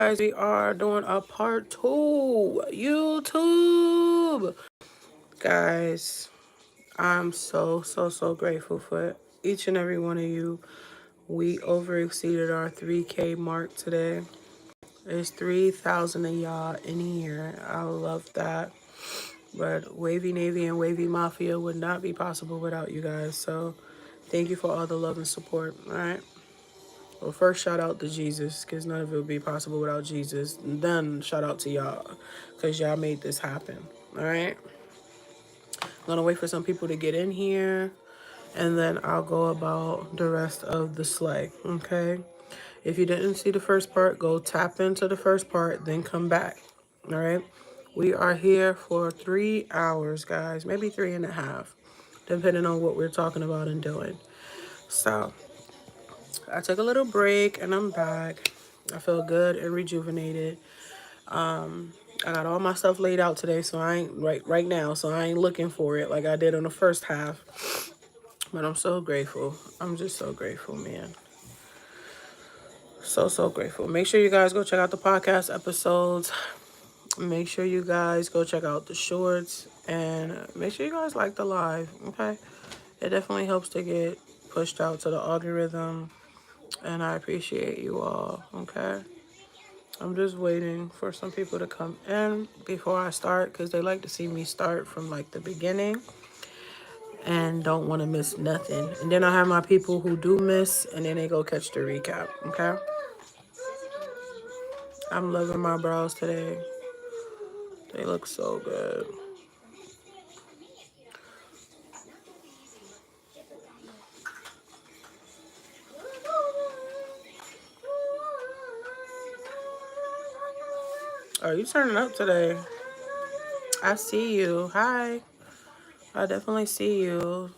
Guys, we are doing a part 2. YouTube. Guys, I'm so grateful for each and every one of you. We over exceeded our 3K mark today. There's 3,000 of y'all in here. I love that. But Wavy Navy and Wavy Mafia would not be possible without you guys. So thank you for all the love and support. All right. Well, first shout out to Jesus, because none of it would be possible without Jesus. And then shout out to y'all, because y'all made this happen. All right. I'm gonna wait for some people to get in here, and then I'll go about the rest of the slay. Okay. If you didn't see the first part, go tap into the first part, then come back. All right. We are here for 3 hours, guys, maybe 3.5, depending on what we're talking about and doing. So I took a little break and I'm back. I feel good and rejuvenated. I got all my stuff laid out today, so I ain't right now, so I ain't looking for it like I did on the first half. But I'm so grateful. I'm just so grateful, man. So grateful. Make sure you guys go check out the podcast episodes. Make sure you guys go check out the shorts, and make sure you guys like the live, okay? It definitely helps to get pushed out to the algorithm, and I appreciate you all, okay? I'm just waiting for some people to come in before I start, because they like to see me start from like the beginning and don't want to miss nothing. And then I have my people who do miss, and then they go catch the recap, okay? I'm loving my brows today. They look so good. Oh, you turning up today. I see you. Hi. I definitely see you.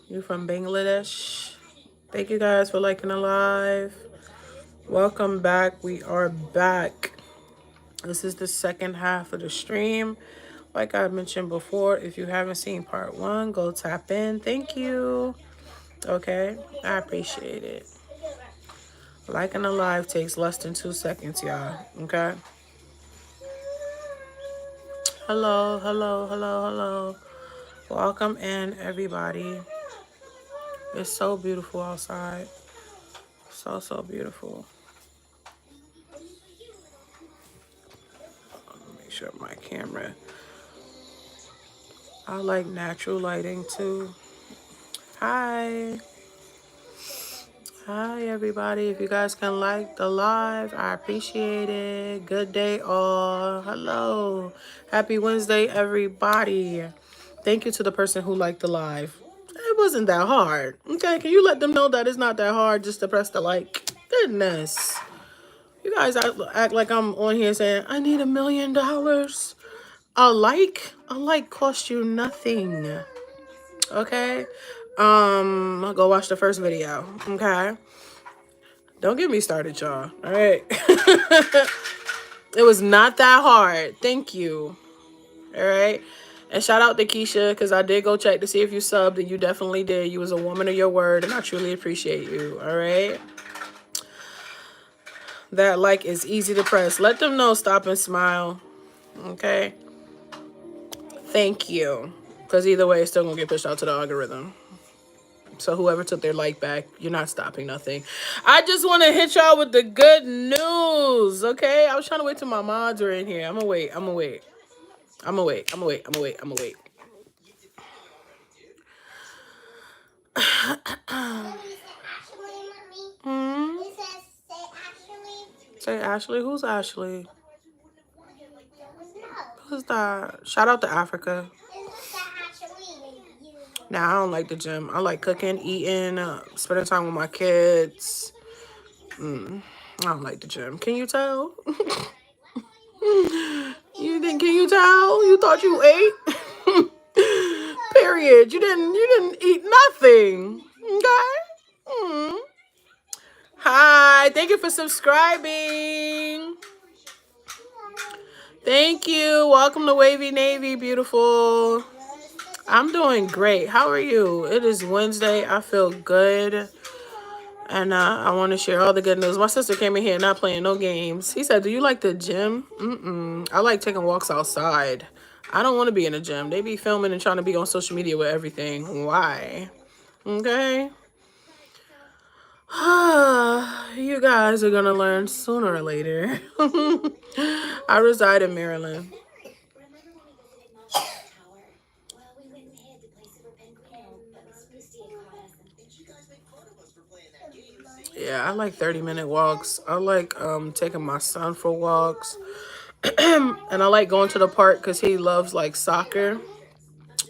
You from Bangladesh. Thank you guys for liking the live. Welcome back. We are back. This is the second half of the stream. Like I mentioned before, if you haven't seen part 1, go tap in. Thank you. Okay, I appreciate it. Liking the live takes less than 2 seconds, y'all. Okay. Hello. Welcome in, everybody. It's so beautiful outside. So beautiful. Make sure my camera. I like natural lighting too. Hi, everybody. If you guys can like the live, I appreciate it. Good day, all. Hello. Happy Wednesday, everybody. Thank you to the person who liked the live. It wasn't that hard. Okay, can you let them know that it's not that hard just to press the like? Goodness. You guys act like I'm on here saying, I need $1 million. A like cost you nothing. Okay? I'll go watch the first video. Okay? Don't get me started, y'all. All right? It was not that hard. Thank you. All right? And shout out to Keisha, because I did go check to see if you subbed, and you definitely did. You was a woman of your word, and I truly appreciate you. All right? That like is easy to press. Let them know, stop and smile. Okay? Thank you. Because either way, it's still going to get pushed out to the algorithm. So whoever took their like back, you're not stopping nothing. I just want to hit y'all with the good news, okay? I was trying to wait till my mods were in here. I'm gonna wait. Say Ashley? Who's Ashley? Who's that? Shout out to Africa. Nah, I don't like the gym. I like cooking, eating, spending time with my kids. I don't like the gym. Can you tell? Can you tell? You thought you ate? Period. You didn't eat nothing. Okay? Hi. Thank you for subscribing. Thank you. Welcome to Wavy Navy, beautiful. I'm doing great. How are you? It is Wednesday. I feel good. And I want to share all the good news. My sister came in here not playing no games. He said, do you like the gym? I like taking walks outside. I don't want to be in a gym. They be filming and trying to be on social media with everything. Why? Okay. You guys are going to learn sooner or later. I reside in Maryland. Yeah, I like 30-minute walks. I like taking my son for walks. And I like going to the park because he loves like soccer.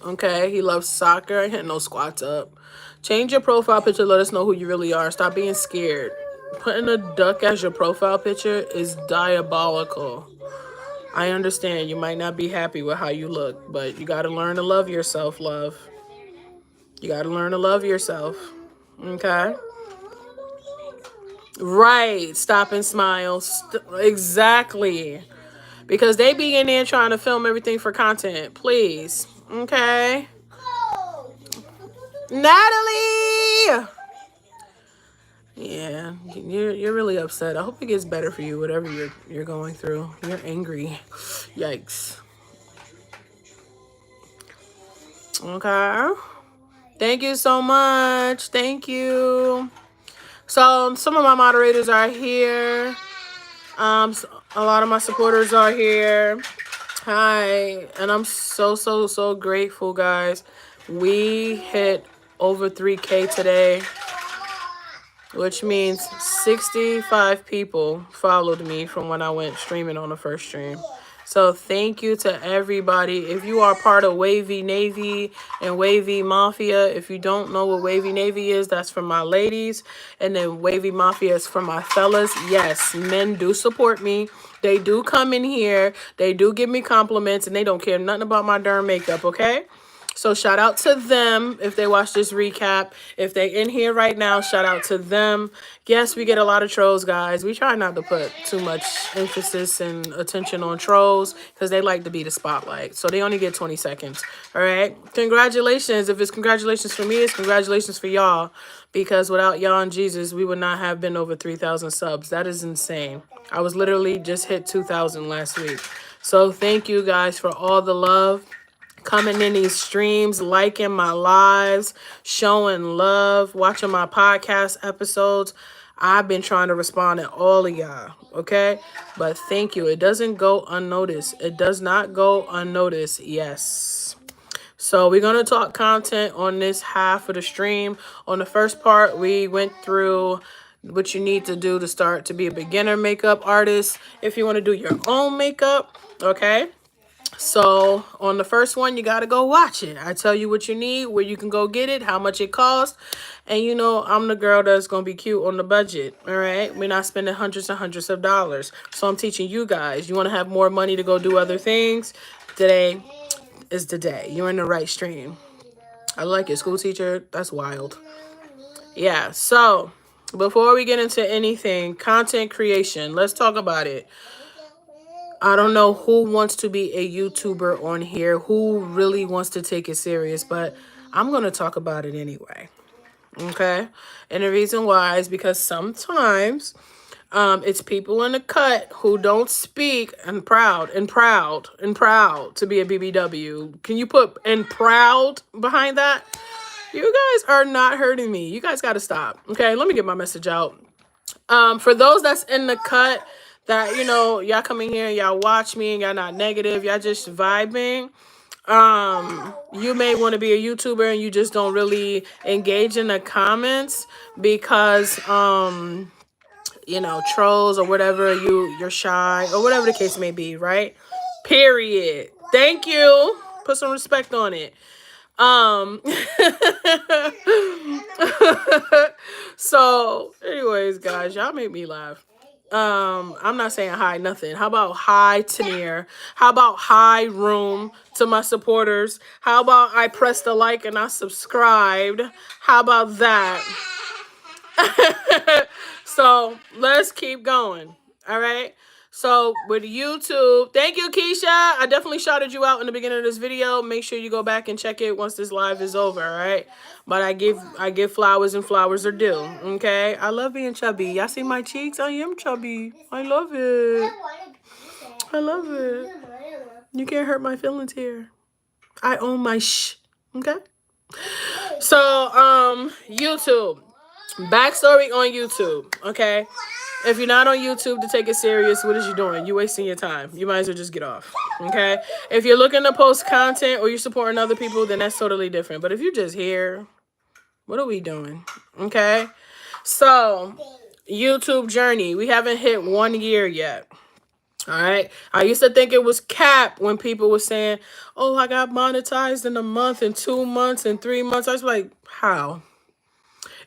Okay, he loves soccer. I hit no squats up. Change your profile picture. Let us know who you really are. Stop being scared. Putting a duck as your profile picture is diabolical. I understand you might not be happy with how you look, but you got to learn to love yourself, love. You got to learn to love yourself. Okay? Right. Stop and smile. Exactly. Because they be in there trying to film everything for content. Please. Okay? Natalie! Yeah, you're really upset. I hope it gets better for you, whatever you're going through. You're angry. Yikes. Okay. Thank you so much. Thank you. So some of my moderators are here. A lot of my supporters are here. Hi, and I'm so grateful, guys. We hit over 3K today, which means 65 people followed me from when I went streaming on the first stream. So thank you to everybody. If you are part of Wavy Navy and Wavy Mafia, if you don't know what Wavy Navy is, that's for my ladies. And then Wavy Mafia is for my fellas. Yes, men do support me. They do come in here. They do give me compliments, and they don't care nothing about my darn makeup, okay? So shout out to them if they watch this recap. If they in here right now, shout out to them. Yes, we get a lot of trolls, guys. We try not to put too much emphasis and attention on trolls because they like to be the spotlight. So they only get 20 seconds. All right. Congratulations. If it's congratulations for me, it's congratulations for y'all. Because without y'all and Jesus, we would not have been over 3,000 subs. That is insane. I was literally just hit 2,000 last week. So thank you guys for all the love. Coming in these streams, liking my lives, showing love, watching my podcast episodes. I've been trying to respond to all of y'all, okay? But thank you. It doesn't go unnoticed. It does not go unnoticed. Yes. So we're going to talk content on this half of the stream. On the first part, we went through what you need to do to start to be a beginner makeup artist. If you want to do your own makeup, okay? So on the first one, you got to go watch it. I tell you what you need, where you can go get it, how much it costs. And you know, I'm the girl that's going to be cute on the budget. All right. We're not spending hundreds and hundreds of dollars. So I'm teaching you guys. You want to have more money to go do other things? Today is the day. You're in the right stream. I like it. School teacher. That's wild. Yeah. So before we get into anything, content creation, let's talk about it. I don't know who wants to be a YouTuber on here, who really wants to take it serious, but I'm going to talk about it anyway. Okay? And the reason why is because sometimes it's people in the cut who don't speak and proud to be a BBW. Can you put "and proud" behind that? You guys are not hurting me. You guys got to stop. Okay? Let me get my message out. For those that's in the cut, that, you know, y'all come in here and y'all watch me and y'all not negative, y'all just vibing. You may want to be a YouTuber and you just don't really engage in the comments because, you know, trolls or whatever, you're shy or whatever the case may be, right? Period. Thank you. Put some respect on it. So anyways, guys, y'all make me laugh. I'm not saying hi nothing. How about hi Tanier? How about hi room to my supporters? How about I pressed the like and I subscribed? How about that? So let's keep going. All right. So with YouTube, thank you, Keisha. I definitely shouted you out in the beginning of this video. Make sure you go back and check it once this live is over, all right? But I give flowers and flowers are due, okay? I love being chubby. Y'all see my cheeks? I am chubby. I love it. I love it. You can't hurt my feelings here. I own my okay? So, YouTube. Backstory on YouTube, okay? If you're not on YouTube to take it serious, what is you doing? You wasting your time. You might as well just get off, okay? If you're looking to post content or you're supporting other people, then that's totally different. But if you're just here, what are we doing, okay? So, YouTube journey. We haven't hit 1 year yet. All right. I used to think it was cap when people were saying, oh, I got monetized in a month and 2 months and 3 months. I was like, how?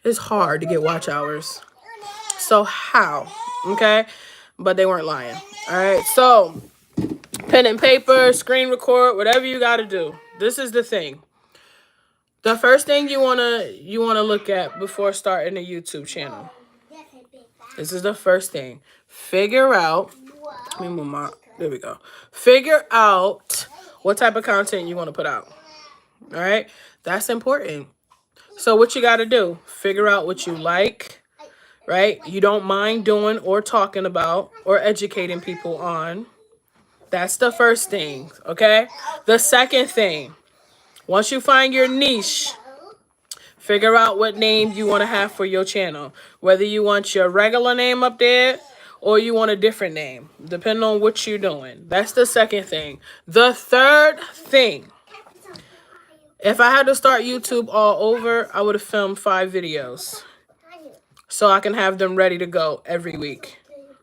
It's hard to get watch hours. So how? Okay. But they weren't lying. All right. So pen and paper, screen record, whatever you got to do. This is the thing. The first thing you wanna look at before starting a YouTube channel. This is the first thing. Figure out. Let me move my. There we go. Figure out what type of content you want to put out. All right. That's important. So what you got to do, figure out what you like, right? You don't mind doing or talking about or educating people on. That's the first thing, okay? The second thing, once you find your niche, figure out what name you want to have for your channel. Whether you want your regular name up there or you want a different name, depending on what you're doing. That's the second thing. The third thing, if I had to start YouTube all over, I would have filmed 5 videos so I can have them ready to go every week.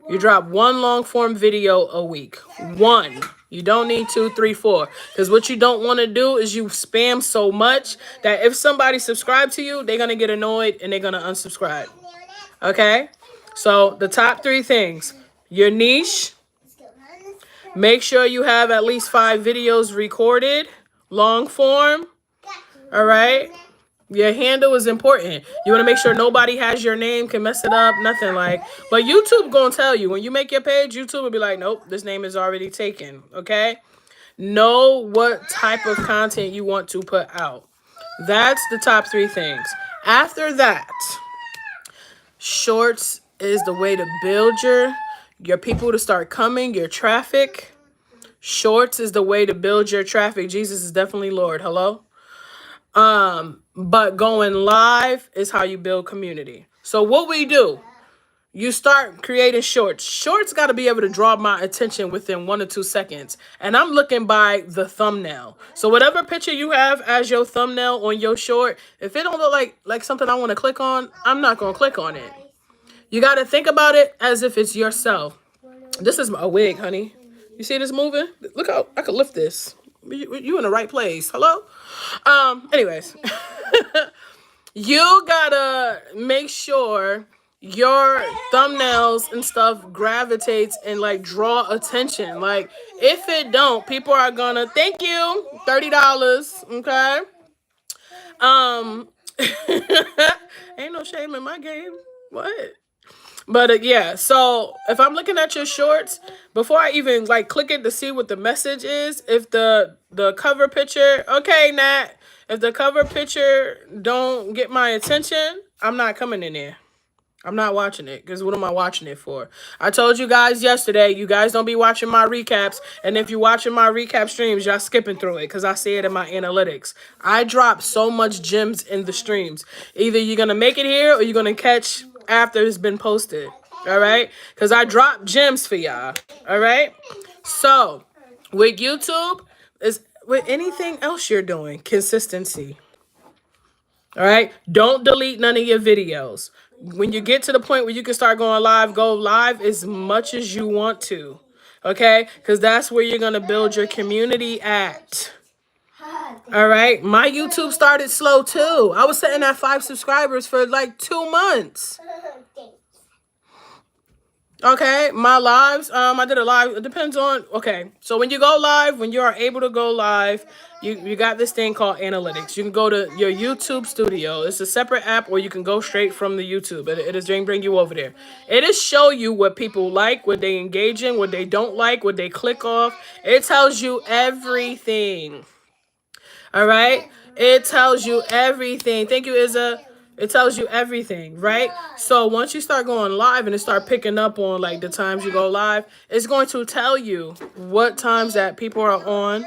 You drop 1 long form video a week. 1. You don't need 2, 3, 4. Because what you don't want to do is you spam so much that if somebody subscribes to you, they're going to get annoyed and they're going to unsubscribe. Okay? So the top 3 things. Your niche. Make sure you have at least 5 videos recorded. Long form. All right. Your handle is important. You want to make sure nobody has your name, can mess it up, nothing like. But YouTube gonna tell you when you make your page, YouTube will be like, nope, this name is already taken. Okay. Know what type of content you want to put out. That's the top 3 things. After that, shorts is the way to build your people to start coming, your traffic. Shorts is the way to build your traffic. Jesus is definitely Lord. Hello. But going live is how you build community. So what we do, you start creating shorts. Shorts got to be able to draw my attention within 1 or 2 seconds. And I'm looking by the thumbnail. So whatever picture you have as your thumbnail on your short, if it don't look like something I want to click on, I'm not going to click on it. You got to think about it as if it's yourself. This is a wig, honey. You see this moving? Look how I could lift this. You in the right place. Hello? Anyways. You gotta make sure your thumbnails and stuff gravitates and like draw attention. Like if it don't, people are gonna thank you, $30, okay? Ain't no shame in my game. What? But yeah, so if I'm looking at your shorts, before I even like click it to see what the message is, if the cover picture, okay, Nat, if the cover picture don't get my attention, I'm not coming in there. I'm not watching it because what am I watching it for? I told you guys yesterday, you guys don't be watching my recaps. And if you're watching my recap streams, y'all skipping through it because I see it in my analytics. I drop so much gems in the streams. Either you're going to make it here or you're going to catch after it's been posted. All right? Because I drop gems for y'all. All right? So with YouTube, is with anything else you're doing, consistency. All right? Don't delete none of your videos. When you get to the point where you can start going live, go live as much as you want to. Okay? Because that's where you're going to build your community at. All right? My YouTube started slow too. I was sitting at 5 subscribers for like 2 months. Okay, my lives, I did a live. It depends on, okay. So when you go live, when you are able to go live, you got this thing called analytics. You can go to your YouTube studio. It's a separate app, or you can go straight from the YouTube. It is bring you over there. It is show you what people like, what they engage in, what they don't like, what they click off. It tells you everything. All right. It tells you everything. Thank you, Izza. It tells you everything, right? So once you start going live and it start picking up on like the times you go live, it's going to tell you what times that people are on,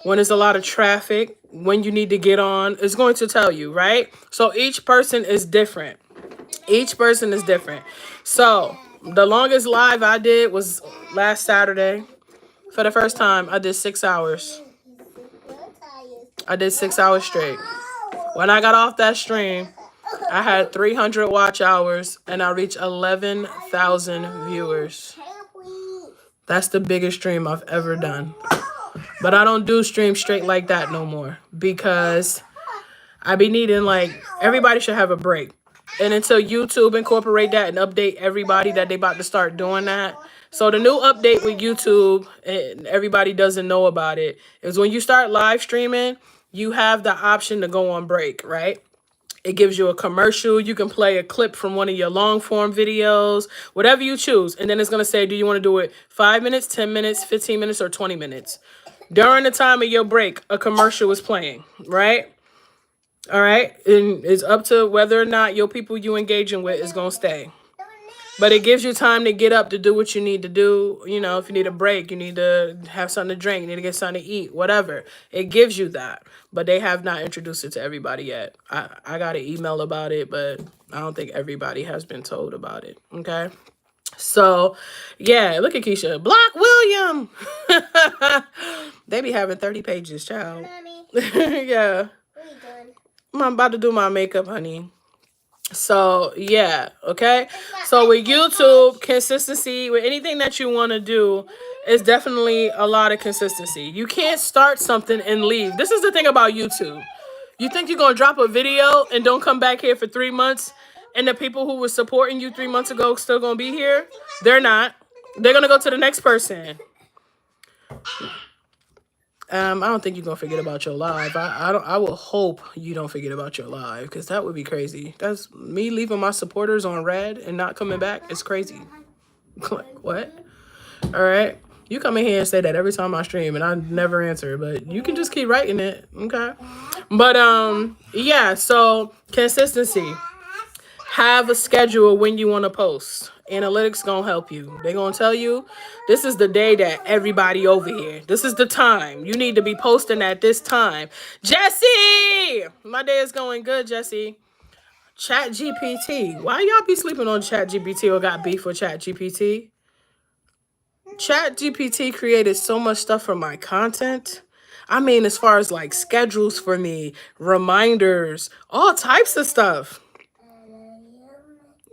when there's a lot of traffic, when you need to get on. It's going to tell you, right? So each person is different. Each person is different. So the longest live I did was last Saturday. For the first time, I did 6 hours. I did 6 hours straight. When I got off that stream, I had 300 watch hours and I reached 11,000 viewers. That's the biggest stream I've ever done. But I don't do streams straight like that no more because I be needing, like, everybody should have a break. And until YouTube incorporate that and update everybody that they about to start doing that. So the new update with YouTube, and everybody doesn't know about it, is when you start live streaming, you have the option to go on break, right? It gives you a commercial. You can play a clip from one of your long form videos, whatever you choose. And then it's going to say, do you want to do it 5 minutes, 10 minutes, 15 minutes, or 20 minutes? During the time of your break, a commercial is playing, right? All right. And it's up to whether or not your people you engaging with is going to stay. But it gives you time to get up to do what you need to do. You know, if you need a break, you need to have something to drink, you need to get something to eat, whatever. It gives you that. But they have not introduced it to everybody yet. I got an email about it, but I don't think everybody has been told about it. Okay. So, yeah, look at Keisha. Block William. They be having 30 pages, child. Yeah. I'm about to do my makeup, honey. So, yeah, okay? So, with YouTube, consistency, with anything that you want to do, is definitely a lot of consistency. You can't start something and leave. This is the thing about YouTube. You think you're going to drop a video and don't come back here for 3 months, and the people who were supporting you 3 months ago still going to be here? They're not. They're going to go to the next person. I don't think you're gonna forget about your live. I will hope you don't forget about your live, because that would be crazy. That's me leaving my supporters on red and not coming back. It's crazy. Like, what? All right. You come in here and say that every time I stream and I never answer, but you can just keep writing it. Okay. But yeah, so consistency. Have a schedule when you want to post. Analytics gonna help you. They gonna tell you this is the day that everybody over here. This is the time. You need to be posting at this time. Jesse! My day is going good, Jesse. Chat GPT. Why y'all be sleeping on Chat GPT or got beef with Chat GPT? Chat GPT created so much stuff for my content. I mean, as far as like schedules for me, reminders, all types of stuff.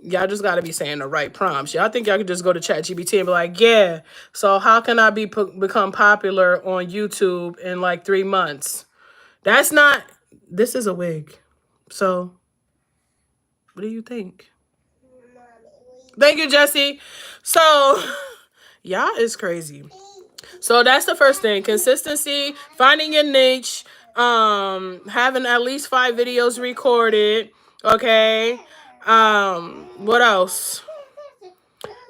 Y'all just got to be saying the right prompts. Y'all think y'all could just go to ChatGPT and be like, yeah, so how can I become popular on YouTube in like 3 months? That's not, this is a wig. So what do you think? Thank you, Jesse. So y'all is crazy. So that's the first thing. Consistency, finding your niche, having at least 5 videos recorded. Okay. What else?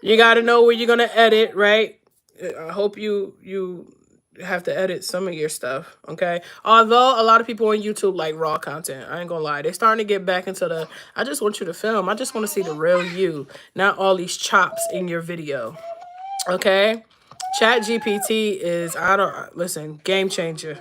You got to know where you're going to edit, right? I hope you have to edit some of your stuff, okay? Although a lot of people on YouTube like raw content. I ain't going to lie. They're starting to get back into the, I just want you to film. I just want to see the real you, not all these chops in your video, okay? Chat GPT is, listen, game changer.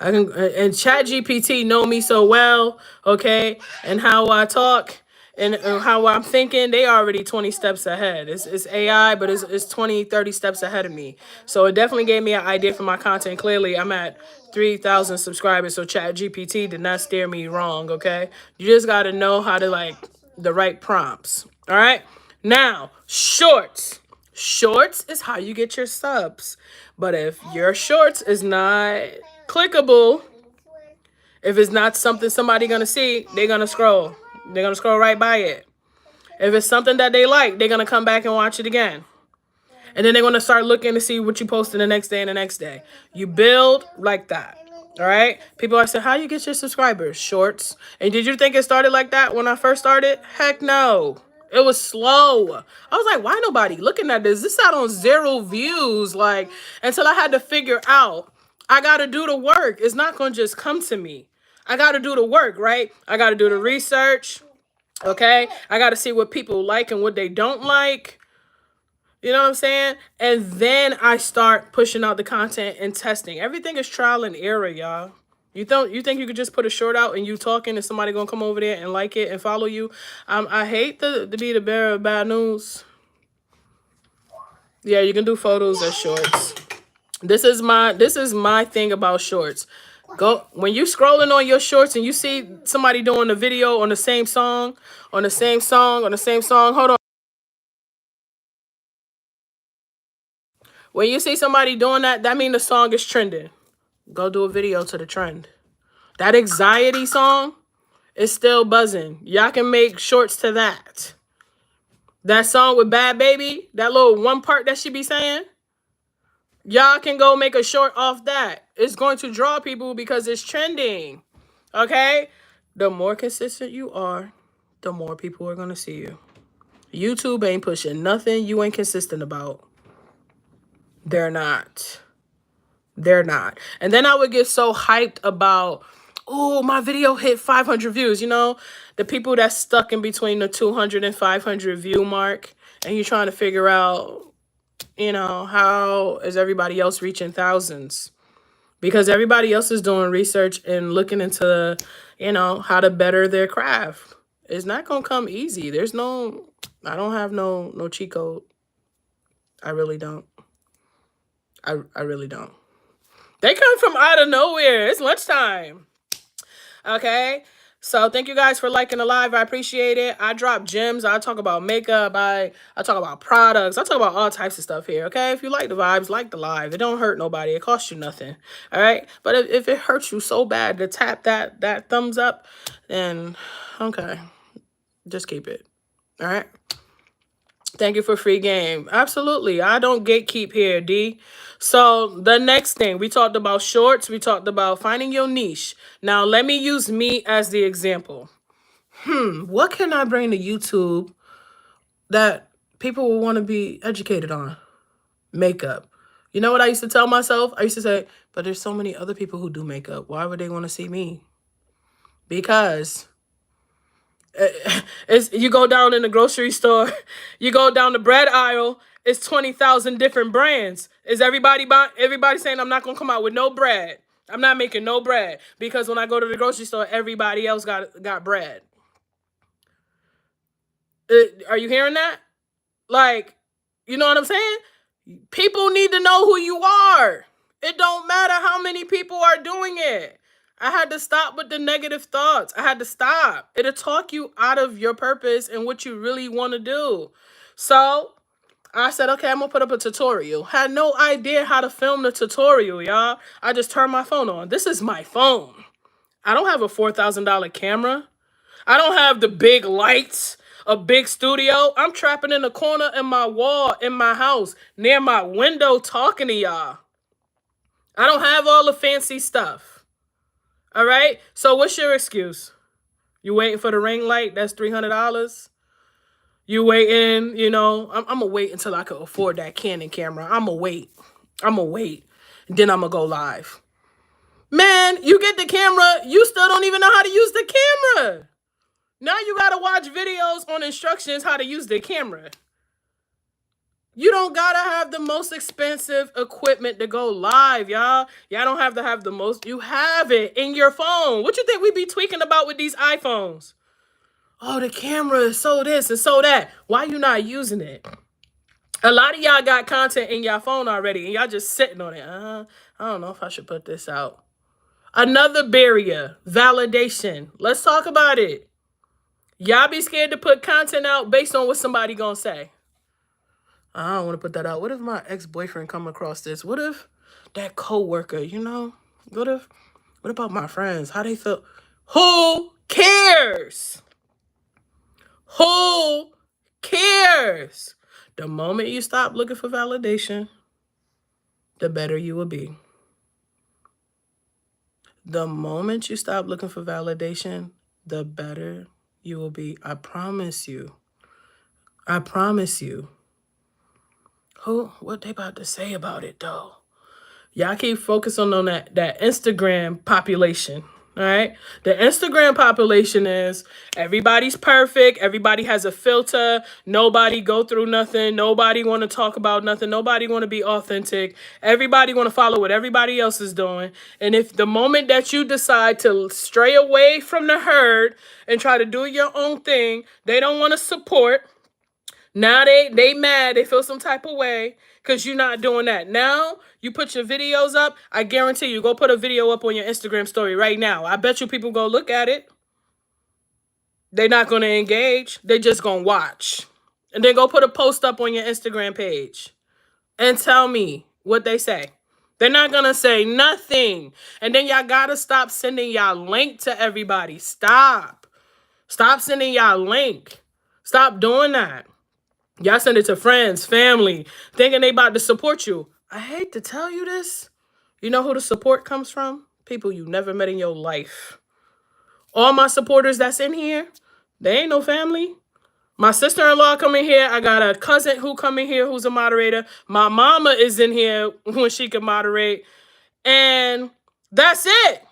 And Chat GPT know me so well, okay, and how I talk and how I'm thinking. They already 20 steps ahead. It's AI, but it's 20, 30 steps ahead of me. So it definitely gave me an idea for my content. Clearly, I'm at 3,000 subscribers, so Chat GPT did not steer me wrong, okay? You just got to know how to, like, the right prompts, all right? Now, shorts. Shorts is how you get your subs. But if your shorts is not clickable, if it's not something somebody gonna see, they're gonna scroll right by it. If it's something that they like, they're going to come back and watch it again. And then they're going to start looking to see what you posted the next day and the next day. You build like that. All right. People are saying, how you get your subscribers? Shorts. And did you think it started like that when I first started? Heck no. It was slow. I was like, why nobody looking at this? This out on 0 views. Like, until I had to figure out, I got to do the work. It's not going to just come to me. I got to do the work, right? I got to do the research. Okay. I got to see what people like and what they don't like. You know what I'm saying? And then I start pushing out the content and testing. Everything is trial and error, y'all. You think you could just put a short out and you talking and somebody gonna come over there and like it and follow you? I hate to be the bearer of bad news. Yeah, you can do photos as shorts. This is my thing about shorts. Go when you scrolling on your shorts and you see somebody doing a video on the same song, on the same song, on the same song. Hold on. When you see somebody doing that, that means the song is trending. Go do a video to the trend. That anxiety song is still buzzing. Y'all can make shorts to that. That song with Bad Baby, that little one part that she be saying, y'all can go make a short off that. It's going to draw people because it's trending. Okay? The more consistent you are, the more people are going to see you. YouTube ain't pushing nothing you ain't consistent about. They're not. They're not. And then I would get so hyped about, oh, my video hit 500 views. You know, the people that's stuck in between the 200 and 500 view mark. And you're trying to figure out, you know, how is everybody else reaching thousands? Because everybody else is doing research and looking into, you know, how to better their craft. It's not going to come easy. There's no, I don't have no cheat code. I really don't. I really don't. They come from out of nowhere. It's lunchtime. Okay. So thank you guys for liking the live. I appreciate it. I drop gems. I talk about makeup. I talk about products. I talk about all types of stuff here. Okay. If you like the vibes, like the live. It don't hurt nobody. It costs you nothing. All right. But if it hurts you so bad to tap that thumbs up, then okay. Just keep it. All right. Thank you for free game. Absolutely. I don't gatekeep here, D. So the next thing, we talked about shorts. We talked about finding your niche. Now, let me use me as the example. What can I bring to YouTube that people will want to be educated on? Makeup. You know what I used to tell myself? I used to say, but there's so many other people who do makeup. Why would they want to see me? Because you go down in the grocery store, you go down the bread aisle, it's 20,000 different brands. Is everybody saying I'm not gonna come out with no bread? I'm not making no bread because when I go to the grocery store, everybody else got bread. Are you hearing that? Like, you know what I'm saying? People need to know who you are. It don't matter how many people are doing it. I had to stop with the negative thoughts. I had to stop. It'll talk you out of your purpose and what you really want to do. So I said, okay, I'm going to put up a tutorial. Had no idea how to film the tutorial, y'all. I just turned my phone on. This is my phone. I don't have a $4,000 camera. I don't have the big lights, a big studio. I'm trapping in the corner in my wall in my house near my window talking to y'all. I don't have all the fancy stuff. All right. So what's your excuse? You waiting for the ring light? That's $300. You waiting, you know, I'm going to wait until I can afford that Canon camera. I'm going to wait. Then I'm going to go live. Man, you get the camera. You still don't even know how to use the camera. Now you got to watch videos on instructions how to use the camera. You don't got to have the most expensive equipment to go live, y'all. Y'all don't have to have the most. You have it in your phone. What you think we be tweaking about with these iPhones? Oh, the camera is so this and so that. Why you not using it? A lot of y'all got content in your phone already, and y'all just sitting on it. I don't know if I should put this out. Another barrier, validation. Let's talk about it. Y'all be scared to put content out based on what somebody gonna say. I don't want to put that out. What if my ex-boyfriend come across this? What if that coworker, you know? What about my friends? How they feel? Who cares? Who cares. The moment you stop looking for validation, the better you will be. The moment you stop looking for validation, the better you will be. I promise you. I promise you. What they about to say about it though? Y'all keep focusing on that Instagram population. All right. The Instagram population is everybody's perfect. Everybody has a filter. Nobody go through nothing. Nobody want to talk about nothing. Nobody want to be authentic. Everybody want to follow what everybody else is doing. And if the moment that you decide to stray away from the herd and try to do your own thing, they don't want to support. Now they mad. They feel some type of way because you're not doing that. Now you put your videos up. I guarantee you, go put a video up on your Instagram story right now. I bet you people go look at it. They're not going to engage. They just going to watch. And then go put a post up on your Instagram page and tell me what they say. They're not going to say nothing. And then y'all got to stop sending y'all link to everybody. Stop. Stop sending y'all link. Stop doing that. Y'all send it to friends, family, thinking they about to support you. I hate to tell you this. You know who the support comes from? People you never met in your life. All my supporters that's in here, they ain't no family. My sister-in-law come in here. I got a cousin who come in here who's a moderator. My mama is in here when she can moderate. And that's it.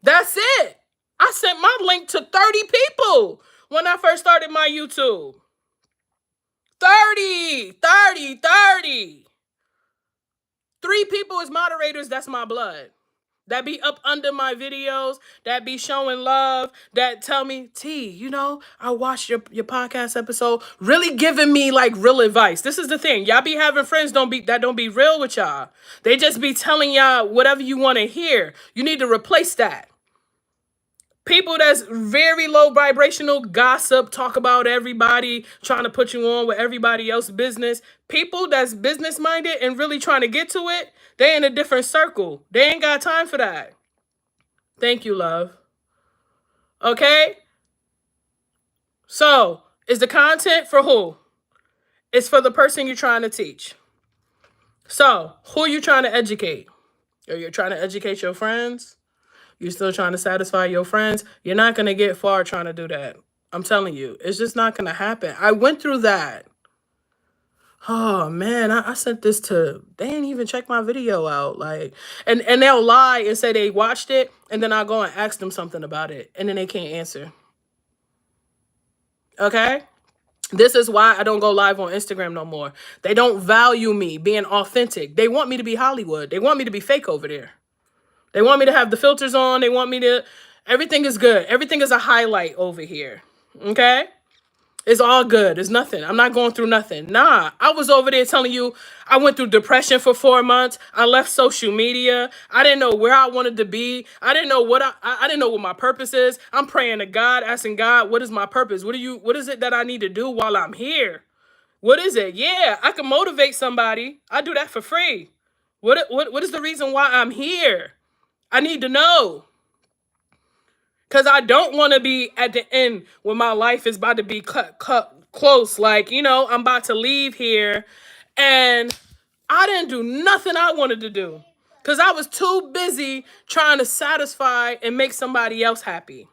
That's it. I sent my link to 30 people when I first started my YouTube. 30. 3 people as moderators, that's my blood. That be up under my videos, that be showing love, that tell me, T, you know, I watched your podcast episode, really giving me like real advice. This is the thing. Y'all be having friends don't be real with y'all. They just be telling y'all whatever you want to hear. You need to replace that. People that's very low vibrational gossip, talk about everybody, trying to put you on with everybody else's business. People that's business minded and really trying to get to it, they in a different circle. They ain't got time for that. Thank you, love. Okay? So, is the content for who? It's for the person you're trying to teach. So, who are you trying to educate? Are you trying to educate your friends? You're still trying to satisfy your friends? You're not going to get far trying to do that. I'm telling you, it's just not going to happen. I went through that. Oh, man, I sent this to, they didn't even check my video out. Like, and they'll lie and say they watched it, and then I'll go and ask them something about it, and then they can't answer. Okay? This is why I don't go live on Instagram no more. They don't value me being authentic. They want me to be Hollywood. They want me to be fake over there. They want me to have the filters on. They want me to... Everything is good. Everything is a highlight over here. Okay? It's all good. It's nothing. I'm not going through nothing. Nah. I was over there telling you I went through depression for 4 months. I left social media. I didn't know where I wanted to be. I didn't know what I didn't know what my purpose is. I'm praying to God, asking God, what is my purpose? What is it that I need to do while I'm here? What is it? Yeah, I can motivate somebody. I do that for free. What is the reason why I'm here? I need to know. Because I don't want to be at the end when my life is about to be cut close. Like, you know, I'm about to leave here. And I didn't do nothing I wanted to do. Because I was too busy trying to satisfy and make somebody else happy.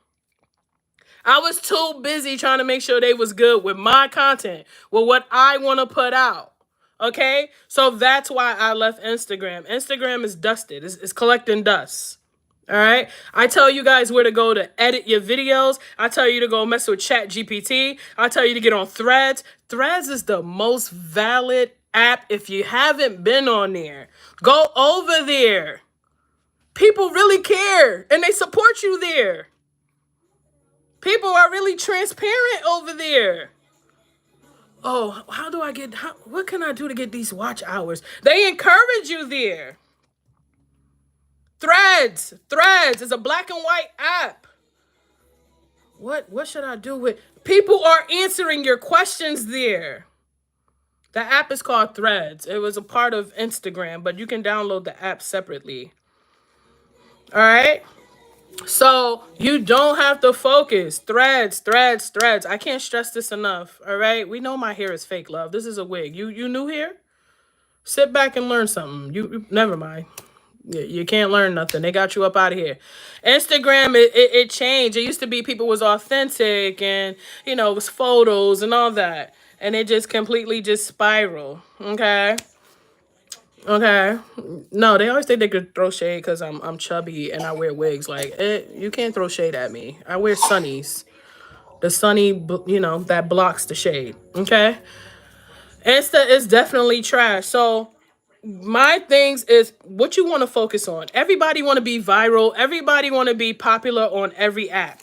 I was too busy trying to make sure they was good with my content, with what I want to put out. Okay? So that's why I left Instagram. Instagram is dusted. It's collecting dust. All right. I tell you guys where to go to edit your videos. I tell you to go mess with Chat GPT. I tell you to get on Threads. Threads is the most valid app. If you haven't been on there, go over there. People really care and they support you there. People are really transparent over there. Oh, what can I do to get these watch hours? They encourage you there. Threads is a black and white app. What should I do with? People are answering your questions there. The app is called Threads. It was a part of Instagram, but you can download the app separately. All right? So you don't have to focus. Threads, threads, threads. I can't stress this enough. All right. We know my hair is fake, love. This is a wig. You new here? Sit back and learn something. Never mind. You can't learn nothing. They got you up out of here. Instagram, it changed. It used to be people was authentic and it was photos and all that, and it just completely just spiral. Okay. Okay. No, they always think they could throw shade because I'm chubby and I wear wigs. Like you can't throw shade at me. I wear sunnies. The sunny, that blocks the shade. Okay. Insta is definitely trash. So my things is what you want to focus on. Everybody want to be viral. Everybody want to be popular on every app.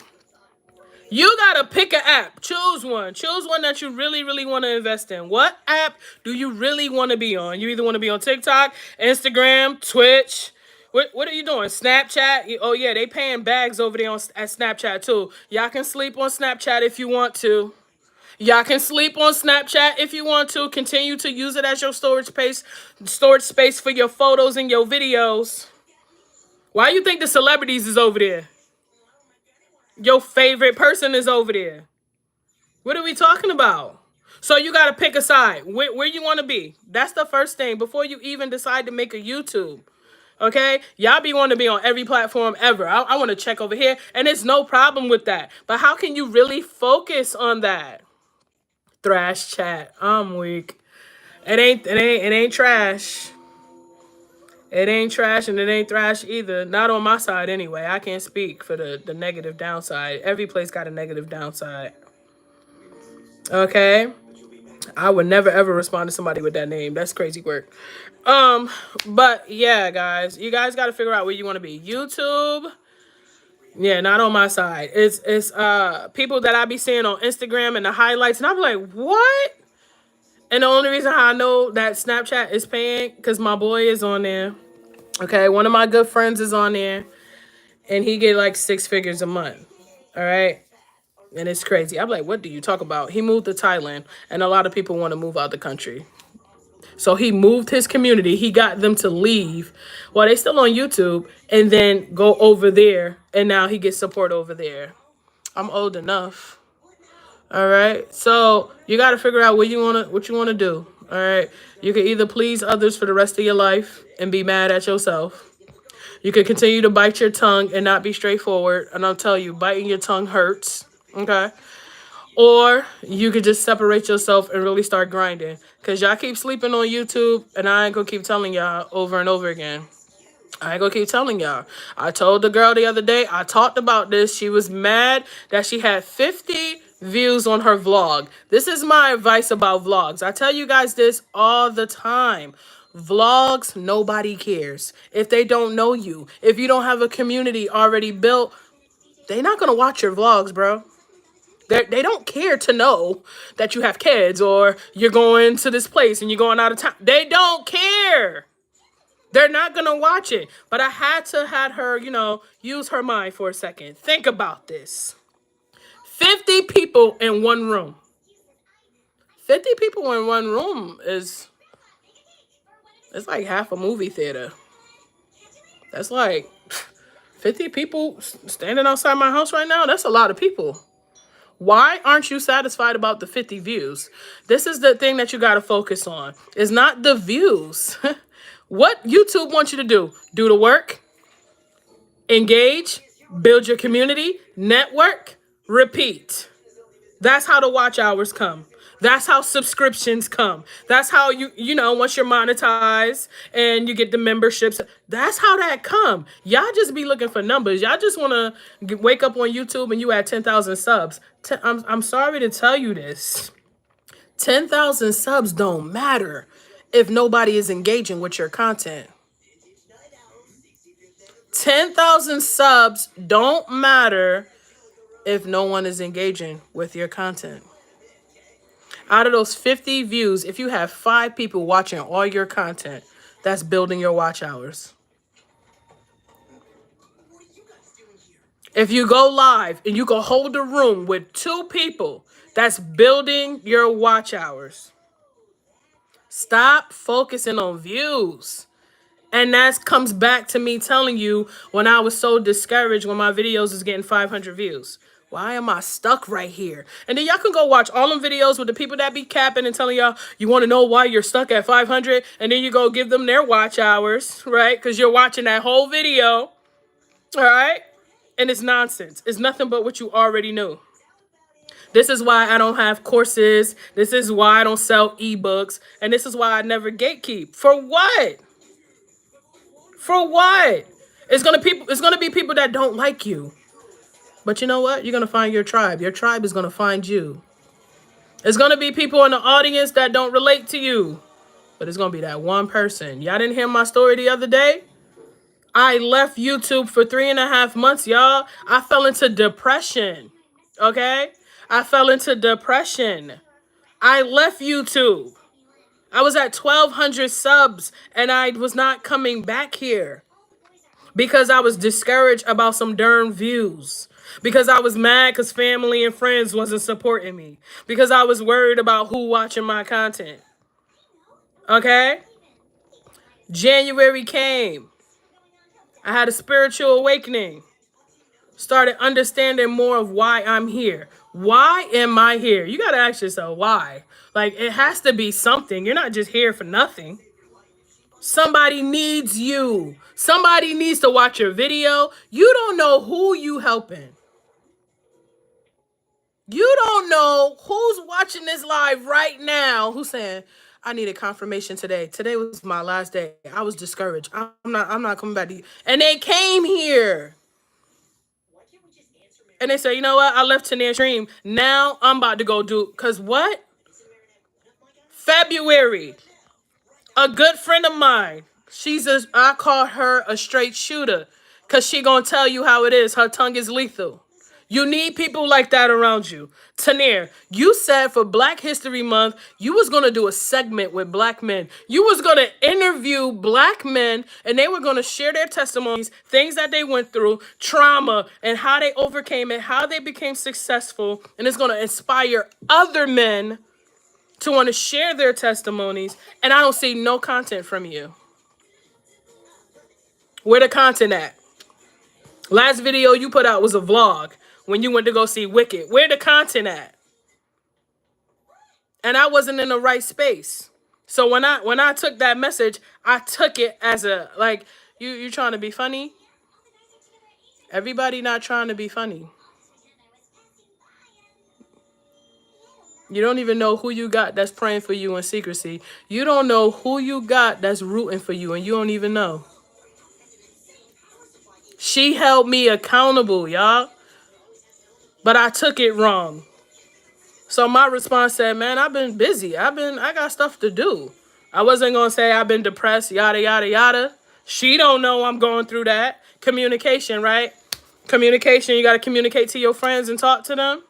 You gotta pick an app. Choose one. Choose one that you really, really want to invest in. What app do you really want to be on? You either want to be on TikTok, Instagram, Twitch. What are you doing? Snapchat? Oh yeah, they paying bags over there at Snapchat too. Y'all can sleep on Snapchat if you want to. Y'all can sleep on Snapchat if you want to. Continue to use it as your storage space for your photos and your videos. Why you think the celebrities is over there? Your favorite person is over there. What are we talking about? So you got to pick a side. Where you want to be. That's the first thing before you even decide to make a YouTube. Okay? Y'all be wanting to be on every platform ever. I want to check over here. And there's no problem with that. But how can you really focus on that? Thrash chat. I'm weak. It ain't trash. It ain't trash and it ain't thrash either. Not on my side anyway. I can't speak for the negative downside. Every place got a negative downside. Okay? I would never ever respond to somebody with that name. That's crazy work. But yeah, guys. You guys gotta figure out where you wanna be. YouTube. Yeah, not on my side. It's people that I be seeing on Instagram and the highlights, and I'm like, what? And the only reason how I know that Snapchat is paying, because my boy is on there. Okay, one of my good friends is on there, and he get like 6 figures a month. All right, and it's crazy. I'm like, what do you talk about? He moved to Thailand, and a lot of people want to move out the country. So he moved his community. He got them to leave while they still on YouTube, and then go over there, and now he gets support over there. I'm old enough. All right. So you got to figure out what you want to do. All right. You can either please others for the rest of your life and be mad at yourself. You can continue to bite your tongue and not be straightforward. And I'll tell you, biting your tongue hurts. Okay. Or you could just separate yourself and really start grinding. Because y'all keep sleeping on YouTube, and I ain't going to keep telling y'all over and over again. I ain't gonna keep telling y'all. I told the girl the other day, I talked about this. She was mad that she had 50 views on her vlog. This is my advice about vlogs. I tell you guys this all the time. Vlogs, nobody cares. If they don't know you, if you don't have a community already built, they're not gonna watch your vlogs, bro. They don't care to know that you have kids or you're going to this place and you're going out of town. They don't care. They're not going to watch it. But I had to have her, use her mind for a second. Think about this. 50 people in one room. 50 people in one room it's like half a movie theater. That's like 50 people standing outside my house right now. That's a lot of people. Why aren't you satisfied about the 50 views? This is the thing that you got to focus on. It's not the views. What YouTube wants you to do? Do the work. Engage, build your community, network, repeat. That's how the watch hours come. That's how subscriptions come. That's how once you're monetized and you get the memberships, that's how that come. Y'all just be looking for numbers. Y'all just want to wake up on YouTube and you at 10,000 subs. I'm sorry to tell you this. 10,000 subs don't matter if nobody is engaging with your content. 10,000 subs don't matter if no one is engaging with your content. Out of those 50 views, if you have 5 people watching all your content, that's building your watch hours. If you go live and you can hold a room with 2 people, that's building your watch hours. Stop focusing on views And that comes back to me telling you when I was so discouraged when my videos was getting 500 views. Why am I stuck right here? And then y'all can go watch all them videos with the people that be capping and telling y'all, you want to know why you're stuck at 500? And then you go give them their watch hours, right? Because you're watching that whole video, all right? And it's nonsense. It's nothing but what you already knew. This is why I don't have courses. This is why I don't sell ebooks. And this is why I never gatekeep. For what? For what? It's gonna be people that don't like you. But you know what? You're gonna find your tribe. Your tribe is gonna find you. It's gonna be people in the audience that don't relate to you. But it's gonna be that one person. Y'all didn't hear my story the other day? I left YouTube for 3.5 months, y'all. I fell into depression. Okay? I fell into depression. I left YouTube. I was at 1,200 subs and I was not coming back here because I was discouraged about some darn views. Because I was mad because family and friends wasn't supporting me. Because I was worried about who watching my content. Okay? January came. I had a spiritual awakening. Started understanding more of why I'm here. Why am I here? You got to ask yourself why. Like, it has to be something. You're not just here for nothing. Somebody needs you. Somebody needs to watch your video. You don't know who you helping. You don't know who's watching this live right now who's saying, I needed confirmation today. Today was my last day. I was discouraged. I'm not coming back to you. And they came here. And they say, you know what? I left Tania stream. Now I'm about to go do, because what? February. A good friend of mine. I call her a straight shooter. Because she going to tell you how it is. Her tongue is lethal. You need people like that around you. Tania, you said for Black History Month, you was going to do a segment with Black men. You was going to interview Black men, and they were going to share their testimonies, things that they went through, trauma, and how they overcame it, how they became successful, and it's going to inspire other men to want to share their testimonies, and I don't see no content from you. Where the content at? Last video you put out was a vlog when you went to go see Wicked. Where the content at? And I wasn't in the right space. So when I took that message, I took it as a, like, you trying to be funny? Everybody not trying to be funny. You don't even know who you got that's praying for you in secrecy. You don't know who you got that's rooting for you, and you don't even know. She held me accountable, y'all. But I took it wrong. So my response said, man, I've been busy. I got stuff to do. I wasn't going to say I've been depressed, yada, yada, yada. She don't know I'm going through that. Communication, right? Communication, you got to communicate to your friends and talk to them.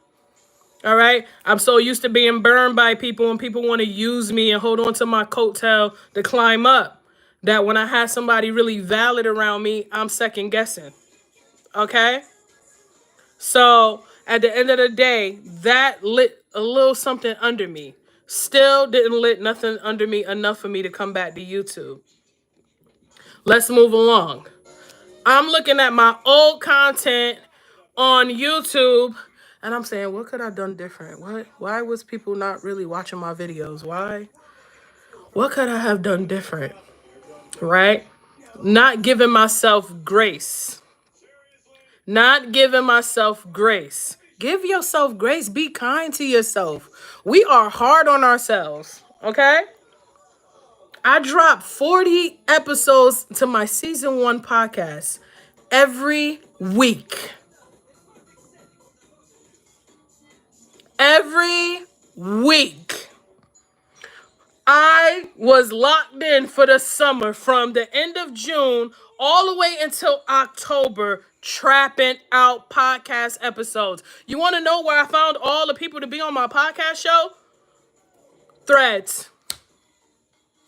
All right? I'm so used to being burned by people and people want to use me and hold on to my coattail to climb up, that when I have somebody really valid around me, I'm second guessing. Okay? So at the end of the day, that lit a little something under me. Still didn't lit nothing under me enough for me to come back to YouTube. Let's move along. I'm looking at my old content on YouTube and I'm saying, what could I have done different? Why was people not really watching my videos? Why? What could I have done different? Right? Not giving myself grace. Not giving myself grace. Give yourself grace. Be kind to yourself. We are hard on ourselves, okay? I drop 40 episodes to my season 1 podcast every week. Every week. I was locked in for the summer from the end of June all the way until October, trapping out podcast episodes. You want to know where I found all the people to be on my podcast show? Threads.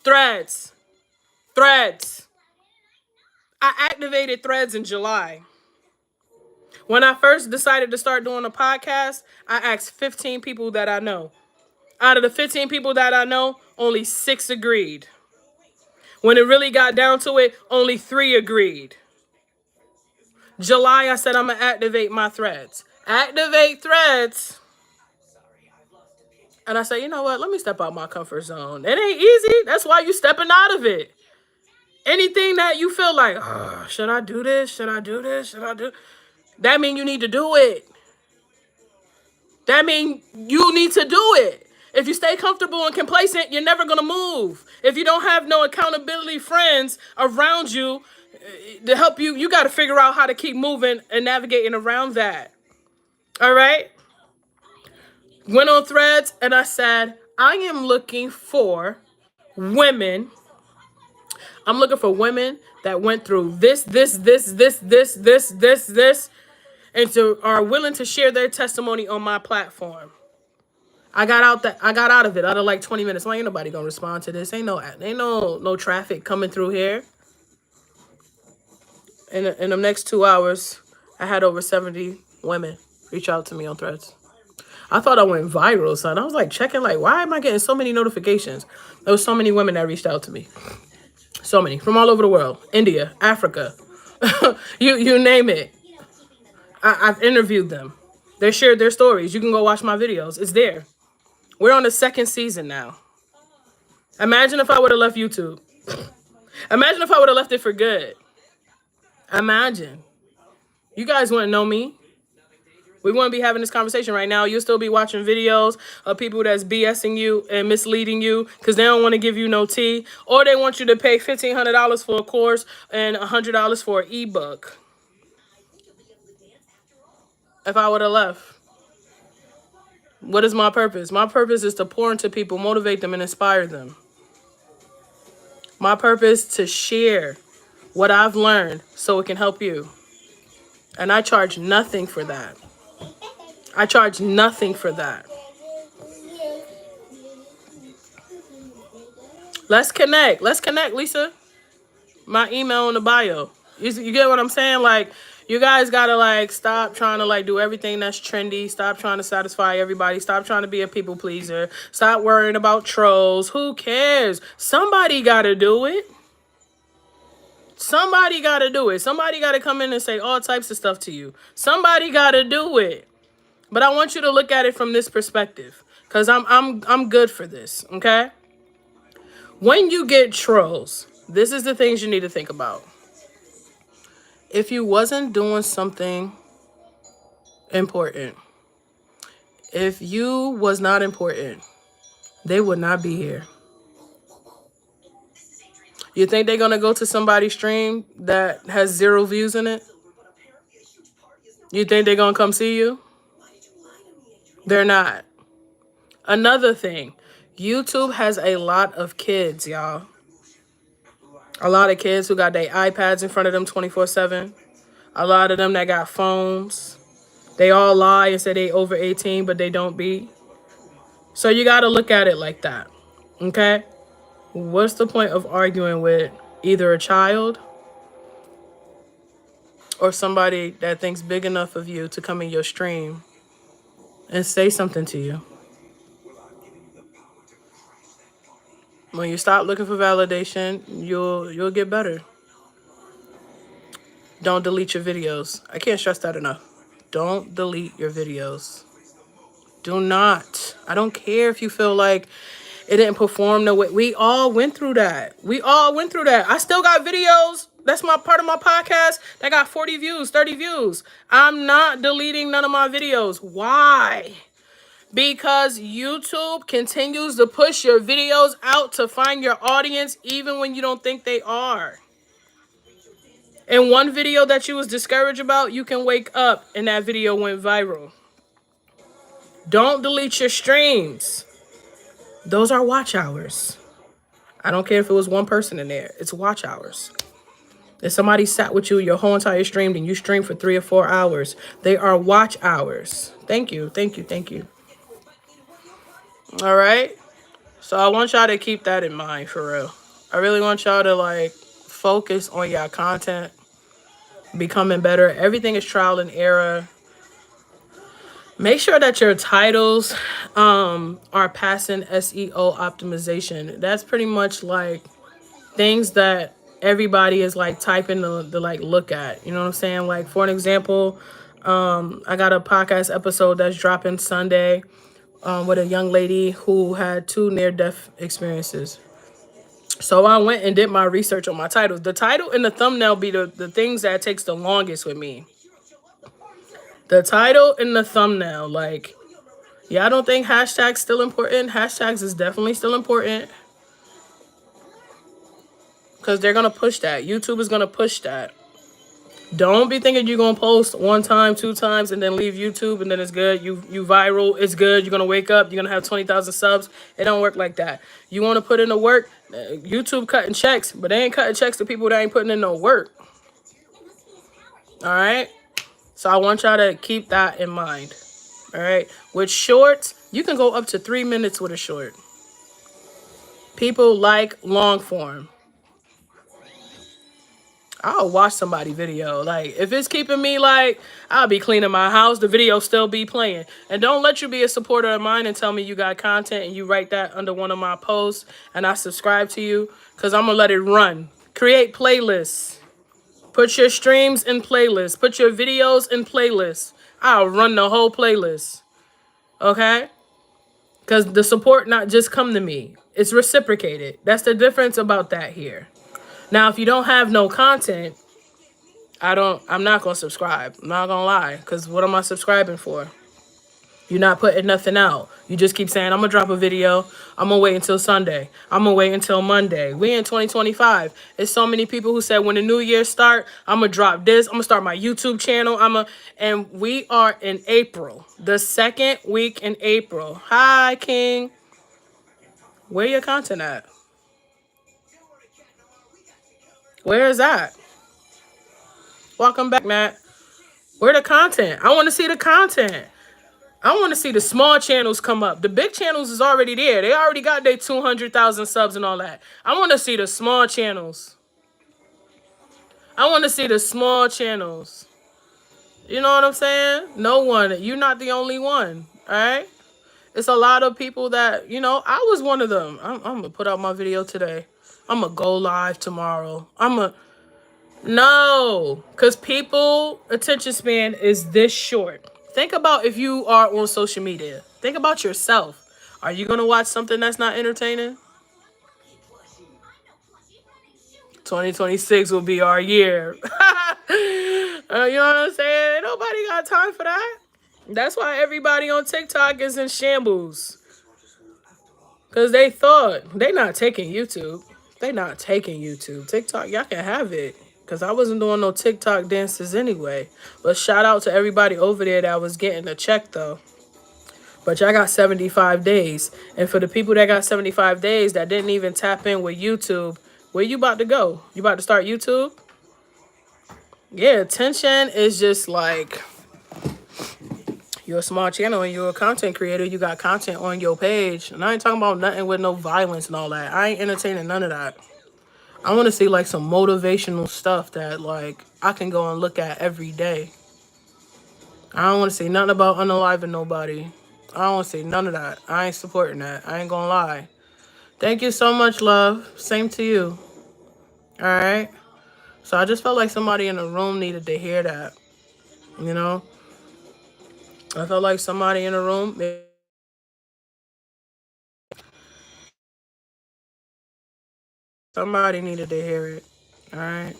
Threads. Threads. I activated Threads in July. When I first decided to start doing a podcast, I asked 15 people that I know. Out of the 15 people that I know, only 6 agreed. When it really got down to it, only 3 agreed. July, I said I'm going to activate my threads. Activate threads. And I say, you know what? Let me step out my comfort zone. It ain't easy. That's why you stepping out of it. Anything that you feel like, oh, should I do this? Should I do this? Should I do? That mean you need to do it. That mean you need to do it. If you stay comfortable and complacent, you're never going to move. If you don't have no accountability friends around you to help you, you got to figure out how to keep moving and navigating around that. All right? Went on threads and I said, I am looking for women. I'm looking for women that went through this, and are willing to share their testimony on my platform. I got out of it out of like 20 minutes. Why ain't nobody gonna respond to this? Ain't no traffic coming through here. In the next 2 hours, I had over 70 women reach out to me on threads. I thought I went viral, son. I was like checking, like, why am I getting so many notifications? There was so many women that reached out to me. So many from all over the world. India, Africa, you name it. I've interviewed them. They shared their stories. You can go watch my videos. It's there. We're on the 2nd season now. Imagine if I would have left YouTube. Imagine if I would have left it for good. Imagine. You guys wouldn't know me. We wouldn't be having this conversation right now. You'll still be watching videos of people that's BSing you and misleading you because they don't want to give you no tea. Or they want you to pay $1,500 for a course and $100 for an ebook. If I would have left. What is my purpose? My purpose is to pour into people, motivate them, and inspire them. My purpose is to share what I've learned so it can help you. And I charge nothing for that. I charge nothing for that. Let's connect. Let's connect, Lisa. My email in the bio. You get what I'm saying? Like, you guys gotta like stop trying to like do everything that's trendy. Stop trying to satisfy everybody. Stop trying to be a people pleaser. Stop worrying about trolls. Who cares? Somebody gotta do it. Somebody gotta do it. Somebody gotta come in and say all types of stuff to you. Somebody gotta do it. But I want you to look at it from this perspective, because I'm good for this. Okay. When you get trolls, this is the things you need to think about. If you wasn't doing something important, if you was not important, they would not be here. You think they're going to go to somebody's stream that has 0 views in it? You think they're going to come see you? They're not. Another thing, YouTube has a lot of kids, y'all. A lot of kids who got their iPads in front of them 24/7. A lot of them that got phones. They all lie and say they over 18, but they don't be. So you got to look at it like that. Okay? What's the point of arguing with either a child or somebody that thinks big enough of you to come in your stream and say something to you? When you stop looking for validation, you'll get better. Don't delete your videos. I can't stress that enough. Don't delete your videos. Do not. I don't care if you feel like it didn't perform the way. We all went through that. I still got videos. That's my part of my podcast that got 40 views, 30 views. I'm not deleting none of my videos. Why? Because YouTube continues to push your videos out to find your audience even when you don't think they are. And one video that you was discouraged about, you can wake up and that video went viral. Don't delete your streams. Those are watch hours. I don't care if it was one person in there. It's watch hours. If somebody sat with you your whole entire stream and you streamed for 3 or 4 hours, they are watch hours. Thank you. All right. So I want y'all to keep that in mind for real. I really want y'all to like focus on your content, becoming better. Everything is trial and error. Make sure that your titles are passing SEO optimization. That's pretty much like things that everybody is like typing to like look at. You know what I'm saying? Like for an example, I got a podcast episode that's dropping Sunday with a young lady who had 2 near-death experiences. So I went and did my research on my titles. The title and the thumbnail be the things that takes the longest with me. The title and the thumbnail, like, yeah, I don't think hashtags still important. Hashtags is definitely still important. Because they're going to push that. YouTube is going to push that. Don't be thinking you're going to post 1 time, 2 times, and then leave YouTube, and then it's good. You viral, it's good. You're going to wake up, you're going to have 20,000 subs. It don't work like that. You want to put in the work, YouTube cutting checks, but they ain't cutting checks to people that ain't putting in no work. All right? So I want y'all to keep that in mind. All right? With shorts, you can go up to 3 minutes with a short. People like long form. I'll watch somebody's video. Like, if it's keeping me, like, I'll be cleaning my house, the video still be playing. And don't let you be a supporter of mine and tell me you got content and you write that under one of my posts and I subscribe to you, because I'm going to let it run. Create playlists. Put your streams in playlists. Put your videos in playlists. I'll run the whole playlist. Okay? Because the support not just come to me. It's reciprocated. That's the difference about that here. Now, if you don't have no content, I'm not going to subscribe. I'm not going to lie. Because what am I subscribing for? You're not putting nothing out. You just keep saying, I'm going to drop a video. I'm going to wait until Sunday. I'm going to wait until Monday. We in 2025. There's so many people who said when the new year start, I'm going to drop this. I'm going to start my YouTube channel. And we are in April. The 2nd week in April. Hi, King. Where your content at? Where is that? Welcome back, Matt. Where the content? I want to see the content. I want to see the small channels come up. The big channels is already there. They already got their 200,000 subs and all that. I want to see the small channels. I want to see the small channels. You know what I'm saying? No one. You're not the only one. All right? It's a lot of people that, you know, I was one of them. I'm going to put out my video today. I'm going to go live tomorrow. No, because people attention span is this short. Think about if you are on social media. Think about yourself. Are you going to watch something that's not entertaining? 2026 will be our year. You know what I'm saying? Nobody got time for that. That's why everybody on TikTok is in shambles. Because they thought they not taking YouTube. They not taking YouTube. TikTok, y'all can have it. Because I wasn't doing no TikTok dances anyway. But shout out to everybody over there that was getting a check, though. But y'all got 75 days. And for the people that got 75 days that didn't even tap in with YouTube, where you about to go? You about to start YouTube? Yeah, attention is just like... You're a small channel and you're a content creator. You got content on your page. And I ain't talking about nothing with no violence and all that. I ain't entertaining none of that. I want to see like some motivational stuff that like I can go and look at every day. I don't want to see nothing about unaliving nobody. I don't want to see none of that. I ain't supporting that. I ain't gonna lie. Thank you so much, love. Same to you. All right. So I just felt like somebody in the room needed to hear that. You know? I felt like somebody in the room... Somebody needed to hear it. All right.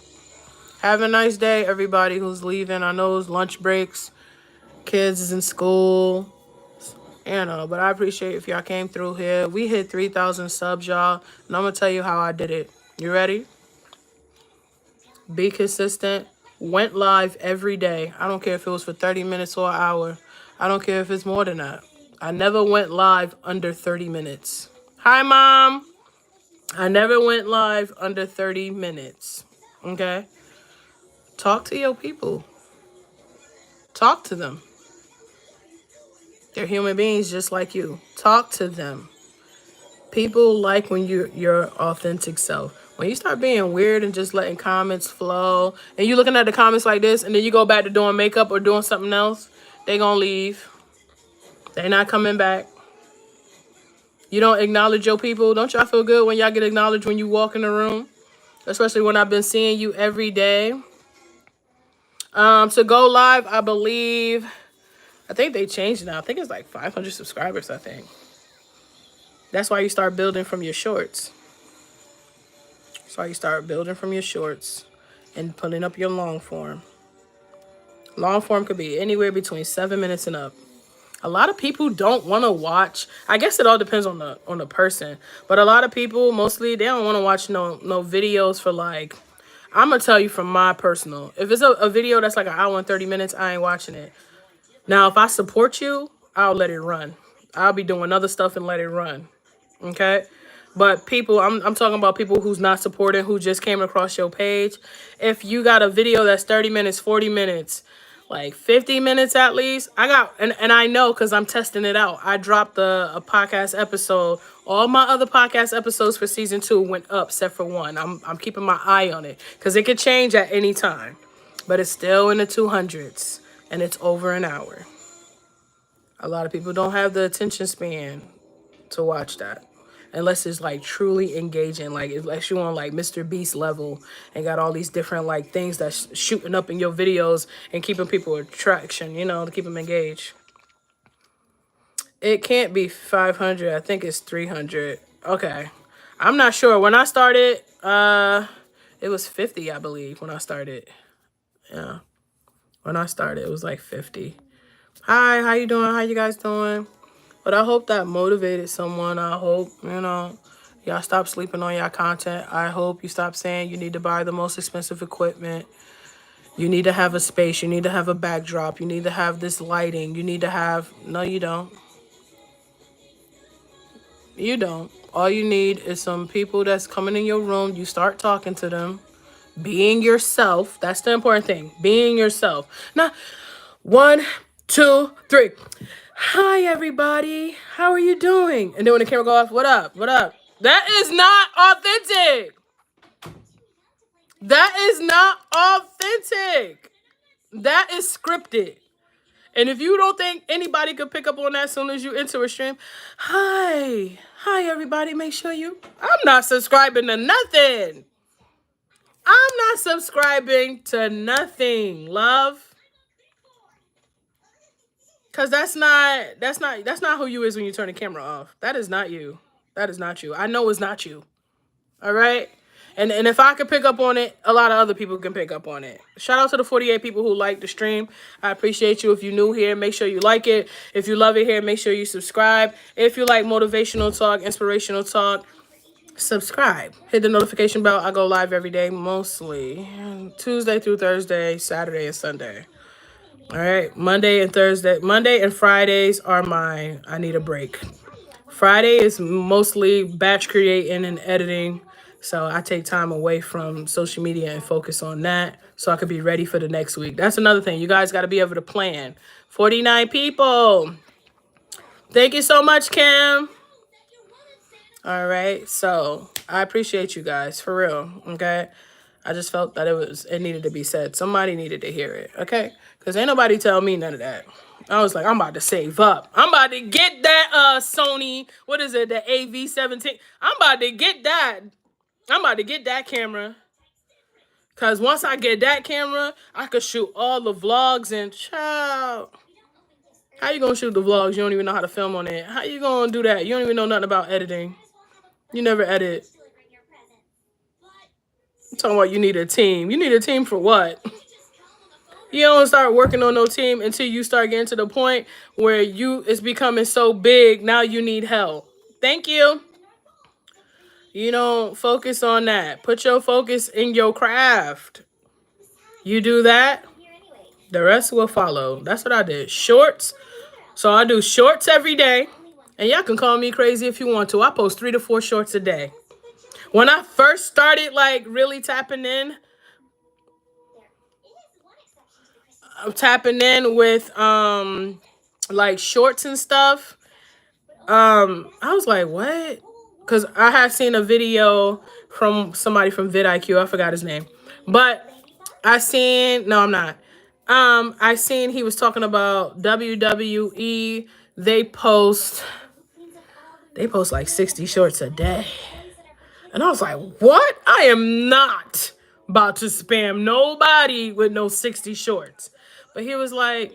Have a nice day, everybody who's leaving. I know it's lunch breaks. Kids is in school. You know, but I appreciate if y'all came through here. We hit 3,000 subs, y'all. And I'm going to tell you how I did it. You ready? Be consistent. Went live every day. I don't care if it was for 30 minutes or an hour. I don't care if it's more than that. I never went live under 30 minutes. Hi, Mom. I never went live under 30 minutes. Okay? Talk to your people. Talk to them. They're human beings just like you. Talk to them. People like when you're your authentic self. When you start being weird and just letting comments flow, and you looking at the comments like this, and then you go back to doing makeup or doing something else, they gonna leave. They not coming back. You don't acknowledge your people. Don't y'all feel good when y'all get acknowledged when you walk in the room? especially when I've been seeing you every day. To go live, I think they changed now. I think it's like 500 subscribers, I think. That's why you start building from your shorts. That's why you start building from your shorts and putting up your long form. Long form could be anywhere between 7 minutes and up. A lot of people don't want to watch. I guess it all depends on the person. But a lot of people, mostly, they don't want to watch no videos for like, I'm going to tell you from my personal. If it's a video that's like an hour and 30 minutes, I ain't watching it. Now, if I support you, I'll let it run. I'll be doing other stuff and let it run. Okay? But people, I'm talking about people who's not supporting, who just came across your page. If you got a video that's 30 minutes, 40 minutes, like 50 minutes at least, I got, and I know because I'm testing it out. I dropped a podcast episode. All my other podcast episodes for season 2 went up except for one. I'm keeping my eye on it because it could change at any time. But it's still in the 200s and it's over an hour. A lot of people don't have the attention span to watch that. Unless it's like truly engaging, like unless you on like Mr. Beast level and got all these different like things that's shooting up in your videos and keeping people attraction, you know, to keep them engaged. It can't be 500. I think it's 300. Okay, I'm not sure. When I started, it was 50, I believe. When I started, yeah, when I started, it was like 50. Hi, how you doing? How you guys doing? But I hope that motivated someone. I hope, you know, y'all stop sleeping on y'all content. I hope you stop saying you need to buy the most expensive equipment. You need to have a space. You need to have a backdrop. You need to have this lighting. You need to have... No, you don't. You don't. All you need is some people that's coming in your room. You start talking to them. Being yourself. That's the important thing. Being yourself. Now, 1, 2, 3. Hi, everybody. How are you doing? And then when the camera go off, what up? What up? That is not authentic. That is not authentic. That is scripted. And if you don't think anybody could pick up on that as soon as you enter a stream, hi. Hi, everybody. Make sure you... I'm not subscribing to nothing. I'm not subscribing to nothing, love. Cause that's not who you is when you turn the camera off. That is not you. That is not you. I know it's not you. All right? And if I could pick up on it, a lot of other people can pick up on it. Shout out to the 48 people who like the stream. I appreciate you. If you're new here, make sure you like it. If you love it here, make sure you subscribe. If you like motivational talk, inspirational talk, subscribe. Hit the notification bell. I go live every day, mostly Tuesday through Thursday, Saturday and Sunday. All right, Monday and Fridays are my I need a break. Friday is mostly batch creating and editing, so I take time away from social media and focus on that so I could be ready for the next week. That's another thing. You guys got to be able to plan. 49 people. Thank you so much, Kim. All right, so I appreciate you guys, for real, okay? I just felt that it needed to be said. Somebody needed to hear it, okay? Because ain't nobody tell me none of that. I was like, I'm about to save up. I'm about to get that Sony, what is it, the AV17. I'm about to get that. I'm about to get that camera. Because once I get that camera, I could shoot all the vlogs and child. How you going to shoot the vlogs? You don't even know how to film on it. How you going to do that? You don't even know nothing about editing. You never edit. I'm talking about you need a team. You need a team for what? You don't start working on no team until you start getting to the point where it's becoming so big, now you need help. Thank you. You don't focus on that. Put your focus in your craft. You do that, the rest will follow. That's what I did. Shorts. So I do shorts every day. And y'all can call me crazy if you want to. I post 3 to 4 shorts a day. When I first started, like, really tapping in with, like, shorts and stuff, I was like, what? Because I had seen a video from somebody from vidIQ. I forgot his name. But I seen he was talking about WWE. They post like 60 shorts a day. And I was like, what? I am not about to spam nobody with no 60 shorts. But he was like,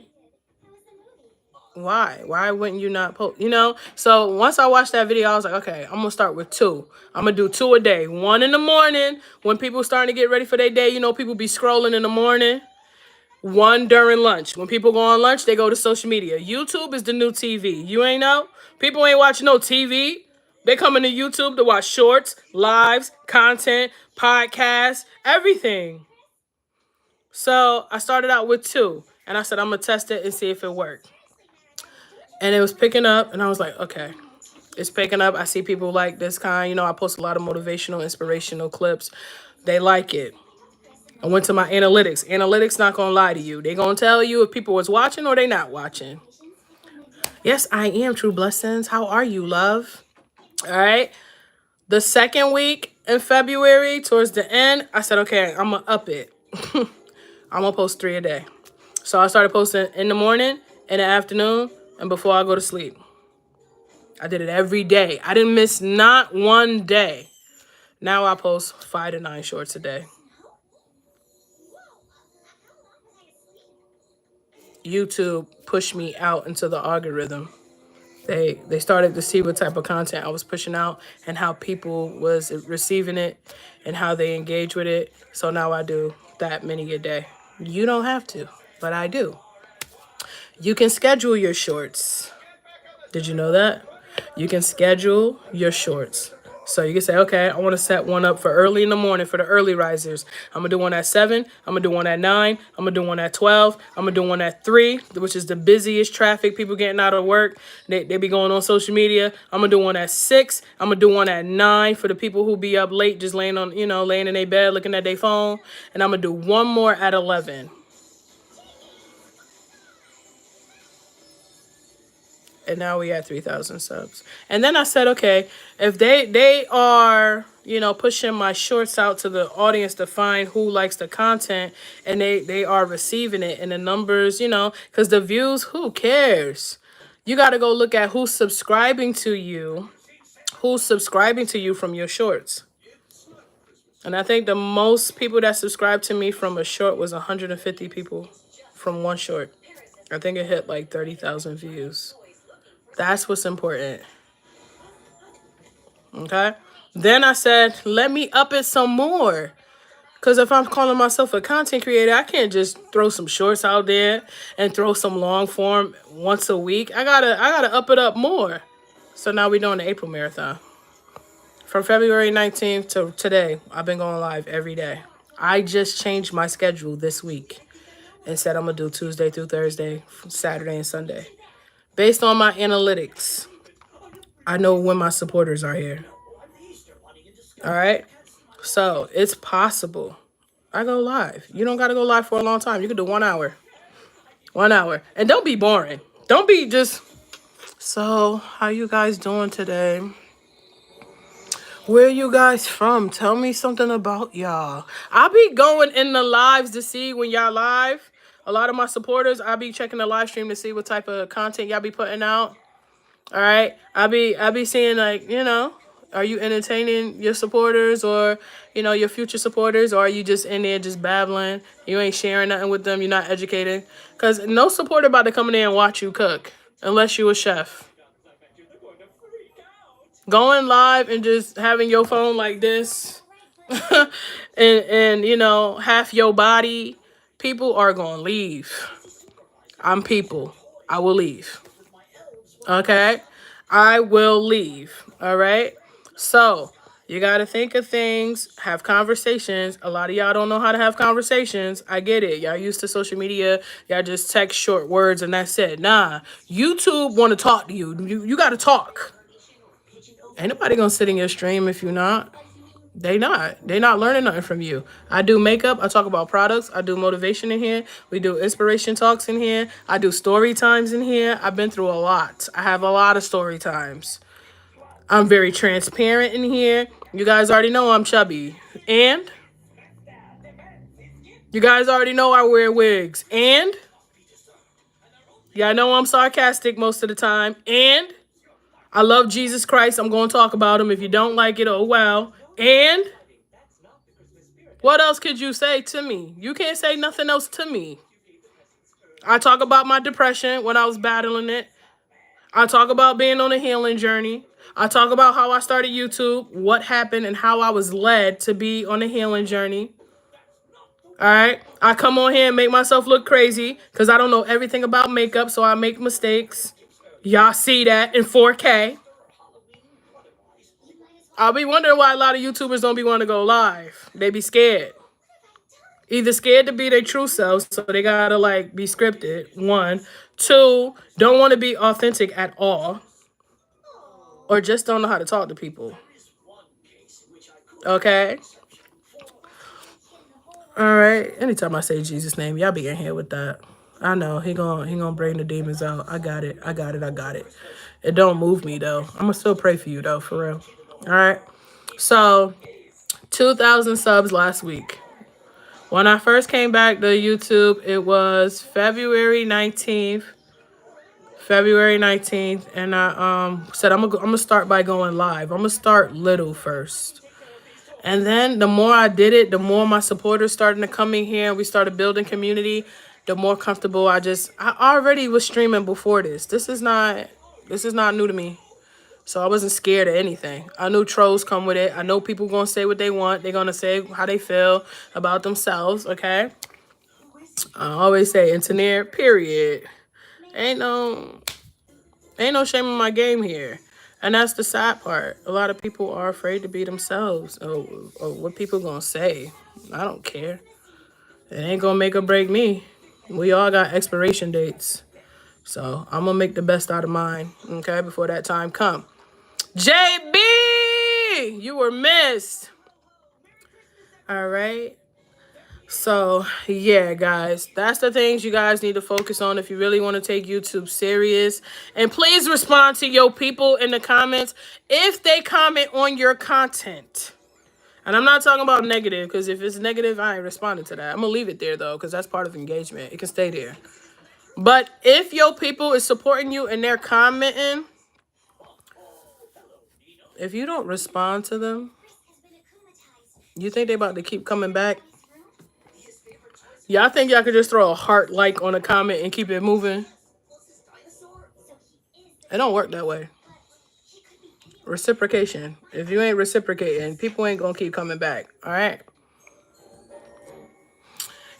why? Why wouldn't you not post? You know? So once I watched that video, I was like, okay, I'm going to start with 2. I'm going to do 2 a day. 1 in the morning when people starting to get ready for their day. You know, people be scrolling in the morning. 1 during lunch. When people go on lunch, they go to social media. YouTube is the new TV. You ain't know? People ain't watching no TV. They coming to YouTube to watch shorts, lives, content, podcasts, everything. So I started out with 2. And I said, I'm going to test it and see if it worked. And it was picking up. And I was like, okay, it's picking up. I see people like this kind. You know, I post a lot of motivational, inspirational clips. They like it. I went to my analytics. Analytics not going to lie to you. They going to tell you if people was watching or they not watching. Yes, I am, True Blessings. How are you, love? All right. The second week in February, towards the end, I said, okay, I'm going to up it. I'm going to post 3 a day. So I started posting in the morning, in the afternoon, and before I go to sleep. I did it every day. I didn't miss not one day. Now I post 5 to 9 shorts a day. YouTube pushed me out into the algorithm. They started to see what type of content I was pushing out and how people was receiving it and how they engage with it. So now I do that many a day. You don't have to, but I do. You can schedule your shorts. Did you know that? You can schedule your shorts. So you can say, okay, I want to set one up for early in the morning for the early risers. I'm going to do one at 7. I'm going to do one at 9. I'm going to do one at 12. I'm going to do one at 3, which is the busiest traffic, people getting out of work. They be going on social media. I'm going to do one at 6. I'm going to do one at 9 for the people who be up late just laying on, laying in their bed looking at their phone. And I'm going to do one more at 11. And now we at 3,000 subs. And then I said, okay, if they are, pushing my shorts out to the audience to find who likes the content and they are receiving it and the numbers, because the views, who cares? You got to go look at who's subscribing to you from your shorts. And I think the most people that subscribed to me from a short was 150 people from one short. I think it hit like 30,000 views. That's what's important. Okay? Then I said, let me up it some more. Because if I'm calling myself a content creator, I can't just throw some shorts out there and throw some long form once a week. I gotta up it up more. So now we're doing the April marathon. From February 19th to today, I've been going live every day. I just changed my schedule this week and said I'm going to do Tuesday through Thursday, Saturday and Sunday. Based on my analytics, I know when my supporters are here. All right? So it's possible. I go live. You don't got to go live for a long time. You can do 1 hour. 1 hour. And don't be boring. Don't be just... So, how you guys doing today? Where you guys from? Tell me something about y'all. I'll be going in the lives to see when y'all live. A lot of my supporters, I'll be checking the live stream to see what type of content y'all be putting out. All right. I'll be seeing like, are you entertaining your supporters or, your future supporters, or are you just in there just babbling? You ain't sharing nothing with them. You're not educating. Because no supporter about to come in there and watch you cook unless you a chef. Going live and just having your phone like this and half your body, people are going to leave. I'm people. I will leave. Okay? I will leave. All right? So, you got to think of things, have conversations. A lot of y'all don't know how to have conversations. I get it. Y'all used to social media. Y'all just text short words and that's it. Nah. YouTube want to talk to you. You got to talk. Ain't nobody gonna sit in your stream if you're not. They not learning nothing from you. I do makeup. I talk about products. I do motivation in here. We do inspiration talks in here. I do story times in here. I've been through a lot. I have a lot of story times. I'm very transparent in here. You guys already know I'm chubby. And you guys already know I wear wigs. And y'all know I'm sarcastic most of the time. And I love Jesus Christ. I'm going to talk about him. If you don't like it, oh, wow. And what else could you say to me? You can't say nothing else to me. I talk about my depression when I was battling it. I talk about being on a healing journey. I talk about how I started YouTube, what happened, and how I was led to be on a healing journey. All right. I come on here and make myself look crazy because I don't know everything about makeup, so I make mistakes. Y'all see that in 4K. I'll be wondering why a lot of YouTubers don't be wanting to go live. They be scared. Either scared to be their true selves, so they gotta like be scripted. One. Two, don't want to be authentic at all. Or just don't know how to talk to people. Okay? All right. Anytime I say Jesus' name, y'all be in here with that. I know he gonna bring the demons out. I got it. I got it. I got it. It don't move me though. I'm gonna still pray for you though, for real. All right. So 2,000 subs last week. When I first came back to YouTube, it was February 19th. February 19th, and I said I'm gonna start by going live. I'm gonna start little first. And then the more I did it, the more my supporters started to come in here and we started building community, the more comfortable I already was streaming before this. This is not new to me. So I wasn't scared of anything. I knew trolls come with it. I know people gonna say what they want. They're gonna say how they feel about themselves, okay? I always say Internet, period. Ain't no shame in my game here. And that's the sad part. A lot of people are afraid to be themselves. Or what people gonna say. I don't care. It ain't gonna make or break me. We all got expiration dates. So I'm gonna make the best out of mine, okay, before that time come. JB! You were missed. All right. So, yeah, guys, that's the things you guys need to focus on if you really want to take YouTube serious. And please respond to your people in the comments if they comment on your content. And I'm not talking about negative, because if it's negative, I ain't responding to that. I'm going to leave it there, though, because that's part of engagement. It can stay there. But if your people is supporting you and they're commenting, if you don't respond to them, you think they about to keep coming back? Y'all think y'all could just throw a heart like on a comment and keep it moving? It don't work that way. Reciprocation. If you ain't reciprocating, people ain't gonna keep coming back. All right.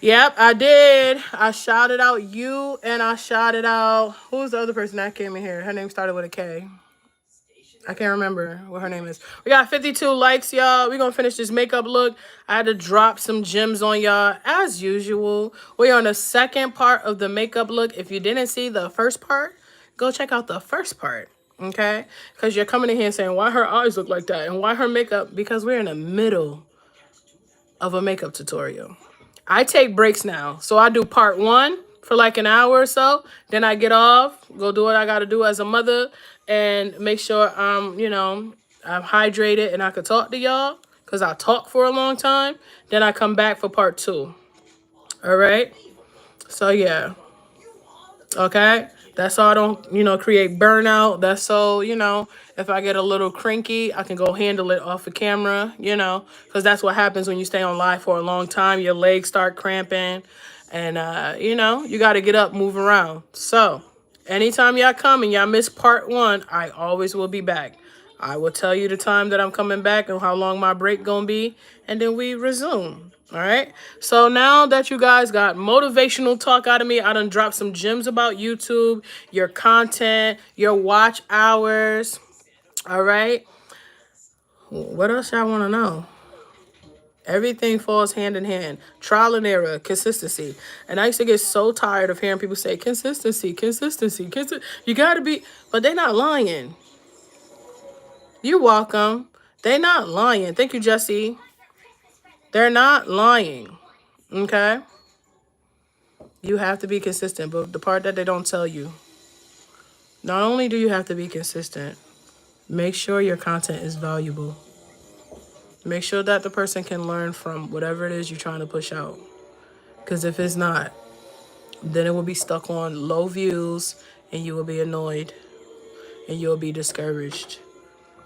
Yep, I did. I shouted out you and I shouted out, who's the other person that came in here? Her name started with a K. I can't remember what her name is. We got 52 likes, y'all. We're going to finish this makeup look. I had to drop some gems on y'all as usual. We're on the second part of the makeup look. If you didn't see the first part, go check out the first part, okay? Because you're coming in here saying, why her eyes look like that? And why her makeup? Because we're in the middle of a makeup tutorial. I take breaks now. So I do part one for like an hour or so. Then I get off, go do what I got to do as a mother, and make sure I'm hydrated and I can talk to y'all because I talk for a long time. Then I come back for part two. All right. So yeah. Okay. That's so I don't, create burnout. That's so, if I get a little cranky, I can go handle it off the camera, because that's what happens when you stay on live for a long time. Your legs start cramping and, you got to get up, move around. So anytime y'all come and y'all miss part one, I always will be back. I will tell you the time that I'm coming back and how long my break gonna be, and then we resume. All right. So now that you guys got motivational talk out of me, I done dropped some gems about YouTube, your content, your watch hours. All right. What else y'all want to know? Everything falls hand in hand. Trial and error, consistency. And I used to get so tired of hearing people say, consistency. You got to be, but they're not lying. You're welcome. They're not lying. Thank you, Jesse. They're not lying. Okay? You have to be consistent, but the part that they don't tell you, not only do you have to be consistent, make sure your content is valuable. Make sure that the person can learn from whatever it is you're trying to push out. Because if it's not, then it will be stuck on low views and you will be annoyed and you'll be discouraged.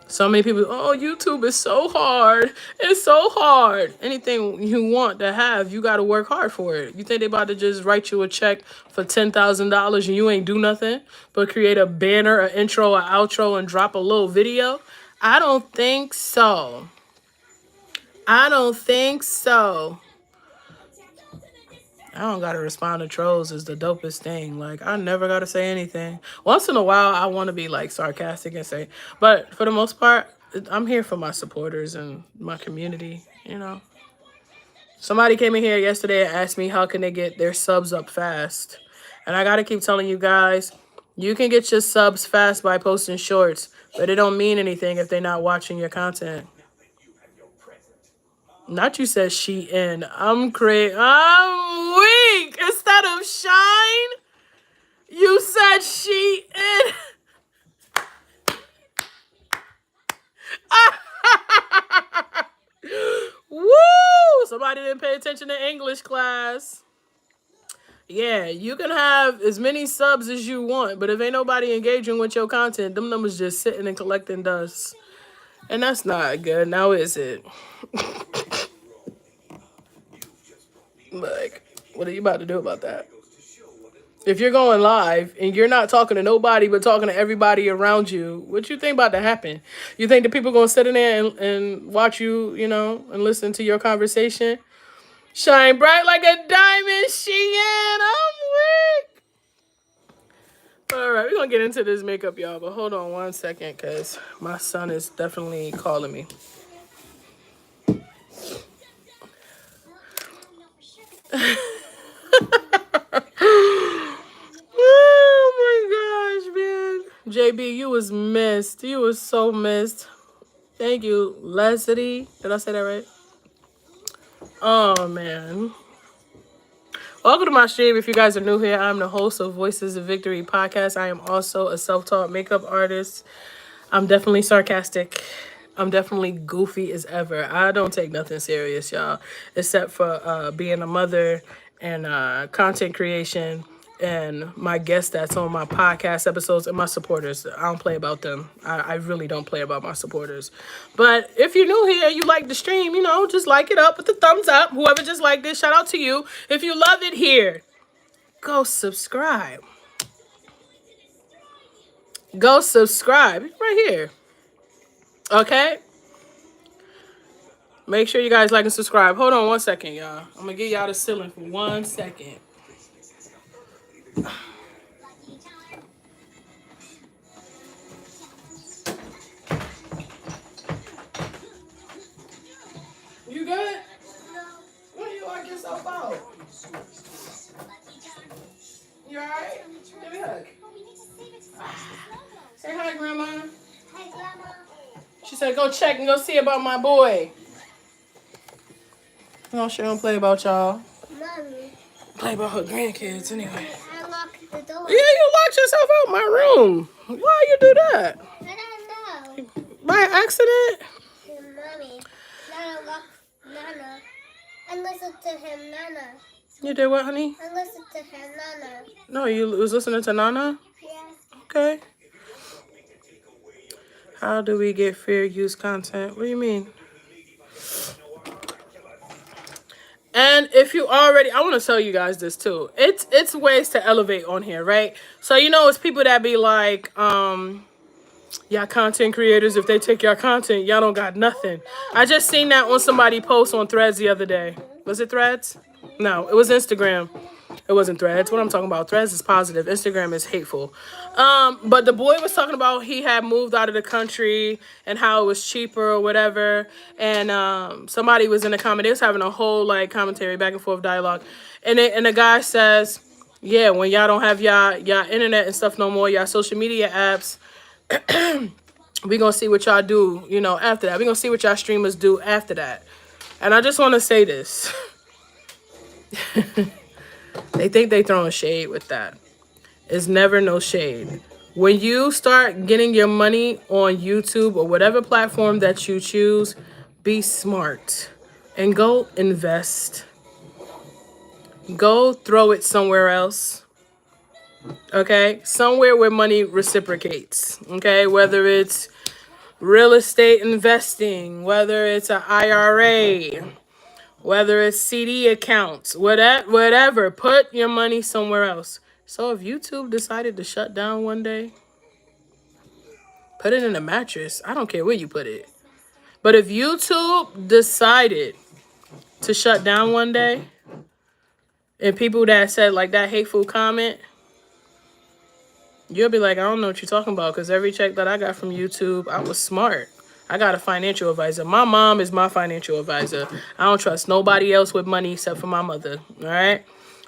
So many people, oh, YouTube is so hard. It's so hard. Anything you want to have, you got to work hard for it. You think they about to just write you a check for $10,000 and you ain't do nothing but create a banner, an intro, an outro, and drop a little video? I don't think so. I don't think so. I don't gotta respond to trolls is the dopest thing. Like, I never gotta say anything. Once in a while, I want to be like sarcastic and say, but for the most part, I'm here for my supporters and my community. You know, somebody came in here yesterday and asked me how can they get their subs up fast, and I gotta keep telling you guys, you can get your subs fast by posting shorts, but it don't mean anything if they're not watching your content. Not you said she in. I'm weak. Instead of shine, you said she in. Woo! Somebody didn't pay attention to English class. Yeah, you can have as many subs as you want, but if ain't nobody engaging with your content, them numbers just sitting and collecting dust. And that's not good. Now is it? Like, what are you about to do about that? If you're going live and you're not talking to nobody but talking to everybody around you, what you think about to happen? You think the people gonna sit in there and watch you, you know, and listen to your conversation? Shine bright like a diamond, Shein. I'm weak. All right, we're gonna get into this makeup, y'all. But hold on 1 second, cause my son is definitely calling me. Oh my gosh, man. JB, you was missed. You was so missed. Thank you, Leslie. Did I say that right? Oh, man. Welcome to my stream. If you guys are new here, I'm the host of Voices of Victory podcast. I am also a self-taught makeup artist. I'm definitely sarcastic. I'm definitely goofy as ever. I don't take nothing serious, y'all, except for being a mother and content creation and my guests that's on my podcast episodes and my supporters. I don't play about them. I really don't play about my supporters. But if you're new here, you like the stream, you know, just like it up with the thumbs up. Whoever just liked this, shout out to you. If you love it here, go subscribe. Go subscribe. It's right here. Okay? Make sure you guys like and subscribe. Hold on 1 second, y'all. I'm going to get y'all the ceiling for 1 second. You good? Where you lock yourself out? You alright? Give me a hug. Say hi, Grandma. Hi, Grandma. She said go check and go see about my boy. No, she don't play about y'all. Mommy. Play about her grandkids anyway. I locked the door. Yeah, you locked yourself out my room. Why you do that? I don't know. By accident? Mommy. Nana locked Nana. I listened to him, Nana. You did what, honey? I listened to him, Nana. No, you was listening to Nana? Yeah. Okay. How do we get fair use content? What do you mean? And if you already, I want to tell you guys this too. It's ways to elevate on here, right? So, you know, it's people that be like, y'all content creators, if they take your content, y'all don't got nothing. I just seen that on somebody post on Threads the other day. Was it Threads? No, it was Instagram. It wasn't Threads. What I'm talking about, Threads is positive. Instagram is hateful. But the boy was talking about he had moved out of the country and how it was cheaper or whatever. And somebody was in the comment. They was having a whole like commentary, back and forth dialogue. And the guy says, yeah, when y'all don't have y'all internet and stuff no more, y'all social media apps, we gonna see what y'all do, you know, after that. We gonna see what y'all streamers do after that. And I just want to say this. They think they throwing shade with that. It's never no shade. When you start getting your money on YouTube or whatever platform that you choose, be smart and go invest. Go throw it somewhere else. Okay? Somewhere where money reciprocates. Okay? Whether it's real estate investing, whether it's an IRA, whether it's CD accounts, whatever, put your money somewhere else. So if YouTube decided to shut down one day, put it in a mattress. I don't care where you put it. But if YouTube decided to shut down one day, and people that said like that hateful comment, you'll be like, I don't know what you're talking about, because every check that I got from YouTube, I was smart. I got a financial advisor. My mom is my financial advisor. I don't trust nobody else with money except for my mother. All right.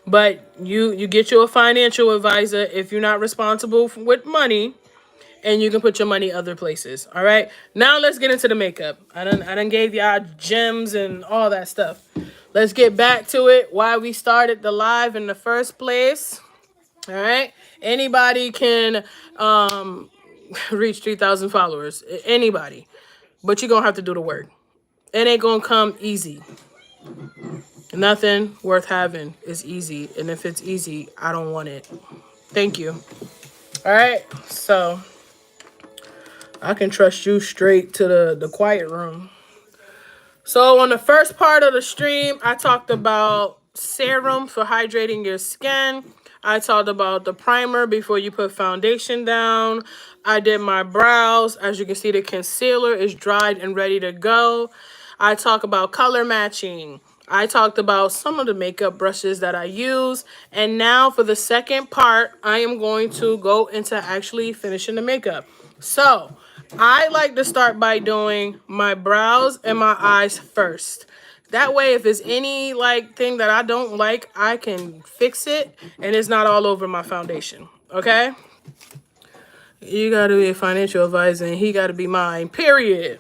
But you get you a financial advisor if you're not responsible with money, and you can put your money other places. All right. Now let's get into the makeup. I done gave y'all gems and all that stuff. Let's get back to it. Why we started the live in the first place. All right. Anybody can reach 3,000 followers. Anybody. But you're going to have to do the work. It ain't going to come easy. Nothing worth having is easy. And if it's easy, I don't want it. Thank you. All right. So I can trust you straight to the quiet room. So on the first part of the stream, I talked about serum for hydrating your skin. I talked about the primer before you put foundation down. I did my brows. As you can see, the concealer is dried and ready to go. I talk about color matching. I talked about some of the makeup brushes that I use. And now for the second part, I am going to go into actually finishing the makeup. So I like to start by doing my brows and my eyes first. That way, if there's any thing that I don't like, I can fix it and it's not all over my foundation. Okay? You gotta be a financial advisor and he gotta be mine, period.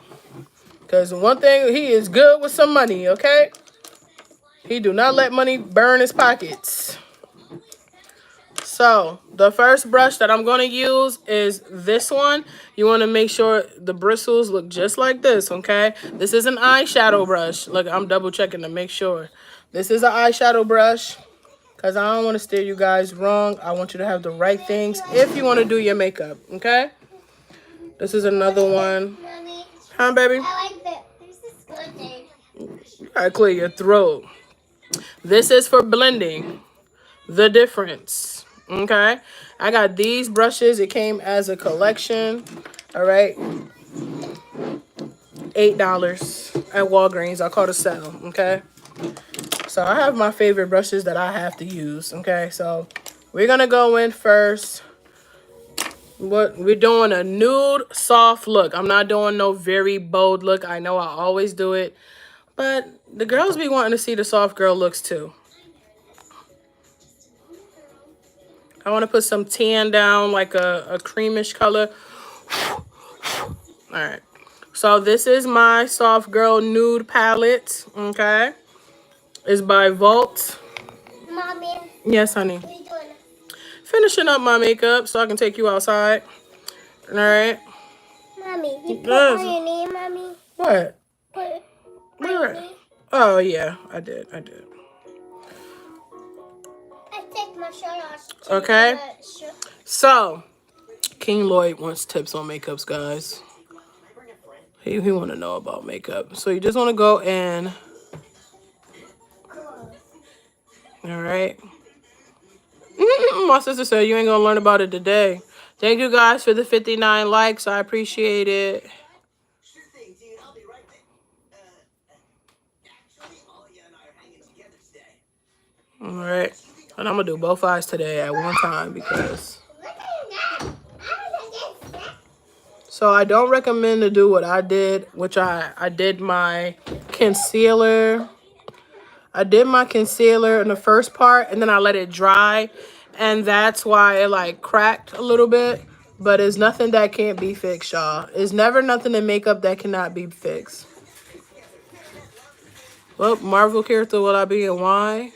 Because one thing, he is good with some money, okay? He do not let money burn his pockets. So the first brush that I'm going to use is this one. You want to make sure the bristles look just like this, okay? This is an eyeshadow brush. Look, I'm double checking to make sure. This is an eyeshadow brush because I don't want to steer you guys wrong. I want you to have the right things if you want to do your makeup, okay? This is another one. Mommy, Huh, baby? I like that. There's this good thing. You gotta clear your throat. This is for blending the difference. Okay, I got these brushes. It came as a collection. All right, $8 at Walgreens. I caught a sale. Okay, so I have my favorite brushes that I have to use. Okay, so we're gonna go in first. What we're doing a nude soft look. I'm not doing no very bold look. I know I always do it, but the girls be wanting to see the soft girl looks too. I want to put some tan down, like a creamish color. All right. So this is my Soft Girl Nude palette. Okay. It's by Vault. Mommy, Yes, honey. what are you doing? Finishing up my makeup so I can take you outside. All right. Mommy, you put Yes. on your name, Mommy? What? Put on Where? your name? Oh, yeah. I did. I take my shirt off. Okay. So, King Lloyd wants tips on makeups, guys. He want to know about makeup. So you just want to go in. All right. My sister said you ain't gonna learn about it today. Thank you guys for the 59 likes. I appreciate it. All right. And I'm gonna do both eyes today at one time because. So I don't recommend to do what I did, which I did my concealer. I did my concealer in the first part and then I let it dry. And that's why it cracked a little bit. But it's nothing that can't be fixed, y'all. It's never nothing in makeup that cannot be fixed. What Marvel character will I be and why?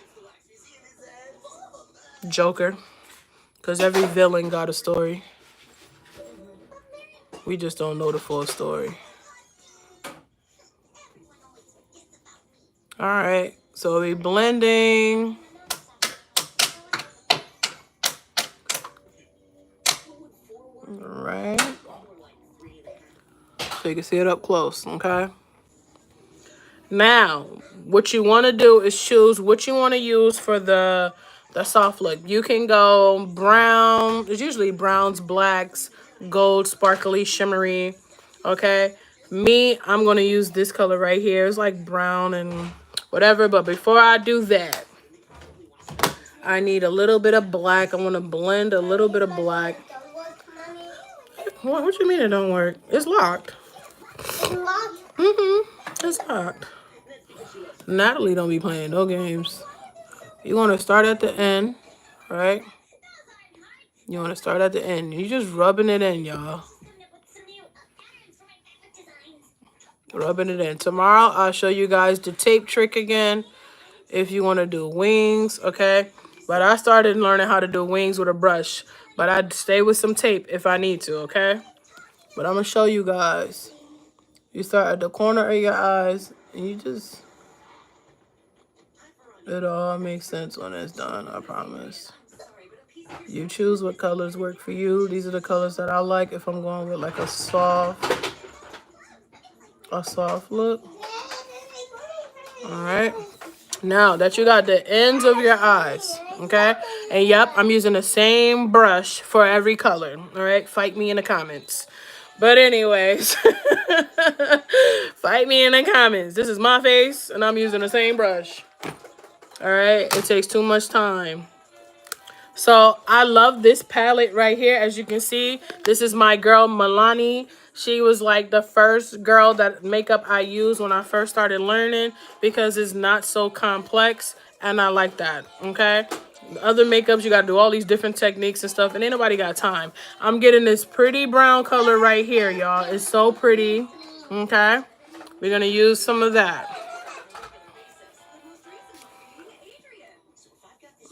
Joker. Because every villain got a story. We just don't know the full story. Alright. So we blending. Alright. So you can see it up close, okay? Now, what you want to do is choose what you want to use for the soft look. You can go brown. It's usually browns, blacks, gold, sparkly, shimmery. Okay. Me, I'm going to use this color right here. It's like brown and whatever. But before I do that, I need a little bit of black. I want to blend a little bit of black. What you mean it don't work? It's locked. It's locked? Mm-hmm. It's locked. Natalie don't be playing no games. You want to start at the end, right? You want to start at the end. You just rubbing it in, y'all. Rubbing it in. Tomorrow, I'll show you guys the tape trick again if you want to do wings, okay? But I started learning how to do wings with a brush. But I'd stay with some tape if I need to, okay? But I'm going to show you guys. You start at the corner of your eyes, and you just... It all makes sense when it's done, I promise. You choose what colors work for you. These are the colors that I like if I'm going with like a soft look. All right. Now that you got the ends of your eyes, okay? And yep, I'm using the same brush for every color. All right. Fight me in the comments. But anyways, fight me in the comments. This is my face and I'm using the same brush. All right. It takes too much time. So I love this palette right here. As you can see, this is my girl Milani. She was like the first girl that makeup I used when I first started learning because it's not so complex and I like that, okay? Other makeups, you got to do all these different techniques and stuff and ain't nobody got time. I'm getting this pretty brown color right here, y'all. It's so pretty, okay? We're going to use some of that.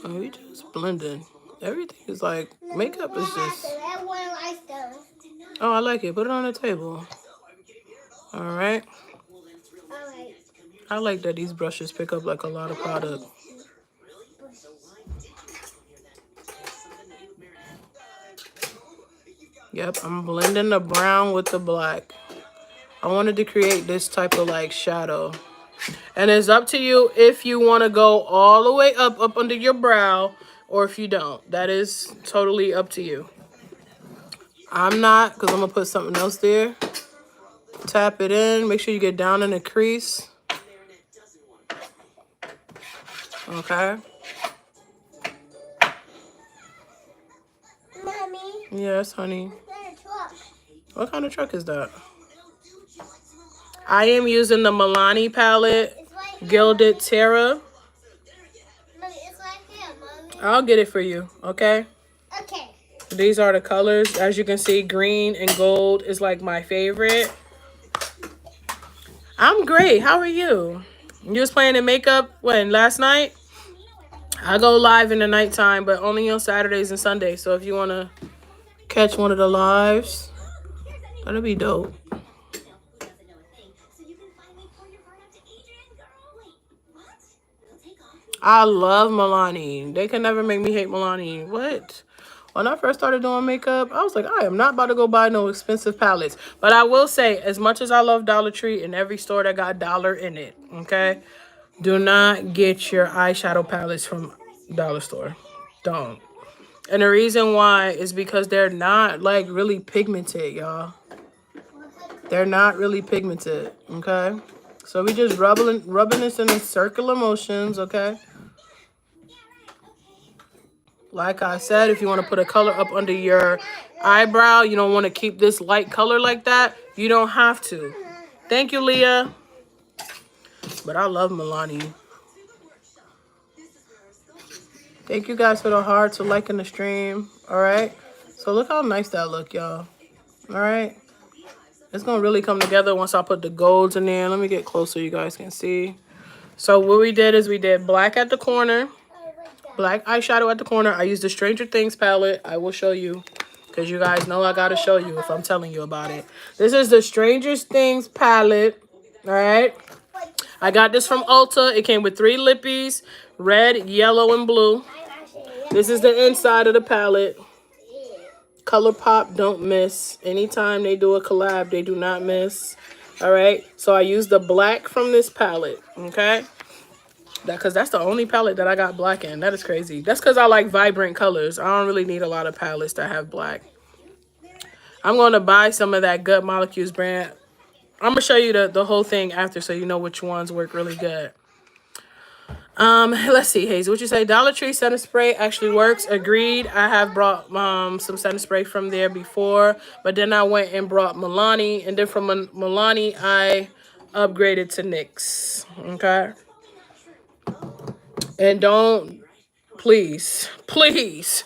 Oh, we just blending. Everything is like, makeup is just... Oh, I like it. Put it on the table. All right. I like that these brushes pick up like a lot of product. Yep, I'm blending the brown with the black. I wanted to create this type of like shadow. And it's up to you if you want to go all the way up under your brow or if you don't. That is totally up to you. I'm not, because I'm going to put something else there. Tap it in. Make sure you get down in the crease. Okay. Mommy. Yes, honey. There's a truck. What kind of truck is that? I am using the Milani palette, Right Gilded Terra. Mommy, it's right here, Mommy. I'll get it for you, okay? Okay. These are the colors. As you can see, green and gold is like my favorite. I'm great. How are you? You was playing in makeup when? Last night? I go live in the nighttime, but only on Saturdays and Sundays. So if you want to catch one of the lives, that'll be dope. I love Milani. They can never make me hate Milani. What? When I first started doing makeup, I was like, I am not about to go buy no expensive palettes. But I will say, as much as I love Dollar Tree and every store that got dollar in it, okay? Do not get your eyeshadow palettes from Dollar Store. Don't. And the reason why is because they're not like really pigmented, y'all. They're not really pigmented, okay? So we just rubbing this in circular motions, okay? Like I said, if you want to put a color up under your eyebrow, you don't want to keep this light color like that, you don't have to. Thank you, Leah. But I love Milani. Thank you guys for the hearts for liking the stream. All right. So look how nice that look, y'all. All right. It's going to really come together once I put the golds in there. Let me get closer so you guys can see. So what we did is we did black at the corner. Black eyeshadow at the corner. I used the Stranger Things palette. I will show you. Because you guys know I got to show you if I'm telling you about it. This is the Stranger Things palette. All right. I got this from Ulta. It came with 3 lippies. Red, yellow, and blue. This is the inside of the palette. ColourPop don't miss. Anytime they do a collab, they do not miss. All right. So I use the black from this palette. Okay. Because that's the only palette that I got black in. That is crazy. That's because I like vibrant colors. I don't really need a lot of palettes that have black. I'm going to buy some of that Gut Molecules brand. I'm going to show you the whole thing after so you know which ones work really good. Let's see, Hazel, what you say? Dollar Tree setting spray actually works. Agreed. I have brought some setting spray from there before, but then I went and brought Milani, and then from Milani I upgraded to NYX. Okay. And don't, please, please.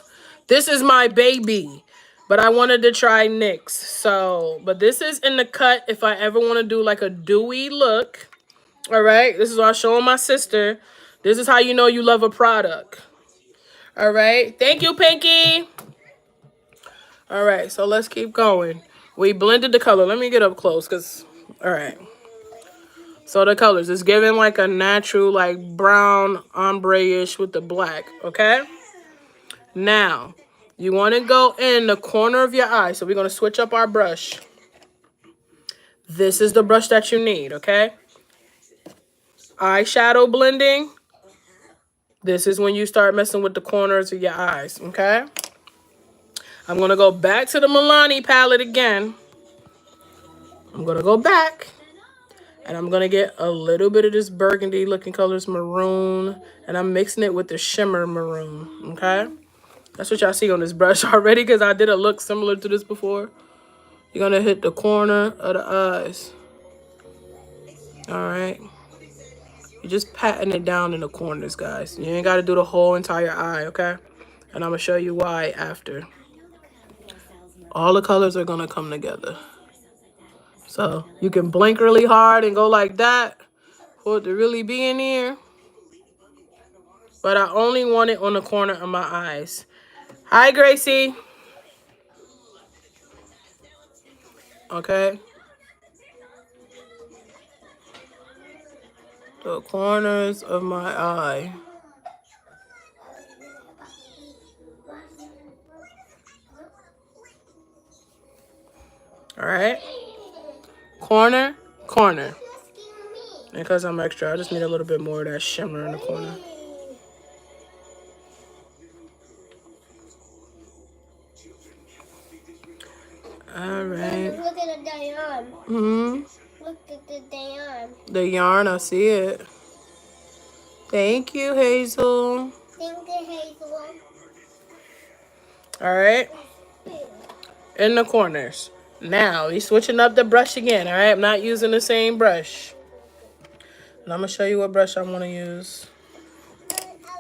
This is my baby. But I wanted to try NYX. So, but this is in the cut if I ever want to do like a dewy look. All right. This is what I'm showing my sister. This is how you know you love a product. All right. Thank you, Pinky. All right. So let's keep going. We blended the color. Let me get up close because, all right. So the colors, it's giving like a natural like brown ombre-ish with the black. Okay. Now, you want to go in the corner of your eye. So we're going to switch up our brush. This is the brush that you need. Okay. Eyeshadow blending. This is when you start messing with the corners of your eyes, okay? I'm going to go back to the Milani palette again. I'm going to go back. And I'm going to get a little bit of this burgundy looking colors, maroon. And I'm mixing it with the shimmer maroon, okay? That's what y'all see on this brush already because I did a look similar to this before. You're going to hit the corner of the eyes. All right. You're just patting it down in the corners, guys. You ain't got to do the whole entire eye, okay? And I'm going to show you why after. All the colors are going to come together. So you can blink really hard and go like that for it to really be in here. But I only want it on the corner of my eyes. Hi, Gracie. Okay. The corners of my eye. All right. Corner, corner. And because I'm extra, I just need a little bit more of that shimmer in the corner. All right. Look at the yarn. Look at the yarn. The yarn, I see it. Thank you, Hazel. Thank you, Hazel. All right. In the corners. Now, we're switching up the brush again, all right? I'm not using the same brush. And I'm going to show you what brush I want to use.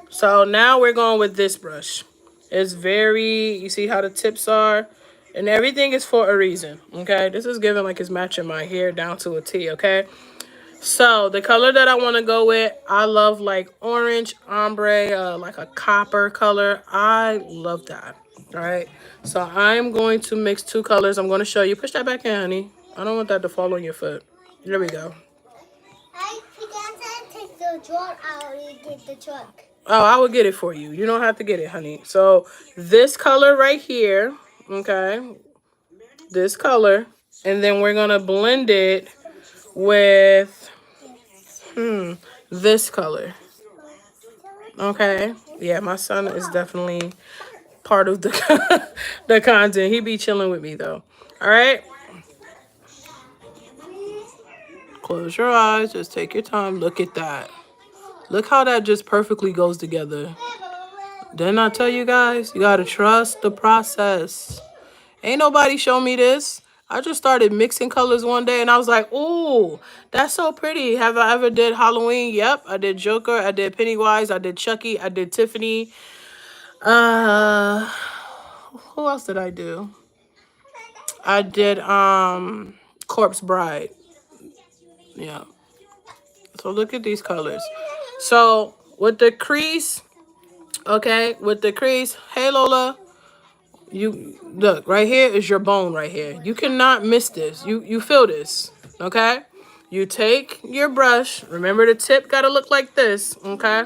So now we're going with this brush. It's very, you see how the tips are? And everything is for a reason, okay? This is giving like it's matching my hair down to a T, okay? So the color that I want to go with, I love like orange, ombre, like a copper color. I love that, all right? So I'm going to mix two colors. I'm going to show you. Push that back in, honey. I don't want that to fall on your foot. There we go. I forgot to take the jar out and get the truck. Oh, I will get it for you. You don't have to get it, honey. So this color right here, okay, this color, and then we're going to blend it with this color. Okay. Yeah, my son is definitely part of the the content. He be chilling with me though. All right. Close your eyes. Just take your time. Look at that. Look how that just perfectly goes together. Didn't I tell you guys? You gotta trust the process. Ain't nobody show me this. I just started mixing colors one day and I was like, ooh, that's so pretty. Have I ever did Halloween? Yep. I did Joker. I did Pennywise. I did Chucky. I did Tiffany. Who else did I do? I did Corpse Bride. Yeah. So look at these colors. So with the crease, okay, with the crease, hey Lola, you look right here is your bone right here. You cannot miss this. You feel this, okay? You take your brush. Remember the tip gotta look like this, okay?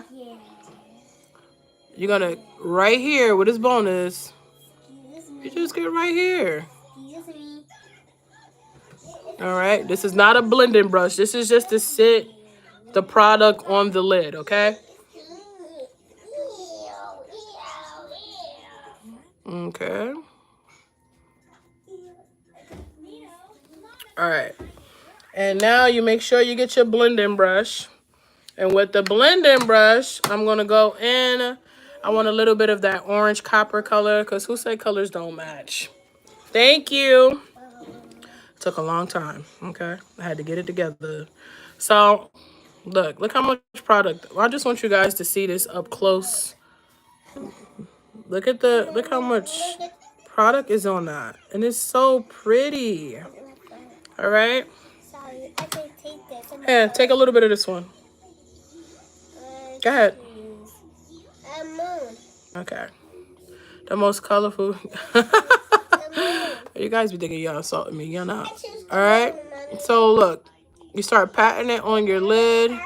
You're gonna right here where this bone is. You just get right here. Excuse me. All right. This is not a blending brush. This is just to sit the product on the lid, okay? Okay. All right. And now you make sure you get your blending brush. And with the blending brush, I'm going to go in. I want a little bit of that orange copper color because who said colors don't match? Thank you. Took a long time, okay? I had to get it together. So, look how much product. I just want you guys to see this up close. Look how much product is on that. And it's so pretty. All right? Sorry, I can take this. Yeah, take a little bit of this one. Go ahead. Moon. Okay. The most colorful. You guys be thinking y'all assaulting me. You're not. All right? So, look. You start patting it on your lid.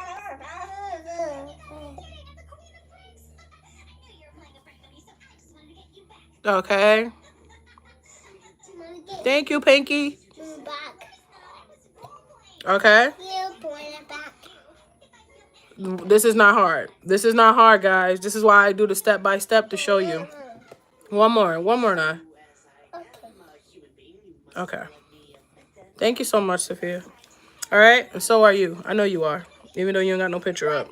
Okay. Thank you, Pinky. Okay. This is not hard. This is not hard, guys. This is why I do the step by step to show you. One more now. Okay. Thank you so much, Sophia. All right, and so are you. I know you are, even though you ain't got no picture up.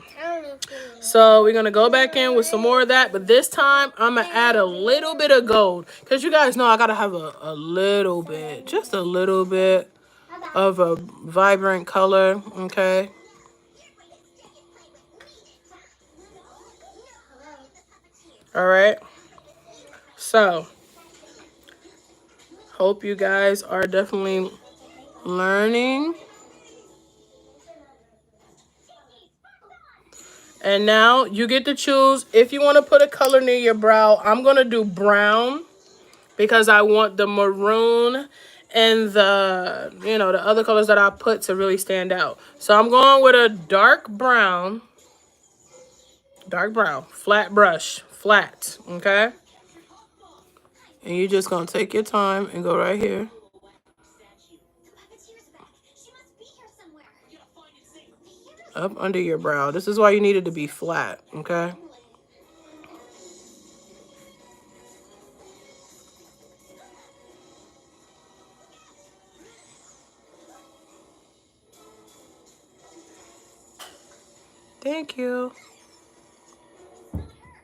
So we're going to go back in with some more of that. But this time, I'm going to add a little bit of gold. Because you guys know I got to have a little bit, just a little bit of a vibrant color, okay? All right. So, hope you guys are definitely learning. And now you get to choose if you want to put a color near your brow. I'm going to do brown because I want the maroon and the, the other colors that I put to really stand out. So I'm going with a dark brown, flat brush, flat, okay? And you're just going to take your time and go right here. Up under your brow. This is why you need it to be flat, okay? Thank you.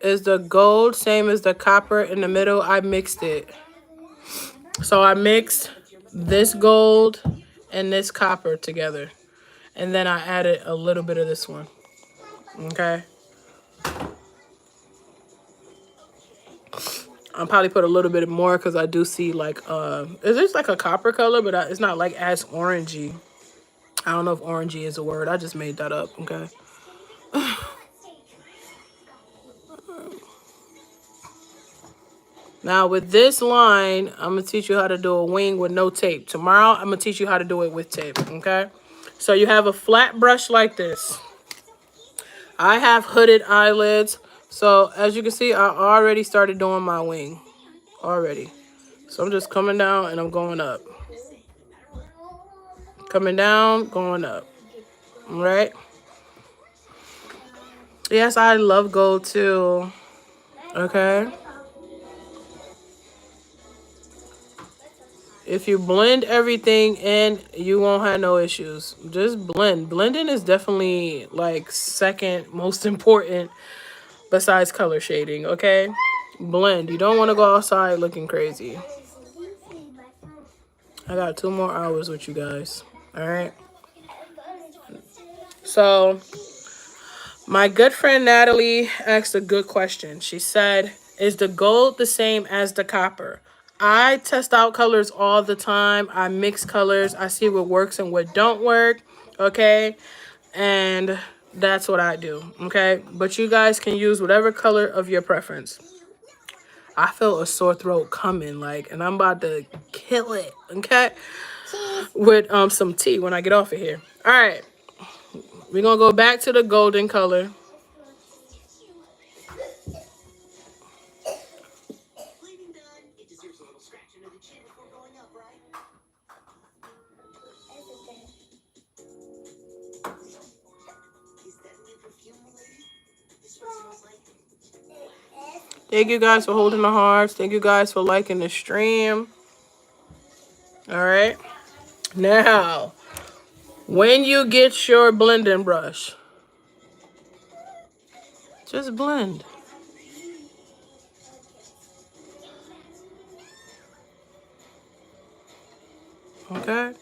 Is the gold same as the copper in the middle? I mixed it. So I mixed this gold and this copper together. And then I added a little bit of this one. Okay. I'll probably put a little bit more because I do see like, is this like a copper color? But it's not like as orangey. I don't know if orangey is a word. I just made that up. Okay. Now with this line, I'm going to teach you how to do a wing with no tape. Tomorrow, I'm going to teach you how to do it with tape. Okay. So you have a flat brush like this. I have hooded eyelids. So as you can see, I already started doing my wing already. So I'm just coming down and I'm going up. Coming down, going up. All right. Yes, I love gold too. Okay. If you blend everything in, you won't have no issues. Just blend. Blending is definitely like second most important besides color shading, okay? Blend. You don't want to go outside looking crazy. I got 2 more hours with you guys. All right. So my good friend Natalie asked a good question. She said, is the gold the same as the copper? I test out colors all the time. I mix colors. I see what works and what don't work. Okay. And that's what I do. Okay. But you guys can use whatever color of your preference. I feel a sore throat coming, and I'm about to kill it. Okay. With some tea when I get off of here. All right. We're going to go back to the golden color. Thank you guys for holding the hearts. Thank you guys for liking the stream. All right. Now, when you get your blending brush, just blend. Okay.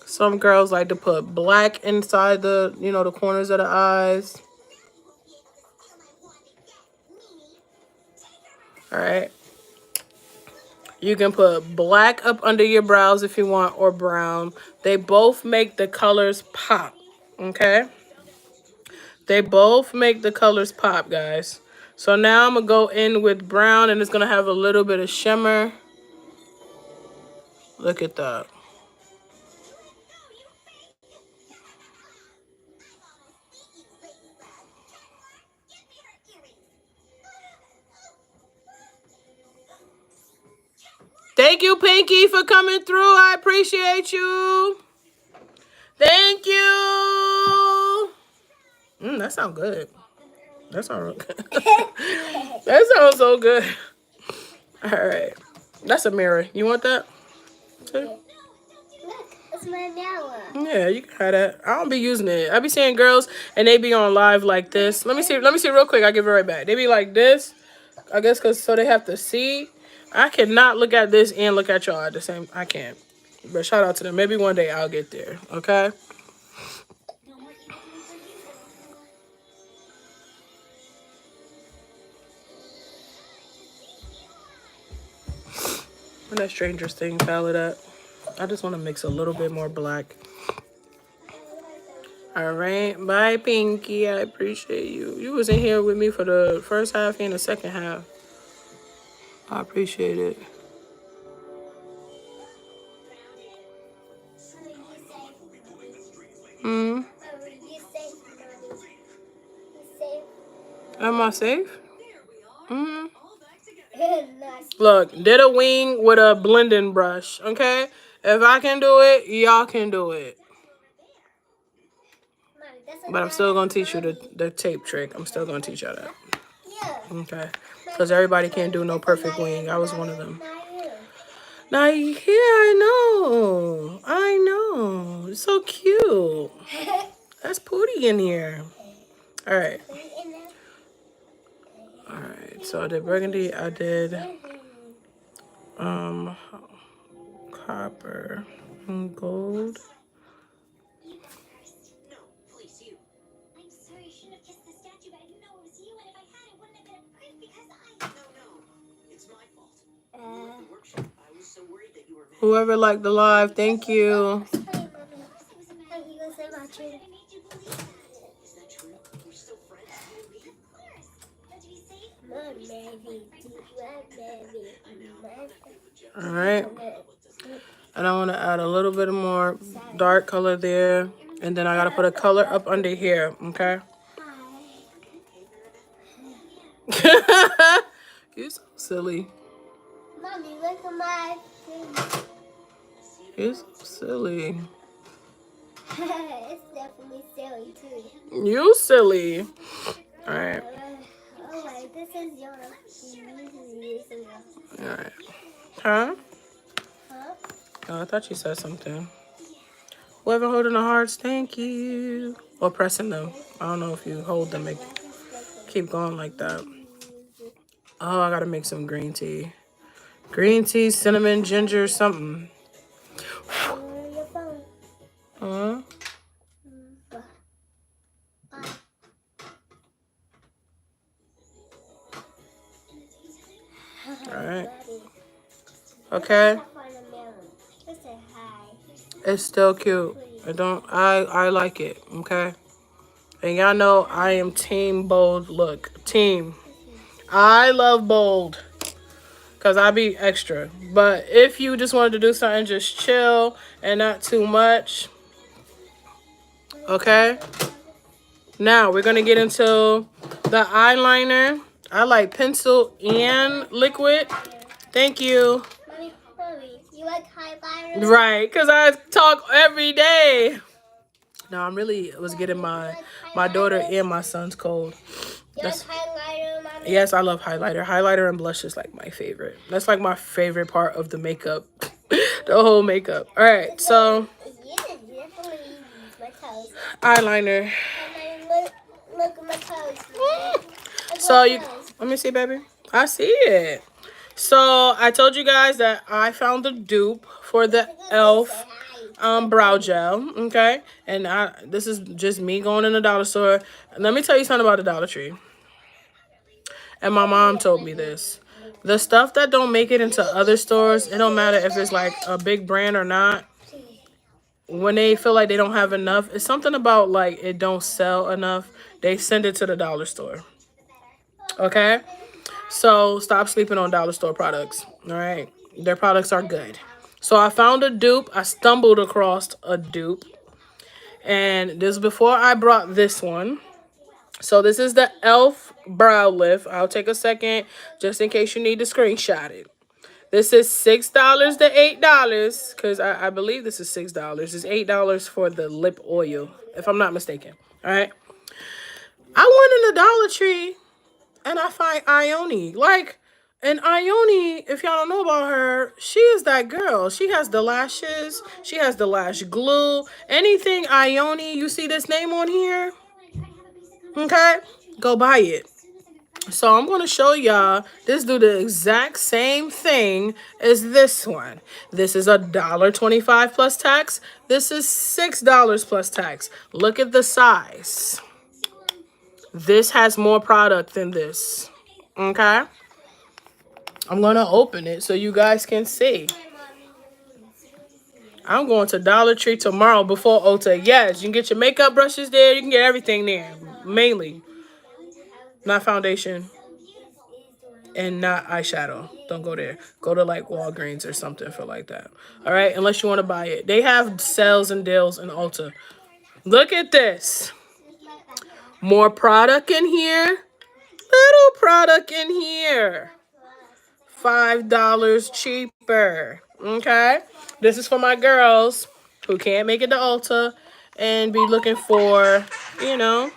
Some girls like to put black inside the, the corners of the eyes. All right. You can put black up under your brows if you want, or brown. They both make the colors pop. Okay. They both make the colors pop, guys. So now I'm going to go in with brown, and it's going to have a little bit of shimmer. Look at that. Thank you, Pinky, for coming through. I appreciate you. Thank you. That sounds good. That sounds good. That sounds so good. All right. That's a mirror. You want that? Look, it's my mirror. Yeah, you can have that. I don't be using it. I be seeing girls and they be on live like this. Let me see real quick. I'll give it right back. They be like this. I guess so they have to see. I cannot look at this and look at y'all at the same. I can't. But shout out to them. Maybe one day I'll get there. Okay. When that Stranger Things palette up, I just want to mix a little bit more black. All right, bye, Pinky. I appreciate you. You was in here with me for the first half and the second half. I appreciate it. Am I safe? Look, did a wing with a blending brush, okay? If I can do it, y'all can do it. But I'm still going to teach you the tape trick. I'm still going to teach y'all that. Okay? Because everybody can't do no perfect wing. I was one of them. Now, yeah, I know. It's so cute. That's Pootie in here. All right. All right. So I did burgundy. I did copper and gold. Whoever liked the live, thank you. All right. And I want to add a little bit more dark color there. And then I got to put a color up under here, okay? You're so silly. Mommy, look at my thing. You're so silly. It's definitely silly, too. You silly. All right. Oh, wait, this is your... All right. Huh? Huh? Oh, I thought you said something. Whoever holding the hearts, thank you. Or pressing them. I don't know if you hold them and keep going like that. Oh, I gotta make some green tea. Green tea, cinnamon, ginger, something. Huh? Alright. Okay. It's still cute. I like it, okay? And y'all know I am team bold look. Team. I love bold. Because I be extra. But if you just wanted to do something just chill and not too much. Okay? Now, we're going to get into the eyeliner. I like pencil and liquid. Thank you. Mommy, you like eyeliner? Right, because I talk every day. Now I'm really was getting my daughter and my son's cold. Yes, highlighter, mommy. Yes, I love highlighter. Highlighter and blush is like my favorite. That's like my favorite part of the makeup. The whole makeup. All right, so You definitely use my toes. eyeliner. Look at my toes. So you, let me see, baby. I see it. So I told you guys that I found the dupe for the e.l.f. Brow gel. Okay, and this is just me going in the dollar store. Let me tell you something about the Dollar Tree. And my mom told me this. The stuff that don't make it into other stores, it don't matter if it's like a big brand or not. When they feel like they don't have enough, it's something about like it don't sell enough. They send it to the dollar store. Okay? So stop sleeping on dollar store products. All right? Their products are good. So I found a dupe. I stumbled across a dupe. And this is before I brought this one. So this is the e.l.f. brow lift. I'll take a second just in case you need to screenshot it. This is $6 to $8 because I believe this is $6. It's $8 for the lip oil, if I'm not mistaken. All right. I went in the Dollar Tree and I find Ione. Like, and Ione, if y'all don't know about her, she is that girl. She has the lashes. She has the lash glue. Anything Ione, you see this name on here? Okay, go buy it. So I'm going to show y'all this do the exact same thing as this one. This is $1.25 plus tax. This is $6 plus tax. Look at the size. This has more product than this. Okay, I'm going to open it so you guys can see. I'm going to Dollar Tree tomorrow before Ulta. Yes, you can get your makeup brushes there. You can get everything there. Mainly. Not foundation. And not eyeshadow. Don't go there. Go to like Walgreens or something for like that. All right? Unless you want to buy it. They have sales and deals in Ulta. Look at this. More product in here. Little product in here. $5 cheaper. Okay? This is for my girls who can't make it to Ulta and be looking for, you know,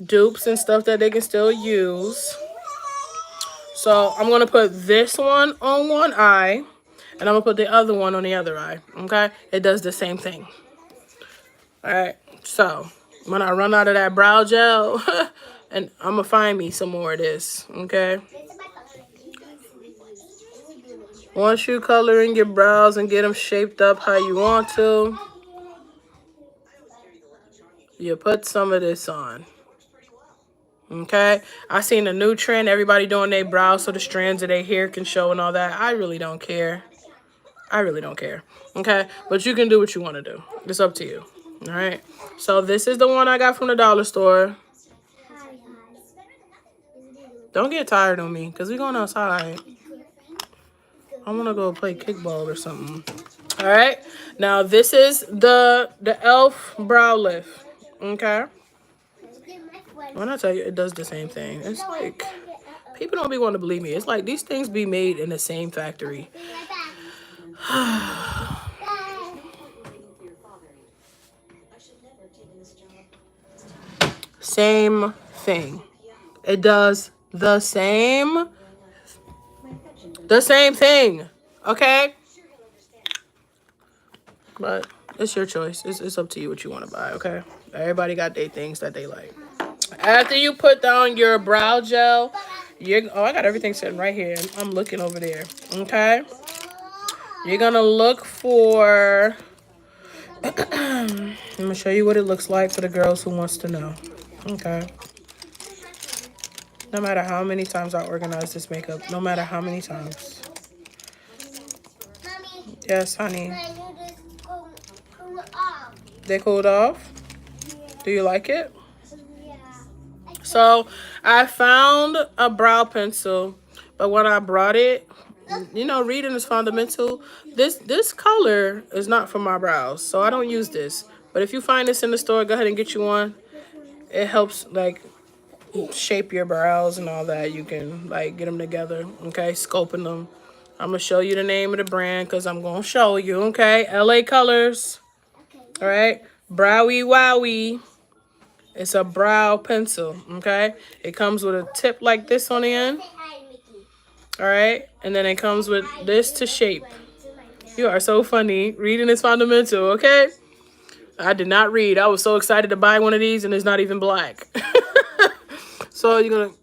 dupes and stuff that they can still use. So I'm going to put this one on one eye, and I'm going to put the other one on the other eye, okay? It does the same thing. All right, so when I run out of that brow gel, and I'm going to find me some more of this, okay? Once you color in your brows and get them shaped up how you want to, you put some of this on. Okay, I seen a new trend. Everybody doing their brows so the strands of their hair can show and all that. I really don't care. I really don't care. Okay, but you can do what you want to do. It's up to you. All right. So this is the one I got from the dollar store. Don't get tired on me because we're going outside. I want to go play kickball or something. All right. Now this is the e.l.f. brow lift. Okay. When I tell you, it does the same thing. It's like, people don't be wanting to believe me. It's like these things be made in the same factory. Same thing. It does the same thing. Okay? But it's your choice. It's up to you what you want to buy, okay? Everybody got their things that they like. After you put down your brow gel, I got everything sitting right here. I'm looking over there. Okay? You're gonna look for I'm gonna show you what it looks like for the girls who wants to know. Okay. No matter how many times I organize this makeup, no matter how many times. Mommy, yes, honey. cool off. They cooled off? Yeah. Do you like it? Yeah. So I found a brow pencil, but when I brought it, you know, reading is fundamental. This color is not for my brows, so I don't use this. But if you find this in the store, go ahead and get you one. It helps like shape your brows and all that. You can like get them together, okay? Sculpting them. I'm gonna show you the name of the brand because I'm gonna show you, okay? LA Colors. All right. Browy Wowie. It's a brow pencil, okay? It comes with a tip like this on the end. All right? And then it comes with this to shape. You are so funny. Reading is fundamental, okay? I did not read. I was so excited to buy one of these and it's not even black. So you're going to...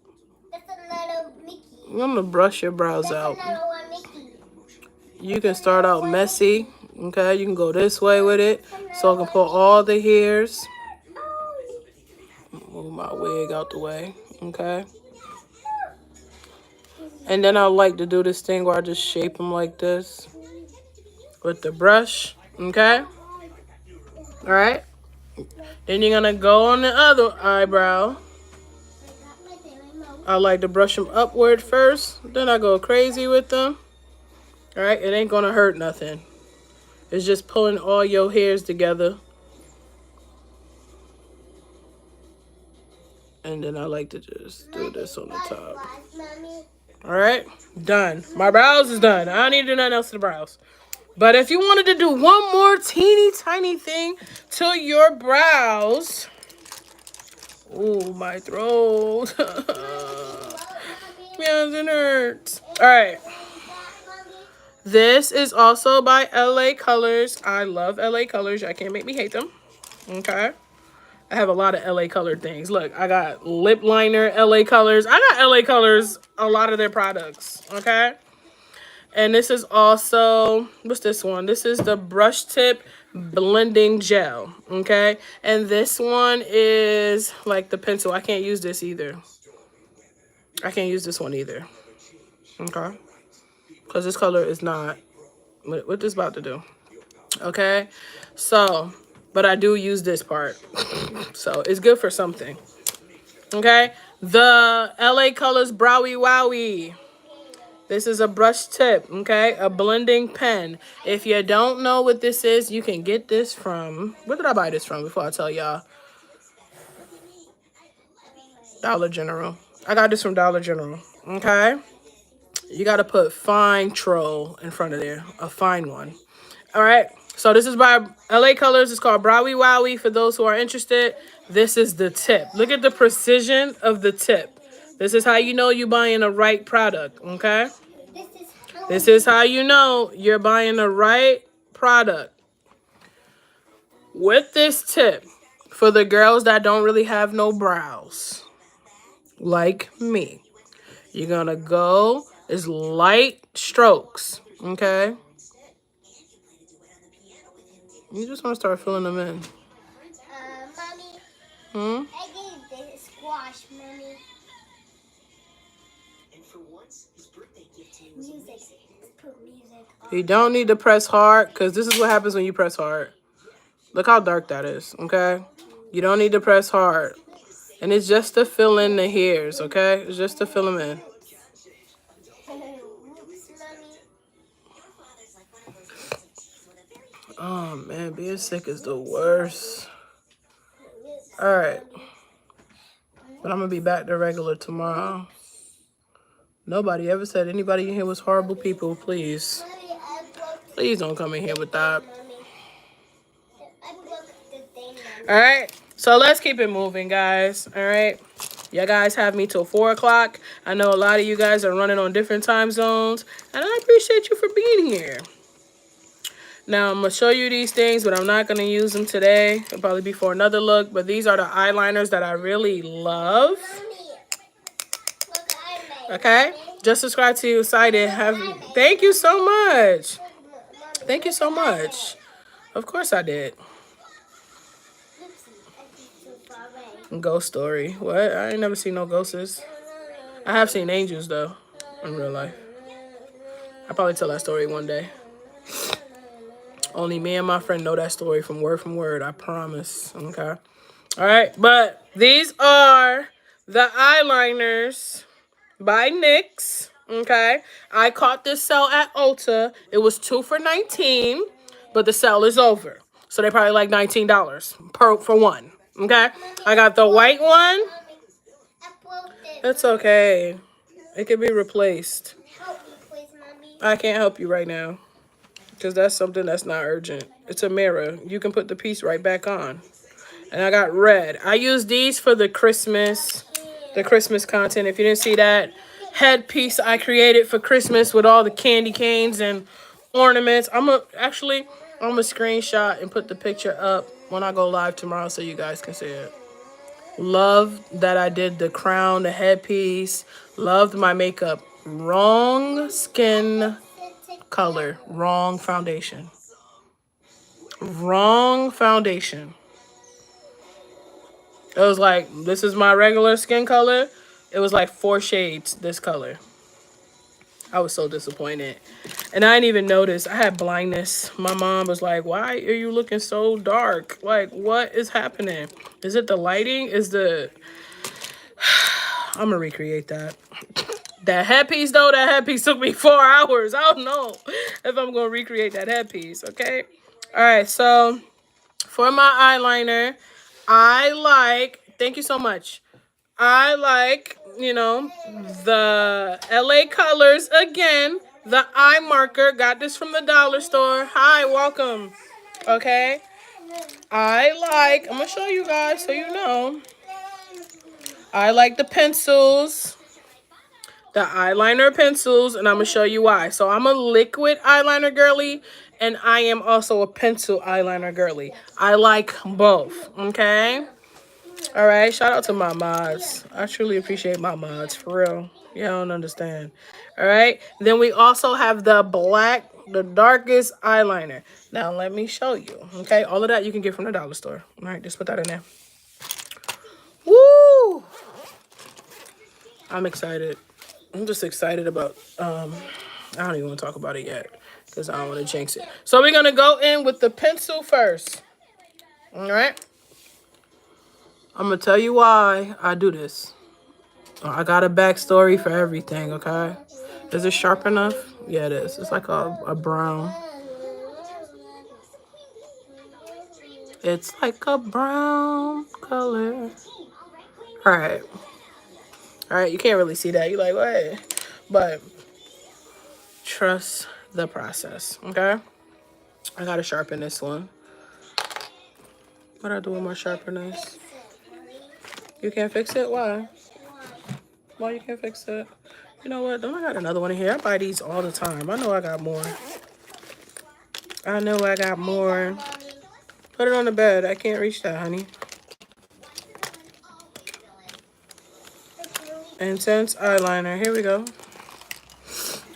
I'm going to brush your brows out. You can start out messy, okay? You can go this way with it. So I can pull all the hairs. Move my wig out the way, okay? And then I like to do this thing where I just shape them like this with the brush, okay? All right? Then you're going to go on the other eyebrow. I like to brush them upward first. Then I go crazy with them. All right? It ain't going to hurt nothing. It's just pulling all your hairs together. And then I like to just do this on the top. All right? Done. My brows is done. I don't need to do nothing else to the brows. But if you wanted to do one more teeny tiny thing to your brows... Ooh, my throat. Yes, it hurts. All right. This is also by LA Colors. I love LA Colors. I can't make me hate them. Okay. I have a lot of LA Color things. Look, I got lip liner, LA Colors. I got LA Colors, a lot of their products. Okay. And this is also, what's this one? This is the brush tip blending gel, okay? And this one is like the pencil. I can't use this either. I can't use this one either, okay? Because this color is not, what this about to do, okay? So, but I do use this part. So, it's good for something, okay? The LA Colors Browy Wowie. This is a brush tip, okay? A blending pen. If you don't know what this is, you can get this from... Where did I buy this from before I tell y'all? Dollar General. I got this from Dollar General, okay? You got to put fine troll in front of there. A fine one. All right? So this is by LA Colors. It's called Browy Wowie for those who are interested. This is the tip. Look at the precision of the tip. This is how you know you're buying the right product, okay? This is how you know you're buying the right product. With this tip, for the girls that don't really have no brows, like me, you're going to go, it's light strokes, okay? You just want to start filling them in. Mommy. I gave this squash, Mommy. Music. Put music on. You don't need to press hard, because this is what happens when you press hard. Look how dark that is, okay? You don't need to press hard. And it's just to fill in the hairs, okay? It's just to fill them in. Oh, man, being sick is the worst. All right. But I'm going to be back to regular tomorrow. Nobody ever said anybody in here was horrible people, please. Please don't come in here with that. All right. So let's keep it moving, guys. All right. You guys have me till 4 o'clock. I know a lot of you guys are running on different time zones. And I appreciate you for being here. Now, I'm going to show you these things, but I'm not going to use them today. It'll probably be for another look. But these are the eyeliners that I really love. Okay? Just subscribe to Excited. Thank you so much. Thank you so much. Of course I did. Ghost story. What? I ain't never seen no ghosts. I have seen angels, though, in real life. I'll probably tell that story one day. Only me and my friend know that story from word, I promise. Okay? All right, but these are the eyeliners by NYX. Okay? I caught this sale at Ulta. It was 2 for $19, but the sale is over. So they probably like $19 for one. Okay? I got the white one. It's okay. It can be replaced. I can't help you right now. because that's something that's not urgent. It's a mirror. You can put the piece right back on. And I got red. I use these for the Christmas content. If you didn't see that headpiece I created for Christmas with all the candy canes and ornaments, I'm a screenshot and put the picture up when I go live tomorrow so you guys can see it. Love that I did the crown, the headpiece. Loved my makeup. Wrong skin color. Wrong foundation. Wrong foundation. It was like, this is my regular skin color. It was like 4 shades this color. I was so disappointed. And I didn't even notice. I had blindness. My mom was like, why are you looking so dark? Like, what is happening? Is it the lighting? I'm gonna recreate that. That headpiece though, that headpiece took me 4 hours. I don't know if I'm gonna recreate that headpiece, okay? All right, so for my eyeliner, thank you so much. I like, the LA Colors again. The eye marker. Got this from the dollar store. Hi, welcome. Okay. I'm going to show you guys so you know. I like the pencils. The eyeliner pencils. And I'm going to show you why. So I'm a liquid eyeliner girly. And I am also a pencil eyeliner girly. I like both. Okay. All right, shout out to my mods. I truly appreciate my mods, for real. You don't understand. All right, then we also have the darkest eyeliner. Now, let me show you. Okay, all of that you can get from the dollar store. All right, just put that in there. Woo! I'm excited. I'm just excited about, I don't even want to talk about it yet because I don't want to jinx it. So we're going to go in with the pencil first. All right. I'm going to tell you why I do this. I got a backstory for everything, okay? Is it sharp enough? Yeah, it is. It's like a brown. It's like a brown color. All right. All right, you can't really see that. You're like, what? But trust the process, okay? I got to sharpen this one. What I do with my sharpeners? You can't fix it? Why? Why you can't fix it? You know what? Don't I got another one in here? I buy these all the time. I know I got more. I know I got more. Put it on the bed. I can't reach that, honey. Intense eyeliner. Here we go.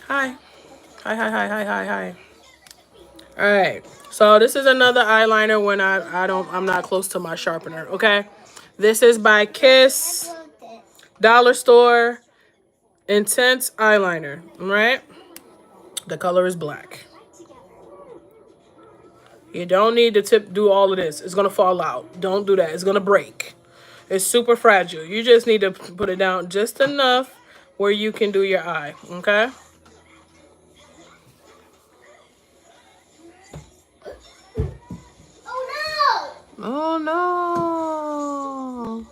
Hi. Hi. All right. So this is another eyeliner when I'm not close to my sharpener, okay? This is by Kiss Dollar Store Intense Eyeliner, all right? The color is black. You don't need to do all of this. It's going to fall out. Don't do that. It's going to break. It's super fragile. You just need to put it down just enough where you can do your eye, okay? Oh no!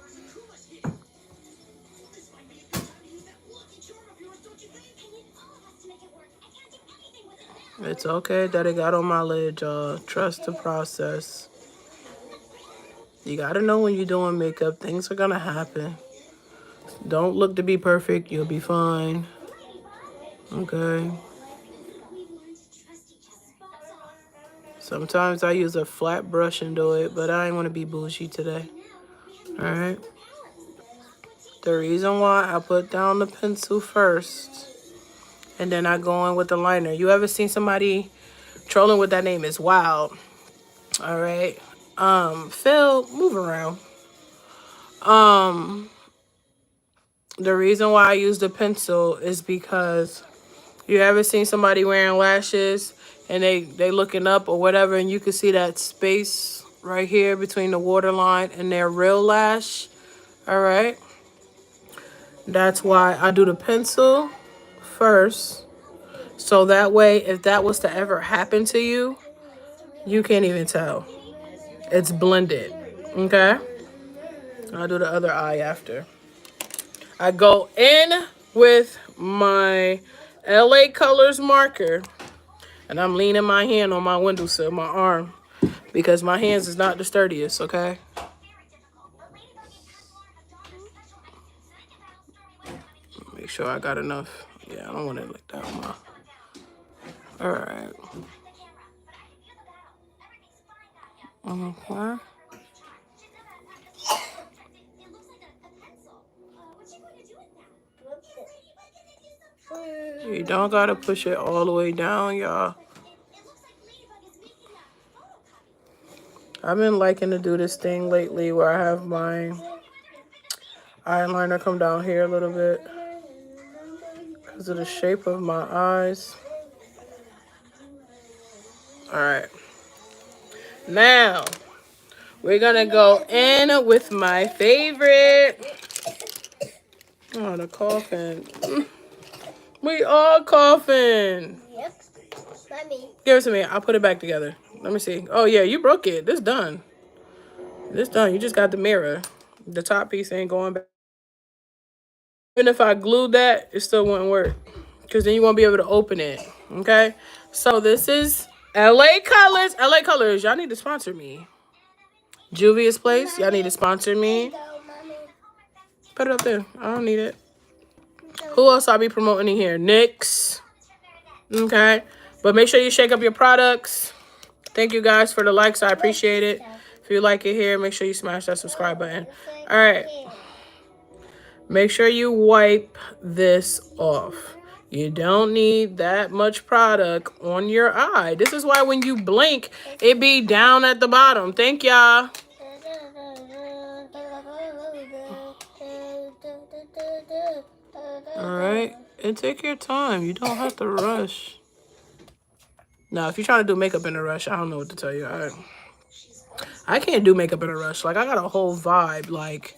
It's okay that it got on my lid, y'all. Trust the process. You gotta know when you're doing makeup, things are gonna happen. Don't look to be perfect, you'll be fine. Okay. Sometimes I use a flat brush and do it, but I ain't wanna be bougie today. Alright. The reason why I put down the pencil first and then I go in with the liner. You ever seen somebody trolling with that name is Wild? All right. Phil, move around. The reason why I use the pencil is because you ever seen somebody wearing lashes and they looking up or whatever and you can see that space right here between the waterline and their real lash. All right. That's why I do the pencil first. So that way, if that was to ever happen to you, you can't even tell. It's blended, okay? I'll do the other eye after. I go in with my LA Colors marker. And I'm leaning my hand on my windowsill, my arm, because my hands is not the sturdiest, okay? Make sure I got enough. Yeah, I don't want it like that. All right. Okay. You don't gotta push it all the way down, y'all. I've been liking to do this thing lately where I have my eyeliner come down here a little bit because of the shape of my eyes. All right. Now, we're gonna go in with my favorite. Oh, the coughing. We all coughing. Yep. Mommy. Give it to me. I'll put it back together. Let me see. Oh, yeah, you broke it. This done. This done. You just got the mirror. The top piece ain't going back. Even if I glued that, it still wouldn't work. Because then you won't be able to open it. Okay? So this is LA Colors. LA Colors, y'all need to sponsor me. Juvia's Place, y'all need to sponsor me. Put it up there. I don't need it. Who else I'll be promoting in here? NYX. Okay. But make sure you shake up your products. Thank you guys for the likes. I appreciate it. If you like it here, make sure you smash that subscribe button. All right. Make sure you wipe this off. You don't need that much product on your eye. This is why when you blink, it be down at the bottom. Thank y'all. All right. And take your time. You don't have to rush. Now, if you're trying to do makeup in a rush, I don't know what to tell you. I can't do makeup in a rush. Like, I got a whole vibe, like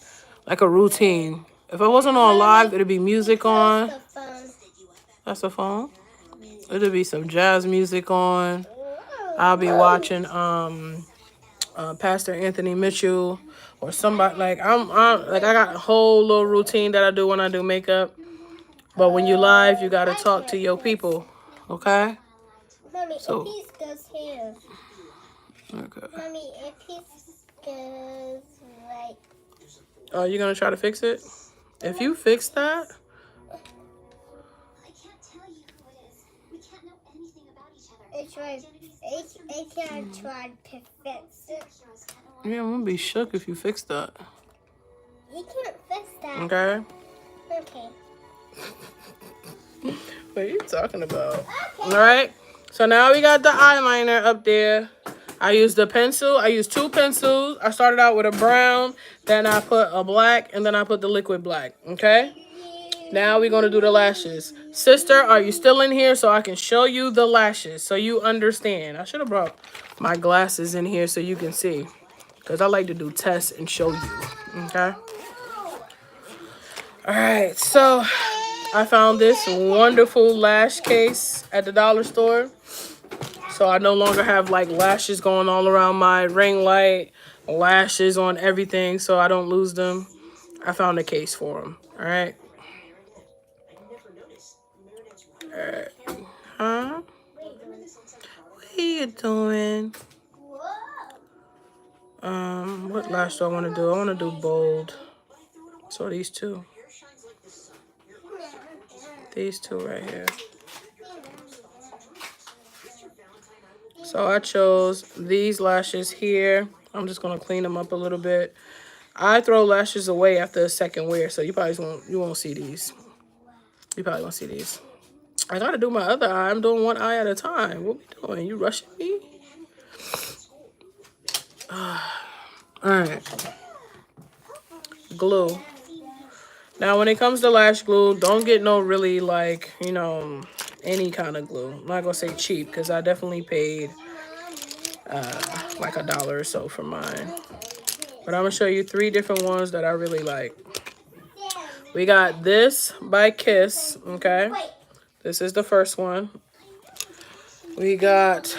a routine. If I wasn't on live, it'd be music on. That's a phone. It'll be some jazz music on. I'll be watching Pastor Anthony Mitchell or somebody. Like I got a whole little routine that I do when I do makeup. But when you live, you gotta talk to your people, okay? Mommy, So, if he goes here. Okay. Mommy, if he goes like. Oh, you gonna try to fix it? If you fix that. I can't try to fix it. Yeah, I'm gonna be shook if you fix that. You can't fix that. Okay? Okay. What are you talking about? Okay. Alright. So now we got the eyeliner up there. I used the pencil. I used 2 pencils. I started out with a brown. Then I put a black. And then I put the liquid black. Okay? Now we're going to do the lashes. Sister, are you still in here so I can show you the lashes so you understand? I should have brought my glasses in here so you can see. Because I like to do tests and show you. Okay? Alright, so I found this wonderful lash case at the dollar store. So I no longer have like lashes going all around my ring light, lashes on everything so I don't lose them. I found a case for them. Alright. Huh? What are you doing? What lash do I want to do? I want to do bold. So these two. These two right here. So I chose these lashes here. I'm just going to clean them up a little bit. I throw lashes away after a second wear, so you won't see these. You probably won't see these. I got to do my other eye. I'm doing one eye at a time. What we doing? You rushing me? All right. Glue. Now, when it comes to lash glue, don't get no really, like, you know, any kind of glue. I'm not going to say cheap because I definitely paid like $1 or so for mine. But I'm going to show you 3 different ones that I really like. We got this by Kiss, okay? This is the first one. We got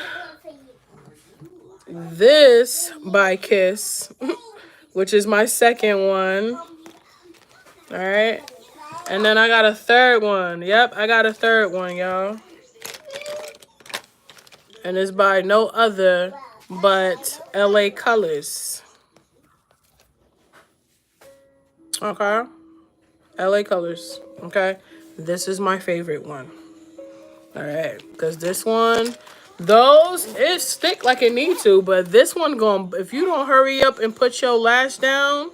this by Kiss, which is my second one. All right. And then I got a third one. Yep, I got a third one, y'all. And it's by no other but LA Colors. Okay? LA Colors. Okay? This is my favorite one. Alright. Because this one, those, it stick like it need to. But this one if you don't hurry up and put your lash down,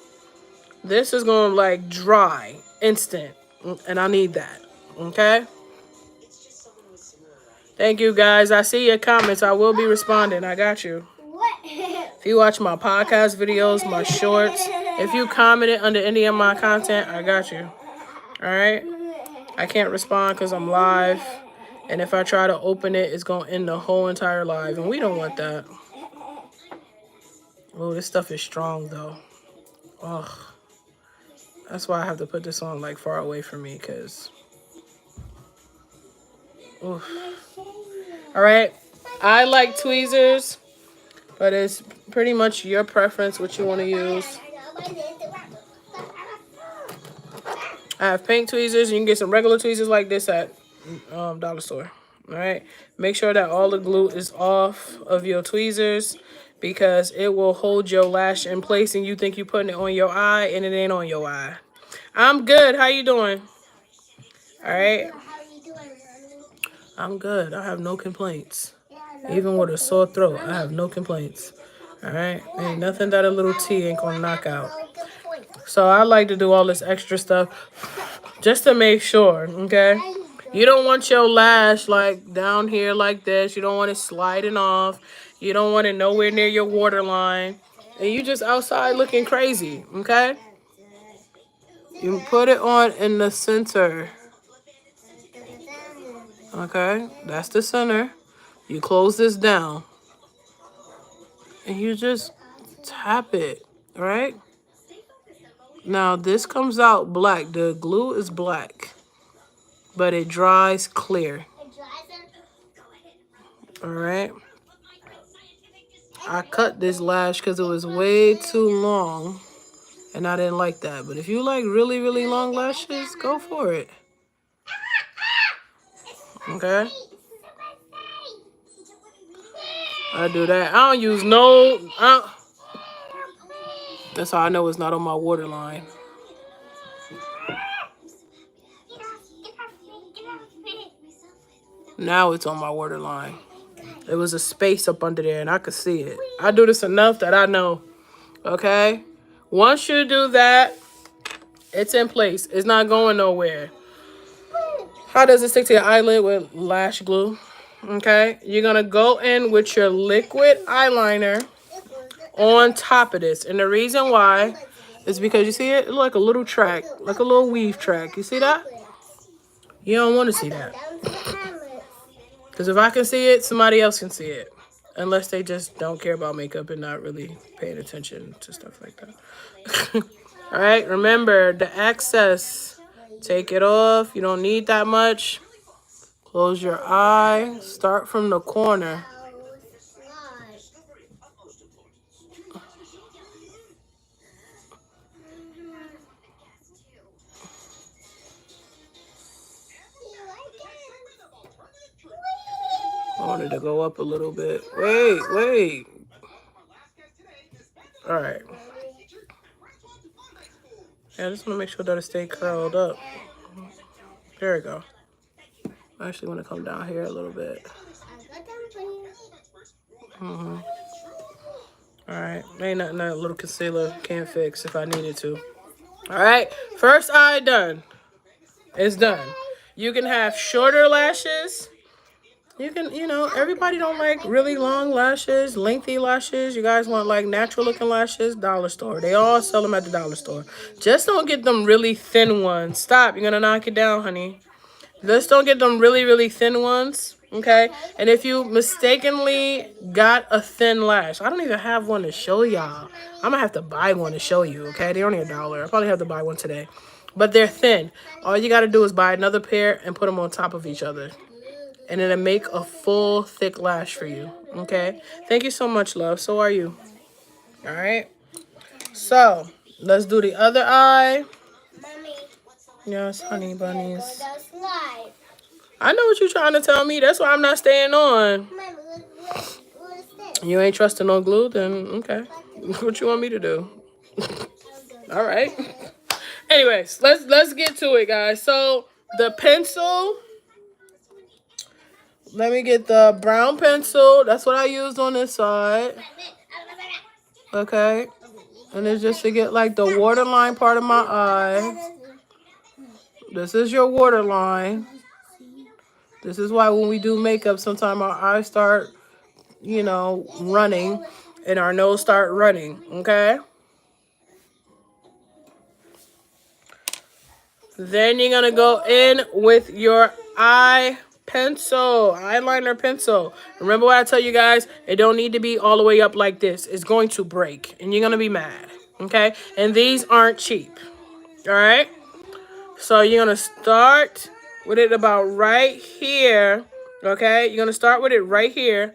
this is going to like dry. Instant. And I need that. Okay? Thank you guys. I see your comments. I will be responding. I got you. If you watch my podcast videos, my shorts, if you commented under any of my content, I got you. Alright? I can't respond because I'm live. And if I try to open it, it's going to end the whole entire live. And we don't want that. Oh, this stuff is strong though. Ugh. That's why I have to put this on like far away from me because... Alright? I like tweezers. But it's pretty much your preference what you want to use. I have pink tweezers. You can get some regular tweezers like this at dollar store. All right. Make sure that all the glue is off of your tweezers because it will hold your lash in place and you think you're putting it on your eye and it ain't on your eye. I'm good. How you doing? All right. I'm good. I have no complaints. Even with a sore throat, I have no complaints. All right? Ain't nothing that a little tea ain't gonna knock out. So I like to do all this extra stuff just to make sure, okay? You don't want your lash like down here like this. You don't want it sliding off. You don't want it nowhere near your waterline. And you just outside looking crazy, okay? You put it on in the center. Okay? That's the center. You close this down. And you just tap it, right? Now, this comes out black. The glue is black. But it dries clear. Alright? I cut this lash because it was way too long. And I didn't like that. But if you like really, really long lashes, go for it. Okay? I do that. I don't use no... That's how I know it's not on my waterline. Now it's on my waterline. There was a space up under there and I could see it. I do this enough that I know. Okay? Once you do that, it's in place. It's not going nowhere. How does it stick to your eyelid? With lash glue. Okay? You're going to go in with your liquid eyeliner on top of this. And the reason why is because you see it? It's like a little track. Like a little weave track. You see that? You don't want to see that. Because if I can see it, somebody else can see it. Unless they just don't care about makeup and not really paying attention to stuff like that. All right, remember the excess. Take it off. You don't need that much. Close your eye. Start from the corner. I wanted to go up a little bit. Wait. All right. Yeah, I just want to make sure that it stays curled up. There we go. I actually want to come down here a little bit. All right. Ain't nothing that a little concealer can't fix if I needed to. All right. First eye done. It's done. You can have shorter lashes. You can, everybody don't like really long lashes, lengthy lashes. You guys want like natural looking lashes, dollar store. They all sell them at the dollar store. Just don't get them really thin ones. Stop. You're going to knock it down, honey. Just don't get them really, really thin ones. Okay? And if you mistakenly got a thin lash, I don't even have one to show y'all. I'm going to have to buy one to show you. Okay? They're only $1. I'll probably have to buy one today. But they're thin. All you got to do is buy another pair and put them on top of each other. And it'll make a full, thick lash for you. Okay? Thank you so much, love. So are you. All right? So, let's do the other eye. Mommy. Yes, honey bunnies. I know what you're trying to tell me. That's why I'm not staying on. Mommy, what is this? You ain't trusting no glue, then okay. What you want me to do? All right. Anyways, let's get to it, guys. So the pencil. Let me get the brown pencil. That's what I used on this side. Okay. And it's just to get like the waterline part of my eye. This is your waterline. This is why when we do makeup, sometimes our eyes start, running and our nose start running. Okay. Then you're going to go in with your eyeliner pencil. Remember what I tell you guys? It don't need to be all the way up like this. It's going to break and you're going to be mad. Okay? And these aren't cheap. All right? So you're going to start with it about right here. Okay? You're going to start with it right here.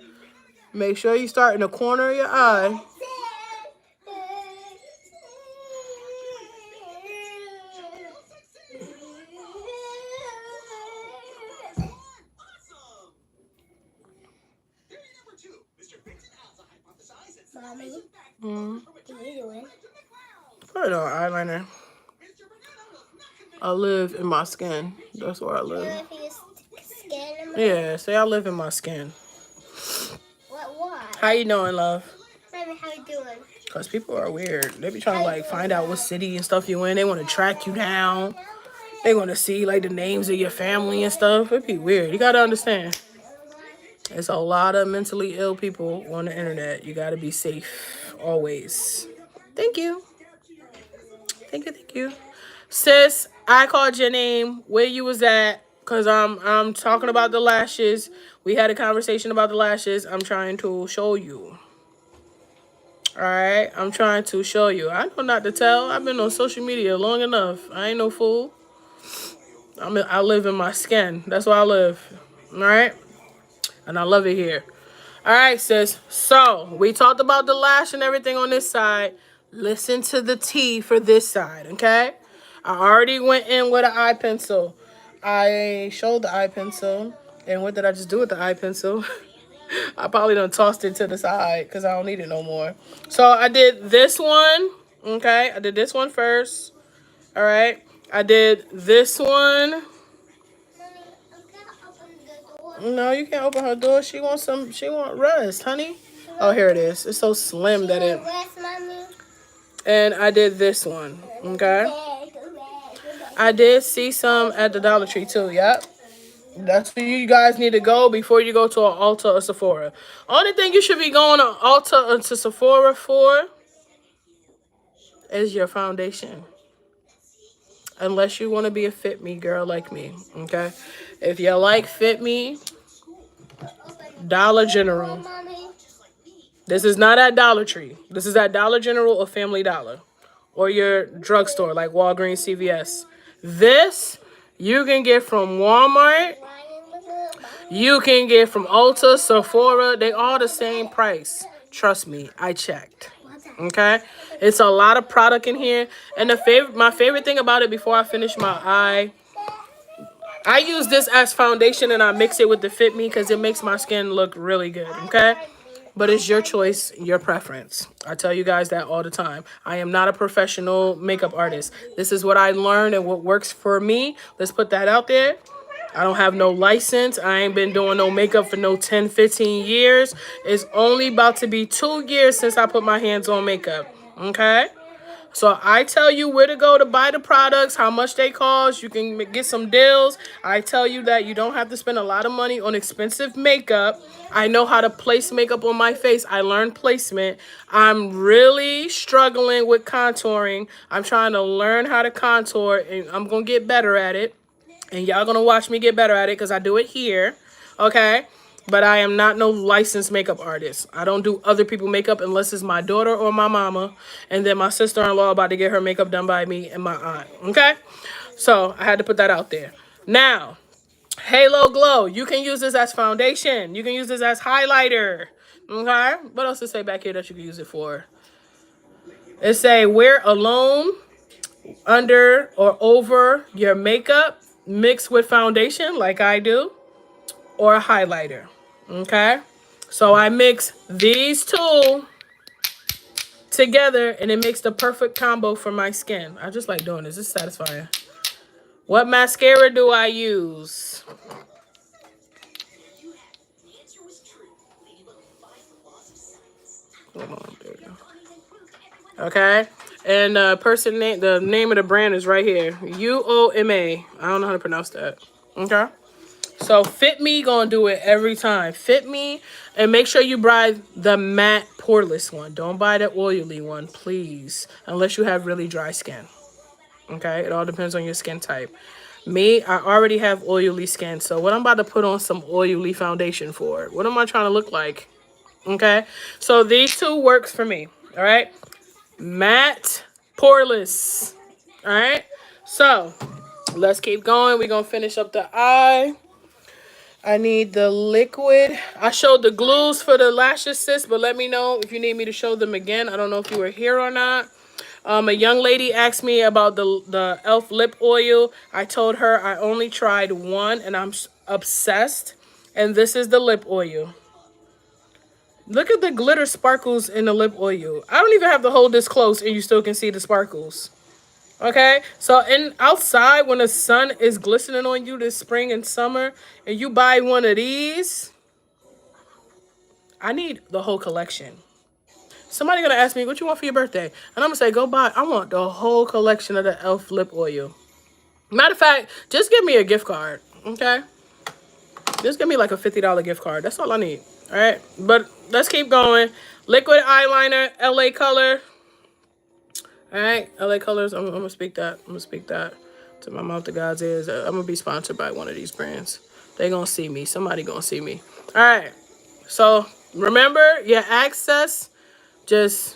Make sure you start in the corner of your eye. Mommy, what are you doing? Put it on eyeliner. I live in my skin. That's where I live. Yeah, say I live in my skin. Why? How you doing, love? Mommy, how you doing? Because people are weird. They be trying to like find out what city and stuff you in. They want to track you down. They want to see like the names of your family and stuff. It'd be weird. You got to understand. There's a lot of mentally ill people on the internet. You got to be safe always. Thank you. Thank you. Sis, I called your name. Where you was at? Because I'm talking about the lashes. We had a conversation about the lashes. I'm trying to show you. Alright? I'm trying to show you. I know not to tell. I've been on social media long enough. I ain't no fool. I live in my skin. That's where I live. Alright? And I love it here. Alright, sis. So, we talked about the lash and everything on this side. Listen to the T for this side, okay? I already went in with an eye pencil. I showed the eye pencil. And what did I just do with the eye pencil? I probably done tossed it to the side because I don't need it no more. So I did this one. Okay, I did this one first. All right. I did this one. No, you can't open her door. She wants rest, honey. Oh, here it is. It's so slim that it. And I did this one. Okay. I did see some at the Dollar Tree too. Yep. That's where you guys need to go before you go to an Ulta or Sephora. Only thing you should be going to Ulta or to Sephora for is your foundation. Unless you want to be a Fit Me girl like me, okay? If you like Fit Me, Dollar General. This is not at Dollar Tree. This is at Dollar General or Family Dollar. Or your drugstore like Walgreens, CVS. This you can get from Walmart. You can get from Ulta, Sephora. They all the same price. Trust me, I checked. Okay? It's a lot of product in here. And my favorite thing about it before I finish my eye, I use this as foundation and I mix it with the Fit Me because it makes my skin look really good. Okay? But it's your choice, your preference. I tell you guys that all the time. I am not a professional makeup artist. This is what I learned and what works for me. Let's put that out there. I don't have no license. I ain't been doing no makeup for no 10, 15 years. It's only about to be 2 years since I put my hands on makeup. Okay? So I tell you where to go to buy the products, how much they cost. You can get some deals. I tell you that you don't have to spend a lot of money on expensive makeup. I know how to place makeup on my face. I learned placement. I'm really struggling with contouring. I'm trying to learn how to contour, and I'm going to get better at it. And y'all going to watch me get better at it because I do it here. Okay? But I am not no licensed makeup artist. I don't do other people's makeup unless it's my daughter or my mama. And then my sister-in-law about to get her makeup done by me and my aunt. Okay? So I had to put that out there. Now, Halo Glow. You can use this as foundation. You can use this as highlighter. Okay? What else does it say back here that you can use it for? It say wear alone, under or over your makeup. mix with foundation like I do, or a highlighter. Okay? So I mix these two together and it makes the perfect combo for my skin. I just like doing this. It's satisfying. What mascara do I use? Hold on, there we go. Okay? And person name, the name of the brand is right here. UOMA. I don't know how to pronounce that. Okay? So Fit Me gonna do it every time. Fit Me, and make sure you buy the matte poreless one. Don't buy the oily one, please. Unless you have really dry skin. Okay, it all depends on your skin type. Me, I already have oily skin, so what I'm about to put on some oily foundation for? What am I trying to look like? Okay, so these two works for me. All right, matte poreless. All right, so let's keep going. We're gonna finish up the eye. I need the liquid. I showed the glues for the lashes, sis, but let me know if you need me to show them again. I don't know if you were here or not. A young lady asked me about the e.l.f. lip oil. I told her I only tried one and I'm obsessed. And this is the lip oil. Look at the glitter sparkles in the lip oil. I don't even have to hold this close and you still can see the sparkles. Okay, so outside when the sun is glistening on you this spring and summer, and you buy one of these, I need the whole collection. Somebody gonna ask me what you want for your birthday, and I'm gonna say go buy. I want the whole collection of the e.l.f. lip oil. Matter of fact, just give me a gift card, okay? Just give me like a $50 gift card. That's all I need. All right, but let's keep going. Liquid eyeliner, LA color. All right, LA Colors. I'm gonna speak that. I'm gonna speak that to my mouth to God's ears. I'm gonna be sponsored by one of these brands. They gonna see me. Somebody gonna see me. All right. So remember your access. Just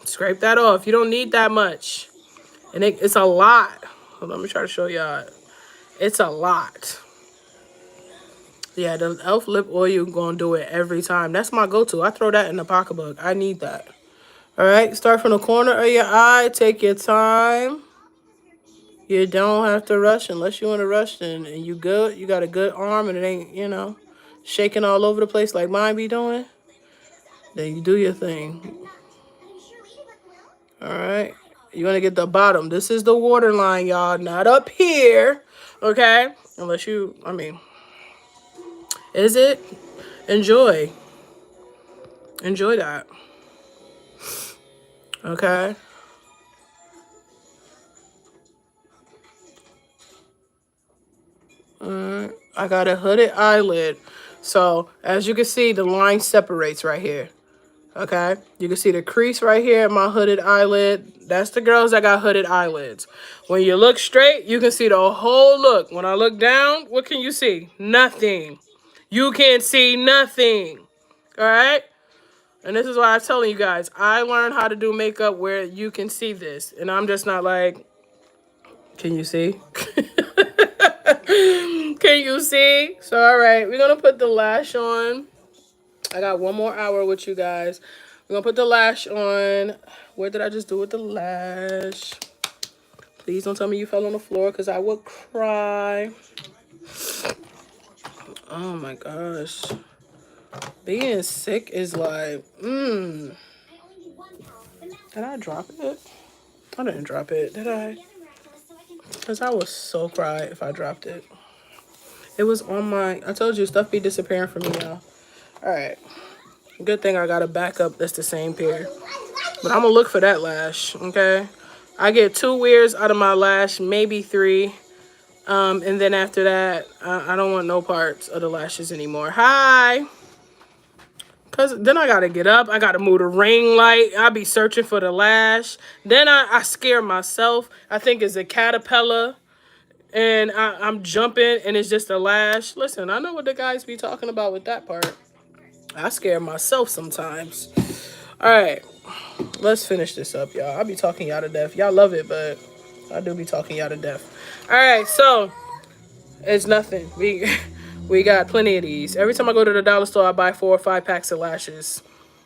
scrape that off. You don't need that much, and it's a lot. Hold on, let me try to show y'all. It's a lot. Yeah, the e.l.f. lip oil gonna do it every time. That's my go-to. I throw that in the pocketbook. I need that. All right, start from the corner of your eye. Take your time. You don't have to rush unless you want to rush and you good. You got a good arm and it ain't, shaking all over the place like mine be doing. Then you do your thing. All right. You want to get the bottom. This is the waterline, y'all. Not up here. Okay? Unless you, is it? Enjoy. Enjoy that. Okay? Alright. I got a hooded eyelid. So, as you can see, the line separates right here. Okay? You can see the crease right here in my hooded eyelid. That's the girls that got hooded eyelids. When you look straight, you can see the whole look. When I look down, what can you see? Nothing. You can't see nothing. Alright? And this is why I'm telling you guys, I learned how to do makeup where you can see this. And I'm just not like, can you see? Can you see? So, all right, we're going to put the lash on. I got one more hour with you guys. We're going to put the lash on. What did I just do with the lash? Please don't tell me you fell on the floor because I would cry. Oh, my gosh. Being sick is like, Did I drop it? I didn't drop it, did I? Because I would so cry if I dropped it. It was on my, I told you, stuff be disappearing from me, y'all. All right. Good thing I got a backup that's the same pair. But I'm going to look for that lash, okay? I get 2 wears out of my lash, maybe 3. And then after that, I don't want no parts of the lashes anymore. Hi! Because then I got to get up. I got to move the ring light. I be searching for the lash. Then I scare myself. I think it's a caterpillar. And I'm jumping and it's just a lash. Listen, I know what the guys be talking about with that part. I scare myself sometimes. All right. Let's finish this up, y'all. I be talking y'all to death. Y'all love it, but I do be talking y'all to death. All right, so it's nothing. We got plenty of these. Every time I go to the dollar store, I buy 4 or 5 packs of lashes.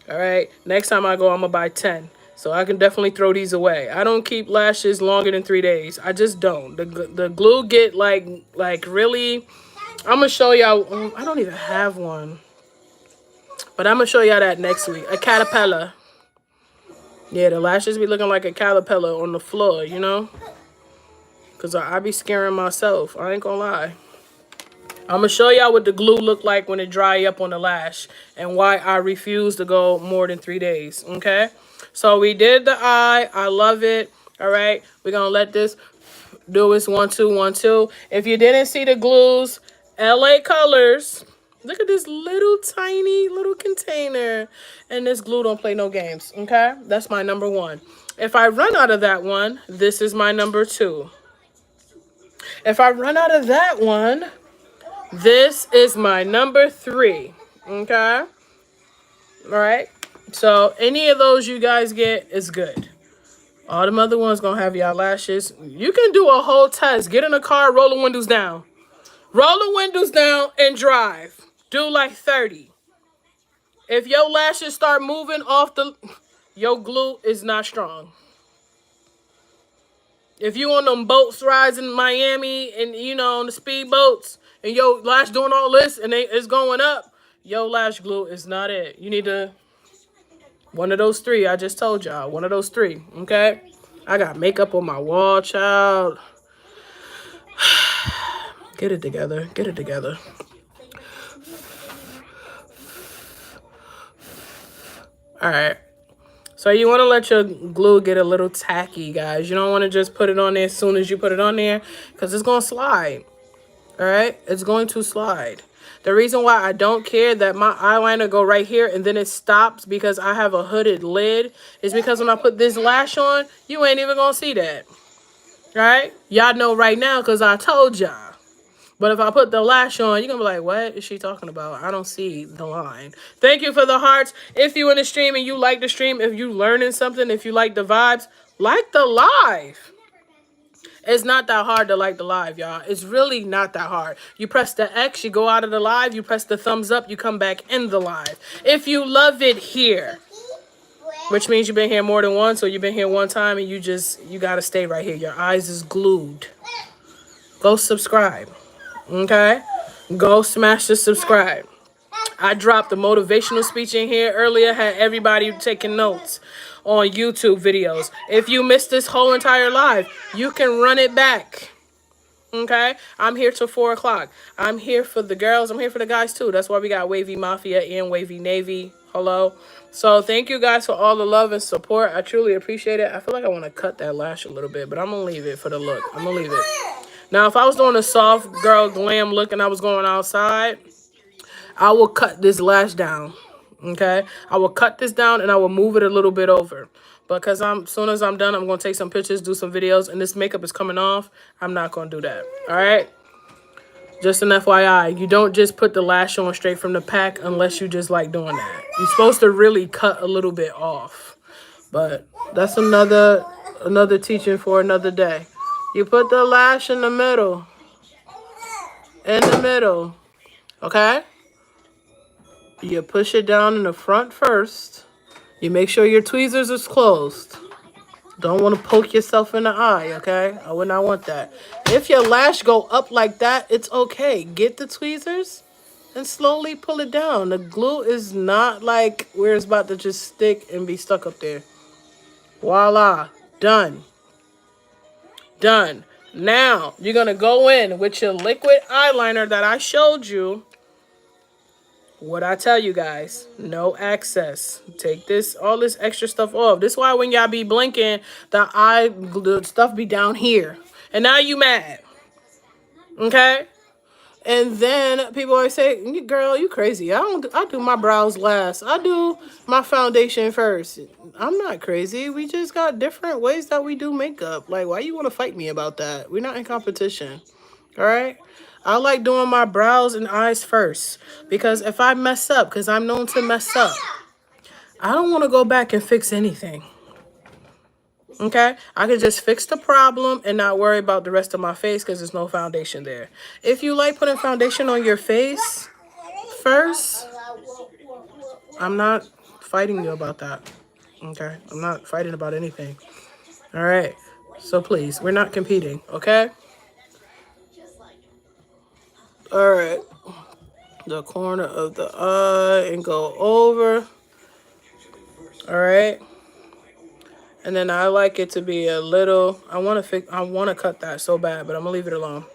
All right. Next time I go, I'm going to buy 10. So I can definitely throw these away. I don't keep lashes longer than 3 days. I just don't. The glue get like really. I'm gonna show y'all. I don't even have one, but I'm gonna show y'all that next week. A caterpillar. Yeah, the lashes be looking like a caterpillar on the floor, you know? Because I be scaring myself. I ain't gonna lie. I'm going to show y'all what the glue look like when it dry up on the lash. And why I refuse to go more than 3 days. Okay? So we did the eye. I love it. All right? We're going to let this do its 1, 2, 1, 2. If you didn't see the glues, LA Colors. Look at this little tiny little container. And this glue don't play no games. Okay? That's my number 1. If I run out of that one, this is my number 2. If I run out of that one, this is my number 3. Okay? All right? So any of those you guys get is good. All them other ones gonna have y'all lashes. You can do a whole test. Get in a car, roll the windows down. Roll the windows down and drive. Do like 30. If your lashes start moving off your glue is not strong. If you on them boats rides in Miami and you know on the speed boats and your lash doing all this and it's going up, your lash glue is not it. You need to one of those 3. I just told y'all. One of those 3. Okay? I got makeup on my wall, child. Get it together. Get it together. Alright. So you want to let your glue get a little tacky, guys. You don't want to just put it on there as soon as you put it on there. Because it's going to slide. Alright? It's going to slide. The reason why I don't care that my eyeliner go right here and then it stops because I have a hooded lid is because when I put this lash on, you ain't even going to see that. Right? Y'all know right now because I told y'all. But if I put the lash on, you're going to be like, what is she talking about? I don't see the line. Thank you for the hearts. If you in the stream and you like the stream, if you learning something, if you like the vibes, like the live. It's not that hard to like the live, y'all. It's really not that hard. You press the X, you go out of the live, you press the thumbs up, you come back in the live. If you love it here, which means you've been here more than once, so you've been here one time and you got to stay right here. Your eyes is glued. Go subscribe. Okay? Go smash the subscribe. I dropped a motivational speech in here earlier, had everybody taking notes on YouTube videos. If you missed this whole entire live, you can run it back. Okay? I'm here till 4 o'clock. I'm here for the girls. I'm here for the guys too. That's why we got Wavy Mafia and Wavy Navy. Hello. So thank you guys for all the love and support. I truly appreciate it. I feel like I want to cut that lash a little bit, but I'm going to leave it for the look. I'm going to leave it. Now, if I was doing a soft girl glam look and I was going outside, I will cut this lash down. Okay? I will cut this down and I will move it a little bit over. Because as soon as I'm done, I'm going to take some pictures, do some videos, and this makeup is coming off. I'm not going to do that. All right? Just an FYI, you don't just put the lash on straight from the pack unless you just like doing that. You're supposed to really cut a little bit off. But that's another teaching for another day. You put the lash in the middle. In the middle. Okay? You push it down in the front first. You make sure your tweezers is closed. Don't want to poke yourself in the eye, okay? I would not want that. If your lash go up like that, it's okay. Get the tweezers and slowly pull it down. The glue is not like where it's about to just stick and be stuck up there. Voila. Done. Done. Now, you're going to go in with your liquid eyeliner that I showed you. What I tell you guys, no access. Take all this extra stuff off. This is why when y'all be blinking, the stuff be down here. And now you mad. Okay? And then people always say, girl, you crazy. I do my brows last. I do my foundation first. I'm not crazy. We just got different ways that we do makeup. Like, why you want to fight me about that? We're not in competition. All right? I like doing my brows and eyes first. Because if I mess up, because I'm known to mess up, I don't want to go back and fix anything. Okay? I can just fix the problem and not worry about the rest of my face because there's no foundation there. If you like putting foundation on your face first, I'm not fighting you about that. Okay? I'm not fighting about anything. All right? So please, we're not competing, okay? All right. The corner of the eye and go over. All right? And then I like it to be a little, I want to cut that so bad, but I'm going to leave it alone.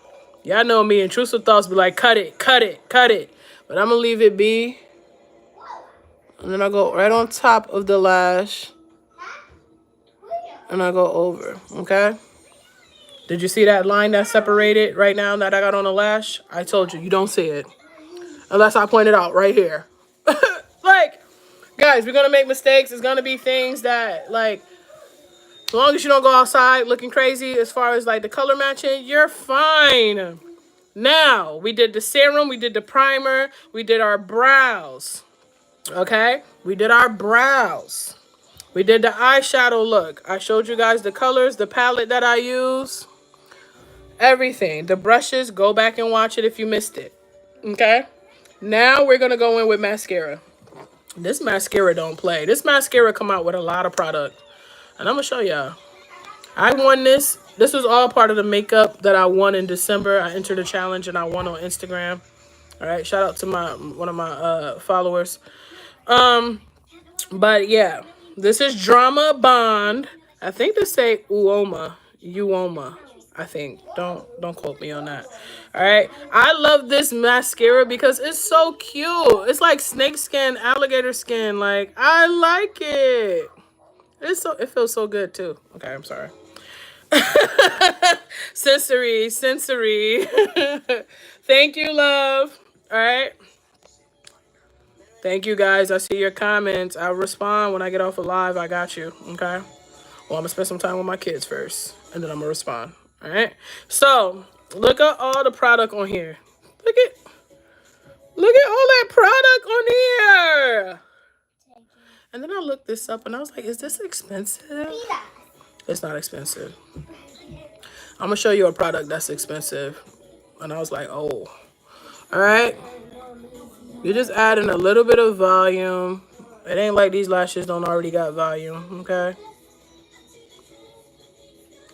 Y'all know me, intrusive thoughts be like, cut it, cut it, cut it. But I'm going to leave it be. And then I go right on top of the lash. And I go over, okay? Did you see that line that's separated right now that I got on the lash? I told you, you don't see it. Unless I point it out right here. Like, guys, we're going to make mistakes. It's going to be things that, like, as long as you don't go outside looking crazy as far as, like, the color matching, you're fine. Now, we did the serum, we did the primer, we did our brows. Okay? We did our brows. We did the eyeshadow look. I showed you guys the colors, the palette that I use. Everything. The brushes, go back and watch it if you missed it. Okay? Now we're going to go in with mascara. This mascara don't play. This mascara come out with a lot of product. And I'm going to show y'all. I won this. This was all part of the makeup that I won in December. I entered a challenge and I won on Instagram. All right. Shout out to one of my followers. But yeah, this is Drama Bond. I think they say Uoma. I think. Don't quote me on that. All right. I love this mascara because it's so cute. It's like snake skin, alligator skin. Like, I like it. It feels so good too. Okay, I'm sorry. sensory. Thank you, love. All right. Thank you, guys. I see your comments. I'll respond when I get off a live. I got you. Okay. Well, I'm gonna spend some time with my kids first, and then I'm gonna respond. All right. So look at all the product on here. Look at all that product on here. And then I looked this up, and I was like, "Is this expensive?" It's not expensive. I'm gonna show you a product that's expensive, and I was like, "Oh, all right." You're just adding a little bit of volume. It ain't like these lashes don't already got volume, okay?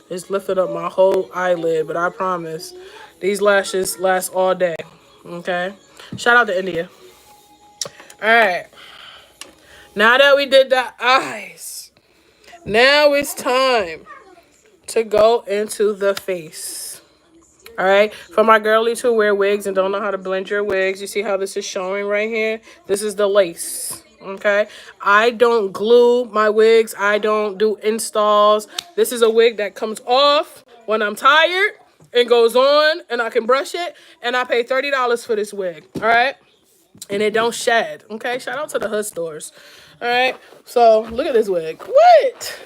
It's lifted up my whole eyelid, but I promise these lashes last all day, okay? Shout out to India. All right. Now that we did the eyes, now it's time to go into the face. All right, for my girlies who wear wigs and don't know how to blend your wigs, you see how this is showing right here? This is the lace, okay? I don't glue my wigs. I don't do installs. This is a wig that comes off when I'm tired and goes on, and I can brush it, and I pay $30 for this wig, all right? And it don't shed, okay? Shout out to the hood stores, all right? So look at this wig. What?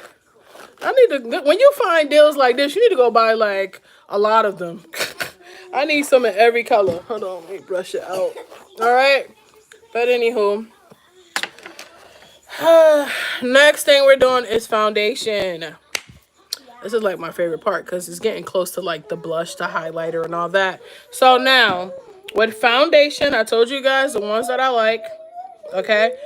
I need to, when you find deals like this, you need to go buy like a lot of them. I need some in every color. Hold on, let me brush it out. All right. But anywho, next thing we're doing is foundation. This is like my favorite part because it's getting close to like the blush, the highlighter, and all that. So now with foundation, I told you guys the ones that I like. Okay.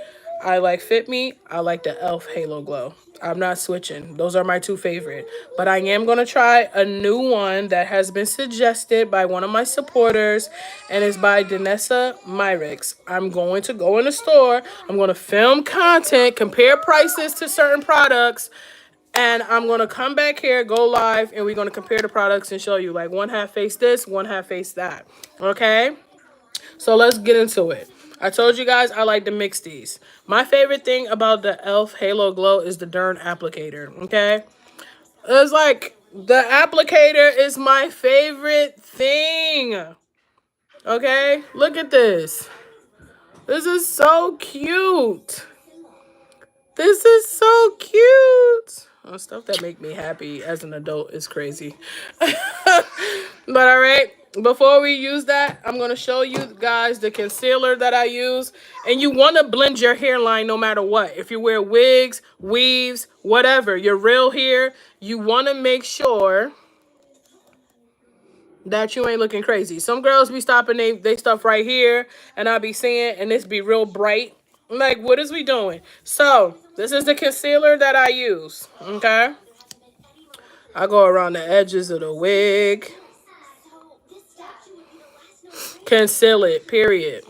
I like Fit Me. I like the e.l.f. Halo Glow. I'm not switching. Those are my two favorite. But I am going to try a new one that has been suggested by one of my supporters. And it's by Danessa Myrix. I'm going to go in the store. I'm going to film content, compare prices to certain products. And I'm going to come back here, go live, and we're going to compare the products and show you. Like one half face this, one half face that. Okay? So let's get into it. I told you guys I like to mix these. My favorite thing about the e.l.f. Halo Glow is the Dern applicator, okay? It's like, the applicator is my favorite thing, okay? Look at this. This is so cute. This is so cute. Oh, stuff that make me happy as an adult is crazy. But all right, before we use that, I'm going to show you guys the concealer that I use. And you want to blend your hairline no matter what. If you wear wigs, weaves, whatever, your real hair, you want to make sure that you ain't looking crazy. Some girls be stopping they stuff right here, and I'll be seeing, and this be real bright. Like, what is we doing? So, this is the concealer that I use, okay? I go around the edges of the wig. Conceal it, period.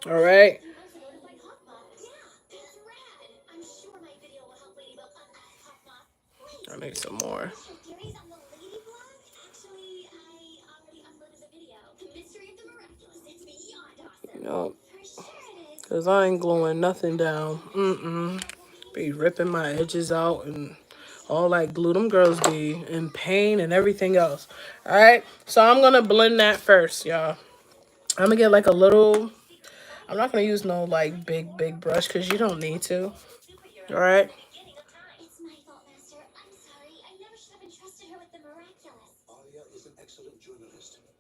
All right? I need some more. Nope. Because I ain't gluing nothing down. Be ripping my edges out and all that glue. Them girls be in pain and everything else. All right? So I'm going to blend that first, y'all. I'm going to get like a little... I'm not going to use no like big brush because you don't need to. All right?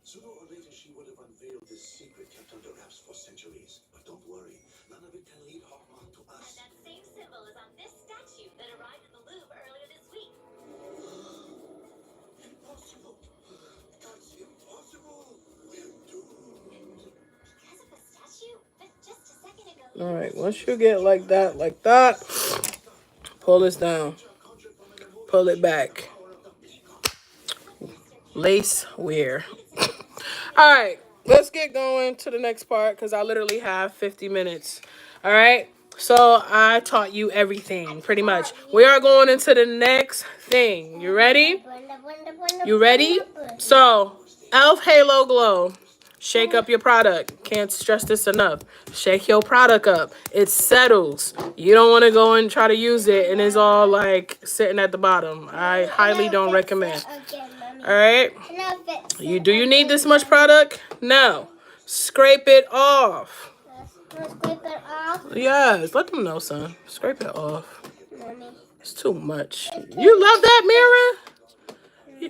Sooner or later, she would have unveiled this secret kept under wraps for centuries. But don't worry, none of it can lead harm to us. And that same symbol is on this statue that arrived in the Louvre earlier this week. Impossible. That's impossible. We're doomed. Because of the statue? But just a second ago. All right, once you get like that, pull this down. Pull it back. Lace wear. All right, let's get going to the next part because I literally have 50 minutes. All right, so I taught you everything pretty much. We are going into the next thing. You ready? You ready? So, Elf Halo Glow. Shake up your product. Can't stress this enough. Shake your product up. It settles. You don't want to go and try to use it and it's all like sitting at the bottom. I highly don't recommend. All right. Do you need this much product? No. Scrape it off. Scrape it off? Yes. Let them know, son. Scrape it off. Mommy. It's too much. You love that mirror?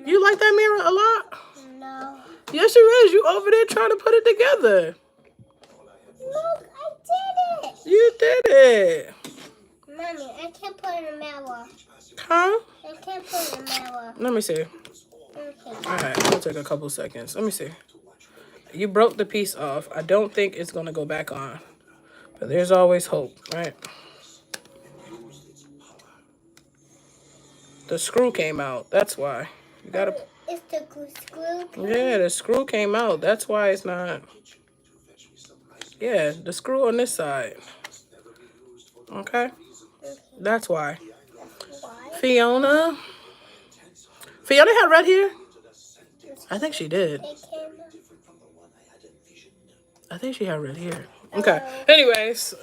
You like that mirror a lot? No. Yes, you is. You over there trying to put it together. Look, I did it. You did it. Mommy, I can't put it in the mirror. Huh? I can't put it in the mirror. Let me see. Okay. All right, it'll take a couple seconds. Let me see. You broke the piece off. I don't think it's going to go back on. But there's always hope, right? The screw came out. That's why. You got to... It's the screw? Yeah, the screw came out. That's why it's not... Yeah, the screw on this side. Okay? That's why. Why? Fiona had red hair? I think she did. I think she had red hair. Okay. Anyways.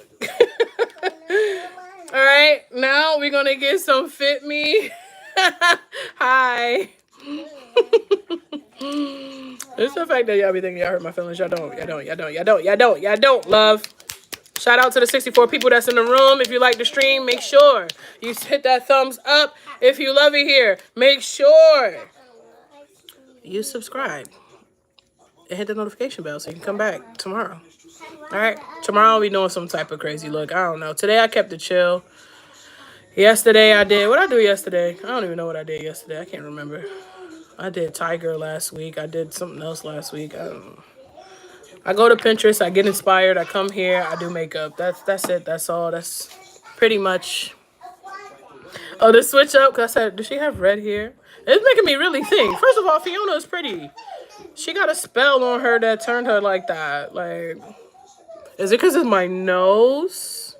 All right. Now we're going to get some Fit Me. Hi. It's the fact that y'all be thinking y'all hurt my feelings. Y'all don't, love. Shout out to the 64 people that's in the room. If you like the stream, make sure you hit that thumbs up. If you love it here, make sure you subscribe and hit the notification bell so you can come back tomorrow. All right, tomorrow I'll be doing some type of crazy look. I don't know. Today I kept it chill. Yesterday I did what I do yesterday. I don't even know what I did yesterday. I can't remember. I did Tiger last week. I did something else last week. I don't know. I go to Pinterest. I get inspired. I come here. I do makeup. That's it. That's all. That's pretty much. Oh, the switch up. Cause I said, does she have red hair? It's making me really think. First of all, Fiona is pretty. She got a spell on her that turned her like that. Like, is it because of my nose?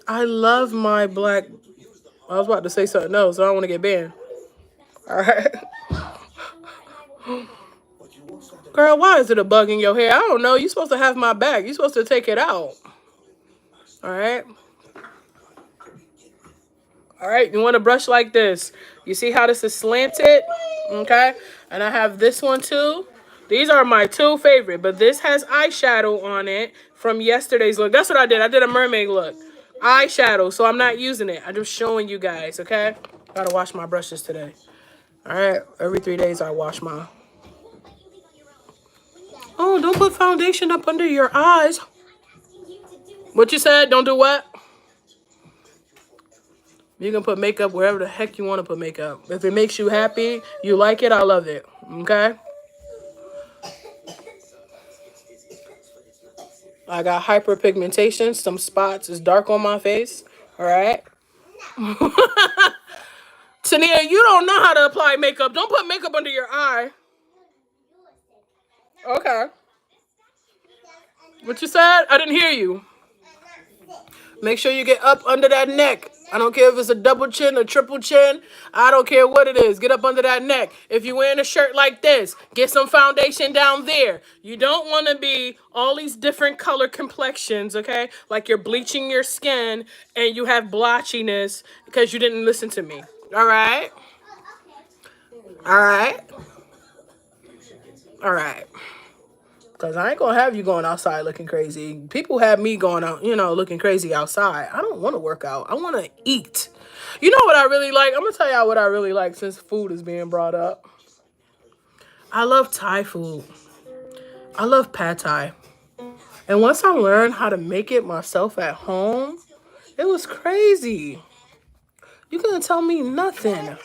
I love my black. I was about to say something else. So I don't want to get banned. All right. Girl, why is it a bug in your hair? I don't know. You're supposed to have my back. You're supposed to take it out. All right. All right. You want to brush like this. You see how this is slanted? Okay. And I have this one too. These are my two favorite. But this has eyeshadow on it from yesterday's look. That's what I did. I did a mermaid look. Eyeshadow. So I'm not using it. I'm just showing you guys. Okay. Gotta wash my brushes today. All right. Every 3 days I wash mine. Oh, don't put foundation up under your eyes. What you said? Don't do what? You can put makeup wherever the heck you want to put makeup. If it makes you happy, you like it, I love it. Okay? I got hyperpigmentation. Some spots is dark on my face. All right. Tania, you don't know how to apply makeup. Don't put makeup under your eye. Okay. What you said? I didn't hear you. Make sure you get up under that neck. I don't care if it's a double chin or triple chin. I don't care what it is. Get up under that neck. If you're wearing a shirt like this, get some foundation down there. You don't want to be all these different color complexions, okay? Like you're bleaching your skin and you have blotchiness because you didn't listen to me. All right? All right? All right. Because I ain't going to have you going outside looking crazy. People have me going out, looking crazy outside. I don't want to work out. I want to eat. You know what I really like? I'm going to tell y'all what I really like since food is being brought up. I love Thai food. I love pad Thai. And once I learned how to make it myself at home, it was crazy. You couldn't tell me nothing.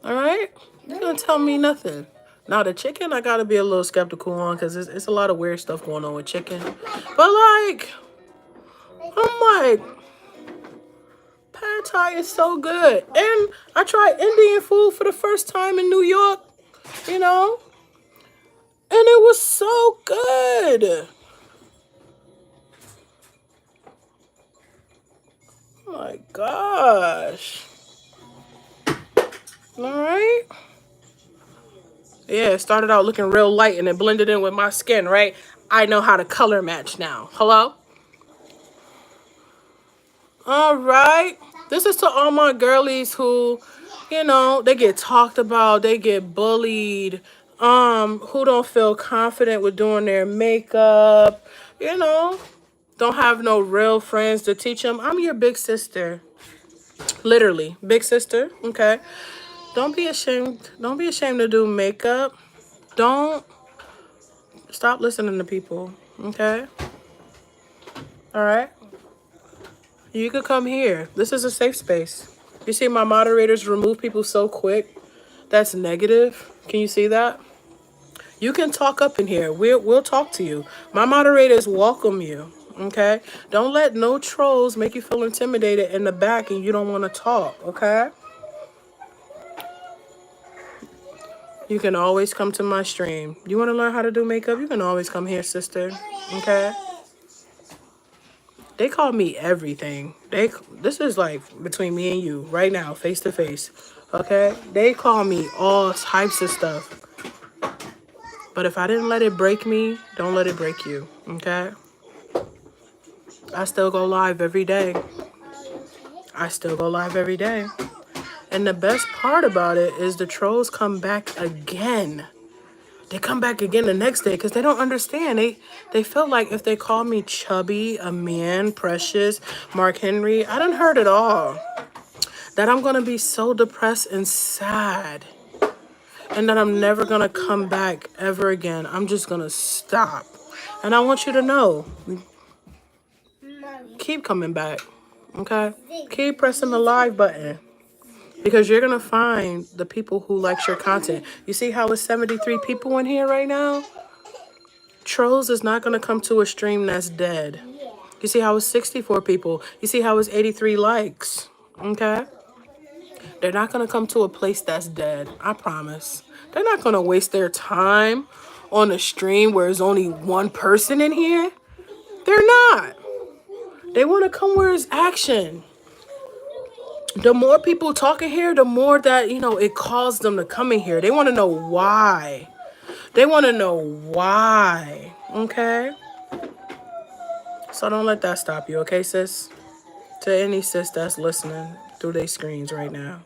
All right? You couldn't tell me nothing. Now, the chicken, I got to be a little skeptical on because it's a lot of weird stuff going on with chicken. But, like, I'm like, pad Thai is so good. And I tried Indian food for the first time in New York, and it was so good. Oh, my gosh. All right. Yeah, it started out looking real light and it blended in with my skin, right? I know how to color match now. Hello? All right. This is to all my girlies who, they get talked about, they get bullied, who don't feel confident with doing their makeup, don't have no real friends to teach them. I'm your big sister. Literally, big sister, okay? Don't be ashamed. Don't be ashamed to do makeup. Don't stop listening to people, okay? All right? You could come here. This is a safe space. You see my moderators remove people so quick. That's negative. Can you see that? You can talk up in here. We'll talk to you. My moderators welcome you, okay? Don't let no trolls make you feel intimidated in the back and you don't want to talk, okay? You can always come to my stream. You want to learn how to do makeup? You can always come here, sister. Okay? They call me everything. This is like between me and you right now, face to face. Okay? They call me all types of stuff. But if I didn't let it break me, don't let it break you. Okay? I still go live every day. I still go live every day. And the best part about it is the trolls come back again. They come back again the next day because they don't understand. They feel like if they call me chubby, a man, precious, Mark Henry, I done heard it all. That I'm going to be so depressed and sad. And that I'm never going to come back ever again. I'm just going to stop. And I want you to know, keep coming back. Okay? Keep pressing the live button. Because you're going to find the people who like your content. You see how it's 73 people in here right now? Trolls is not going to come to a stream that's dead. You see how it's 64 people? You see how it's 83 likes? Okay? They're not going to come to a place that's dead. I promise. They're not going to waste their time on a stream where there's only one person in here. They're not. They want to come where there's action. The more people talking here, the more that, it calls them to come in here. They want to know why. They want to know why. Okay? So don't let that stop you, okay, sis? To any sis that's listening through their screens right now.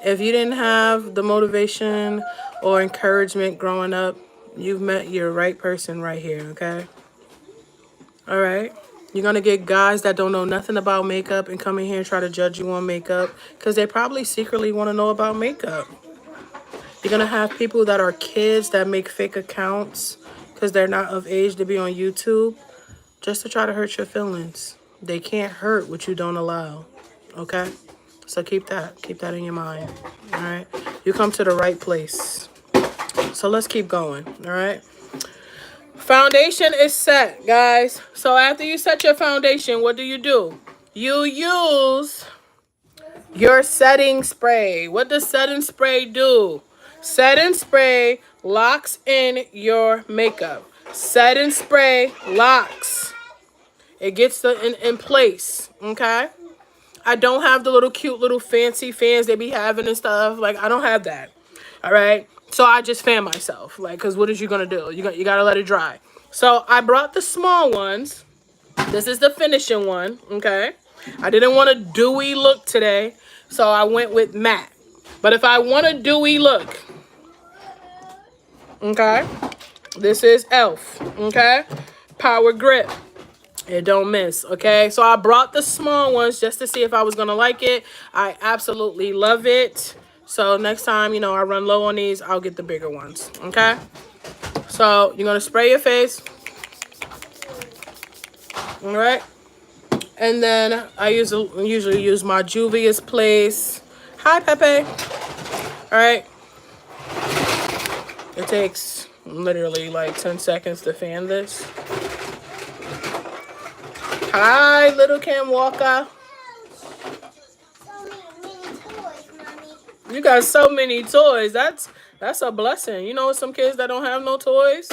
If you didn't have the motivation or encouragement growing up, you've met your right person right here, okay? All right? You're going to get guys that don't know nothing about makeup and come in here and try to judge you on makeup because they probably secretly want to know about makeup. You're going to have people that are kids that make fake accounts because they're not of age to be on YouTube just to try to hurt your feelings. They can't hurt what you don't allow, okay? So keep that in your mind, all right? You come to the right place. So let's keep going, all right? Foundation is set, guys. So after you set your foundation, what do? You use your setting spray. What does setting spray do? Setting spray locks in your makeup. Setting spray locks. It gets in place, okay? I don't have the little cute little fancy fans they be having and stuff. Like, I don't have that, all right? So I just fan myself, like, because what is you going to do? You got to let it dry. So I brought the small ones. This is the finishing one, okay? I didn't want a dewy look today, so I went with matte. But if I want a dewy look, okay, this is e.l.f., okay? Power Grip. It don't miss, okay? So I brought the small ones just to see if I was going to like it. I absolutely love it. So next time, you know, I run low on these, I'll get the bigger ones, okay? So you're going to spray your face. All right? And then I usually use my Juvia's Place. Hi, Pepe. All right? It takes literally like 10 seconds to fan this. Hi, little Cam Walker. So many toys, Mommy. You got so many toys. That's a blessing. You know, some kids that don't have no toys.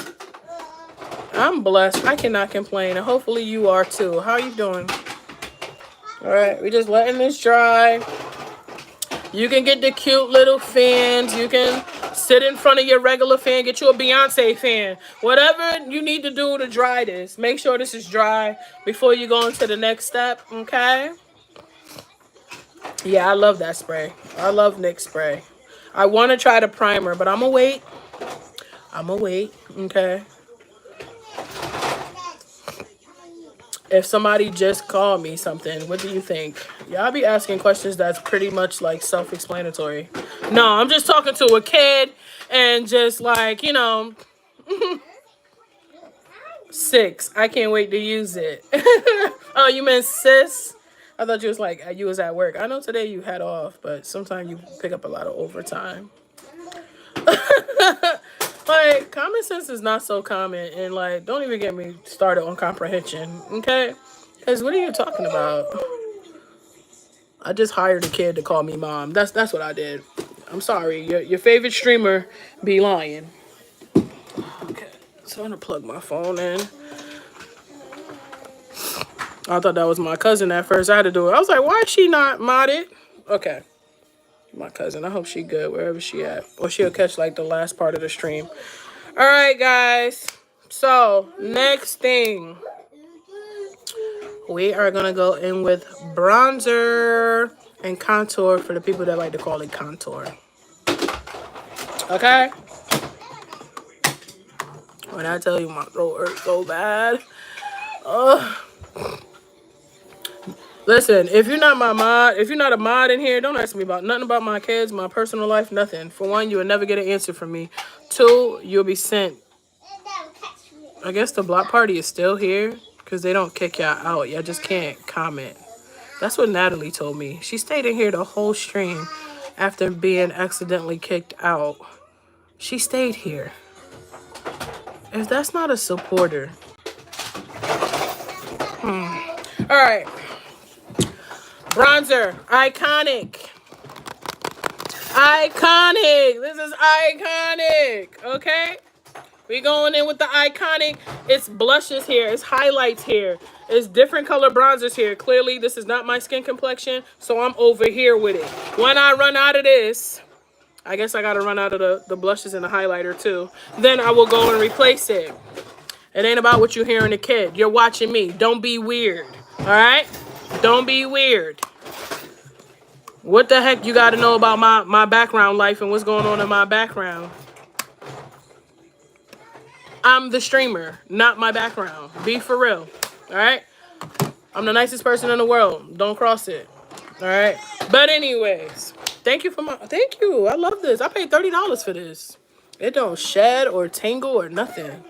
I'm blessed. I cannot complain. And hopefully you are too. How are you doing? All right, we're just letting this dry. You can get the cute little fans. You can sit in front of your regular fan. Get you a Beyonce fan. Whatever you need to do to dry this. Make sure this is dry before you go into the next step, okay? Yeah, I love that spray. I love NYX spray. I want to try the primer, but I'm going to wait. Okay? If somebody just called me something, what do you think? Y'all be asking questions that's pretty much like self-explanatory. No, I'm just talking to a kid and just like, you know, 6. I can't wait to use it. Oh, you meant sis? I thought you was like, you was at work. I know today you had off, but sometimes you pick up a lot of overtime. Like, common sense is not so common, and like, don't even get me started on comprehension, okay? Because what are you talking about? I just hired a kid to call me mom. That's what I did. I'm sorry, your favorite streamer be lying. Okay, so I'm gonna plug my phone in. I thought that was my cousin at first. I had to do it. I was like, why is she not modded? Okay. My cousin. I hope she good wherever she at. Or she'll catch like the last part of the stream. All right, guys. So, next thing. We are going to go in with bronzer and contour for the people that like to call it contour. Okay? When I tell you my throat hurts so bad. Ugh. Listen, if you're not my mod, if you're not a mod in here, don't ask me about nothing about my kids, my personal life, nothing. For one, you will never get an answer from me. 2, you'll be sent. I guess the block party is still here because they don't kick y'all out. Y'all just can't comment. That's what Natalie told me. She stayed in here the whole stream after being accidentally kicked out. She stayed here. If that's not a supporter. All right. Bronzer, iconic. Iconic. This is iconic. Okay? We going in with the iconic. It's blushes here. It's highlights here. It's different color bronzers here. Clearly, this is not my skin complexion, so I'm over here with it. When I run out of this, I guess I got to run out of the blushes and the highlighter too. Then I will go and replace it. It ain't about what you're hearing a kid. You're watching me. Don't be weird. All right? Don't be weird. What the heck you got to know about my background life and what's going on in my background? I'm the streamer, not my background. Be for real. All right? I'm the nicest person in the world. Don't cross it. All right? But anyways, thank you. I love this. I paid $30 for this. It don't shed or tangle or nothing.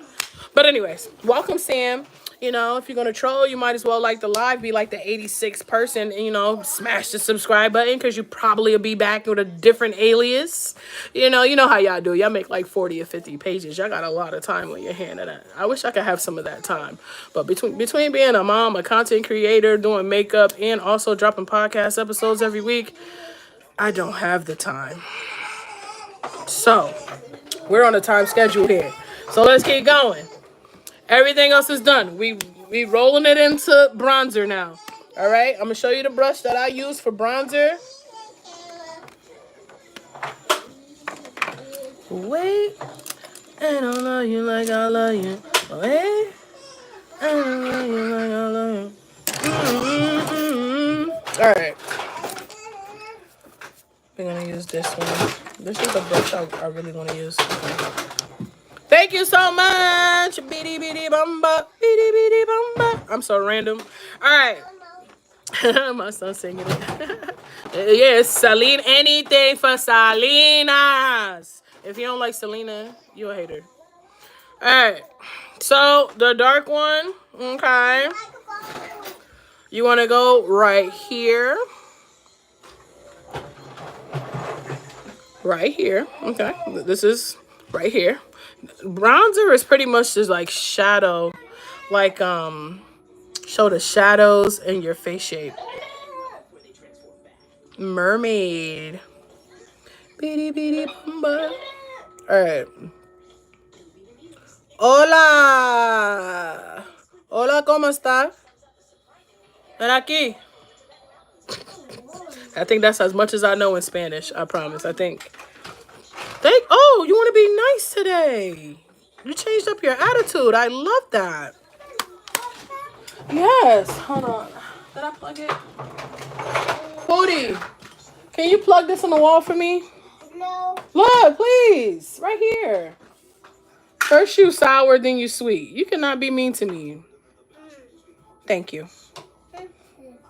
But anyways, welcome, Sam. You know, if you're going to troll, you might as well like the live, be like the 86th person, and, you know, smash the subscribe button because you probably will be back with a different alias. You know how y'all do. Y'all make like 40 or 50 pages. Y'all got a lot of time on your hand of that. I wish I could have some of that time. But between being a mom, a content creator, doing makeup, and also dropping podcast episodes every week, I don't have the time. So, we're on a time schedule here. So let's keep going. Everything else is done. We rolling it into bronzer now. All right, I'm gonna show you the brush that I use for bronzer. Wait, I don't love you like I love you. Wait, I don't love you like I love you. All right, we're gonna use this one. This is the brush I really want to use. Thank you so much. Beady beady bumba. Beady beady bumba. I'm so random. All right. My son singing it. Yes, Selena. Anything for Salinas. If you don't like Selena, you a hater. All right. So the dark one. Okay. You want to go right here. Right here. Okay. This is right here. Bronzer is pretty much just like shadow. Like, show the shadows in your face shape. Mermaid. Beady beady bumba. Alright. Hola. Hola, ¿cómo está? Ven aquí. I think that's as much as I know in Spanish. I promise. I think. Oh, you want to be nice today. You changed up your attitude. I love that. Yes. Hold on. Did I plug it? Cody, can you plug this on the wall for me? No. Look, please. Right here. First you sour, then you sweet. You cannot be mean to me. Thank you.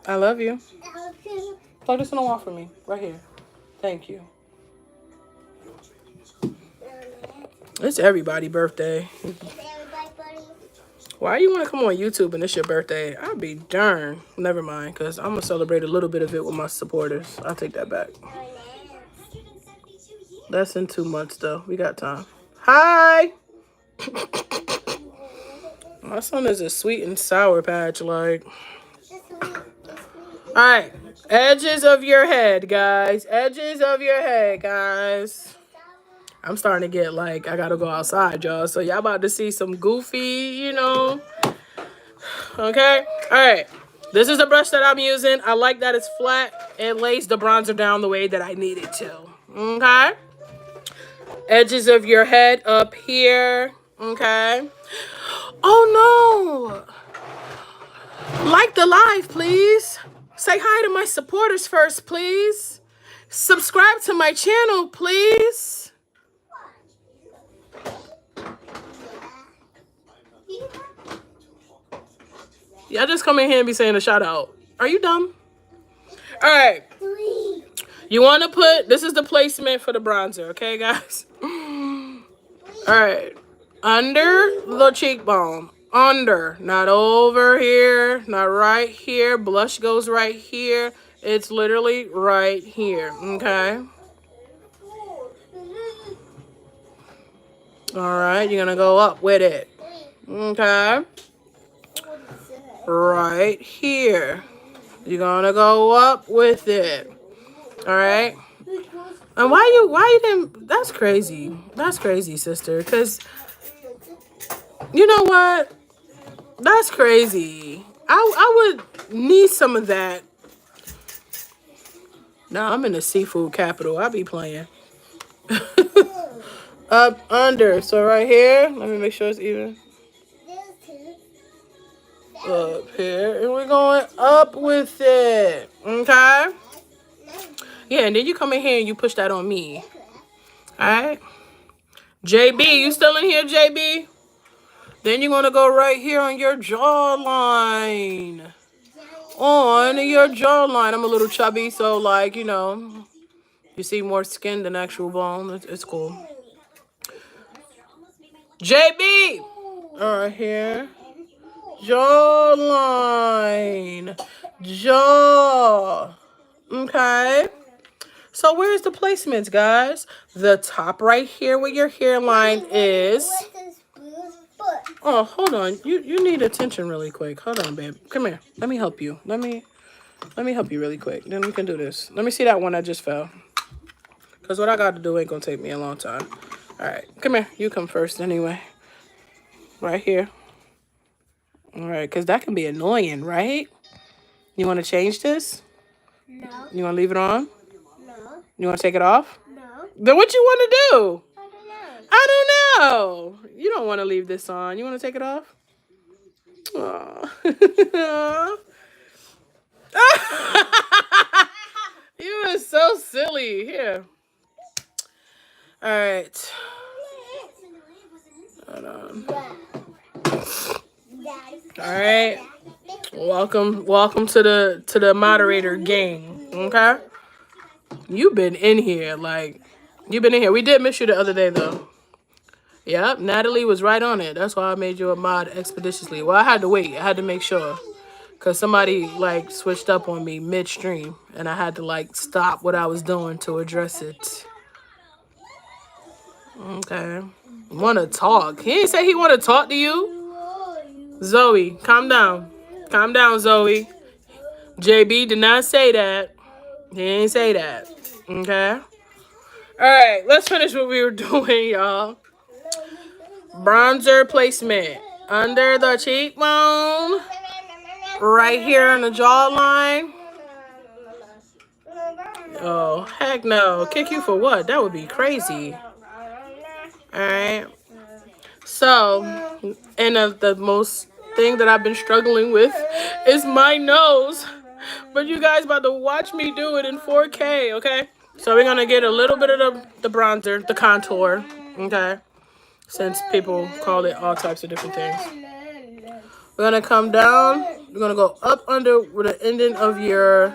I love you. Plug this on the wall for me. Right here. Thank you. It's everybody's birthday. Why you want to come on YouTube and it's your birthday? I'll be darned. Never mind, because I'm going to celebrate a little bit of it with my supporters. I'll take that back. That's in 2 months, though. We got time. Hi! My son is a sweet and sour patch, like. Alright. Edges of your head, guys. Edges of your head, guys. I'm starting to get like, I gotta go outside, y'all. So y'all about to see some goofy, you know. Okay? Alright. This is the brush that I'm using. I like that it's flat. It lays the bronzer down the way that I need it to. Okay? Edges of your head up here. Okay? Oh, no. Like the live, please. Say hi to my supporters first, please. Subscribe to my channel, please. Y'all just come in here and be saying a shout out. Are you dumb? All right. You want to put, this is the placement for the bronzer, okay, guys? All right. Under the cheekbone. Under. Not over here. Not right here. Blush goes right here. It's literally right here, okay? All right. You're going to go up with it. Okay? Right here. You're going to go up with it. All right? And why you didn't, that's crazy. That's crazy, sister. Because, you know what? That's crazy. I would need some of that. Nah, I'm in the seafood capital. I be playing. Up, under. So right here, let me make sure it's even. Up here. And we're going up with it. Okay? Yeah, and then you come in here and you push that on me. Alright? JB, you still in here, JB? Then you're going to go right here on your jawline. On your jawline. I'm a little chubby, so like, you know, you see more skin than actual bone. It's cool. JB! All right, here. Jawline. Jaw. Okay. So where's the placements, guys? The top right here where your hairline is. Oh, hold on. You need attention really quick. Hold on, babe. Come here. Let me help you. Let me help you really quick. Then we can do this. Let me see that one I just fell. Because what I got to do ain't going to take me a long time. All right. Come here. You come first anyway. Right here. All right. Because that can be annoying, right? You want to change this? No. You want to leave it on? No. You want to take it off? No. Then what you want to do? I don't know. I don't know. You don't want to leave this on. You want to take it off? Aw. You are so silly. Here. All right. Hold on. All right. Welcome to the moderator gang. Okay. You've been in here, you've been in here. We did miss you the other day though. Yep, Natalie was right on it. That's why I made you a mod expeditiously. Well, I had to wait. I had to make sure. Because somebody, switched up on me midstream. And I had to, stop what I was doing to address it. Okay. Want to talk. He didn't say he want to talk to you. Zoe, calm down. Calm down, Zoe. JB did not say that. He didn't say that. Okay? All right, let's finish what we were doing, y'all. Bronzer placement. Under the cheekbone. Right here on the jawline. Oh, heck no. Kick you for what? That would be crazy. Alright. So, and the most thing that I've been struggling with is my nose. But you guys about to watch me do it in 4K, okay? So we're going to get a little bit of the bronzer, the contour, okay? Since people call it all types of different things. We're going to come down. We're going to go up under where the ending of your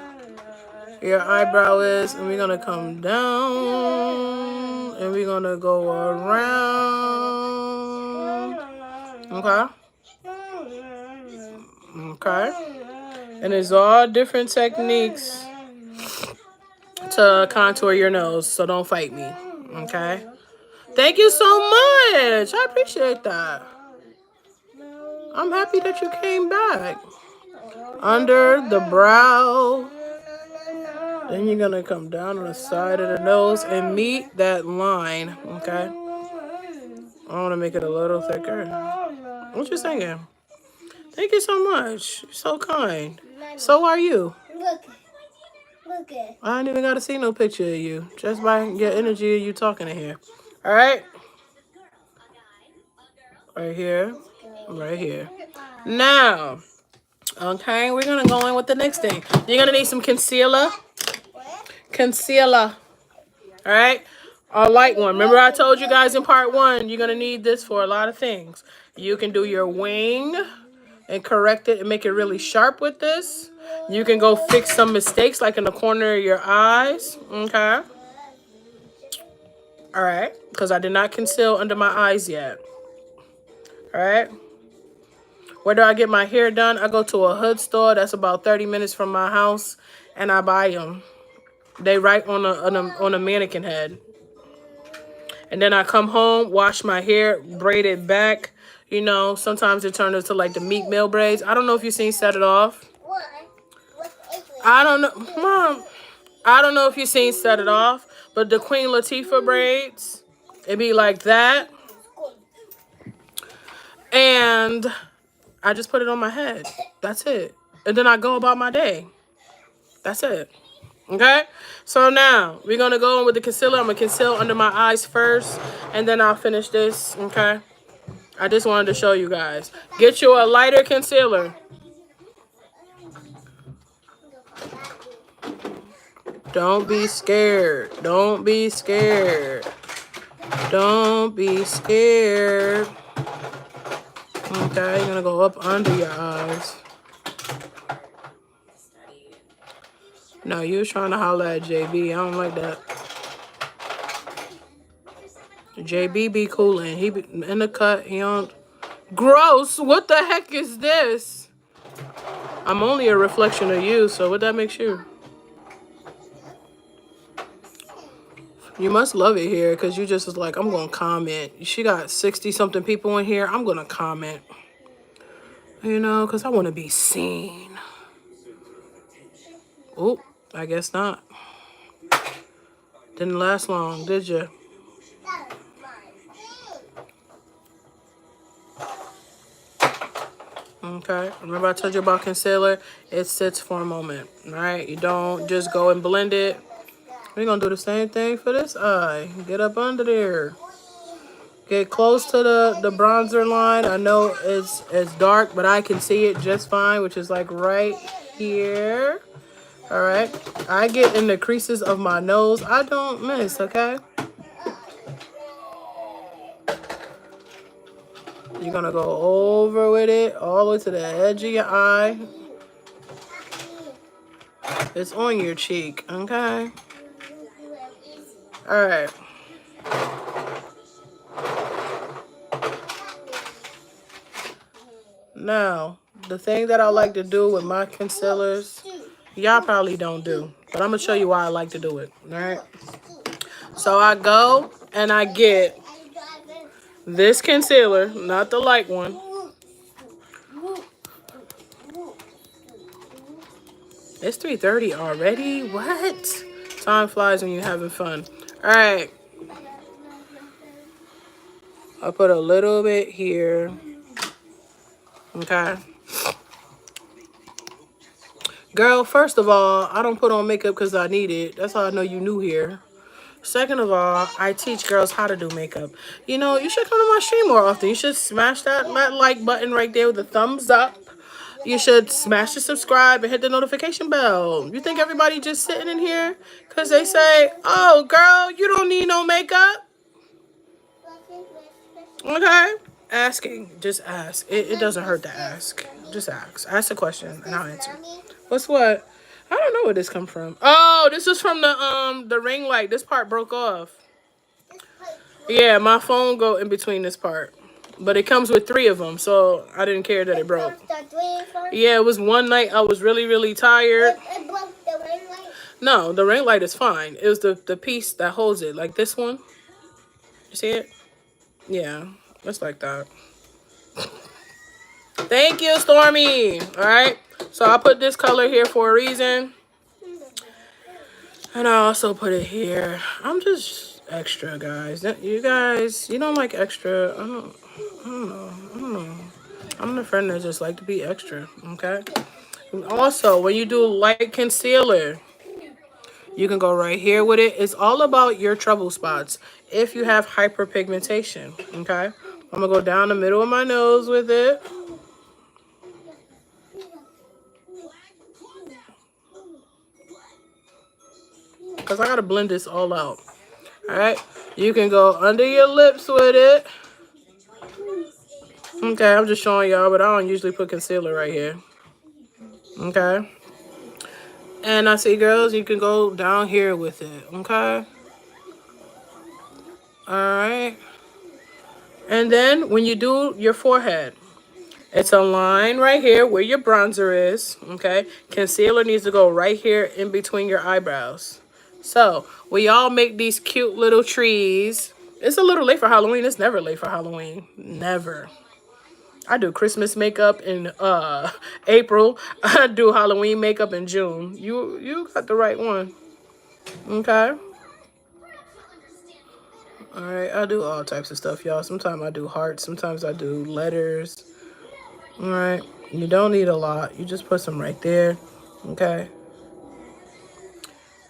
eyebrow is. And we're going to come down. And we're going to go around. Okay? Okay? And it's all different techniques to contour your nose. So don't fight me. Okay? Thank you so much. I appreciate that. I'm happy that you came back. Under the brow. Then you're going to come down on the side of the nose and meet that line. Okay? I want to make it a little thicker. What you saying? Thank you so much. You're so kind. So are you. Look. I ain't even got to see no picture of you. Just by your energy of you talking in here. All right? Right here. Right here. Now, okay, we're going to go in with the next thing. You're going to need some concealer. Concealer. All right? A light one. Remember I told you guys in part 1, you're going to need this for a lot of things. You can do your wing and correct it and make it really sharp with this. You can go fix some mistakes like in the corner of your eyes. Okay? All right? Because I did not conceal under my eyes yet. All right? Where do I get my hair done? I go to a hood store that's about 30 minutes from my house, and I buy them. They right on a mannequin head. And then I come home, wash my hair, braid it back. You know, sometimes it turns into like the Meek Mill braids. I don't know if you've seen Set It Off. I don't know. Mom, I don't know if you've seen Set It Off, but the Queen Latifah braids, it be like that. And I just put it on my head. That's it. And then I go about my day. That's it. Okay? So now, we're going to go in with the concealer. I'm going to conceal under my eyes first. And then I'll finish this. Okay? I just wanted to show you guys. Get you a lighter concealer. Don't be scared. Don't be scared. Don't be scared. Okay, you're going to go up under your eyes. No, you was trying to holler at JB. I don't like that. JB be coolin'. He be in the cut. He don't Gross. What the heck is this? I'm only a reflection of you, so what that makes you? You must love it here because you just was like, I'm going to comment. She got 60 something people in here. I'm going to comment. You know, because I want to be seen. Oh, I guess not. Didn't last long, did you? Okay. Remember I told you about concealer? It sits for a moment. All right. You don't just go and blend it. We're going to do the same thing for this eye. Get up under there. Get close to the bronzer line. I know it's dark, but I can see it just fine, which is like right here. All right. I get in the creases of my nose. I don't miss, okay? You're going to go over with it all the way to the edge of your eye. It's on your cheek, okay? All right. Now, the thing that I like to do with my concealers, y'all probably don't do, but I'm going to show you why I like to do it, all right? So I go and I get this concealer, not the light one. It's 3:30 already? What? Time flies when you're having fun. All right. I put a little bit here. Okay. Girl, first of all, I don't put on makeup because I need it. That's how I know you new here. Second of all, I teach girls how to do makeup. You know, you should come to my stream more often. You should smash that like button right there with a thumbs up. You should smash the subscribe and hit the notification bell. You think everybody just sitting in here because they say, oh, girl, you don't need no makeup? Okay? Asking. Just ask. It doesn't hurt to ask. Just ask. Ask a question and I'll answer. What's what? I don't know where this come from. Oh, this is from the ring light. This part broke off. Yeah, my phone go in between this part. But it comes with 3 of them, so I didn't care that it broke. Yeah, it was one night I was really, really tired. It broke the ring light? No, the ring light is fine. It was the piece that holds it, like this one. You see it? Yeah, it's like that. Thank you, Stormy. All right, so I put this color here for a reason. And I also put it here. I'm just extra, guys. You guys, you don't like extra. I don't know. I'm the friend that just like to be extra, okay? And also, when you do light concealer, you can go right here with it. It's all about your trouble spots. If you have hyperpigmentation, okay? I'm going to go down the middle of my nose with it. Because I got to blend this all out. All right? You can go under your lips with it. Okay, I'm just showing y'all, but I don't usually put concealer right here. Okay? And I see, girls, you can go down here with it. Okay? All right? And then when you do your forehead, it's a line right here where your bronzer is. Okay? Concealer needs to go right here in between your eyebrows. So, we all make these cute little trees. It's a little late for Halloween. It's never late for Halloween. Never. I do Christmas makeup in April. I do Halloween makeup in June. You got the right one. Okay. All right. I do all types of stuff, y'all. Sometimes I do hearts. Sometimes I do letters. All right. You don't need a lot. You just put some right there. Okay.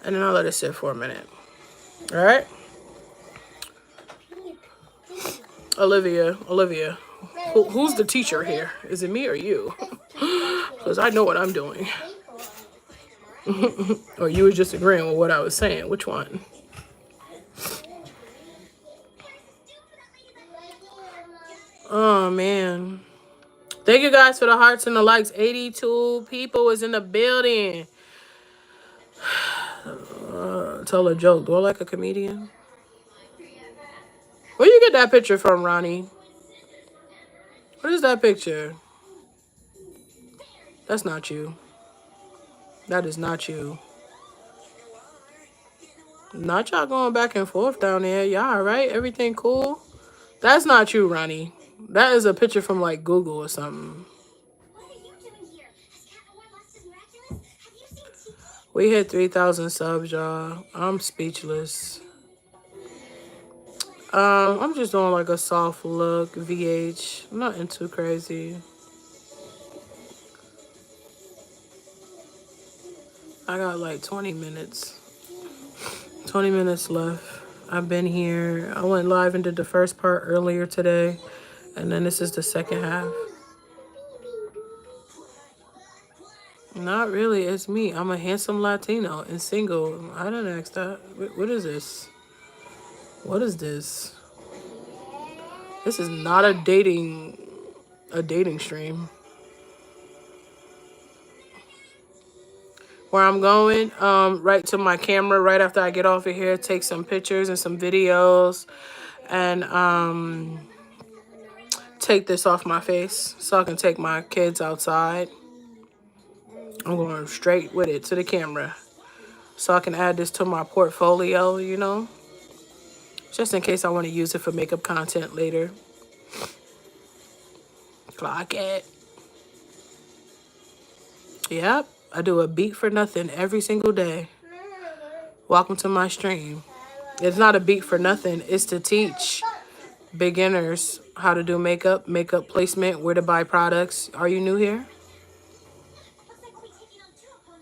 And then I'll let it sit for a minute. All right. Olivia. Who's the teacher here? Is it me or you? Because I know what I'm doing. Or you was just agreeing with what I was saying. Which one? Oh, man. Thank you guys for the hearts and the likes. 82 people is in the building. Tell a joke. Do I like a comedian? Where you get that picture from, Ronnie? What is that picture? That's not you. That is not you. Not y'all going back and forth down there. Y'all alright? Everything cool? That's not you, Ronnie. That is a picture from like Google or something. We hit 3,000 subs, y'all. I'm speechless. I'm just doing like a soft look, VH. Nothing too crazy. I got like 20 minutes. 20 minutes left. I've been here. I went live and did the first part earlier today. And then this is the second half. Not really. It's me. I'm a handsome Latino and single. I didn't ask that. What is this? What is this? This is not a dating stream. Where I'm going, right to my camera right after I get off of here, take some pictures and some videos, and take this off my face so I can take my kids outside. I'm going straight with it to the camera so I can add this to my portfolio, you know, just in case I want to use it for makeup content later. Clock it. Yep, I do a beat for nothing every single day. Welcome to my stream. It's not a beat for nothing. It's to teach beginners how to do makeup placement, where to buy products. Are you new here?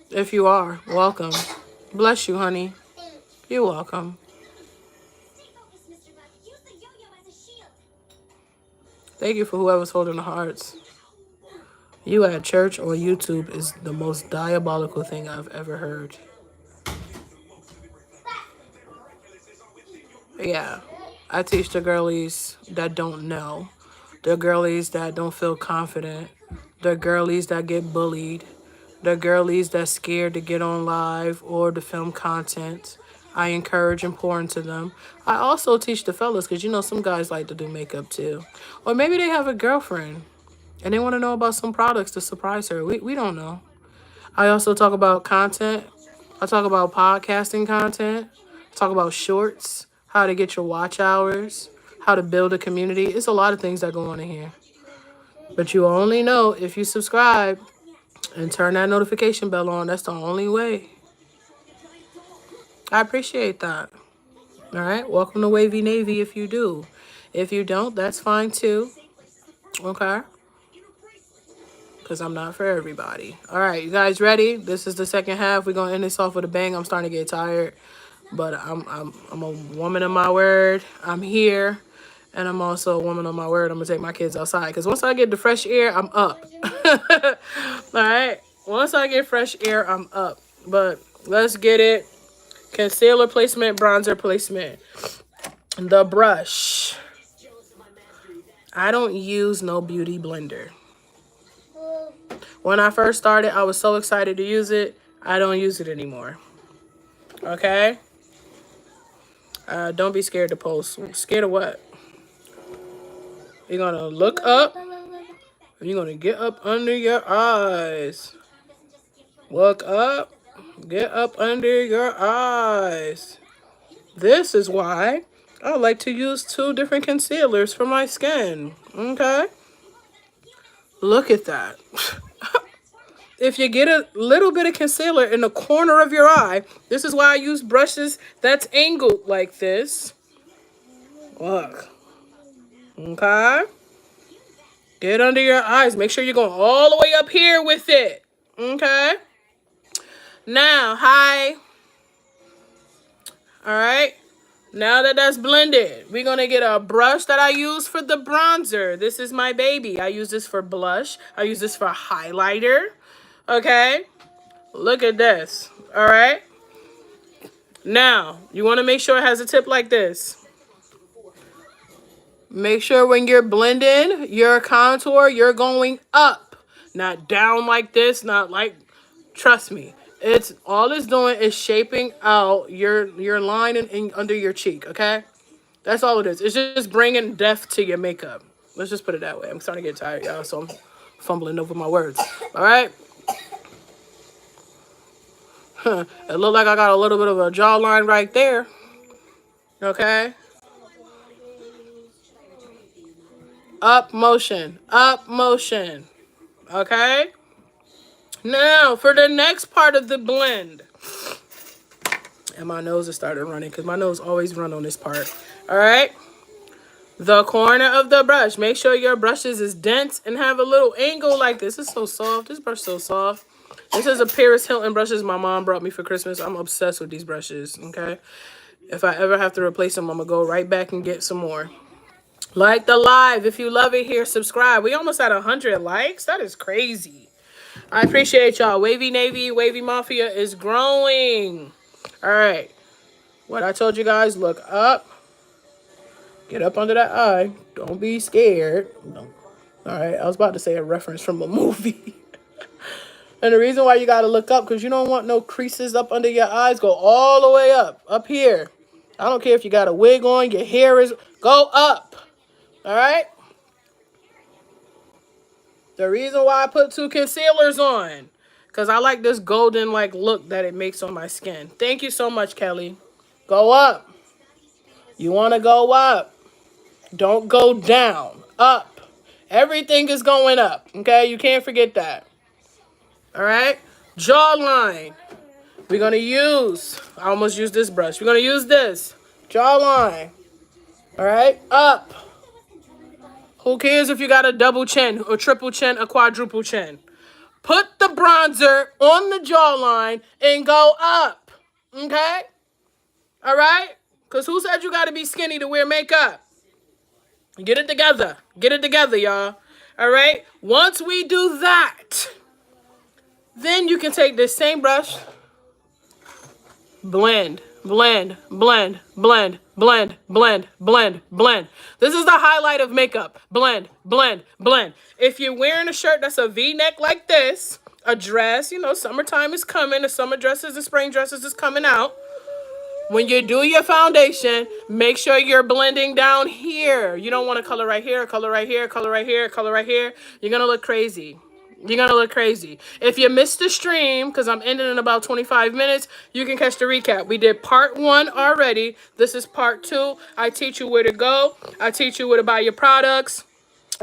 If you are, welcome. Bless you, honey. You're welcome. Thank you for whoever's holding the hearts. You at church or YouTube is the most diabolical thing I've ever heard. Yeah, I teach the girlies that don't know, the girlies that don't feel confident, the girlies that get bullied, the girlies that's scared to get on live or to film content. I encourage and pour into them. I also teach the fellas because you know some guys like to do makeup too. Or maybe they have a girlfriend and they want to know about some products to surprise her. We don't know. I also talk about content. I talk about podcasting content. I talk about shorts, how to get your watch hours, how to build a community. It's a lot of things that go on in here. But you only know if you subscribe and turn that notification bell on. That's the only way. I appreciate that. All right. Welcome to Wavy Navy if you do. If you don't, that's fine too. Okay. Because I'm not for everybody. All right. You guys ready? This is the second half. We're going to end this off with a bang. I'm starting to get tired. But I'm a woman of my word. I'm here. And I'm also a woman of my word. I'm going to take my kids outside. Because once I get the fresh air, I'm up. All right. Once I get fresh air, I'm up. But let's get it. Concealer placement, bronzer placement. The brush. I don't use no beauty blender. When I first started, I was so excited to use it. I don't use it anymore. Okay? Don't be scared to post. Scared of what? You're going to look up. And you're going to get up under your eyes. Look up. Get up under your eyes. This is why I like to use 2 different concealers for my skin. Okay? Look at that. If you get a little bit of concealer in the corner of your eye, this is why I use brushes that's angled like this. Look. Okay? Get under your eyes. Make sure you're going all the way up here with it. Okay? Now, hi. All right? Now that that's blended, we're going to get a brush that I use for the bronzer. This is my baby. I use this for blush. I use this for highlighter. Okay? Look at this. All right? Now, you want to make sure it has a tip like this. Make sure when you're blending your contour, you're going up. Not down like this, not like, trust me. It's all it's doing is shaping out your line in under your cheek, okay? That's all it is. It's just bringing depth to your makeup. Let's just put it that way. I'm starting to get tired, y'all, so I'm fumbling over my words. All right. It looked like I got a little bit of a jawline right there. Okay. Up motion. Up motion. Okay. Now, for the next part of the blend. And my nose has started running because my nose always run on this part. All right. The corner of the brush. Make sure your brushes is dense and have a little angle like this. It's so soft. This brush is so soft. This is a Paris Hilton brushes my mom brought me for Christmas. I'm obsessed with these brushes, okay? If I ever have to replace them, I'm going to go right back and get some more. Like the live. If you love it here, subscribe. We almost at 100 likes. That is crazy. I appreciate y'all. Wavy Navy, Wavy Mafia is growing. All right. What I told you guys, look up. Get up under that eye. Don't be scared. No. All right. I was about to say a reference from a movie. And the reason why you got to look up, because you don't want no creases up under your eyes. Go all the way up here. I don't care if you got a wig on, your hair is, go up. All right? The reason why I put 2 concealers on, because I like this golden like look that it makes on my skin. Thank you so much, Kelly. Go up. You want to go up. Don't go down. Up. Everything is going up. Okay? You can't forget that. All right? Jawline. We're going to use, I almost used this brush. We're going to use this. Jawline. All right? Up. Who cares if you got a double chin, a triple chin, a quadruple chin? Put the bronzer on the jawline and go up. Okay? All right? Because who said you got to be skinny to wear makeup? Get it together. Get it together, y'all. All right? Once we do that, then you can take this same brush, blend, blend, blend, blend, blend, blend, blend, blend. This is the highlight of makeup. Blend, blend, blend. If you're wearing a shirt that's a V-neck like this, a dress, you know, summertime is coming. The summer dresses and spring dresses is coming out. When you do your foundation, make sure you're blending down here. You don't want to color right here, color right here, color right here, color right here. You're going to look crazy. You're going to look crazy. If you missed the stream, because I'm ending in about 25 minutes, you can catch the recap. We did part 1 already. This is part 2. I teach you where to go. I teach you where to buy your products.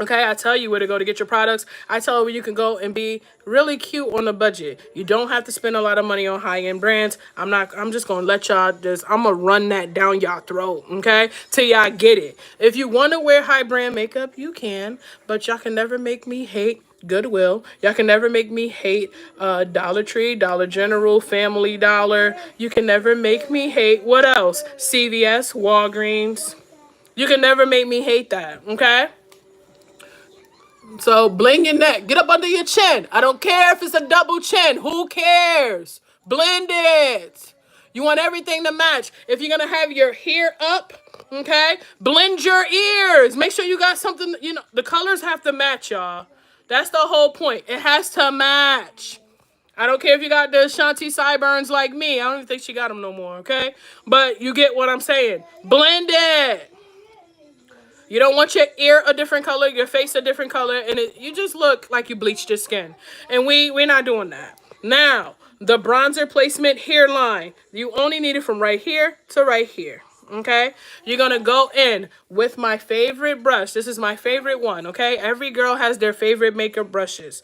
Okay, I tell you where to go to get your products. I tell you where you can go and be really cute on a budget. You don't have to spend a lot of money on high-end brands. I'm just going to let y'all I'm going to run that down y'all throat, okay? Till y'all get it. If you want to wear high-brand makeup, you can. But y'all can never make me hate Goodwill. Y'all can never make me hate Dollar Tree, Dollar General, Family Dollar. You can never make me hate, what else? CVS, Walgreens. You can never make me hate that, okay? So bling your neck. Get up under your chin. I don't care if it's a double chin. Who cares? Blend it. You want everything to match. If you're going to have your hair up, okay, blend your ears. Make sure you got something, you know, the colors have to match, y'all. That's the whole point. It has to match. I don't care if you got the Shanti sideburns like me. I don't even think she got them no more, okay? But you get what I'm saying. Blend it. You don't want your ear a different color, your face a different color, and you just look like you bleached your skin. And we're not doing that. Now, the bronzer placement hairline. You only need it from right here to right here. Okay? You're going to go in with my favorite brush. This is my favorite one, okay? Every girl has their favorite makeup brushes.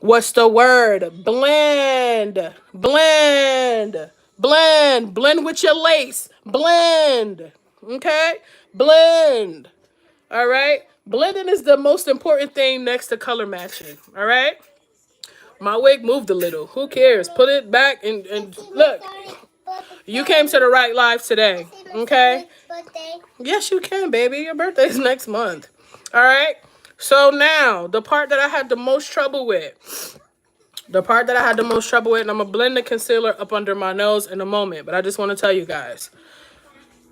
What's the word? Blend. Blend. Blend. Blend with your lace. Blend. Okay? Blend. All right? Blending is the most important thing next to color matching. All right? My wig moved a little. Who cares? Put it back and look. You came to the right live today. Okay? Yes, you can, baby. Your birthday's next month. All right? So now, the part that I had the most trouble with. The part that I had the most trouble with, and I'm going to blend the concealer up under my nose in a moment. But I just want to tell you guys.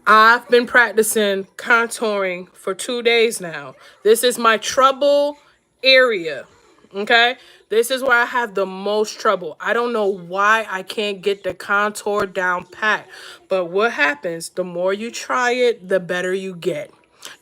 I've been practicing contouring for 2 days now. This is my trouble area, okay? This is where I have the most trouble. I don't know why I can't get the contour down pat. But what happens, the more you try it, the better you get.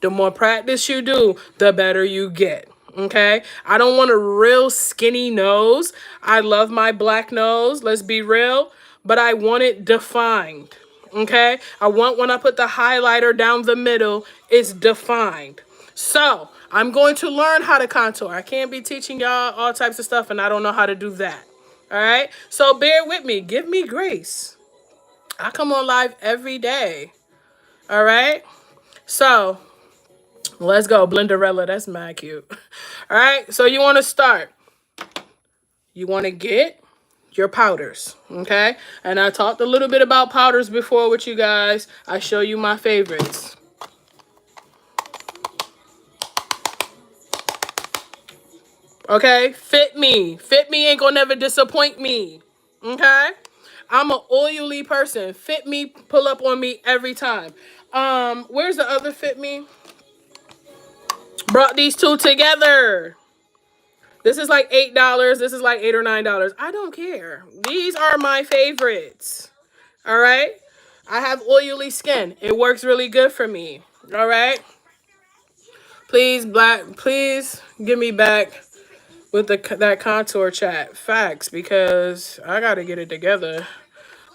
The more practice you do, the better you get. Okay? I don't want a real skinny nose. I love my black nose, let's be real, but I want it defined. Okay? I want when I put the highlighter down the middle, it's defined. So, I'm going to learn how to contour. I can't be teaching y'all all types of stuff and I don't know how to do that. All right? So, bear with me. Give me grace. I come on live every day. All right? So, let's go. Blenderella, that's mad cute. All right? So, you want to start. You want to get your powders, okay? And I talked a little bit about powders before with you guys. I show you my favorites. Okay? Fit me. Fit me ain't gonna never disappoint me. Okay? I'm an oily person. Fit me, pull up on me every time. Where's the other Fit Me? Brought these two together. This is like $8. This is like $8 or $9. I don't care. These are my favorites. All right? I have oily skin. It works really good for me. All right? Please, please give me back with that contour chat. Facts, because I got to get it together.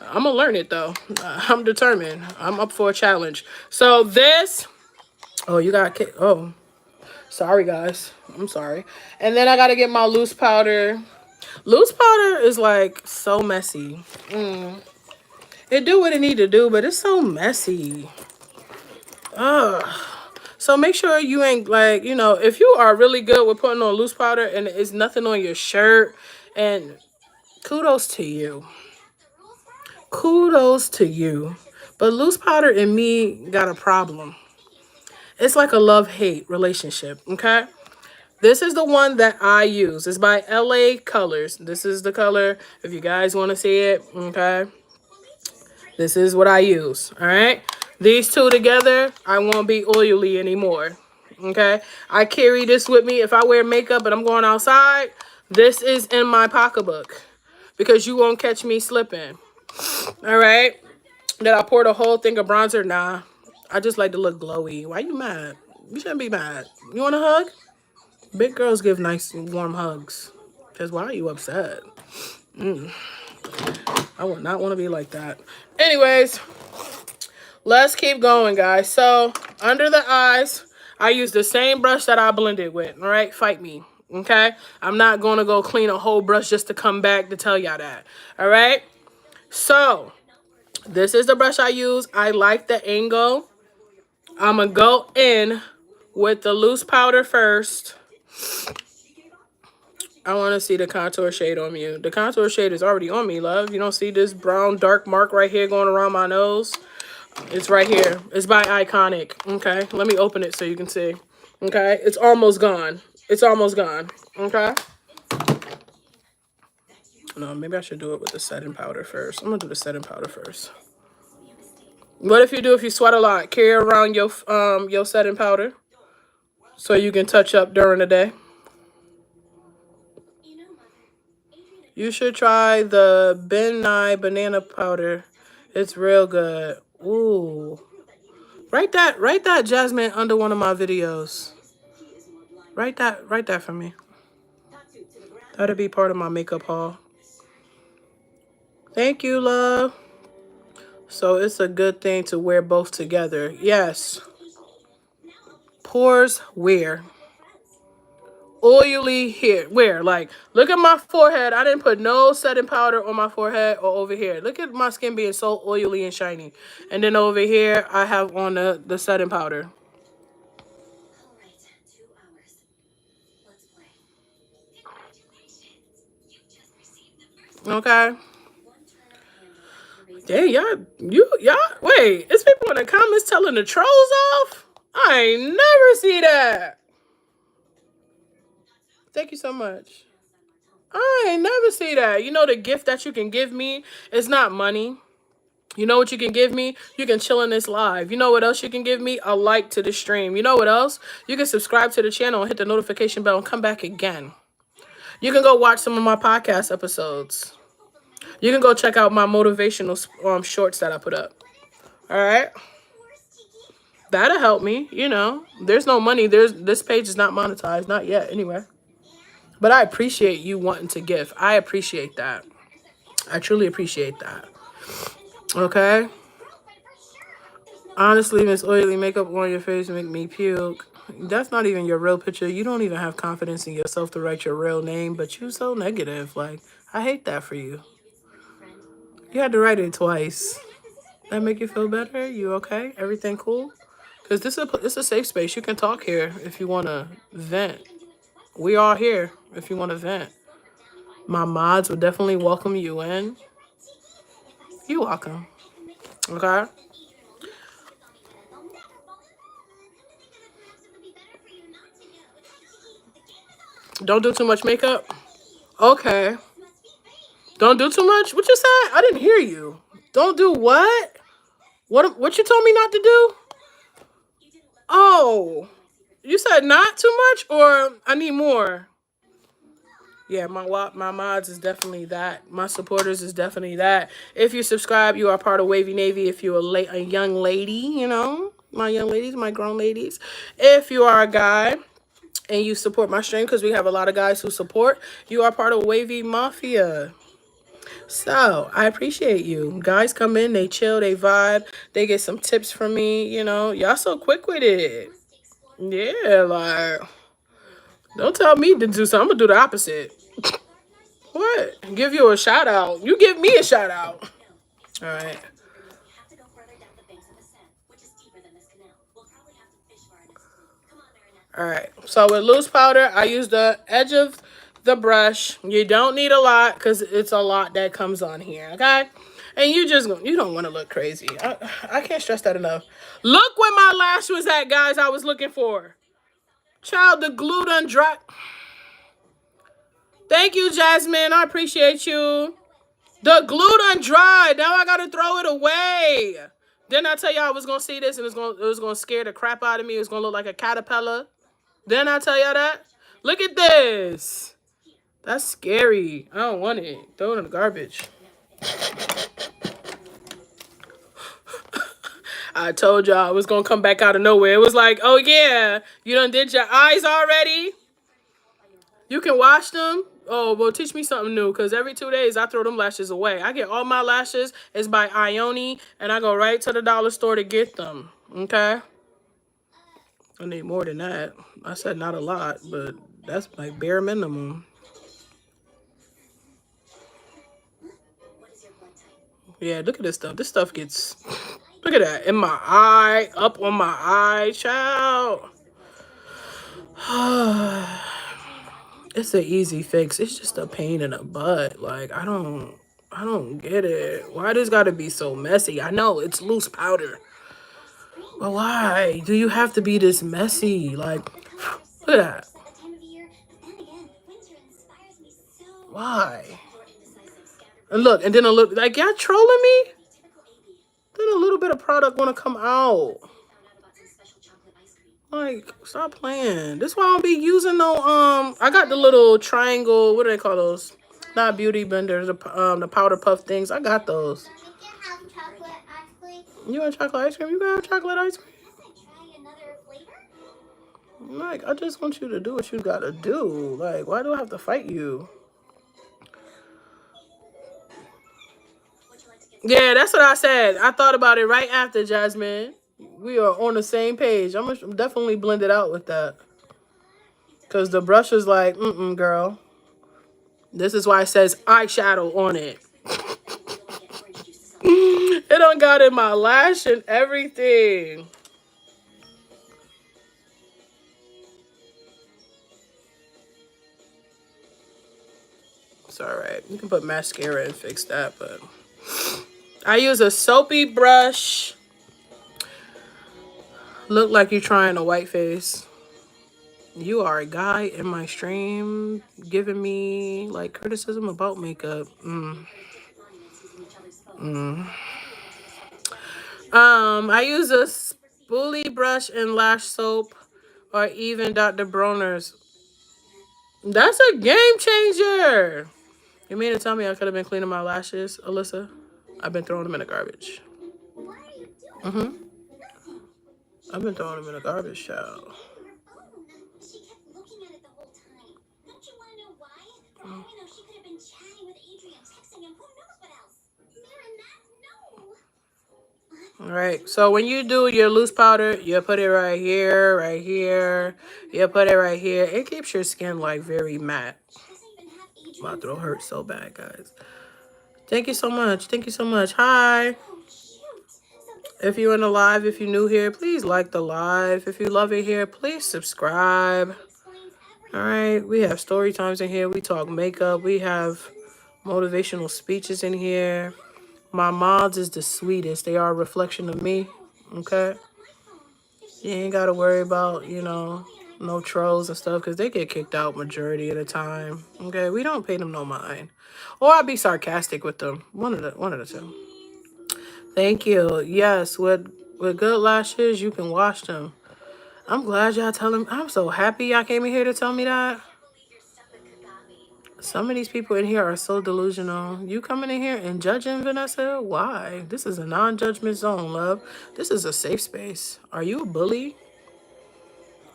I'm going to learn it, though. I'm determined. I'm up for a challenge. So this... Oh, you got... Oh, sorry, guys. I'm sorry. And then I got to get my loose powder. Loose powder is, like, so messy. It do what it need to do, but it's so messy. Ugh. So make sure you ain't, like, you know, if you are really good with putting on loose powder and it's nothing on your shirt, and kudos to you. Kudos to you. But loose powder and me got a problem. It's like a love-hate relationship, okay? This is the one that I use. It's by LA Colors. This is the color, if you guys want to see it, okay? This is what I use, all right? These two together, I won't be oily anymore, okay? I carry this with me. If I wear makeup and I'm going outside, this is in my pocketbook because you won't catch me slipping, all right? Did I pour the whole thing of bronzer? Nah. I just like to look glowy. Why you mad? You shouldn't be mad. You want a hug? Big girls give nice warm hugs. Because why are you upset? I would not want to be like that. Anyways, let's keep going, guys. So, under the eyes, I use the same brush that I blended with. All right? Fight me. Okay? I'm not going to go clean a whole brush just to come back to tell y'all that. All right? So, this is the brush I use. I like the angle. I'm going to go in with the loose powder first. I want to see the contour shade on you. The contour shade is already on me, love. You don't see this brown dark mark right here going around my nose? It's right here. It's by Iconic. Okay, let me open it so you can see. Okay, it's almost gone. It's almost gone. Okay. No, maybe I should do it with the setting powder first. I'm going to do the setting powder first. What if you sweat a lot? Carry around your setting powder so you can touch up during the day. You should try the Ben Nye banana powder. It's real good. Ooh. Write that Jasmine under one of my videos. Write that for me. That'll be part of my makeup haul. Thank you, love. So it's a good thing to wear both together. Yes. Pores where? Oily here. Where? Like, look at my forehead. I didn't put no setting powder on my forehead or over here. Look at my skin being so oily and shiny. And then over here, I have on the setting powder. Okay. Dang, y'all, wait, it's people in the comments telling the trolls off? I ain't never see that. Thank you so much. I ain't never see that. You know, the gift that you can give me is not money. You know what you can give me? You can chill in this live. You know what else you can give me? A like to the stream. You know what else? You can subscribe to the channel and hit the notification bell and come back again. You can go watch some of my podcast episodes. You can go check out my motivational shorts that I put up. All right? That'll help me, you know. There's no money. This page is not monetized, not yet, anyway. But I appreciate you wanting to give. I appreciate that. I truly appreciate that. Okay? Honestly, Miss Oily, makeup on your face make me puke. That's not even your real picture. You don't even have confidence in yourself to write your real name, but you so negative. Like, I hate that for you. You had to write it twice. That make you feel better? You okay? Everything cool? Because this is a safe space. You can talk here if you want to vent. We are here if you want to vent. My mods would definitely welcome you in. You're welcome. Okay? Don't do too much makeup. Okay. Don't do too much? What you said? I didn't hear you. Don't do what? What you told me not to do? Oh. You said not too much or I need more? Yeah, my mods is definitely that. My supporters is definitely that. If you subscribe, you are part of Wavy Navy. If you're a young lady, you know, my young ladies, my grown ladies. If you are a guy and you support my stream, because we have a lot of guys who support, you are part of Wavy Mafia. So I appreciate you. Guys come in, they chill, they vibe, they get some tips from me, you know. Y'all so quick with it. Yeah, like, don't tell me to do something. I'm gonna do the opposite. What? Give you a shout out. You give me a shout out. All right. All right. So with loose powder, I use the edge of the brush. You don't need a lot because it's a lot that comes on here. Okay. And you don't want to look crazy. I can't stress that enough. Look where my lash was at, guys. I was looking for. Child, the glue done dry. Thank you, Jasmine. I appreciate you. The glue done dried. Now I gotta throw it away. Didn't I tell y'all I was gonna see this and it was gonna scare the crap out of me? It was gonna look like a caterpillar. Didn't I tell y'all that? Look at this. That's scary. I don't want it. Throw it in the garbage. I told y'all I was gonna come back out of nowhere. It was like, oh yeah, you done did your eyes already? You can wash them? Oh, well, teach me something new, because every 2 days I throw them lashes away. I get all my lashes. It's by Ione, and I go right to the dollar store to get them. Okay? I need more than that. I said not a lot, but that's like bare minimum. Yeah, look at this stuff. This stuff gets... Look at that. In my eye. Up on my eye, child. It's an easy fix. It's just a pain in the butt. Like, I don't get it. Why does gotta be so messy? I know it's loose powder. But why do you have to be this messy? Like, look at that. Why? And look, and then a little, like, y'all trolling me? Then a little bit of product wanna come out. Like, stop playing. This is why I don't be using no, I got the little triangle, what do they call those? Not beauty blenders, the powder puff things. I got those. You want chocolate ice cream? You can have chocolate ice cream. Like, I just want you to do what you gotta do. Like, why do I have to fight you? Yeah, that's what I said. I thought about it right after, Jasmine. We are on the same page. I'm definitely blend it out with that. Because the brush is like, girl. This is why it says eyeshadow on it. It done got in my lash and everything. It's alright. You can put mascara and fix that, but I use a soapy brush. Look like you're trying a white face. You are a guy in my stream giving me like criticism about makeup. I use a spoolie brush and lash soap, or even Dr. Bronner's. That's a game changer. You mean to tell me I could have been cleaning my lashes, Alyssa? I've been throwing them in the garbage. I've been throwing them in a garbage child. She kept looking at it the whole time. Don't you want to know why? You know, she could have been chatting with Adrian, texting him, who knows what else. Mirren, no. All right. So when you do your loose powder, you put it right here, right here. You put it right here. It keeps your skin like very matte. My throat hurts so bad, guys. Thank you so much. Thank you so much. Hi. If you're in the live, if you're new here, please like the live. If you love it here, please subscribe. All right. We have story times in here. We talk makeup. We have motivational speeches in here. My mods is the sweetest. They are a reflection of me. Okay. You ain't got to worry about, you know, no trolls and stuff because they get kicked out majority of the time. Okay. We don't pay them no mind. Or I'll be sarcastic with them. One of the two. Thank you. Yes, with good lashes, you can wash them. I'm glad y'all telling me. I'm so happy y'all came in here to tell me that. Some of these people in here are so delusional. You coming in here and judging Vanessa? Why? This is a non-judgment zone, love. This is a safe space. Are you a bully?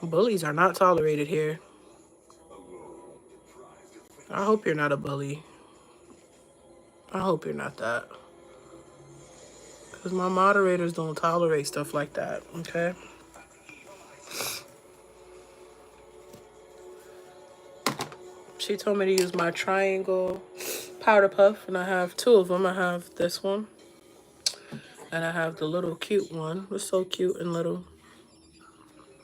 Bullies are not tolerated here. I hope you're not a bully. I hope you're not that. Because my moderators don't tolerate stuff like that, okay? She told me to use my triangle powder puff, and I have two of them. I have this one, and I have the little cute one. It's so cute and little.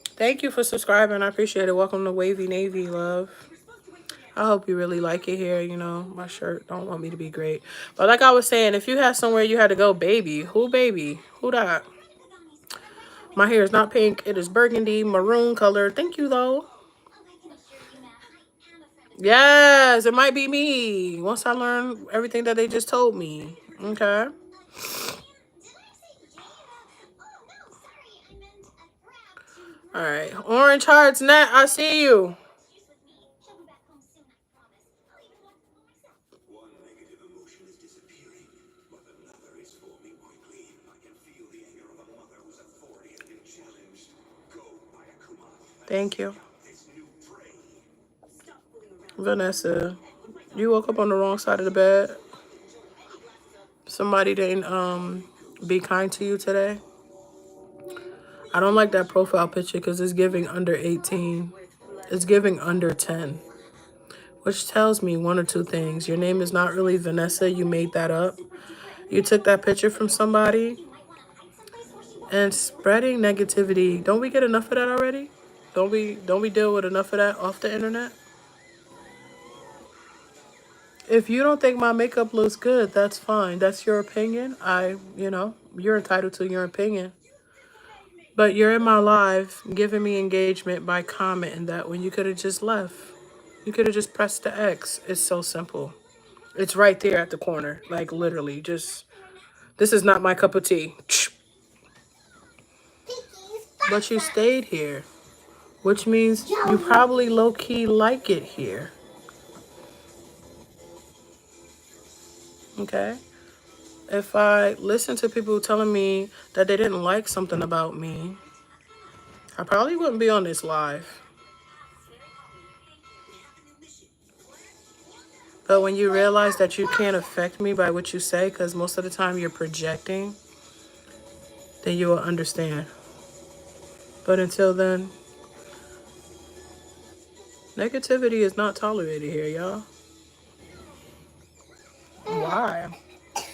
Thank you for subscribing. I appreciate it. Welcome to Wavy Navy, love. I hope you really like it here. You know, my shirt don't want me to be great. But like I was saying, if you had somewhere you had to go, baby? Who that? My hair is not pink. It is burgundy, maroon color. Thank you, though. Yes, it might be me. Once I learn everything that they just told me. Okay. All right. Orange Hearts Net, I see you. Thank you. Vanessa, you woke up on the wrong side of the bed. Somebody didn't be kind to you today. I don't like that profile picture because it's giving under 18. It's giving under 10. Which tells me one or two things. Your name is not really Vanessa. You made that up. You took that picture from somebody. And spreading negativity. Don't we get enough of that already? Don't we deal with enough of that off the internet? If you don't think my makeup looks good, that's fine. That's your opinion. You're entitled to your opinion. But you're in my live giving me engagement by commenting that when you could have just left. You could have just pressed the X. It's so simple. It's right there at the corner. Like, literally, just... This is not my cup of tea. But you stayed here. Which means you probably low-key like it here. Okay? If I listen to people telling me that they didn't like something about me, I probably wouldn't be on this live. But when you realize that you can't affect me by what you say, because most of the time you're projecting, then you will understand. But until then, negativity is not tolerated here, y'all. Why?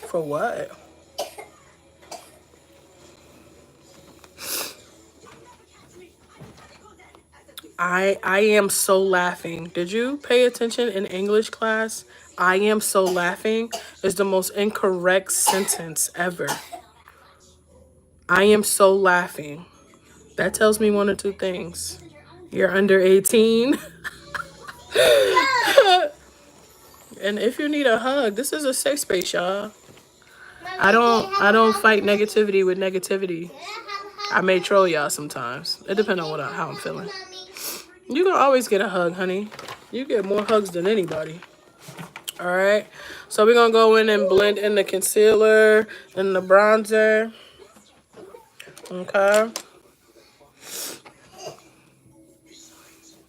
For what? I am so laughing. Did you pay attention in English class? I am so laughing is the most incorrect sentence ever. I am so laughing. That tells me one or two things. You're under 18. And if you need a hug, this is a safe space, y'all. I don't fight negativity with negativity. I may troll y'all sometimes. It depends on how I'm feeling. You can always get a hug, honey. You get more hugs than anybody. All right. So we're going to go in and blend in the concealer and the bronzer. Okay.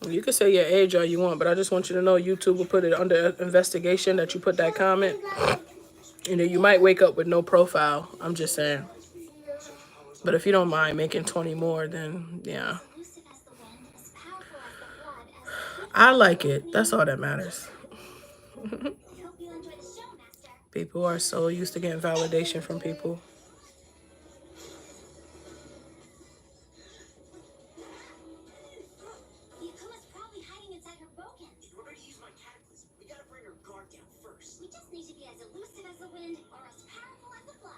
You can say your age all you want, but I just want you to know YouTube will put it under investigation that you put that comment. And then you might wake up with no profile. I'm just saying. But if you don't mind making 20 more, then yeah. I like it. That's all that matters. People are so used to getting validation from people. We just need to be as elusive as the wind or as powerful as the flood.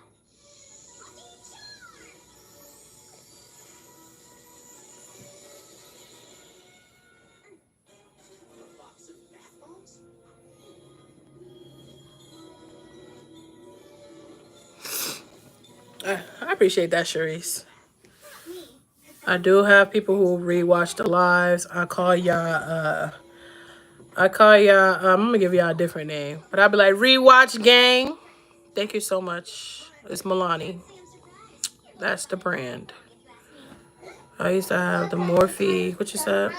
I appreciate that, Sharice. I do have people who rewatch the lives. I call y'all, I'm gonna give y'all a different name. But I'll be like, rewatch gang. Thank you so much. It's Milani. That's the brand. I used to have the Morphe, what you said?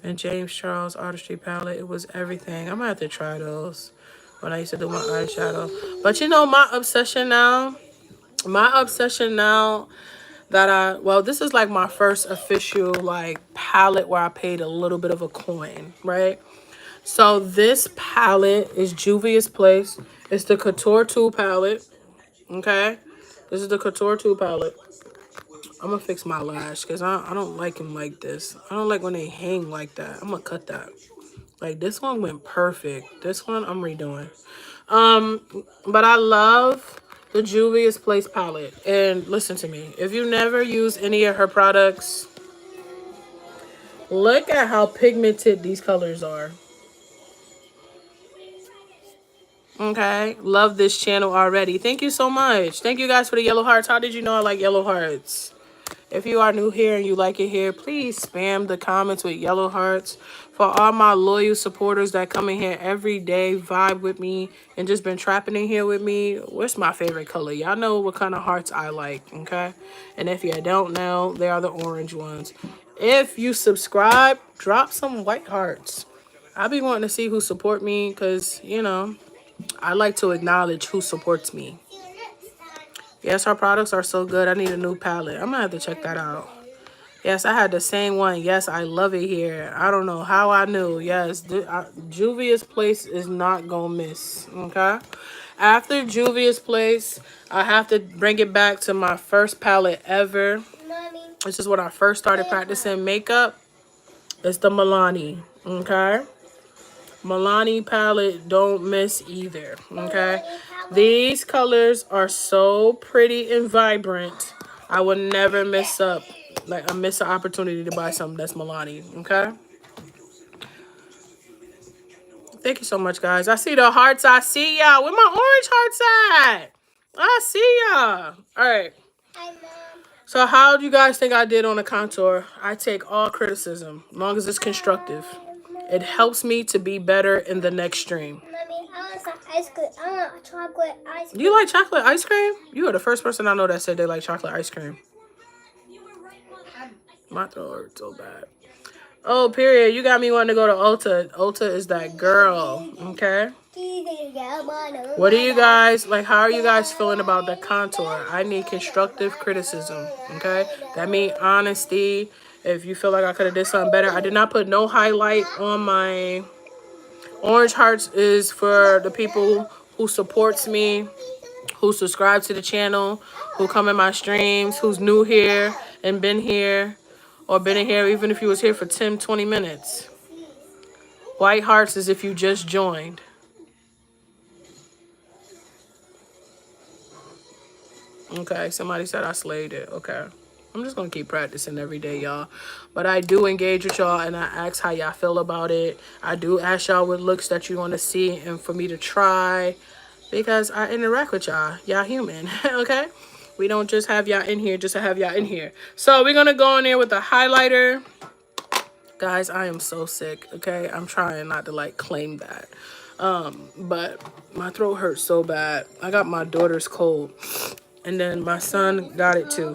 And James Charles Artistry palette. It was everything. I'm gonna have to try those when I used to do my eyeshadow. But you know, my obsession now that this is like my first official like palette where I paid a little bit of a coin, right? So this palette is Juvia's Place. It's the Couture 2 palette. Okay? This is the Couture 2 palette. I'm gonna fix my lash because I don't like them like this. I don't like when they hang like that. I'm gonna cut that. Like this one went perfect. This one I'm redoing. But I love the Juvia's Place palette. And listen to me. If you never use any of her products, look at how pigmented these colors are. Okay. Love this channel already. Thank you so much. Thank you guys for the yellow hearts. How did you know I like yellow hearts? If you are new here and you like it here, please spam the comments with yellow hearts. For all my loyal supporters that come in here every day, vibe with me, and just been trapping in here with me, what's my favorite color? Y'all know what kind of hearts I like, okay? And if you don't know, they are the orange ones. If you subscribe, drop some white hearts. I be wanting to see who support me because, you know, I like to acknowledge who supports me. Yes, her products are so good. I need a new palette. I'm gonna have to check that out. Yes, I had the same one. Yes, I love it here. I don't know how I knew. Yes, Juvia's Place is not gonna miss. Okay. After Juvia's Place, I have to bring it back to my first palette ever. This is when I first started practicing makeup. It's the Milani. Okay. Milani palette, don't miss either. Okay. These colors are so pretty and vibrant. I would never miss an opportunity to buy something that's Milani. Okay. Thank you so much, guys. I see the hearts. I see y'all. Where my orange hearts at? I see y'all. All right. So how do you guys think I did on the contour? I take all criticism, as long as it's constructive. It helps me to be better in the next stream. Mommy, I want some ice cream. I want chocolate ice cream. You like chocolate ice cream? You are the first person I know that said they like chocolate ice cream. My throat hurts so bad. Oh, period. You got me wanting to go to Ulta. Ulta is that girl. Okay. What do you guys like? How are you guys feeling about the contour? I need constructive criticism. Okay. That means honesty. If you feel like I could have did something better, I did not put no highlight on my orange hearts. Is for the people who supports me, who subscribe to the channel, who come in my streams, who's new here and been here, or been in here even if you was here for 10, 20 minutes. White hearts is if you just joined. Okay, somebody said I slayed it. Okay. I'm just going to keep practicing every day, y'all. But I do engage with y'all, and I ask how y'all feel about it. I do ask y'all what looks that you want to see and for me to try, because I interact with y'all. Y'all human, okay? We don't just have y'all in here just to have y'all in here. So we're going to go in there with the highlighter. Guys, I am so sick, okay? I'm trying not to, like, claim that. But my throat hurts so bad. I got my daughter's cold. And then my son got it too.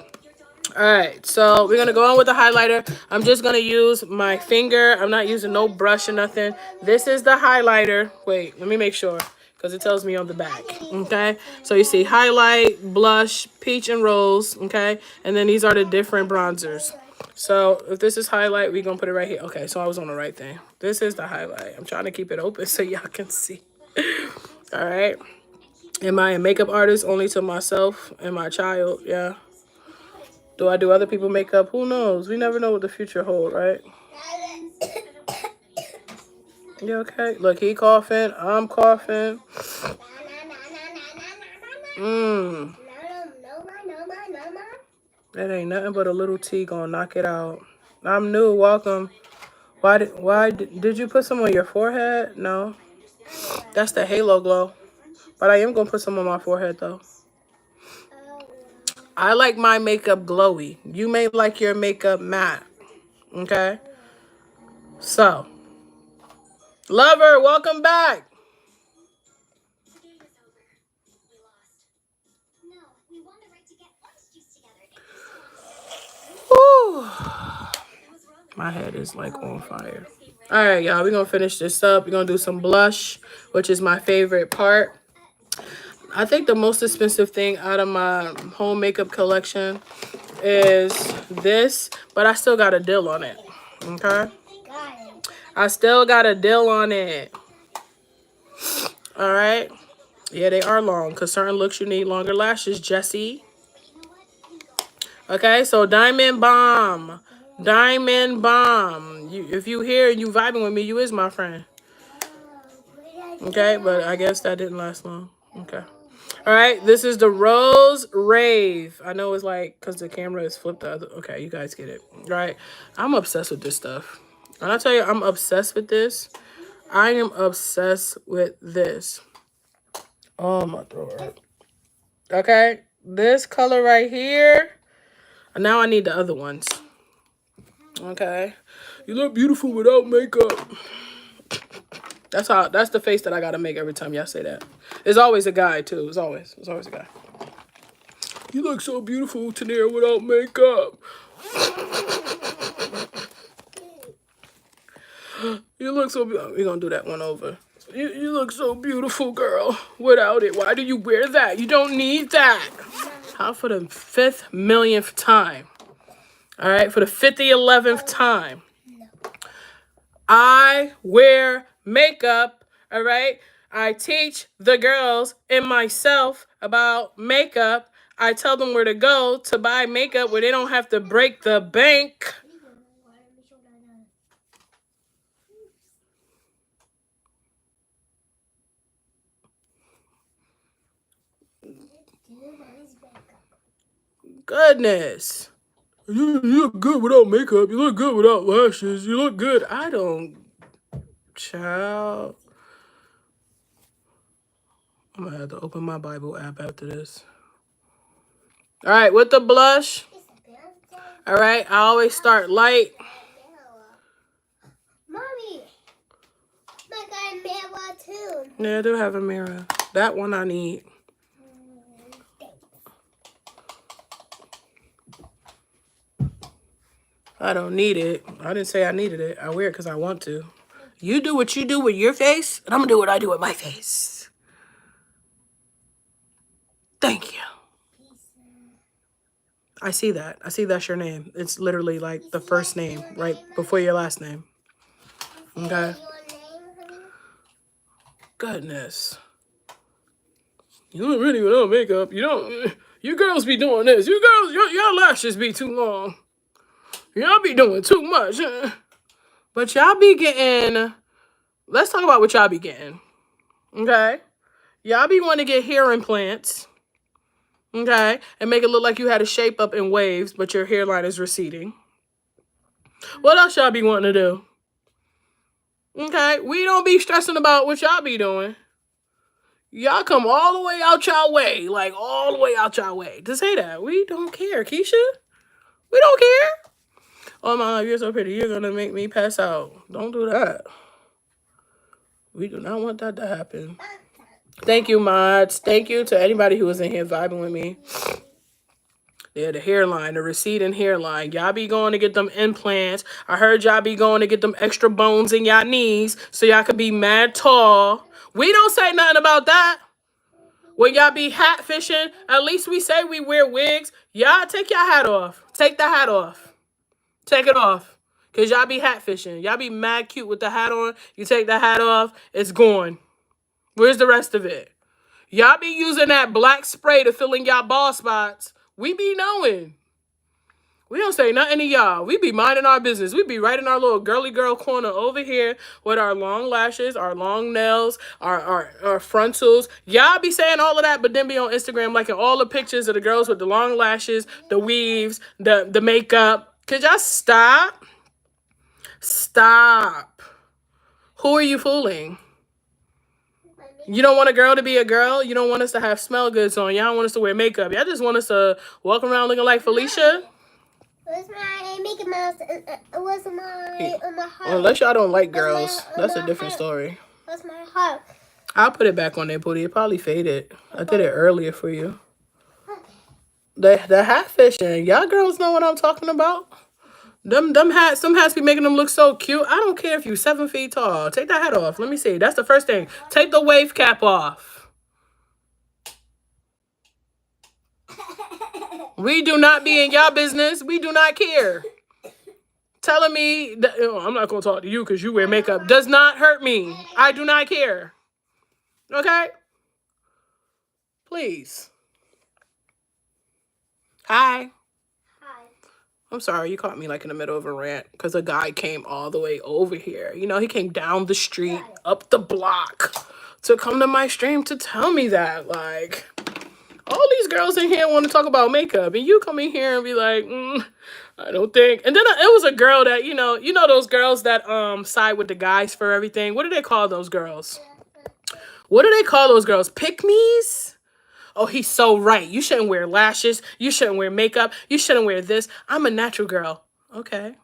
All right, so we're gonna go on with the highlighter. I'm just gonna use my finger. I'm not using no brush or nothing. This is the highlighter. Wait, let me make sure because it tells me on the back. Okay, so you see highlight, blush, peach, and rose. Okay, and then these are the different bronzers. So if this is highlight, we're gonna put it right here. Okay, so I was on the right thing. This is the highlight. I'm trying to keep it open so y'all can see. All right. Am I a makeup artist only to myself and my child? Yeah. Do I do other people makeup? Who knows? We never know what the future holds, right? You okay? Look, he coughing. I'm coughing. That ain't nothing but a little tea gonna knock it out. I'm new. Welcome. Did you put some on your forehead? No. That's the halo glow. But I am gonna put some on my forehead though. I like my makeup glowy. You may like your makeup matte. Okay? So, Lover, welcome back. Whew. My head is like on fire. All right, y'all, we're gonna finish this up. We're gonna do some blush, which is my favorite part. I think the most expensive thing out of my home makeup collection is this, but I still got a deal on it. Okay? I still got a deal on it. All right? Yeah, they are long because certain looks you need longer lashes, Jessie. Okay, so Diamond Bomb. Diamond Bomb. If you here and you vibing with me, you is my friend. Okay, but I guess that didn't last long. Okay. All right, this is the Rose Rave. I know it's like because the camera is flipped the other. Okay, you guys get it. All right, I'm obsessed with this stuff. When I tell you I'm obsessed with this, I am obsessed with this. Oh, my throat. Okay, this color right here. And now I need the other ones. Okay. You look beautiful without makeup. That's the face that I gotta make every time y'all say that. There's always a guy too. It's always a guy. You look so beautiful, Tanir, without makeup. You look so beautiful. We're gonna do that one over. You look so beautiful, girl, without it. Why do you wear that? You don't need that. How for the 5th millionth time? All right, for the 50,000th time. I wear makeup, all right? I teach the girls and myself about makeup. I tell them where to go to buy makeup where they don't have to break the bank. Goodness. You look good without makeup. You look good without lashes. You look good. I don't... Child. I'm going to have to open my Bible app after this. All right, with the blush. All right, I always start light. Mommy, I got a mirror too. Yeah, I do have a mirror. That one I need. I don't need it. I didn't say I needed it. I wear it because I want to. You do what you do with your face, and I'm going to do what I do with my face. Thank you. I see that. I see that's your name. It's literally like the first name right before your last name. Okay? Goodness. You look really without makeup. You don't... You girls be doing this. You girls, your lashes be too long. Y'all be doing too much. But y'all be getting... Let's talk about what y'all be getting. Okay? Y'all be wanting to get hair implants. Okay? And make it look like you had a shape up in waves, but your hairline is receding. What else y'all be wanting to do? Okay? We don't be stressing about what y'all be doing. Y'all come all the way out y'all way. Like, all the way out y'all way. To say that. We don't care, Keisha. We don't care. Oh, my life, you're so pretty. You're going to make me pass out. Don't do that. We do not want that to happen. Thank you, mods. Thank you to anybody who was in here vibing with me. Yeah, the hairline, the receding hairline. Y'all be going to get them implants. I heard y'all be going to get them extra bones in y'all knees so y'all could be mad tall. We don't say nothing about that. When y'all be hat fishing, at least we say we wear wigs. Y'all take your hat off. Take the hat off. Take it off. Because y'all be hat fishing. Y'all be mad cute with the hat on. You take the hat off, it's gone. Where's the rest of it? Y'all be using that black spray to fill in y'all bald spots. We be knowing. We don't say nothing to y'all. We be minding our business. We be right in our little girly girl corner over here with our long lashes, our long nails, our frontals. Y'all be saying all of that, but then be on Instagram liking all the pictures of the girls with the long lashes, the weaves, the makeup. Could y'all stop? Stop. Who are you fooling? You don't want a girl to be a girl? You don't want us to have smell goods on? Y'all don't want us to wear makeup? Y'all just want us to walk around looking like Felicia? Where's my Mickey Mouse? Where's my heart? Unless y'all don't like girls. That's a different story. Where's my heart? I'll put it back on there, Booty. It probably faded. I did it earlier for you. The hat fishing. Y'all girls know what I'm talking about. Them hats be making them look so cute. I don't care if you 7 feet tall. Take that hat off. Let me see. That's the first thing. Take the wave cap off. We do not be in y'all business. We do not care. Telling me that I'm not gonna talk to you because you wear makeup does not hurt me. I do not care. Okay? Please. Hi. I'm sorry, you caught me like in the middle of a rant because a guy came all the way over here. You know, he came down the street, up the block to come to my stream to tell me that. Like, all these girls in here want to talk about makeup, and you come in here and be like, I don't think. And then it was a girl that, you know those girls that side with the guys for everything. What do they call those girls? What do they call those girls? Pick-me's? Oh, he's so right. You shouldn't wear lashes. You shouldn't wear makeup. You shouldn't wear this. I'm a natural girl. Okay.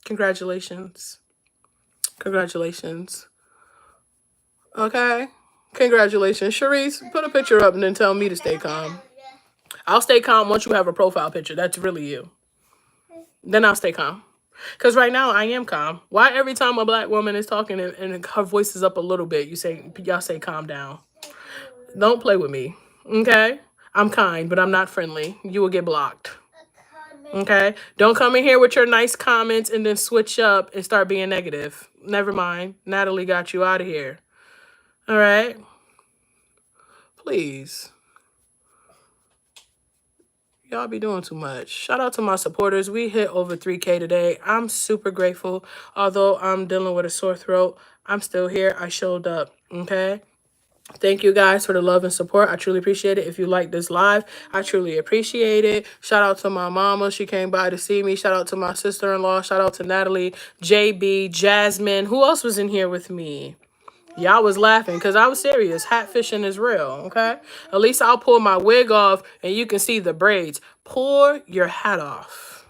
Congratulations. Congratulations. Okay. Congratulations. Sharice, put a picture up and then tell me to stay calm. I'll stay calm once you have a profile picture. That's really you. Then I'll stay calm. Because right now I am calm. Why every time a black woman is talking and her voice is up a little bit, y'all say calm down. Don't play with me. Okay? I'm kind, but I'm not friendly. You will get blocked. Okay? Don't come in here with your nice comments and then switch up and start being negative. Never mind. Natalie got you out of here. All right? Please. Y'all be doing too much. Shout out to my supporters. We hit over 3K today. I'm super grateful. Although I'm dealing with a sore throat, I'm still here. I showed up. Okay? Thank you guys for the love and support. I truly appreciate it. If you like this live, I truly appreciate it. Shout out to my mama. She came by to see me. Shout out to my sister-in-law. Shout out to Natalie, JB, Jasmine. Who else was in here with me? Y'all was laughing because I was serious. Hat fishing is real, okay? At least I'll pull my wig off and you can see the braids. Pull your hat off.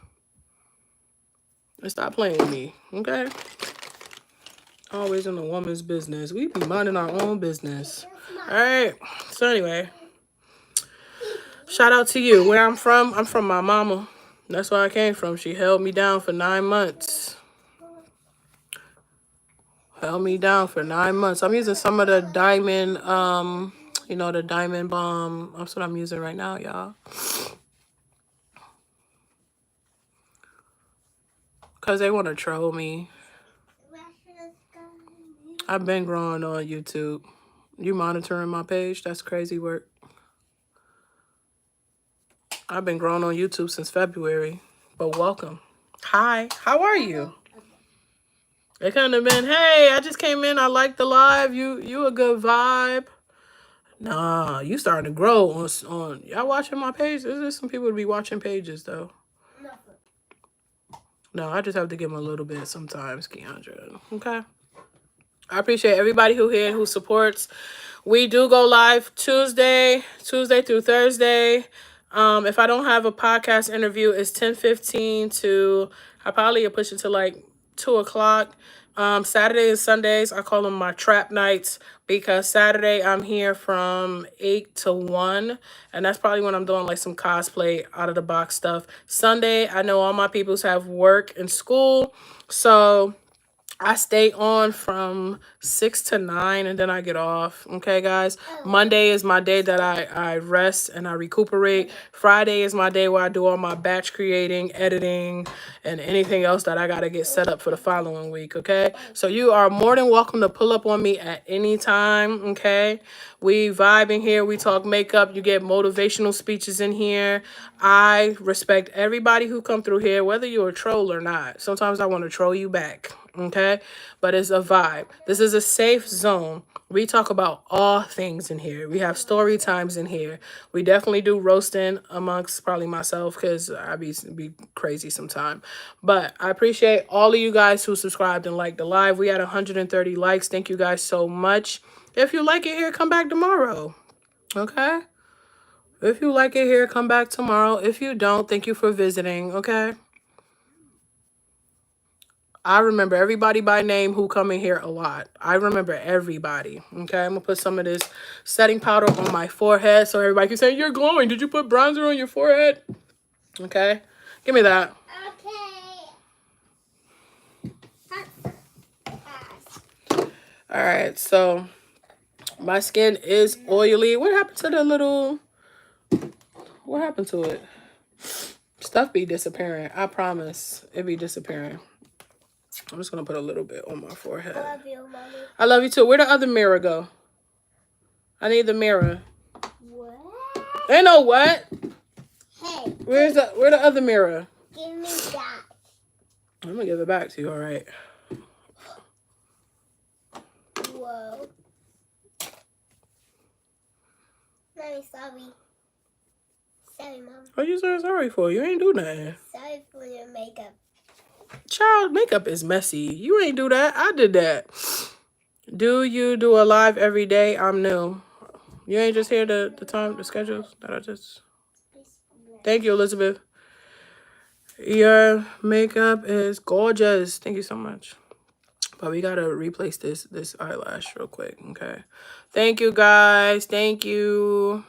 And stop playing with me, okay? Always in the woman's business. We be minding our own business. All right. So anyway, shout out to you. Where I'm from my mama. That's where I came from. She held me down for 9 months. Held me down for 9 months. I'm using some of the diamond, the diamond balm. That's what I'm using right now, y'all. Because they want to troll me. I've been growing on YouTube. You monitoring my page? That's crazy work. I've been growing on YouTube since February. But welcome. Hi. How are you? It couldn't have been, hey, I just came in. I like the live. You a good vibe. Nah, you starting to grow on y'all watching my page? There's some people to be watching pages, though. No, I just have to give them a little bit sometimes, Keandra. Okay? I appreciate everybody who supports. We do go live Tuesday through Thursday. If I don't have a podcast interview, it's 10:15 to I probably push it to like 2 o'clock. Saturday and Sundays, I call them my trap nights because Saturday I'm here from 8 to 1. And that's probably when I'm doing like some cosplay out of the box stuff. Sunday, I know all my peoples have work and school. So I stay on from 6 to 9 and then I get off. Okay, guys. Monday is my day that I rest and I recuperate. Friday is my day where I do all my batch creating, editing, and anything else that I got to get set up for the following week. Okay. So you are more than welcome to pull up on me at any time. Okay. We vibe in here. We talk makeup. You get motivational speeches in here. I respect everybody who come through here, whether you're a troll or not. Sometimes I want to troll you back. Okay, but it's a vibe. This is a safe zone. We talk about all things in here. We have story times in here. We definitely do roasting amongst probably myself because I be crazy sometime. But I appreciate all of you guys who subscribed and liked the live. We had 130 likes. Thank you guys so much. If you like it here, come back tomorrow. Okay. If you like it here, come back tomorrow. If you don't, thank you for visiting. Okay. I remember everybody by name who come in here a lot. I remember everybody. Okay, I'm gonna put some of this setting powder on my forehead so everybody can say, you're glowing. Did you put bronzer on your forehead? Okay, give me that. Okay. All right, so my skin is oily. What happened to the little, what happened to it? Stuff be disappearing. I promise it be disappearing. I'm just gonna put a little bit on my forehead. I love you, Mommy. I love you too. Where'd the other mirror go? I need the mirror. What? Ain't no what? Hey. Where the other mirror? Give me that. I'm gonna give it back to you, all right. Whoa. Mommy, sorry. Sorry, Mom. What you saying sorry for? You ain't do nothing. Sorry for your makeup. Child, makeup is messy. You ain't do that. I did that. Do you do a live every day? I'm new. You ain't just hear the schedules that I just... Thank you, Elizabeth. Your makeup is gorgeous. Thank you so much. But we gotta replace this eyelash real quick, okay? Thank you, guys. Thank you.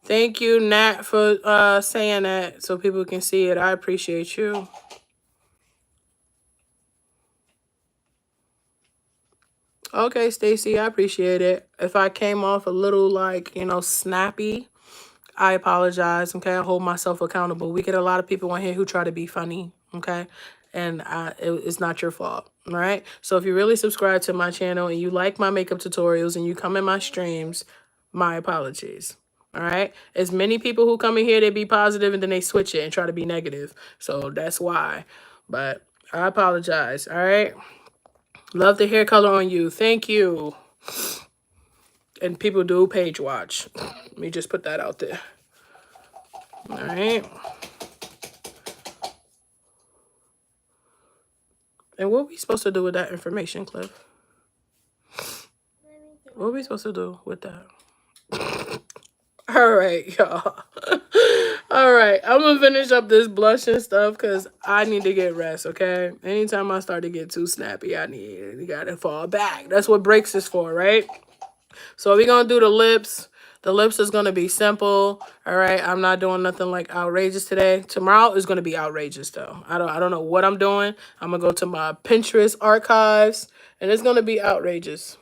Thank you, Nat, for saying that so people can see it. I appreciate you. Okay, Stacy, I appreciate it. If I came off a little like, snappy, I apologize, okay? I hold myself accountable. We get a lot of people on here who try to be funny, okay? And it's not your fault, all right? So if you really subscribe to my channel and you like my makeup tutorials and you come in my streams, my apologies, all right? As many people who come in here, they be positive and then they switch it and try to be negative. So that's why. But I apologize, all right? Love the hair color on you. Thank you. And people do page watch. Let me just put that out there. All right. And what are we supposed to do with that information, Cliff? What are we supposed to do with that? All right, y'all. All right. I'm going to finish up this blush and stuff because I need to get rest, okay? Anytime I start to get too snappy, you got to fall back. That's what breaks is for, right? So we're going to do the lips. The lips is going to be simple. All right. I'm not doing nothing like outrageous today. Tomorrow is going to be outrageous, though. I don't know what I'm doing. I'm going to go to my Pinterest archives, and it's going to be outrageous.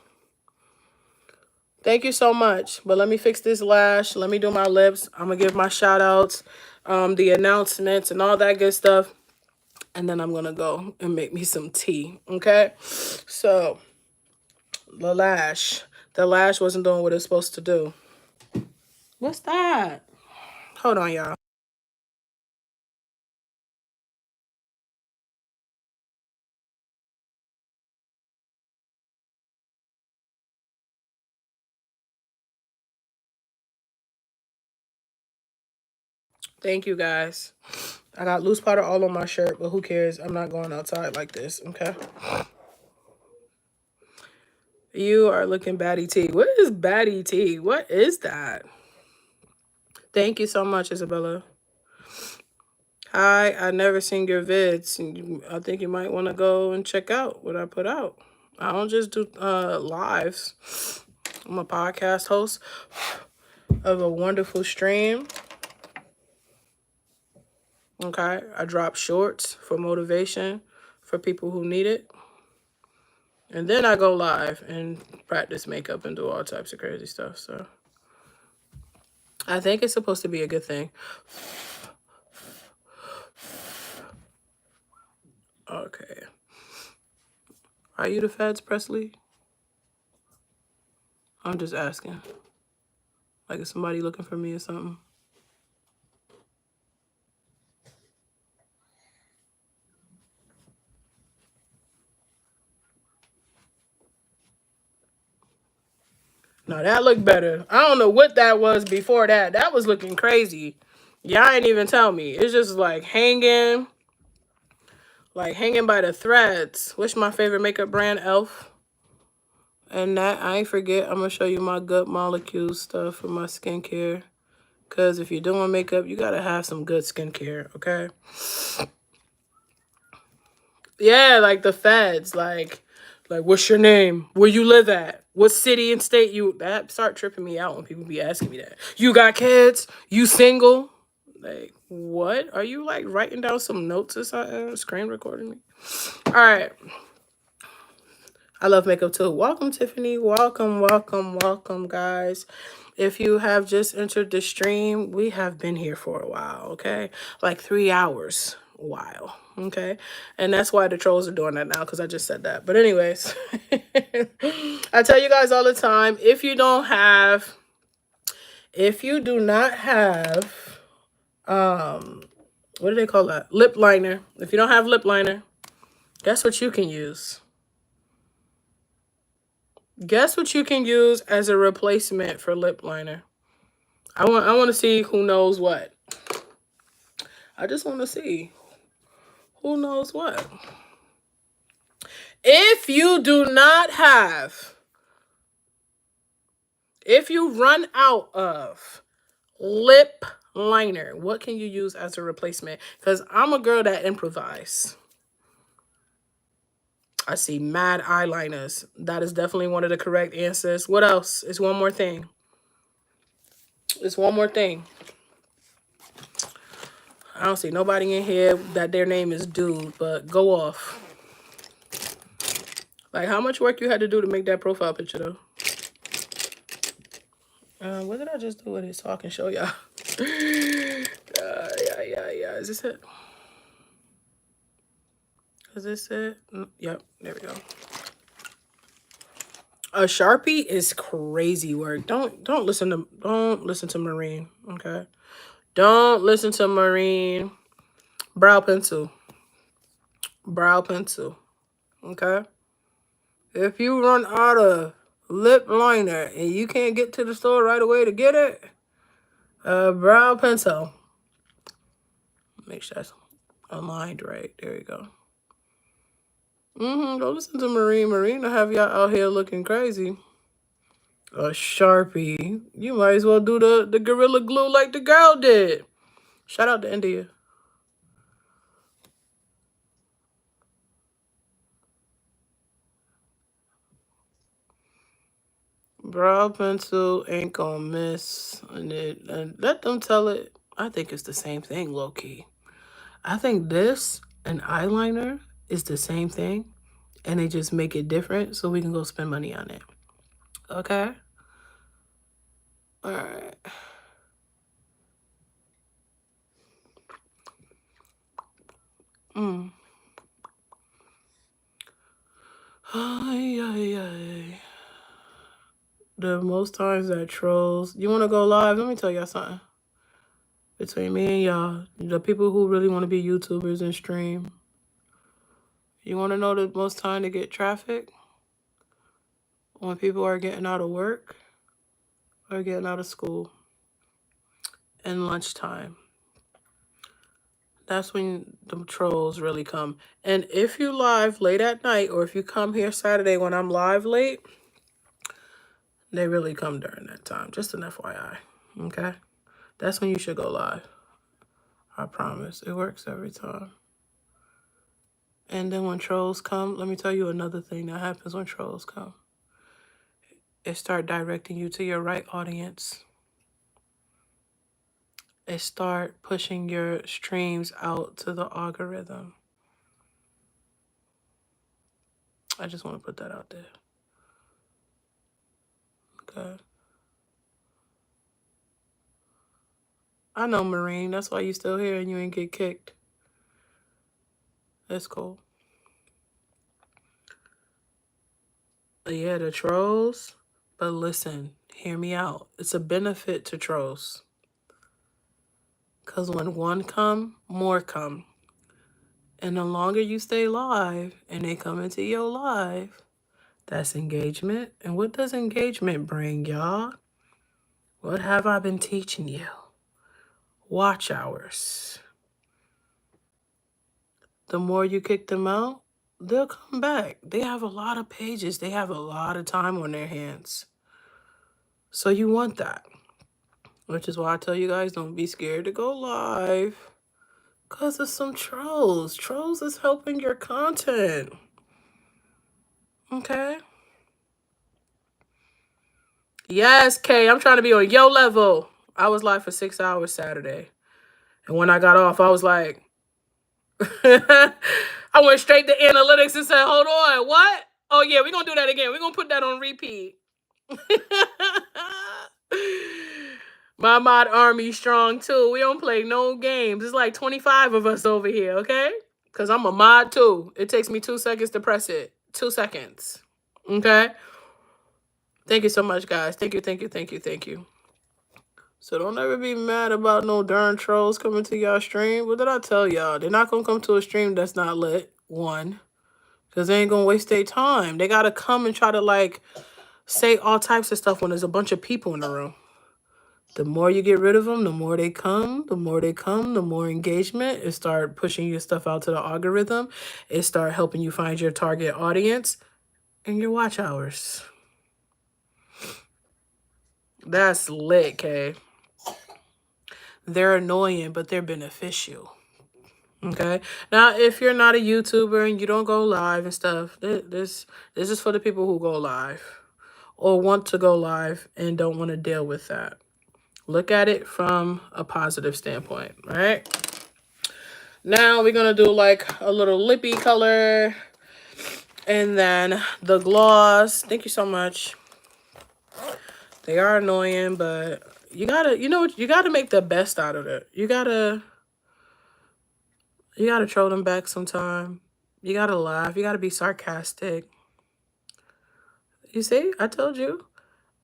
Thank you so much. But let me fix this lash. Let me do my lips. I'm going to give my shout outs, the announcements, and all that good stuff. And then I'm going to go and make me some tea. Okay. So the lash. The lash wasn't doing what it's supposed to do. What's that? Hold on, y'all. Thank you, guys. I got loose powder all on my shirt, but who cares? I'm not going outside like this, okay? You are looking baddie tea. What is baddie tea? What is that? Thank you so much, Isabella. Hi, I never seen your vids. I think you might want to go and check out what I put out. I don't just do lives. I'm a podcast host of a wonderful stream. Okay, I drop shorts for motivation for people who need it. And then I go live and practice makeup and do all types of crazy stuff. So I think it's supposed to be a good thing. Okay. Are you the feds, Presley? I'm just asking. Like, is somebody looking for me or something? No, that looked better. I don't know what that was before that. That was looking crazy. Y'all ain't even tell me. It's just like hanging by the threads. What's my favorite makeup brand? Elf. And that, I ain't forget, I'm going to show you my gut molecules stuff for my skincare. Because if you're doing makeup, you got to have some good skincare, okay? Yeah, like the feds. Like, what's your name? Where you live at? What city and state you... That start tripping me out when people be asking me that. You got kids? You single? Like, what? Are you, like, writing down some notes or something? Screen recording me? All right. I love makeup too. Welcome, Tiffany. Welcome, welcome, welcome, guys. If you have just entered the stream, we have been here for a while, okay? Like 3 hours, a while, okay? And that's why the trolls are doing that now, because I just said that. But anyways, I tell you guys all the time, if you do not have, what do they call that? Lip liner. If you don't have lip liner, guess what you can use? Guess what you can use as a replacement for lip liner? I want to see who knows what. I just want to see who knows what. If you run out of lip liner, what can you use as a replacement? Because I'm a girl that improvise. I see mad eyeliners. That is definitely one of the correct answers. What else? It's one more thing. I don't see nobody in here that their name is Dude, but go off. Like, how much work you had to do to make that profile picture, though? What did I just do with it so I can show y'all? Yeah. Is this it? Is this it? Yep, there we go. A Sharpie is crazy work. Don't listen to Marine, okay? Don't listen to Marine. Brow pencil, okay? If you run out of lip liner and you can't get to the store right away to get it, brow pencil. Make sure that's aligned right. There you go. Don't listen to Marine. Marine will have y'all out here looking crazy. A Sharpie. You might as well do the Gorilla Glue like the girl did. Shout out to India. Brow pencil ain't gonna miss. And let them tell it. I think it's the same thing, low-key. I think this and eyeliner is the same thing. And they just make it different so we can go spend money on it. Okay? Alright. Ay. The most times that trolls... You want to go live? Let me tell y'all something. Between me and y'all, the people who really want to be YouTubers and stream. You want to know the most time to get traffic? When people are getting out of work or getting out of school. And lunchtime. That's when the trolls really come. And if you live late at night, or if you come here Saturday when I'm live late, they really come during that time. Just an FYI, okay? That's when you should go live. I promise. It works every time. And then when trolls come, let me tell you another thing that happens when trolls come. It start directing you to your right audience. It start pushing your streams out to the algorithm. I just want to put that out there. Okay. I know, Marine. That's why you still here and you ain't get kicked. That's cool. But yeah, the trolls. But listen, hear me out. It's a benefit to trolls. Because when one come, more come. And the longer you stay live and they come into your live, that's engagement. And what does engagement bring, y'all? What have I been teaching you? Watch hours. The more you kick them out, they'll come back. They have a lot of pages. They have a lot of time on their hands. So you want that. Which is why I tell you guys, don't be scared to go live. Because of some trolls. Trolls is helping your content. Okay? Yes, Kay, I'm trying to be on your level. I was live for 6 hours Saturday. And when I got off, I was like... I went straight to analytics and said, hold on, what? Oh, yeah, we're going to do that again. We're going to put that on repeat. My mod army strong too. We don't play no games. It's like 25 of us over here, okay? Because I'm a mod too. It takes me 2 seconds to press it. 2 seconds. Okay? Thank you so much, guys. Thank you, thank you, thank you, thank you. So don't ever be mad about no darn trolls coming to y'all stream. What did I tell y'all? They're not going to come to a stream that's not lit. One. Because they ain't going to waste their time. They got to come and try to like say all types of stuff when there's a bunch of people in the room. The more you get rid of them, the more they come, the more they come, the more engagement. It start pushing your stuff out to the algorithm. It start helping you find your target audience and your watch hours. That's lit, Kay. They're annoying, but they're beneficial. Okay? Now, if you're not a YouTuber and you don't go live and stuff, this is for the people who go live or want to go live and don't want to deal with that. Look at it from a positive standpoint, right? Now we're going to do like a little lippy color and then the gloss. Thank you so much. They are annoying, but you gotta, you know what? You gotta make the best out of it. You gotta troll them back sometime. You gotta laugh. You gotta be sarcastic. You see, I told you.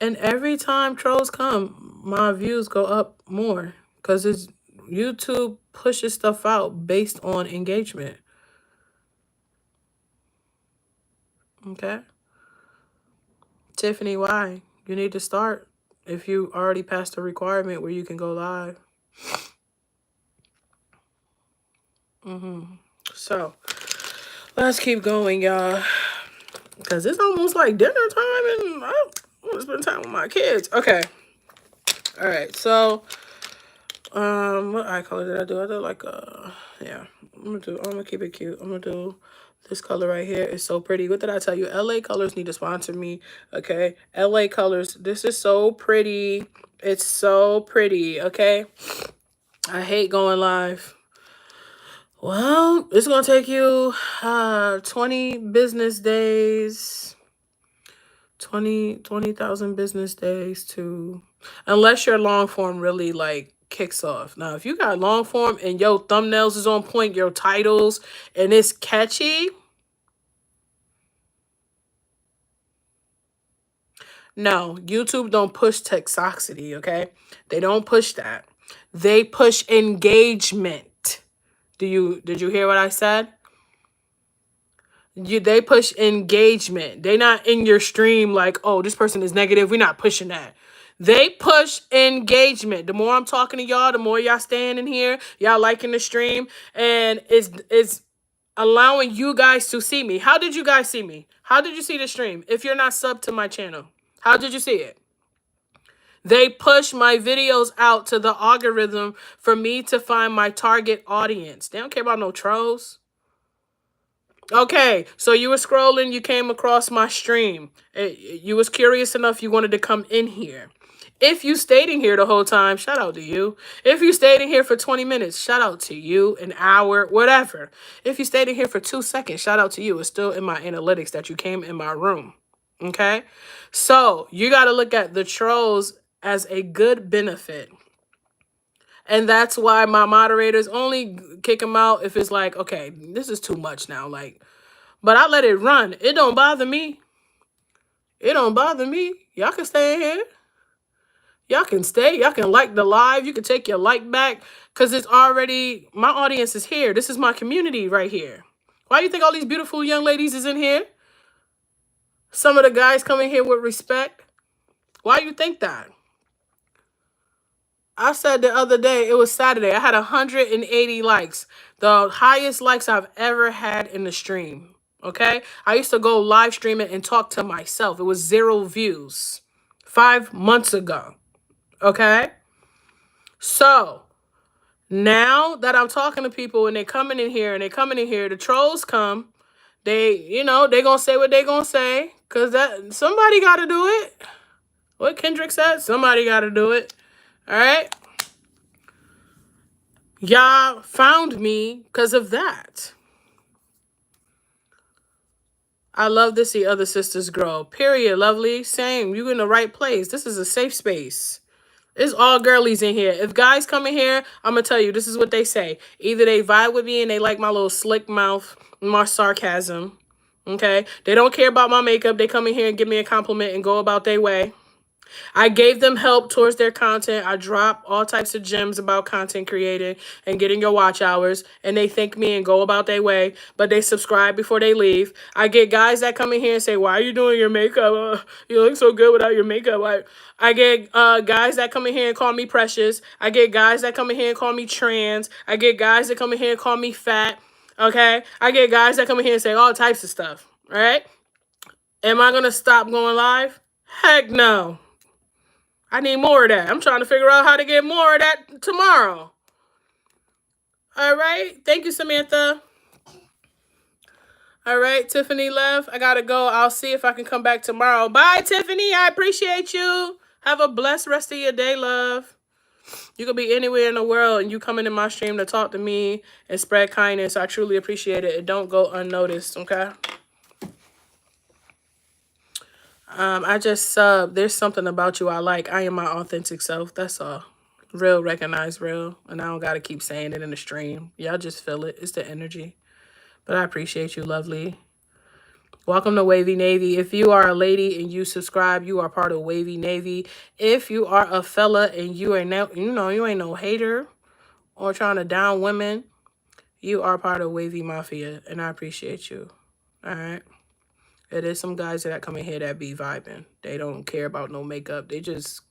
And every time trolls come, my views go up more because it's YouTube pushes stuff out based on engagement. Okay. Tiffany, why? You need to start if you already passed the requirement where you can go live. So, let's keep going, y'all. Because it's almost like dinner time and I want to spend time with my kids. Okay. All right. So, what eye color did I do? I did like, yeah. I'm gonna keep it cute. I'm gonna do this color right here. It's so pretty. What did I tell you? LA Colors need to sponsor me. Okay. LA Colors. This is so pretty. It's so pretty. Okay. I hate going live. Well, it's going to take you 20 business days. 20,000 business days to... Unless your long form really like kicks off. Now, if you got long form and your thumbnails is on point, your titles, and it's catchy... No, YouTube don't push toxicity, okay? They don't push that. They push engagement. Did you hear what I said? They push engagement. They not in your stream like, oh, this person is negative. We're not pushing that. They push engagement. The more I'm talking to y'all, the more y'all staying in here, y'all liking the stream, and it's allowing you guys to see me. How did you guys see me? How did you see the stream? If you're not subbed to my channel, how did you see it? They push my videos out to the algorithm for me to find my target audience. They don't care about no trolls. Okay, so you were scrolling, you came across my stream. You was curious enough, you wanted to come in here. If you stayed in here the whole time, shout out to you. If you stayed in here for 20 minutes, shout out to you. An hour, whatever. If you stayed in here for 2 seconds, shout out to you. It's still in my analytics that you came in my room. Okay? So you got to look at the trolls as a good benefit. And that's why my moderators only kick them out if it's like, okay, this is too much now. Like, but I let it run. It don't bother me. It don't bother me. Y'all can stay in here. Y'all can stay. Y'all can like the live. You can take your like back because it's already, my audience is here. This is my community right here. Why do you think all these beautiful young ladies is in here? Some of the guys come in here with respect. Why do you think that? I said the other day, it was Saturday, I had 180 likes. The highest likes I've ever had in the stream. Okay? I used to go live streaming and talk to myself. It was 0 views 5 months ago. Okay? So, now that I'm talking to people and they're coming in here the trolls come. They, you know, they gonna say what they gonna say. Because that somebody gotta do it. What Kendrick said, somebody gotta do it. Alright? Y'all found me because of that. I love to see other sisters grow. Period, lovely. Same. You in the right place. This is a safe space. It's all girlies in here. If guys come in here, I'm going to tell you, this is what they say. Either they vibe with me and they like my little slick mouth, my sarcasm. Okay? They don't care about my makeup. They come in here and give me a compliment and go about their way. I gave them help towards their content. I drop all types of gems about content creating and getting your watch hours. And they thank me and go about their way. But they subscribe before they leave. I get guys that come in here and say, why are you doing your makeup? You look so good without your makeup. I get guys that come in here and call me precious. I get guys that come in here and call me trans. I get guys that come in here and call me fat. Okay? I get guys that come in here and say all types of stuff. All right? Am I going to stop going live? Heck no. I need more of that. I'm trying to figure out how to get more of that tomorrow. All right. Thank you, Samantha. All right. Tiffany left. I got to go. I'll see if I can come back tomorrow. Bye, Tiffany. I appreciate you. Have a blessed rest of your day, love. You could be anywhere in the world and you come into my stream to talk to me and spread kindness. I truly appreciate it. It don't go unnoticed, okay? I just subbed. There's something about you I like. I am my authentic self. That's all. Real, recognize real. And I don't got to keep saying it in the stream. Y'all just feel it. It's the energy. But I appreciate you, lovely. Welcome to Wavy Navy. If you are a lady and you subscribe, you are part of Wavy Navy. If you are a fella and you ain't you ain't no hater or trying to down women, you are part of Wavy Mafia. And I appreciate you. All right. It is some guys that come in here that be vibing. They don't care about no makeup. They just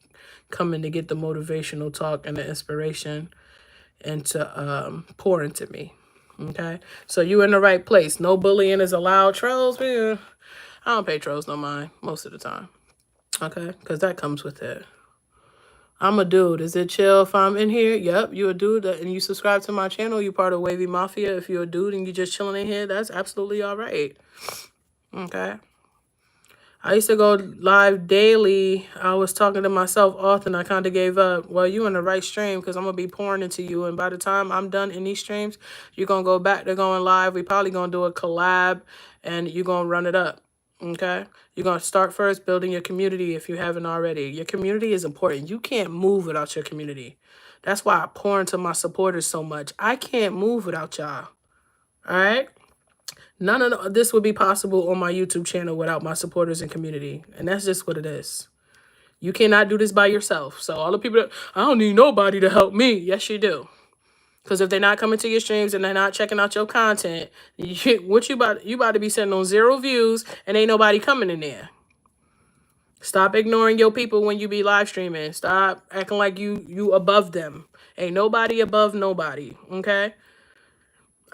come in to get the motivational talk and the inspiration and to pour into me. Okay? So you in the right place. No bullying is allowed. Trolls, I don't pay trolls no mind most of the time. Okay? Because that comes with it. I'm a dude. Is it chill if I'm in here? Yep, you a dude and you subscribe to my channel. You part of Wavy Mafia. If you're a dude and you just chilling in here, that's absolutely all right. Okay. I used to go live daily. I was talking to myself often. I kind of gave up. Well, you in the right stream because I'm going to be pouring into you. And by the time I'm done in these streams, you're going to go back to going live. We probably going to do a collab and you're going to run it up. Okay? You're going to start first building your community if you haven't already. Your community is important. You can't move without your community. That's why I pour into my supporters so much. I can't move without y'all. All right? None of this would be possible on my YouTube channel without my supporters and community. And that's just what it is. You cannot do this by yourself. So all the people that, I don't need nobody to help me. Yes, you do. Because if they're not coming to your streams and they're not checking out your content, you about to be sitting on 0 views and ain't nobody coming in there. Stop ignoring your people when you be live streaming. Stop acting like you above them. Ain't nobody above nobody. Okay?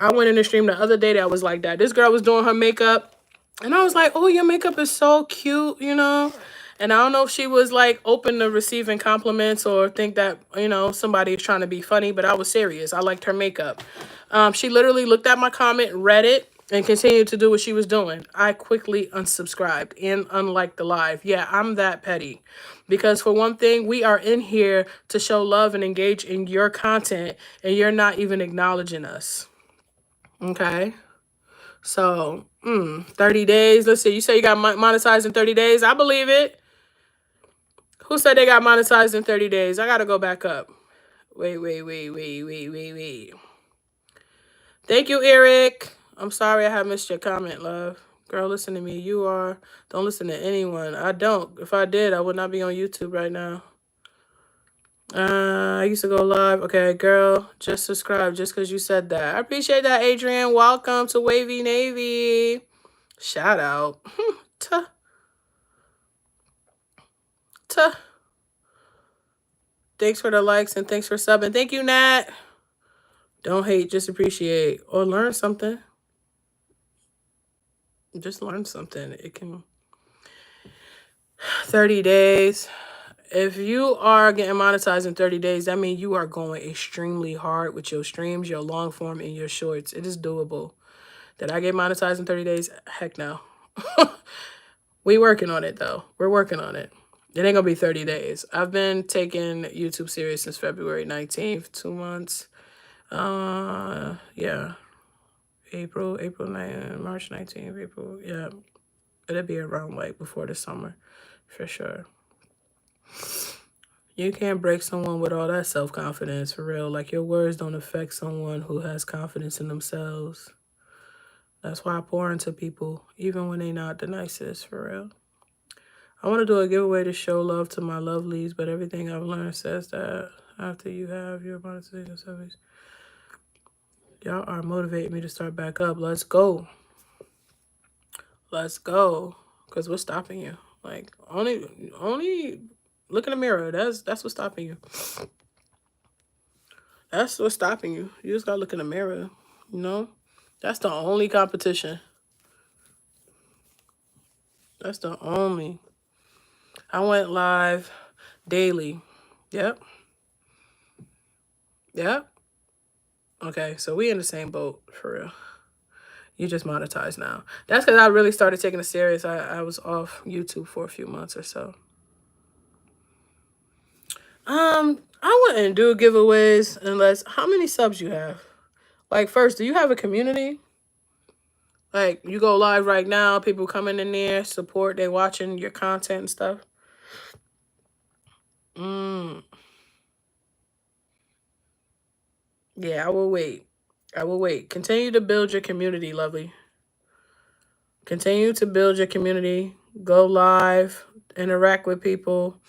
I went in the stream the other day that was like that. This girl was doing her makeup. And I was like, oh, your makeup is so cute, you know. And I don't know if she was like open to receiving compliments or think that, you know, somebody is trying to be funny, but I was serious. I liked her makeup. She literally looked at my comment, read it, and continued to do what she was doing. I quickly unsubscribed and unliked the live. Yeah, I'm that petty. Because for one thing, we are in here to show love and engage in your content, and you're not even acknowledging us. Okay? So, 30 days. Let's see. You say you got monetized in 30 days. I believe it. Who said they got monetized in 30 days? I got to go back up. Wait. Thank you, Eric. I'm sorry I have missed your comment, love. Girl, listen to me. Don't listen to anyone. I don't. If I did, I would not be on YouTube right now. I used to go live. Okay, girl, just subscribe just because you said that. I appreciate that, Adrian. Welcome to Wavy Navy. Shout out. Tuh. Tuh. Thanks for the likes and thanks for subbing. Thank you, Nat. Don't hate, just appreciate or learn something. Just learn something. It can 30 days. If you are getting monetized in 30 days, that means you are going extremely hard with your streams, your long form, and your shorts. It is doable. Did I get monetized in 30 days? Heck no. We working on it though. We're working on it. It ain't gonna be 30 days. I've been taking YouTube serious since February 19th, 2 months. Yeah. April 9th, March 19th, April. Yeah. It'll be around like before the summer for sure. You can't break someone with all that self-confidence for real. Like your words don't affect someone who has confidence in themselves. That's why I pour into people, even when they're not the nicest, for real. I want to do a giveaway to show love to my lovelies, but everything I've learned says that after you have your monetization service, y'all are motivating me to start back up. Let's go. Let's go. Because what's stopping you? Like, only look in the mirror. That's what's stopping you. That's what's stopping you. You just gotta look in the mirror, you know? That's the only competition. That's the only. I went live daily. Yep. Okay, so we in the same boat, for real. You just monetized now. That's because I really started taking it serious. I was off YouTube for a few months or so. I wouldn't do giveaways unless, how many subs you have? Like, first, do you have a community? Like, you go live right now, people coming in there, support, they watching your content and stuff. Yeah, I will wait. Continue to build your community, lovely. Continue to build your community. Go live. Interact with people.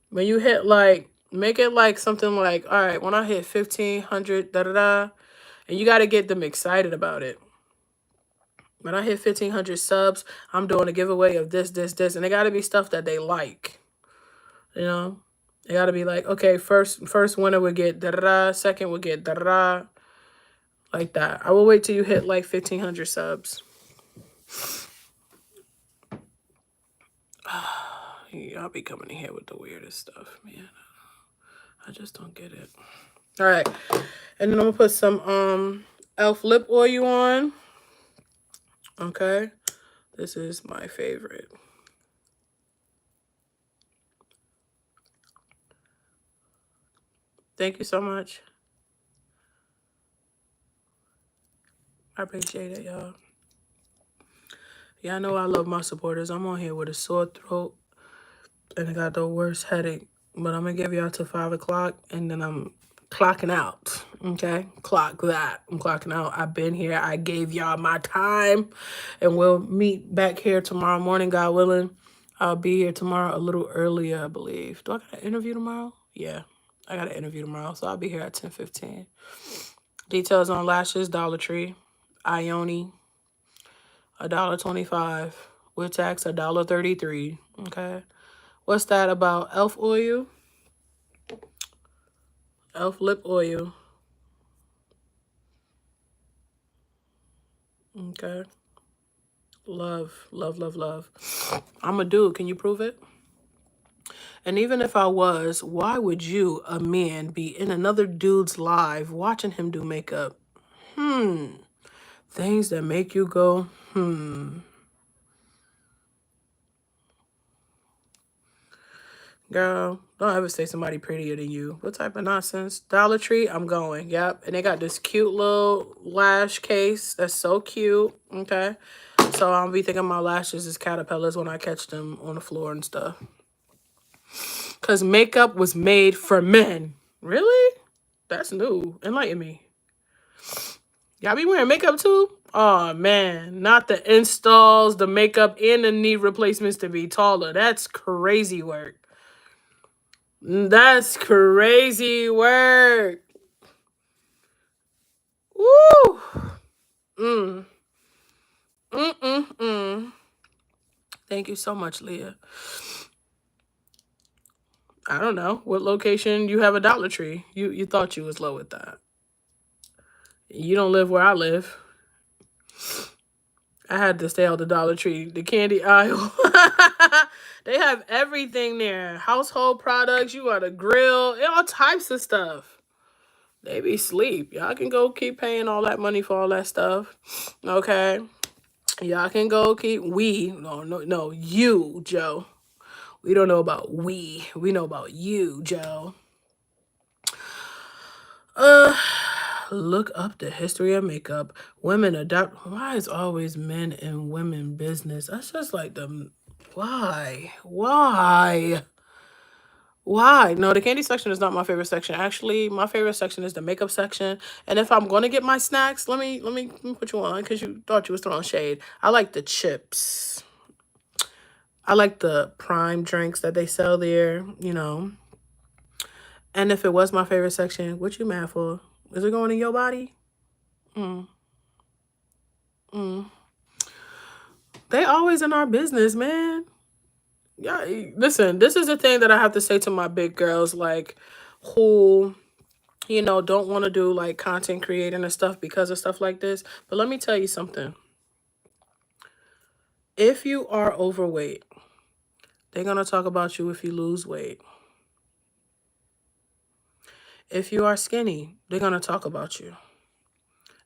When you hit like, make it like something like, all right, when I hit 1,500, da-da-da, and you got to get them excited about it. When I hit 1,500 subs, I'm doing a giveaway of this. And it got to be stuff that they like. You know? It got to be like, okay, first winner would get da-da-da, second would get da-da-da. Like that. I will wait till you hit like 1,500 subs. Y'all be coming in here with the weirdest stuff, man. I just don't get it. All right. And then I'm going to put some e.l.f. lip oil on. Okay. This is my favorite. Thank you so much. I appreciate it, y'all. Y'all know I love my supporters. I'm on here with a sore throat and I got the worst headache. But I'm going to give y'all till 5 o'clock and then I'm clocking out. Okay? Clock that. I'm clocking out. I've been here. I gave y'all my time. And we'll meet back here tomorrow morning, God willing. I'll be here tomorrow a little earlier, I believe. Do I got an interview tomorrow? Yeah. I got an interview tomorrow. So I'll be here at 10:15. Details on lashes, Dollar Tree. Ione, $1.25. With tax, $1.33. Okay. What's that about? e.l.f. oil? e.l.f. lip oil. Okay. Love. I'm a dude. Can you prove it? And even if I was, why would you, a man, be in another dude's live watching him do makeup? Things that make you go, Girl, don't ever say somebody prettier than you. What type of nonsense? Dollar Tree, I'm going. Yep. And they got this cute little lash case that's so cute. Okay. So I'll be thinking my lashes is caterpillars when I catch them on the floor and stuff. Because makeup was made for men. Really? That's new. Enlighten me. Y'all be wearing makeup too? Oh, man. Not the installs, the makeup, and the knee replacements to be taller. That's crazy work. That's crazy work. Woo. Mm. Mm-mm-mm. Thank you so much, Leah. I don't know. What location you have a Dollar Tree? You thought you was low with that. You don't live where I live. I had to stay out the Dollar Tree, the candy aisle. They have everything there. Household products, you got a grill, all types of stuff. They be sleep. Y'all can go keep paying all that money for all that stuff. Okay. Y'all can go keep no, you, Joe. We don't know about we. We know about you, Joe. Look up the history of makeup. Women adopt. Why is always men and women business? That's just like the why? Why? No, the candy section is not my favorite section. Actually, my favorite section is the makeup section. And if I'm gonna get my snacks, let me put you on because you thought you was throwing shade. I like the chips. I like the prime drinks that they sell there, you know. And if it was my favorite section, what you mad for? Is it going in your body? They always in our business, man. Yeah, listen, this is the thing that I have to say to my big girls, like, who, don't want to do, like, content creating and stuff because of stuff like this. But let me tell you something. If you are overweight, they're going to talk about you if you lose weight. If you are skinny, they're going to talk about you.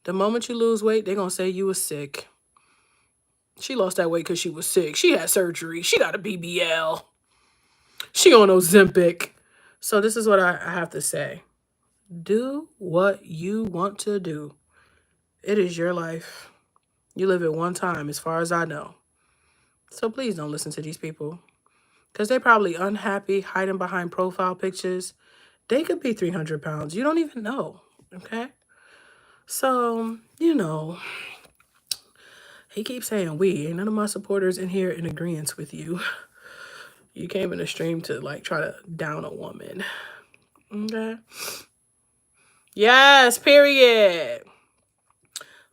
The moment you lose weight, they're going to say you were sick. She lost that weight because she was sick. She had surgery. She got a BBL. She on Ozempic. So this is what I have to say. Do what you want to do. It is your life. You live it one time, as far as I know. So please don't listen to these people. Because they're probably unhappy, hiding behind profile pictures. They could be 300 pounds. You don't even know. Okay? So, he keeps saying we. Ain't none of my supporters in here in agreement with you. You came in the stream to, like, try to down a woman. Okay? Yes, period.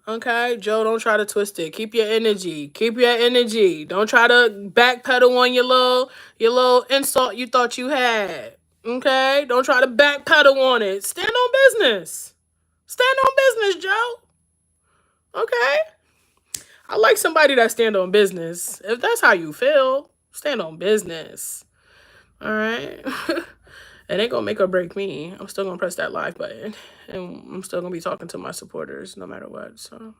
Okay, Joe, don't try to twist it. Keep your energy. Keep your energy. Don't try to backpedal on your little insult you thought you had. Okay? Don't try to backpedal on it. Stand on business. Stand on business, Joe. Okay? I like somebody that stand on business. If that's how you feel, stand on business. All right? It ain't gonna make or break me. I'm still gonna press that live button. And I'm still gonna be talking to my supporters no matter what. So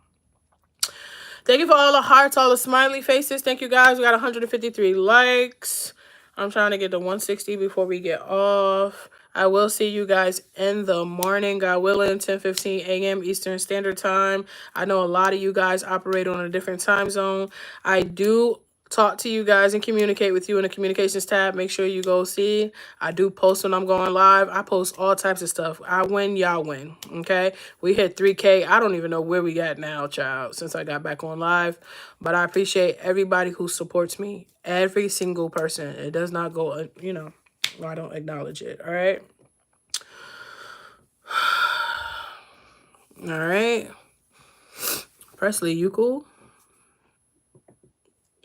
thank you for all the hearts, all the smiley faces. Thank you guys. We got 153 likes. I'm trying to get to 160 before we get off. I will see you guys in the morning, God willing, 10:15 a.m. Eastern Standard Time. I know a lot of you guys operate on a different time zone. I do talk to you guys and communicate with you in the communications tab. Make sure you go see. I do post when I'm going live. I post all types of stuff. I win, y'all win. Okay? We hit 3K. I don't even know where we got now, child, since I got back on live. But I appreciate everybody who supports me. Every single person. It does not go, I don't acknowledge it. All right? All right. Presley, you cool?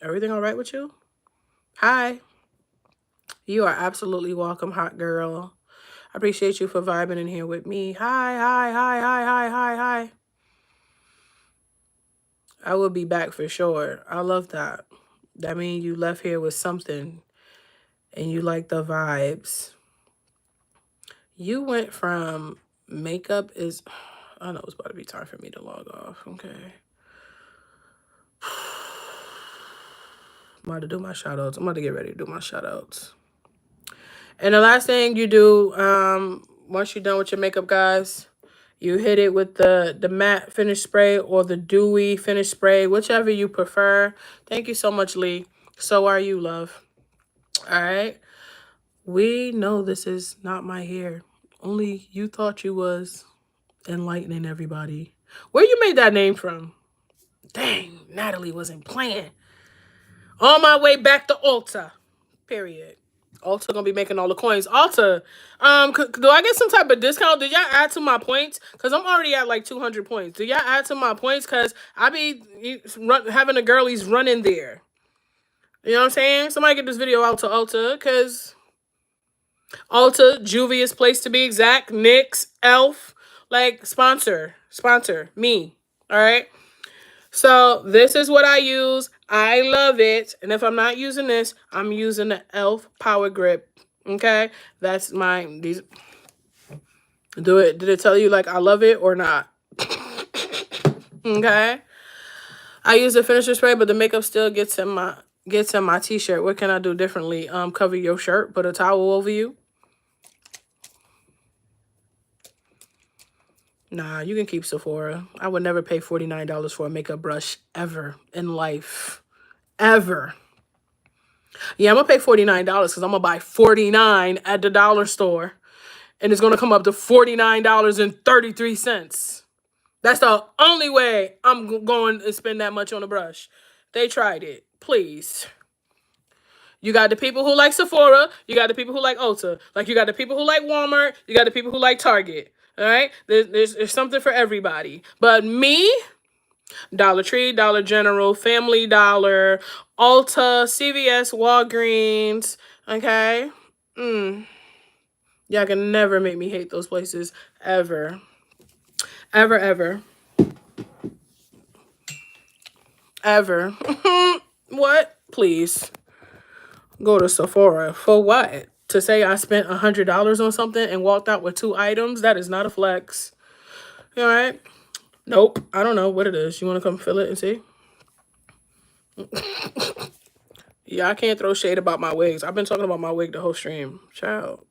Everything all right with you? Hi. You are absolutely welcome, hot girl. I appreciate you for vibing in here with me. Hi, hi, hi, hi, hi, hi, hi. I will be back for sure. I love that. That means you left here with something. and you like the vibes. You went from makeup is, I know it's about to be time for me to log off. Okay. I'm about to do my shout outs. I'm about to get ready to do my shout outs. And the last thing you do, once you're done with your makeup, guys, you hit it with the matte finish spray or the dewy finish spray, whichever you prefer. Thank you so much, Lee. So are you, love. All right. We know this is not my hair. Only you thought you was enlightening everybody. Where you made that name from? Dang, Natalie wasn't playing. On my way back to Ulta. Period. Ulta gonna be making all the coins. Ulta, do I get some type of discount? Did y'all add to my points? Cause I'm already at like 200 points. Do y'all add to my points? Cause I be having the girlies run in there. You know what I'm saying? Somebody get this video out to Ulta, cause Ulta, Juvia's place to be exact, NYX, Elf, like sponsor me. All right. So this is what I use. I love it. And if I'm not using this, I'm using the Elf Power Grip. Okay? That's mine. These do it. Did it tell you like I love it or not? Okay. I use the finisher spray, but the makeup still gets in my t-shirt. What can I do differently? Cover your shirt, put a towel over you. Nah, you can keep Sephora. I would never pay $49 for a makeup brush ever in life. Ever. Yeah, I'm going to pay $49 because I'm going to buy 49 at the dollar store. And it's going to come up to $49.33. That's the only way I'm going to spend that much on a brush. They tried it. Please. You got the people who like Sephora. You got the people who like Ulta. Like, you got the people who like Walmart. You got the people who like Target. All right? There's something for everybody. But me, Dollar Tree, Dollar General, Family Dollar, Ulta, CVS, Walgreens, okay? Y'all can never make me hate those places, ever. Ever, ever. Ever. What? Please. Go to Sephora. For what? To say I spent $100 on something and walked out with 2 items? That is not a flex. All right? Nope. I don't know what it is. You want to come feel it and see? Yeah, I can't throw shade about my wigs. I've been talking about my wig the whole stream. Child.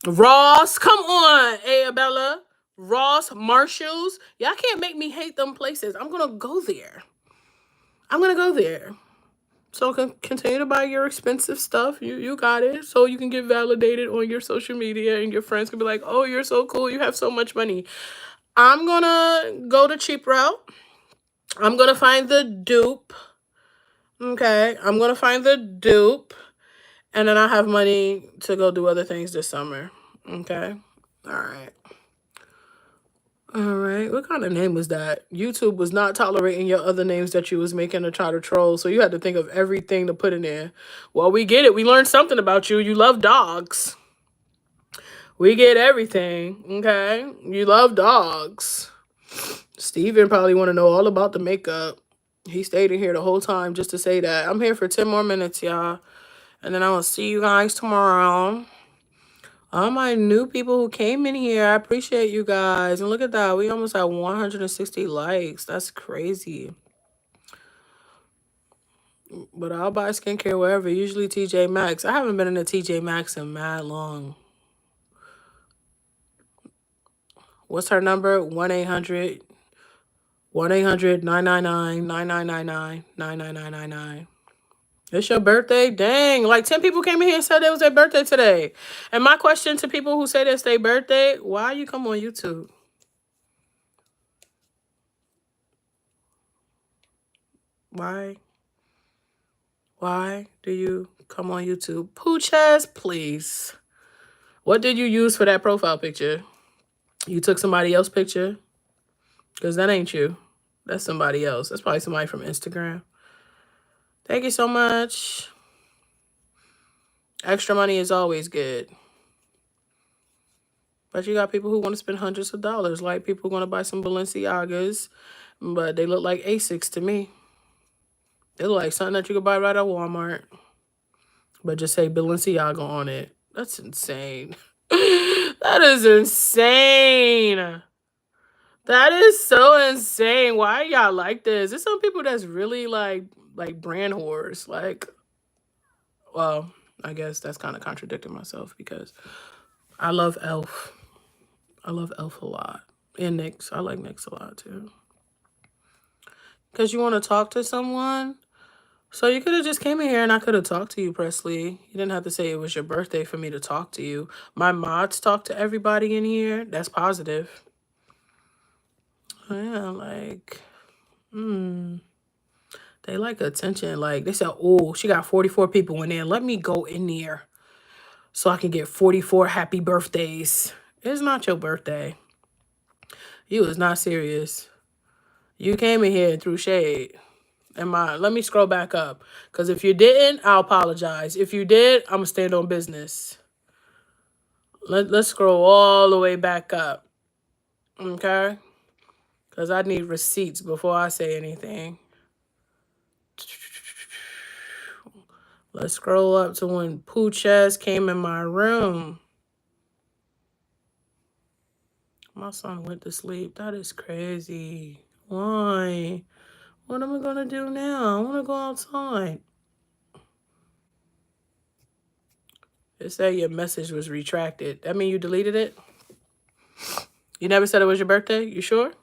Ross, come on, Abella. Ross, Marshalls. Y'all can't make me hate them places. I'm going to go there. I'm going to go there. So continue to buy your expensive stuff. You got it. So you can get validated on your social media and your friends can be like, oh, you're so cool. You have so much money. I'm going to go the cheap route. I'm going to find the dupe. Okay. I'm going to find the dupe. And then I have money to go do other things this summer. Okay. All right. All right. What kind of name was that? YouTube was not tolerating your other names that you was making to try to troll. So you had to think of everything to put in there. Well, we get it. We learned something about you. You love dogs. We get everything. Okay. You love dogs. Steven probably want to know all about the makeup. He stayed in here the whole time just to say that. I'm here for 10 more minutes, y'all. And then I will see you guys tomorrow. All my new people who came in here, I appreciate you guys. And look at that. We almost had 160 likes. That's crazy. But I'll buy skincare wherever. Usually TJ Maxx. I haven't been in a TJ Maxx in mad long. What's her number? 1-800 1-800-999-9999-99999. It's your birthday? Dang. Like 10 people came in here and said it was their birthday today. And my question to people who say it's their birthday, why you come on YouTube? Why? Why do you come on YouTube? Pooches, please. What did you use for that profile picture? You took somebody else's picture? Because that ain't you. That's somebody else. That's probably somebody from Instagram. Thank you so much. Extra money is always good. But you got people who want to spend hundreds of dollars. Like people want to buy some Balenciagas, but they look like Asics to me. It look like something that you could buy right at Walmart. But just say Balenciaga on it. That's insane. That is insane. That is so insane. Why y'all like this? There's some people that's really like brand whores. Like, well, I guess that's kind of contradicting myself because I love Elf. I love Elf a lot. And NYX. I like NYX a lot too. Because you want to talk to someone. So you could have just came in here and I could have talked to you, Presley. You didn't have to say it was your birthday for me to talk to you. My mods talk to everybody in here. That's positive. Yeah, like, they like attention. Like, they said, oh, she got 44 people in there. Let me go in there so I can get 44 happy birthdays. It's not your birthday. You was not serious. You came in here and threw shade. Let me scroll back up. Because if you didn't, I'll apologize. If you did, I'm going to stand on business. Let's scroll all the way back up. Okay? Because I need receipts before I say anything. Let's scroll up to when Poochess came in my room. My son went to sleep. That is crazy. Why? What am I going to do now? I want to go outside. It said your message was retracted. That mean you deleted it? You never said it was your birthday? You sure?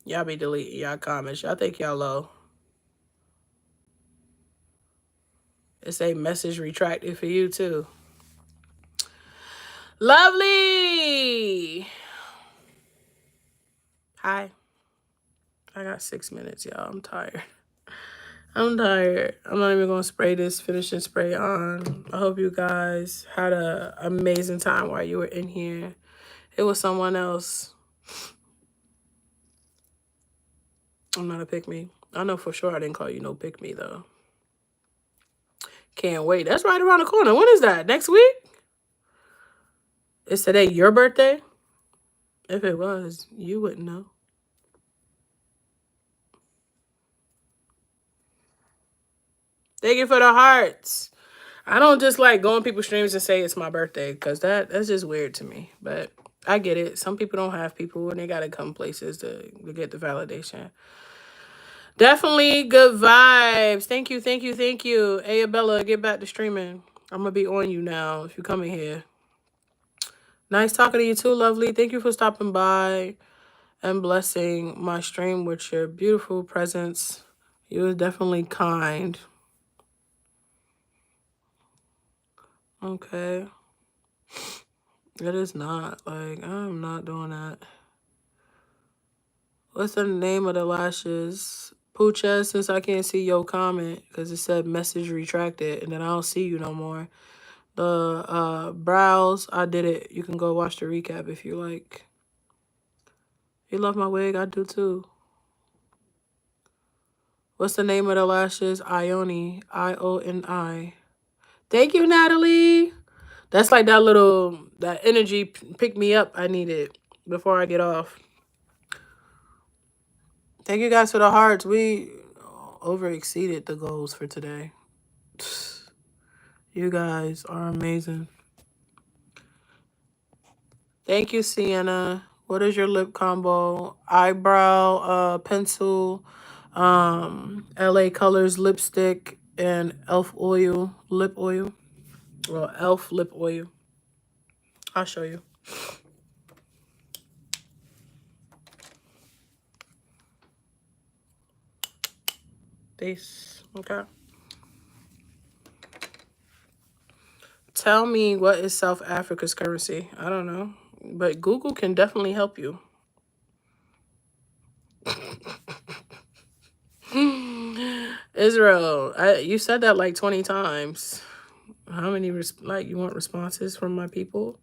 Y'all be deleting y'all comments. Y'all think y'all low. It say message retracted for you too. Lovely. Hi. I got 6 minutes, y'all. I'm tired. I'm tired. I'm not even going to spray this finishing spray on. I hope you guys had an amazing time while you were in here. It was someone else. I'm not a pick-me. I know for sure I didn't call you no pick-me, though. Can't wait. That's right around the corner. When is that? Next week? Is today your birthday? If it was, you wouldn't know. Thank you for the hearts. I don't just like go on people's streams and say it's my birthday because that's just weird to me. But I get it. Some people don't have people and they got to come places to get the validation. Definitely good vibes. Thank you, thank you, thank you. Ayabella, get back to streaming. I'm going to be on you now if you come in here. Nice talking to you too, lovely. Thank you for stopping by and blessing my stream with your beautiful presence. You was definitely kind. Okay. It is not. Like, I'm not doing that. What's the name of the lashes? Poocha, since I can't see your comment because it said message retracted and then I don't see you no more. The brows, I did it. You can go watch the recap if you like. You love my wig? I do too. What's the name of the lashes? Ioni. I-O-N-I. Thank you, Natalie. That's like that energy pick me up I needed before I get off. Thank you guys for the hearts. We over exceeded the goals for today. You guys are amazing. Thank you, Sienna. What is your lip combo? Eyebrow, pencil, LA Colors lipstick, and Elf oil, lip oil. Well, Elf lip oil. I'll show you. This, okay. Tell me what is South Africa's currency? I don't know, but Google can definitely help you. Israel, you said that like 20 times. How many, you want responses from my people?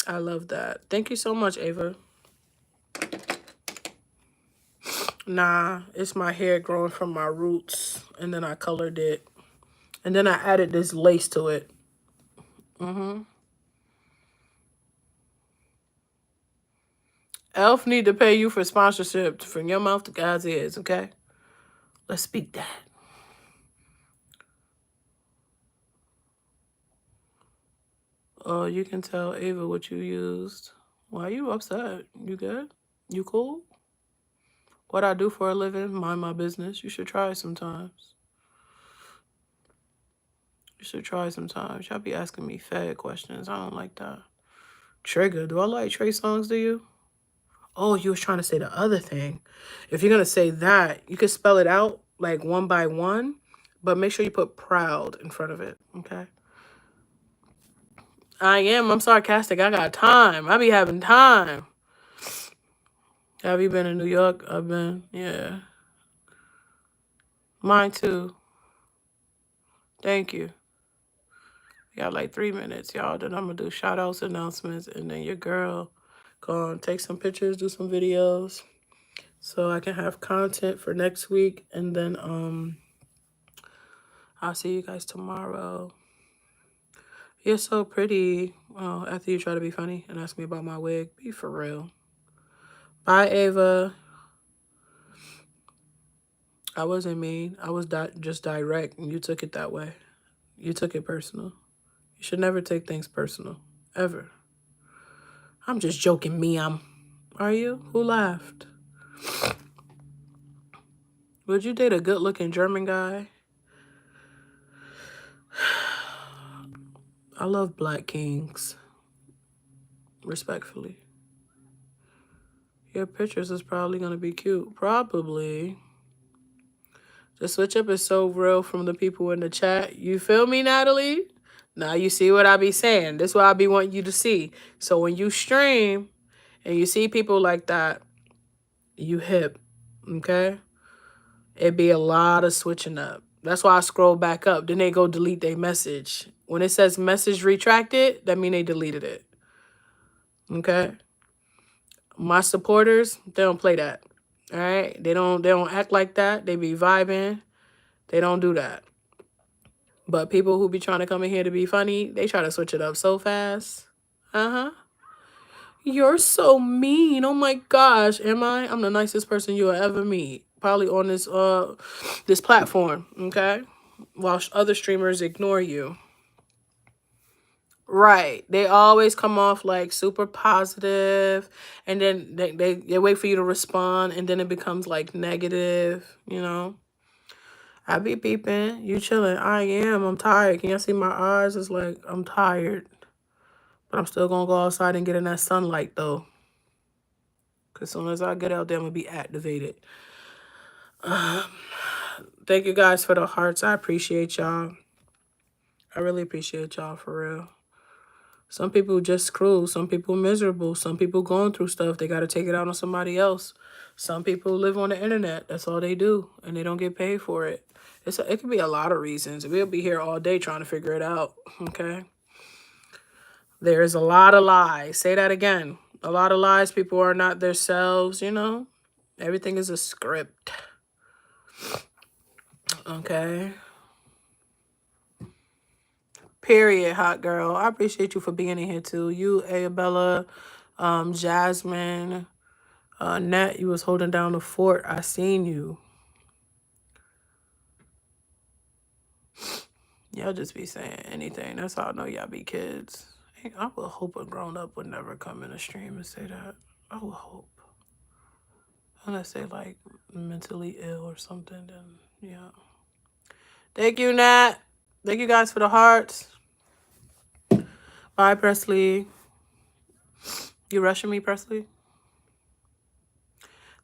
I love that. Thank you so much, Ava. Nah, it's my hair growing from my roots, and then I colored it. And then I added this lace to it. Elf need to pay you for sponsorship from your mouth to God's ears, okay? Let's speak that. Oh, you can tell Ava what you used. Why are you upset? You good? You cool? What I do for a living, mind my business. You should try sometimes. You should try sometimes. Y'all be asking me fag questions. I don't like that. Trigger. Do I like Trey songs, do you? Oh, you was trying to say the other thing. If you're going to say that, you can spell it out like one by one, but make sure you put proud in front of it, okay? I'm sarcastic. I got time. I be having time. Have you been in New York? I've been, yeah. Mine too. Thank you. We got like 3 minutes, y'all. Then I'm going to do shout-outs, announcements, and then your girl gonna take some pictures, do some videos, so I can have content for next week. And then I'll see you guys tomorrow. You're so pretty. Oh, after you try to be funny and ask me about my wig, be for real. Bye, Ava. I wasn't mean. I was just direct, and you took it that way. You took it personal. You should never take things personal. Ever. I'm just joking, Miam. Are you? Who laughed? Would you date a good-looking German guy? I love black kings. Respectfully. Your pictures is probably going to be cute. Probably. The switch up is so real from the people in the chat. You feel me, Natalie? Now you see what I be saying. This is what I be wanting you to see. So when you stream and you see people like that, you hip. Okay? It be a lot of switching up. That's why I scroll back up. Then they go delete their message. When it says message retracted, that mean they deleted it. Okay? My supporters, they don't play that. All right? They don't act like that. They be vibing. They don't do that. But people who be trying to come in here to be funny, they try to switch it up so fast. Uh-huh. You're so mean. Oh my gosh. Am I? I'm the nicest person you'll ever meet. Probably on this platform, okay? While other streamers ignore you. Right. They always come off like super positive, and then they wait for you to respond, and then it becomes like negative, you know? I be peeping. You chilling. I am. I'm tired. Can y'all see my eyes? It's like I'm tired. But I'm still going to go outside and get in that sunlight, though. Because as soon as I get out there, I'm going to be activated. Thank you guys for the hearts. I appreciate y'all. I really appreciate y'all, for real. Some people just cruel. Some people miserable. Some people going through stuff. They got to take it out on somebody else. Some people live on the internet. That's all they do. And they don't get paid for it. It could be a lot of reasons. We'll be here all day trying to figure it out. Okay? There's a lot of lies. Say that again. A lot of lies. People are not themselves, you know? Everything is a script. Okay? Period, hot girl. I appreciate you for being in here, too. You, Ayabella, Jasmine, Nat, you was holding down the fort. I seen you. Y'all just be saying anything. That's how I know y'all be kids. I would hope a grown-up would never come in a stream and say that. I would hope. Unless they like mentally ill or something, then yeah. Thank you, Nat. Thank you guys for the hearts. Bye, Presley. You rushing me, Presley?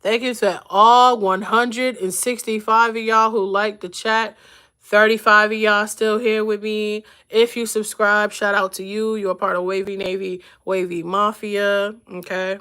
Thank you to all 165 of y'all who liked the chat. 35 of y'all still here with me. If you subscribe, shout out to you. You're part of Wavy Navy, Wavy Mafia. Okay.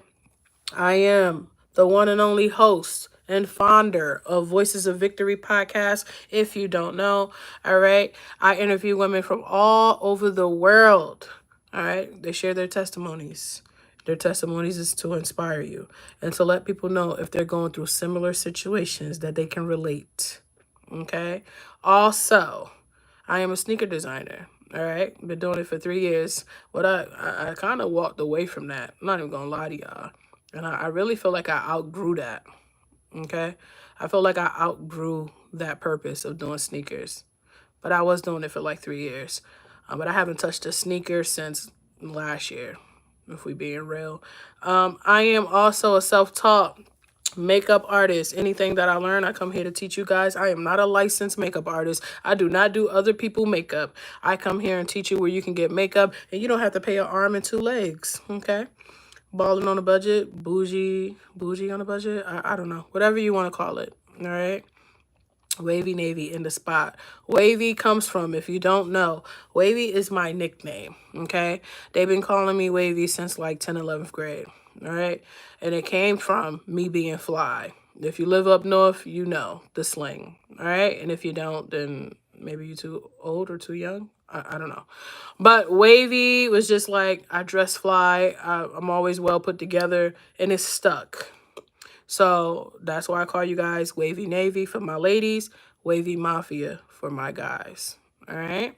I am the one and only host and founder of Voices of Victory podcast, if you don't know. All right. I interview women from all over the world. All right. They share their testimonies. Their testimonies is to inspire you and to let people know if they're going through similar situations that they can relate. Okay. Also, I am a sneaker designer. All right, been doing it for 3 years. What I kind of walked away from that. I'm not even gonna lie to y'all, and I really feel like I outgrew that. Okay, I feel like I outgrew that purpose of doing sneakers, but I was doing it for like 3 years. But I haven't touched a sneaker since last year, if we being real. I am also a self-taught makeup artist. Anything that I learn, I come here to teach you guys. I am not a licensed makeup artist. I do not do other people makeup. I come here and teach you where you can get makeup and you don't have to pay an arm and 2 legs. Okay, balling on a budget, bougie on a budget. I don't know, whatever you want to call it. All right. Wavy Navy in the spot. Wavy comes from, if you don't know, Wavy is my nickname, okay? They've been calling me Wavy since like 10th, 11th grade, all right? And it came from me being fly. If you live up north, you know the slang, all right? And if you don't, then maybe you're too old or too young. I don't know. But Wavy was just like, I dress fly. I'm always well put together, and it's stuck. So that's why I call you guys Wavy Navy for my ladies, Wavy Mafia for my guys. All right.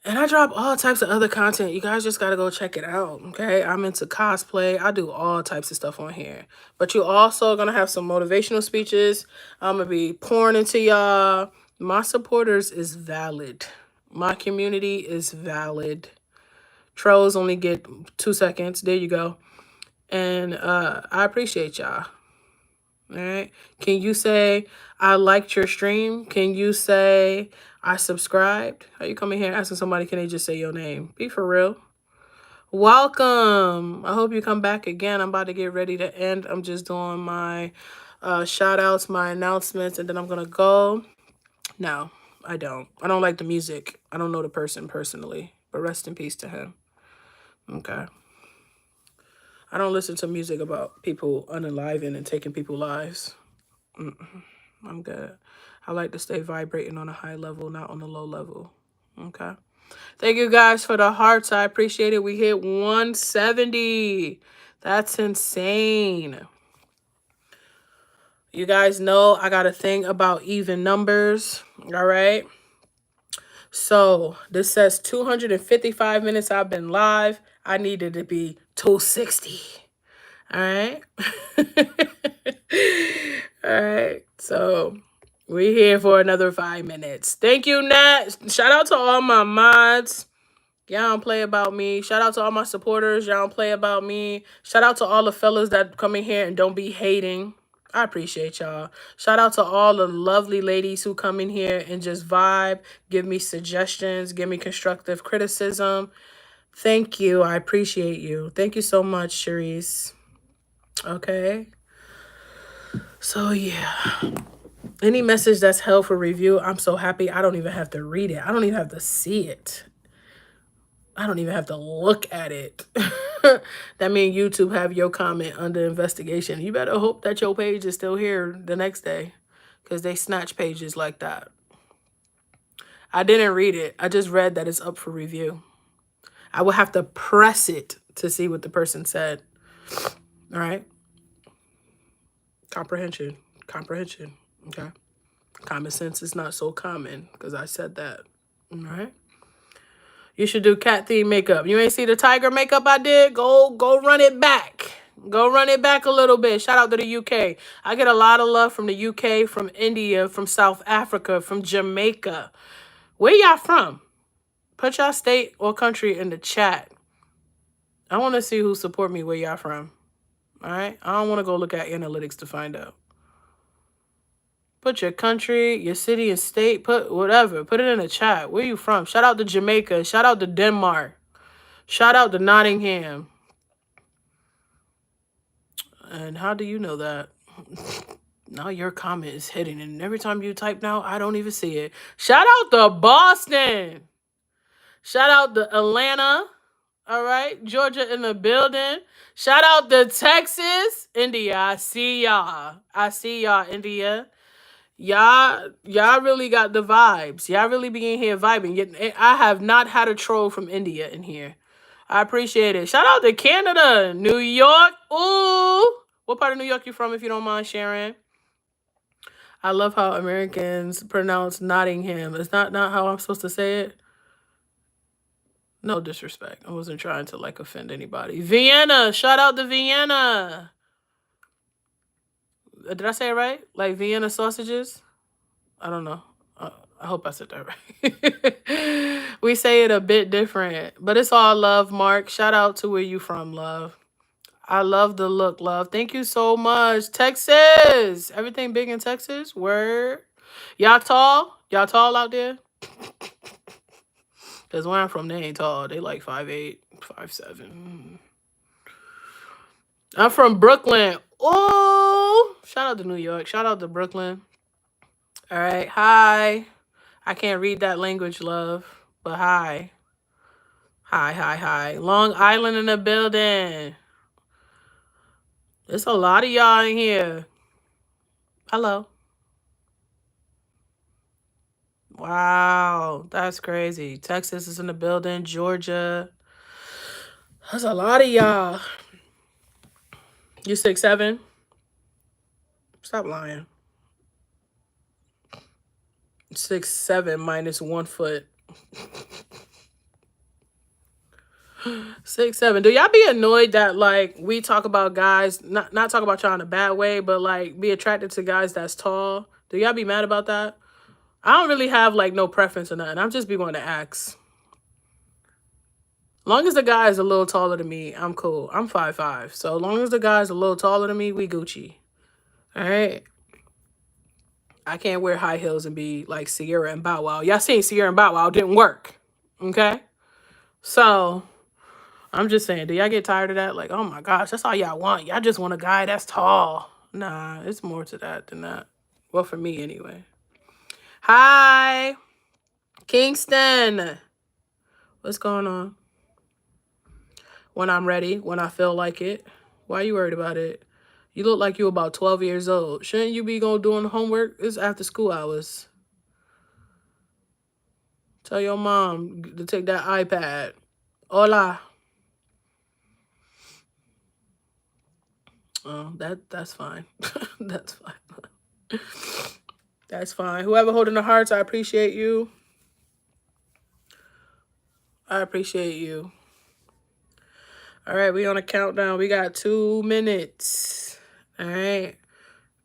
And I drop all types of other content. You guys just got to go check it out. Okay. I'm into cosplay. I do all types of stuff on here. But you also going to have some motivational speeches. I'm going to be pouring into y'all. My supporters is valid. My community is valid. Trolls only get 2 seconds. There you go. And I appreciate y'all. All right. Can you say I liked your stream? Can you say I subscribed? Are you coming here asking somebody, can they just say your name? Be for real. Welcome. I hope you come back again. I'm about to get ready to end. I'm just doing my shout outs, my announcements, and then I'm going to go. No, I don't. I don't like the music. I don't know the person personally, but rest in peace to him. Okay. I don't listen to music about people unaliving and taking people's lives. I'm good. I like to stay vibrating on a high level, not on a low level. Okay. Thank you guys for the hearts. I appreciate it. We hit 170. That's insane. You guys know I got a thing about even numbers. All right. So this says 255 minutes I've been live. I needed to be 260. All right. All right. So we're here for another 5 minutes. Thank you, Nat. Shout out to all my mods. Y'all don't play about me. Shout out to all my supporters. Y'all don't play about me. Shout out to all the fellas that come in here and don't be hating. I appreciate y'all. Shout out to all the lovely ladies who come in here and just vibe, give me suggestions, give me constructive criticism. Thank you. I appreciate you. Thank you so much, Cherise. Okay. So, yeah. Any message that's held for review, I'm so happy I don't even have to read it. I don't even have to see it. I don't even have to look at it. That means YouTube have your comment under investigation. You better hope that your page is still here the next day, because they snatch pages like that. I didn't read it. I just read that it's up for review. I will have to press it to see what the person said. All right. Comprehension. Okay. Common sense is not so common, because I said that. All right. You should do cat theme makeup. You ain't see the tiger makeup I did? Go run it back. Go run it back a little bit. Shout out to the UK. I get a lot of love from the UK, from India, from South Africa, from Jamaica. Where y'all from? Put y'all state or country in the chat. I want to see who support me where y'all from. All right? I don't want to go look at analytics to find out. Put your country, your city and state, put whatever. Put it in the chat. Where you from? Shout out to Jamaica. Shout out to Denmark. Shout out to Nottingham. And how do you know that? Now your comment is hidden. And every time you type now, I don't even see it. Shout out to Boston. Shout out to Atlanta. All right. Georgia in the building. Shout out to Texas. India, I see y'all. India. Y'all really got the vibes. Y'all really be in here vibing. I have not had a troll from India in here. I appreciate it. Shout out to Canada, New York. Ooh. What part of New York you from, if you don't mind sharing? I love how Americans pronounce Nottingham. It's not how I'm supposed to say it. No disrespect. I wasn't trying to like offend anybody. Vienna. Shout out to Vienna. Did I say it right? Like Vienna sausages? I don't know. I hope I said that right. We say it a bit different, but it's all love, Mark. Shout out to where you from, love. I love the look, love. Thank you so much. Texas. Everything big in Texas? Word. Y'all tall? Y'all tall out there? Because where I'm from, they ain't tall. They like 5'8", 5'7". I'm from Brooklyn. Oh, shout out to New York. Shout out to Brooklyn. All right. Hi. I can't read that language, love. But hi. Hi, hi, hi. Long Island in the building. There's a lot of y'all in here. Hello. Wow. That's crazy. Texas is in the building. Georgia. There's a lot of y'all. You 6'7"? Stop lying. 6'7" minus 1 foot. 6'7". Do y'all be annoyed that like we talk about guys, not talk about y'all in a bad way, but like be attracted to guys that's tall? Do y'all be mad about that? I don't really have like no preference or nothing. I'm just be wanting to ask. Long as the guy is a little taller than me, I'm cool. I'm 5'5". So long as the guy's a little taller than me, we Gucci. All right. I can't wear high heels and be like Sierra and Bow Wow. Y'all seen Sierra and Bow Wow, didn't work. Okay? So I'm just saying, do y'all get tired of that? Like, oh my gosh, that's all y'all want. Y'all just want a guy that's tall. Nah, it's more to that than that. Well, for me anyway. Hi, Kingston. What's going on? When I'm ready, when I feel like it. Why are you worried about it? You look like you about 12 years old. Shouldn't you be going doing homework? It's after school hours. Tell your mom to take that iPad. Hola. Oh, that's fine. That's fine. That's fine. Whoever holding the hearts, I appreciate you. I appreciate you. All right, we on a countdown. We got 2 minutes. All right.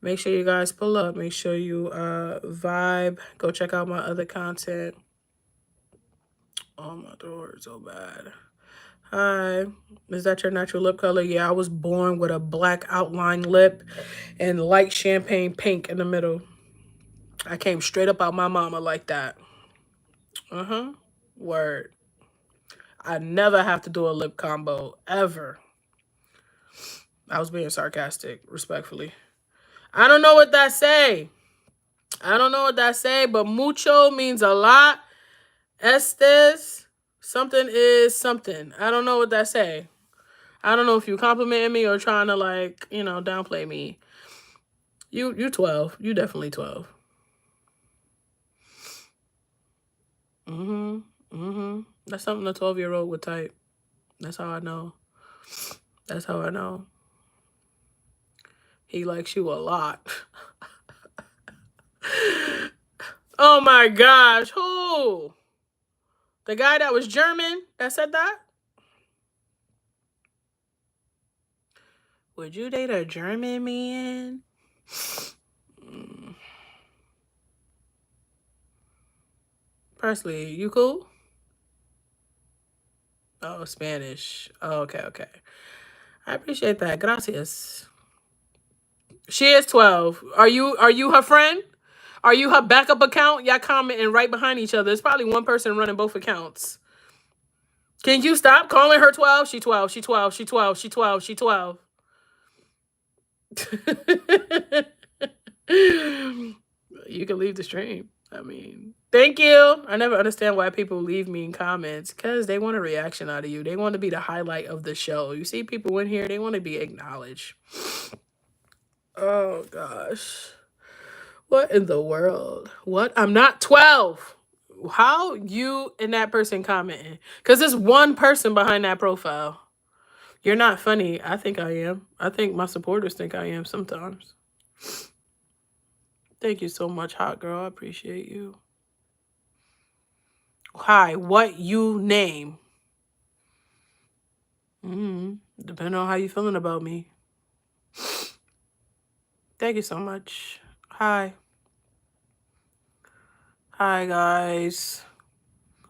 Make sure you guys pull up. Make sure you vibe. Go check out my other content. Oh, my throat hurts so bad. Hi. Is that your natural lip color? Yeah, I was born with a black outline lip and light champagne pink in the middle. I came straight up out my mama like that. Uh-huh. Word. I never have to do a lip combo, ever. I was being sarcastic, respectfully. I don't know what that say. I don't know what that say, but mucho means a lot. Estes, something is something. I don't know what that say. I don't know if you complimenting me or trying to like, you know, downplay me. You 12. You definitely 12. That's something a 12-year-old would type. That's how I know. That's how I know. He likes you a lot. Oh my gosh. Who? The guy that was German that said that? Would you date a German man? Presley, you cool? Oh, Spanish. Oh, okay. I appreciate that. Gracias. She is 12. Are you her friend? Are you her backup account? Y'all commenting right behind each other. There's probably one person running both accounts. Can you stop calling her 12? She 12. She 12. She 12. She 12. She 12. You can leave the stream. I mean, thank you. I never understand why people leave me in comments because they want a reaction out of you. They want to be the highlight of the show. You see people in here, they want to be acknowledged. Oh, gosh. What in the world? What? I'm not 12. How you and that person commenting? Because there's one person behind that profile. You're not funny. I think I am. I think my supporters think I am sometimes. Thank you so much, hot girl. I appreciate you. Hi, what you name? Depending on how you feeling about me. Thank you so much. Hi. Hi, guys.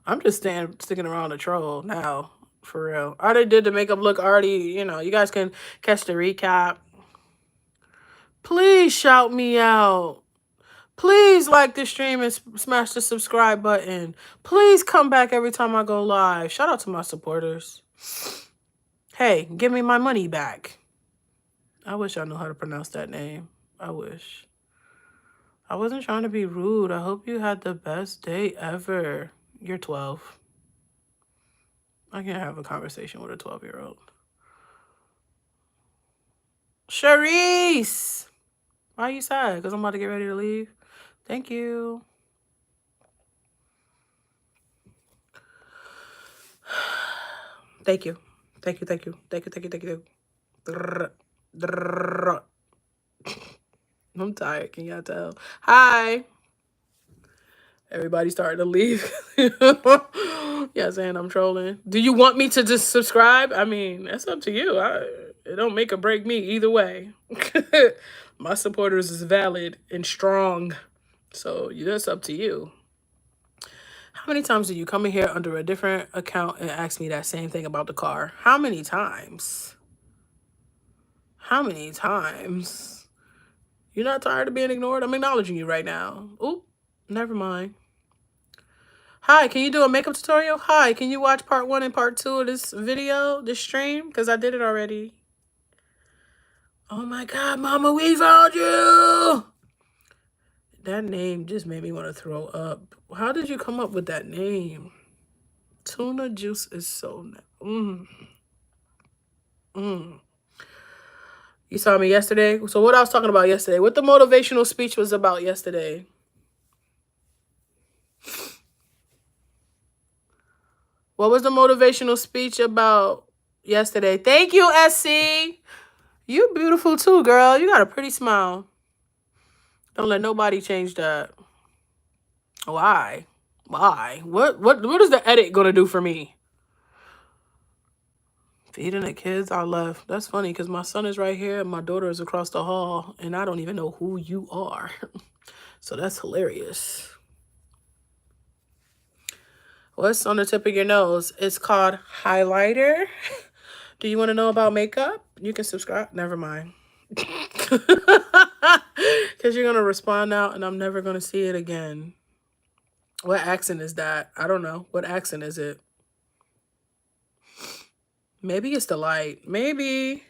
I'm just sticking around to troll now, for real. I already did the makeup look already, you know, you guys can catch the recap. Please shout me out. Please like the stream and smash the subscribe button. Please come back every time I go live. Shout out to my supporters. Hey, give me my money back. I wish I knew how to pronounce that name. I wish. I wasn't trying to be rude. I hope you had the best day ever. You're 12. I can't have a conversation with a 12-year-old. Charisse! Why are you sad? Because I'm about to get ready to leave? Thank you. Thank you. Thank you, thank you. Thank you, thank you, thank you. I'm tired, can y'all tell? Hi. Everybody's starting to leave. Yeah, saying I'm trolling. Do you want me to just subscribe? I mean, that's up to you. It don't make or break me either way. My supporters is valid and strong. So that's up to you. How many times do you come in here under a different account and ask me that same thing about the car? How many times? How many times? You're not tired of being ignored? I'm acknowledging you right now. Oop, never mind. Hi, can you do a makeup tutorial? Hi, can you watch part 1 and part 2 of this video, this stream? Because I did it already. Oh my God, Mama, we found you! That name just made me want to throw up. How did you come up with that name? Tuna juice is so You saw me yesterday? So what I was talking about yesterday, what the motivational speech was about yesterday. What was the motivational speech about yesterday? Thank you, SC. You beautiful too, girl. You got a pretty smile. Don't let nobody change that. Why? Why? What is the edit gonna do for me? Feeding the kids I left. That's funny because my son is right here and my daughter is across the hall and I don't even know who you are. So that's hilarious. What's on the tip of your nose? It's called highlighter. Do you want to know about makeup? You can subscribe. Never mind. Because you're going to respond now and I'm never going to see it again. What accent is that? I don't know. What accent is it? Maybe it's the light. Maybe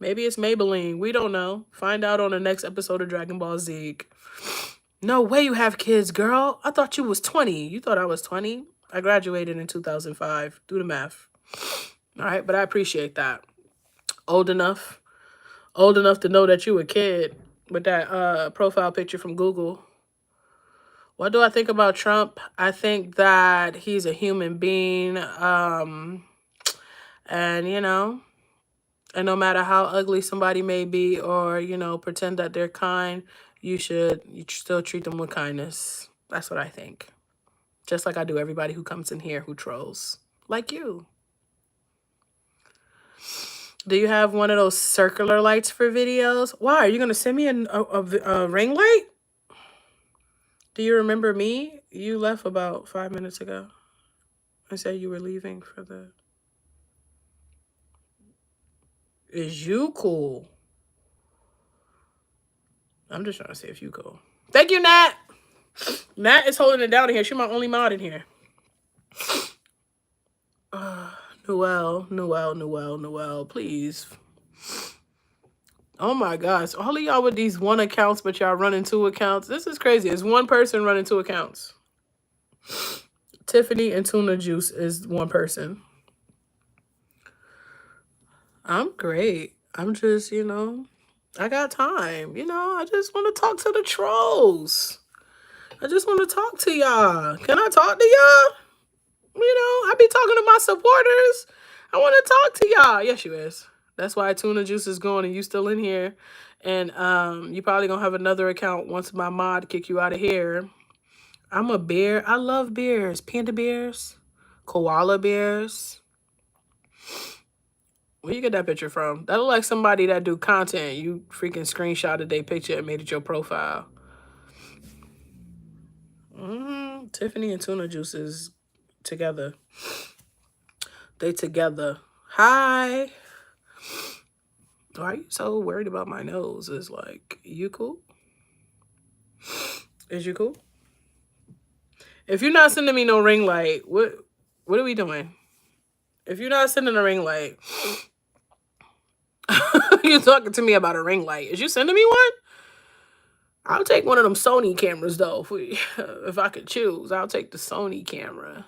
it's Maybelline. We don't know. Find out on the next episode of Dragon Ball Z. No way you have kids, girl. I thought you was 20. You thought I was 20? I graduated in 2005. Do the math. All right, but I appreciate that. Old enough to know that you a kid with that profile picture from Google. What do I think about Trump? I think that he's a human being. And, you know, and no matter how ugly somebody may be or, you know, pretend that they're kind, you still treat them with kindness. That's what I think. Just like I do everybody who comes in here who trolls. Like you. Do you have one of those circular lights for videos? Why? Are you going to send me a ring light? Do you remember me? You left about 5 minutes ago. I said you were leaving for the... Is you cool? I'm just trying to see if you cool. Thank you, Nat. Nat is holding it down in here. She's my only mod in here. Noelle, please. Oh my gosh. All of y'all with these one accounts, but y'all running 2 accounts. This is crazy. It's one person running 2 accounts. Tiffany and Tuna Juice is one person. I'm great. I'm just, you know, I got time. You know, I just want to talk to the trolls. I just want to talk to y'all. Can I talk to y'all? You know, I be talking to my supporters. I want to talk to y'all. Yes, you is. That's why Tuna Juice is gone and you still in here. And you probably gonna have another account once my mod kick you out of here. I'm a bear. I love bears. Panda bears. Koala bears. Where you get that picture from? That look like somebody that do content. You freaking screenshotted their picture and made it your profile. Tiffany and Tuna Juice is together. They together. Hi. Why are you so worried about my nose? It's like, you cool? Is you cool? If you're not sending me no ring light, what are we doing? If you're not sending a ring light, you're talking to me about a ring light. Is you sending me one? I'll take one of them Sony cameras though. If I could choose, I'll take the Sony camera.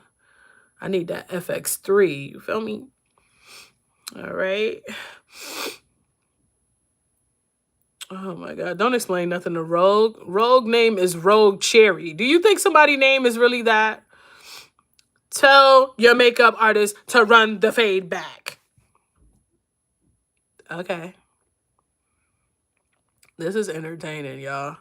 I need that FX3. You feel me? All right. Oh my God. Don't explain nothing to Rogue. Rogue name is Rogue Cherry. Do you think somebody's name is really that? Tell your makeup artist to run the fade back. Okay. This is entertaining, y'all.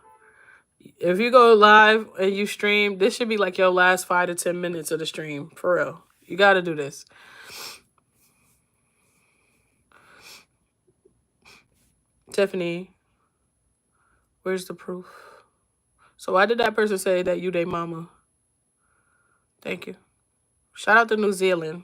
If you go live and you stream, this should be like your last 5 to 10 minutes of the stream. For real. You got to do this. Tiffany, where's the proof? So why did that person say that you they mama? Thank you. Shout out to New Zealand.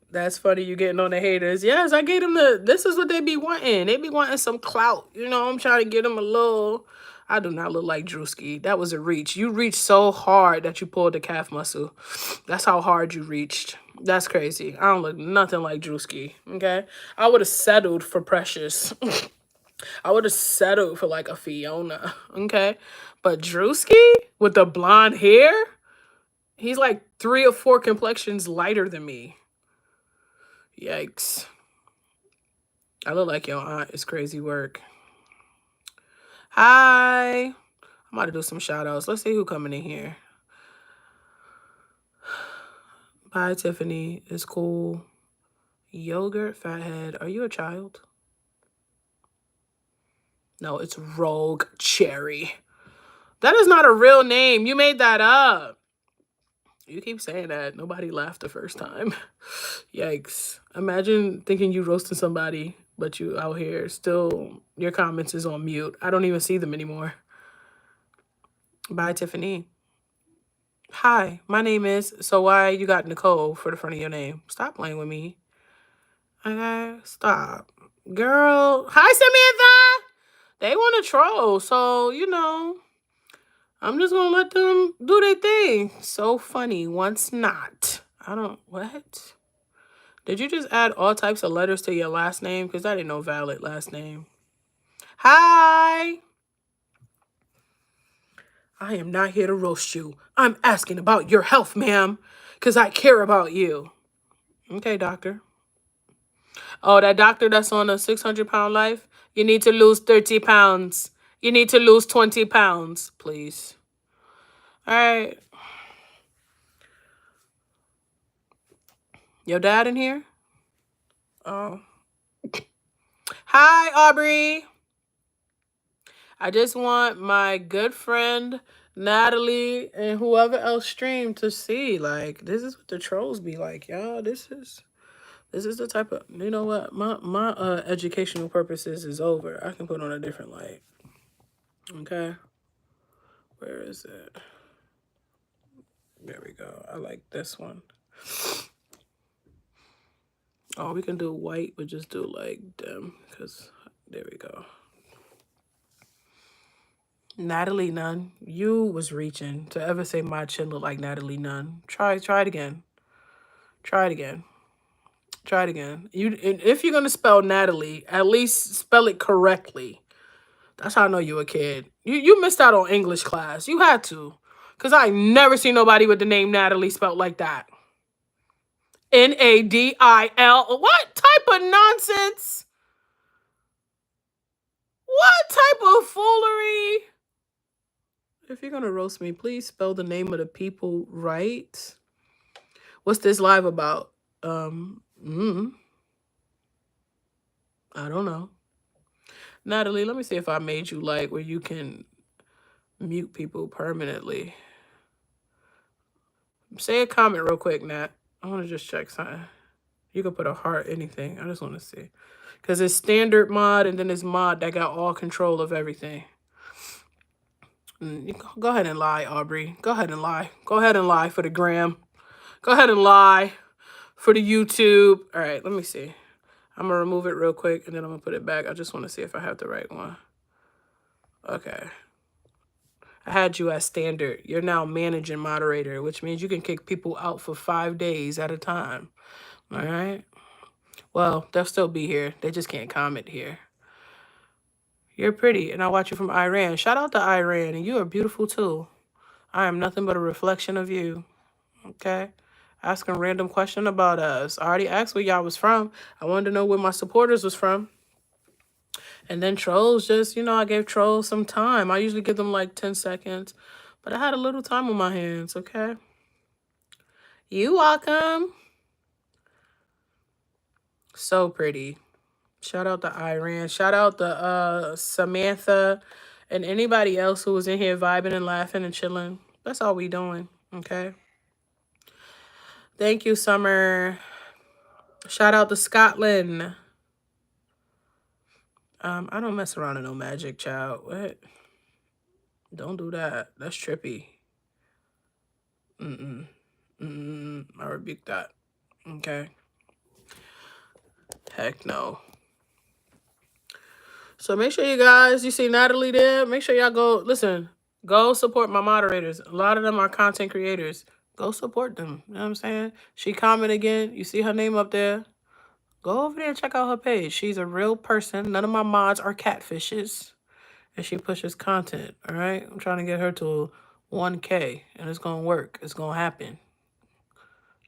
That's funny, you getting on the haters. Yes, I gave them this is what they be wanting. They be wanting some clout. You know, I'm trying to get them a little. I do not look like Drewski. That was a reach. You reached so hard that you pulled the calf muscle. That's how hard you reached. That's crazy. I don't look nothing like Drewski, okay? I would have settled for Precious. I would have settled for like a Fiona, okay? But Drewski with the blonde hair, he's like 3 or 4 complexions lighter than me. Yikes. I look like your aunt. It's crazy work. Hi. I'm about to do some shout outs. Let's see who coming in here. Bye, Tiffany. It's cool. Yogurt, fathead. Are you a child? No, it's Rogue Cherry. That is not a real name. You made that up. You keep saying that. Nobody laughed the first time. Yikes. Imagine thinking you roasting somebody, but you out here still, your comments is on mute. I don't even see them anymore. Bye, Tiffany. Hi, my name is, so why you got Nicole for the front of your name? Stop playing with me. Okay, stop. Girl, hi, Samantha. They want to troll, so, you know, I'm just going to let them do their thing. So funny, once not. I don't, what? Did you just add all types of letters to your last name? Because that ain't no valid last name. Hi. I am not here to roast you. I'm asking about your health, ma'am, because I care about you. Okay, doctor. Oh, that doctor that's on a 600-pound life? You need to lose 30 pounds. You need to lose 20 pounds, please. All right. Your dad in here? Oh. Hi, Aubrey. I just want my good friend Natalie and whoever else streamed to see. Like, this is what the trolls be like, y'all. This is the type of, you know what? My educational purposes is over. I can put on a different light. Okay. Where is it? There we go. I like this one. Oh, we can do white, but just do like dim, because there we go. Natalie Nunn, you was reaching to ever say my chin look like Natalie Nunn. Try it again. Try it again. Try it again. If you're gonna spell Natalie, at least spell it correctly. That's how I know you a kid. You missed out on English class. You had to. Because I never seen nobody with the name Natalie spelled like that. Nadil. What type of nonsense? What type of foolery? If you're going to roast me, please spell the name of the people right. What's this live about? I don't know. Natalie, let me see if I made you like where you can mute people permanently. Say a comment real quick, Nat. I want to just check something. You can put a heart, anything. I just want to see. Because it's standard mod and then it's mod that got all control of everything. You go ahead and lie, Aubrey. Go ahead and lie. Go ahead and lie for the gram. Go ahead and lie for the YouTube. All right, let me see. I'm going to remove it real quick and then I'm going to put it back. I just want to see if I have the right one. Okay. I had you as standard. You're now managing moderator, which means you can kick people out for 5 days at a time. All right. Well, they'll still be here. They just can't comment here. You're pretty, and I watch you from Iran. Shout out to Iran, and you are beautiful too. I am nothing but a reflection of you. Okay? Asking a random question about us. I already asked where y'all was from. I wanted to know where my supporters was from. And then trolls just, I gave trolls some time. I usually give them like 10 seconds. But I had a little time on my hands, okay? You welcome. So pretty. Shout out to Iran. Shout out to Samantha and anybody else who was in here vibing and laughing and chilling. That's all we doing, okay? Thank you, Summer. Shout out to Scotland. I don't mess around in no magic, child. What? Don't do that. That's trippy. I rebuke that. Okay. Heck no. So make sure you guys, you see Natalie there. Make sure y'all go support my moderators. A lot of them are content creators. Go support them. You know what I'm saying? She comment again. You see her name up there. Go over there and check out her page. She's a real person. None of my mods are catfishes. And she pushes content. All right? I'm trying to get her to 1K. And it's going to work. It's going to happen.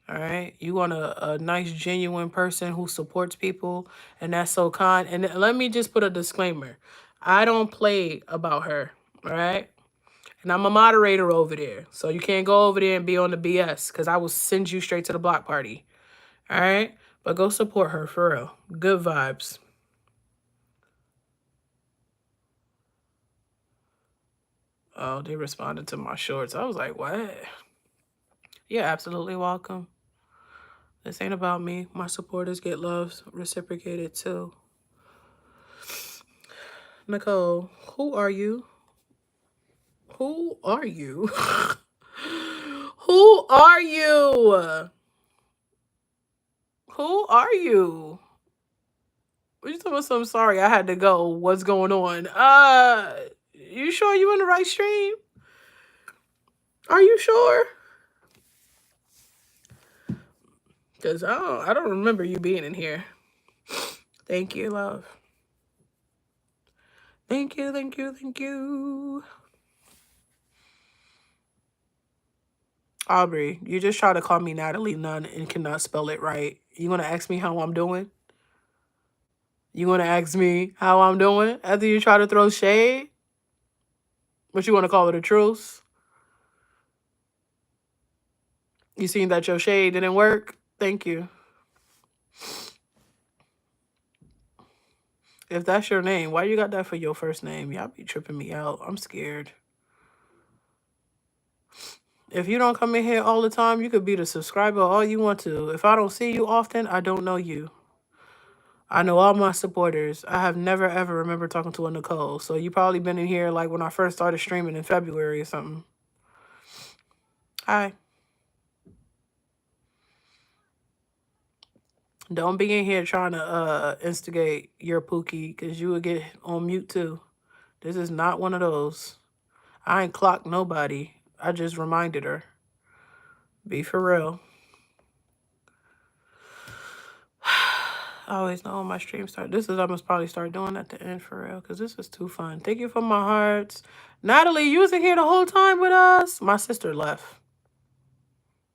All right? You want a nice, genuine person who supports people. And that's so kind. And let me just put a disclaimer. I don't play about her. All right? And I'm a moderator over there. So you can't go over there and be on the BS. Because I will send you straight to the block party. All right? But go support her for real. Good vibes. Oh, they responded to my shorts. I was like, what? You're absolutely welcome. This ain't about me. My supporters get love reciprocated too. Nicole, who are you? Who are you? Who are you? Who are you? What you talking about? I'm sorry, I had to go. What's going on? You sure you in the right stream? Are you sure? Because I don't remember you being in here. Thank you, love. Thank you, thank you, thank you. Aubrey, you just tried to call me Natalie Nunn and cannot spell it right. You want to ask me how I'm doing? You want to ask me how I'm doing after you try to throw shade? But you want to call it a truce? You seen that your shade didn't work? Thank you. If that's your name, why you got that for your first name? Y'all be tripping me out. I'm scared. If you don't come in here all the time, you could be the subscriber all you want to. If I don't see you often, I don't know you. I know all my supporters. I have never, ever remember talking to a Nicole. So you probably been in here like when I first started streaming in February or something. Hi. Don't be in here trying to instigate your Pookie because you would get on mute too. This is not one of those. I ain't clocked nobody. I just reminded her. Be for real. I always know when my stream start. I must probably start doing at the end for real because this is too fun. Thank you for my hearts. Natalie, you was in here the whole time with us. My sister left.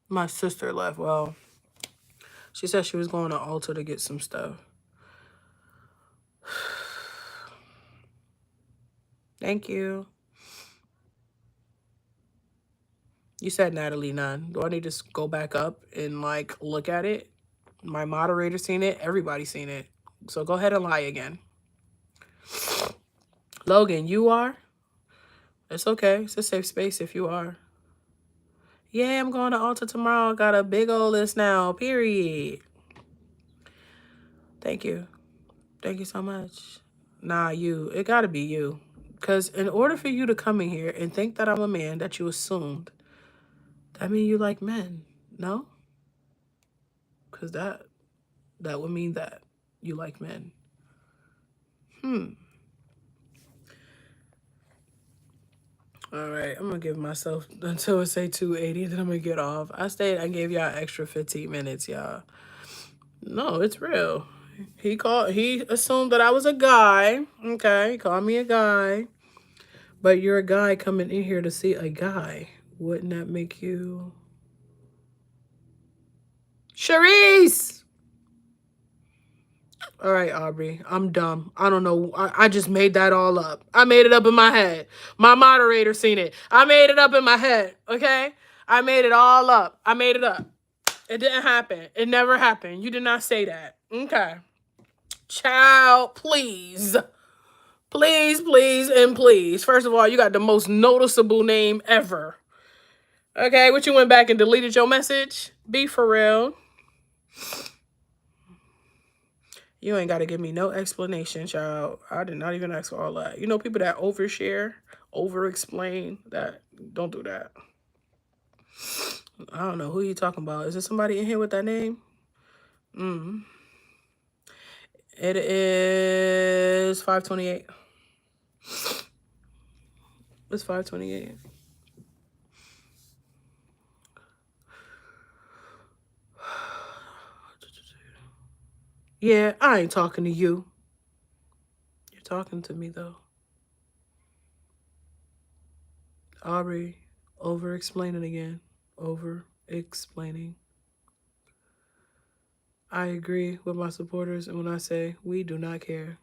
My sister left. Well, she said she was going to Ulta to get some stuff. Thank you. You said Natalie Nunn. Do I need to go back up and like look at it? My moderator seen it. Everybody seen it. So go ahead and lie again. Logan, you are? It's okay. It's a safe space if you are. Yeah, I'm going to Ulta tomorrow. Got a big old list now, period. Thank you. Thank you so much. Nah, you. It gotta be you. Because in order for you to come in here and think that I'm a man that you assumed, that mean you like men. No? Because that would mean that you like men. All right, I'm gonna give myself until it say 280, then I'm gonna get off. I gave y'all extra 15 minutes, y'all. No, it's real. He assumed that I was a guy. Okay, he called me a guy. But you're a guy coming in here to see a guy. Wouldn't that make you... Charisse! All right, Aubrey, I'm dumb. I don't know. I just made that all up. I made it up in my head. My moderator seen it. I made it up in my head, okay? I made it all up. I made it up. It didn't happen. It never happened. You did not say that. Okay. Child, please. Please, please, and please. First of all, you got the most noticeable name ever. Okay, what, you went back and deleted your message? Be for real. You ain't got to give me no explanation, child. I did not even ask for all that. You know, people that overshare, over-explain, that don't do that. I don't know who you talking about. Is there somebody in here with that name? It is 528. It's 528. Yeah, I ain't talking to you. You're talking to me, though. Aubrey, over-explaining again. Over-explaining. I agree with my supporters, and when I say we do not care.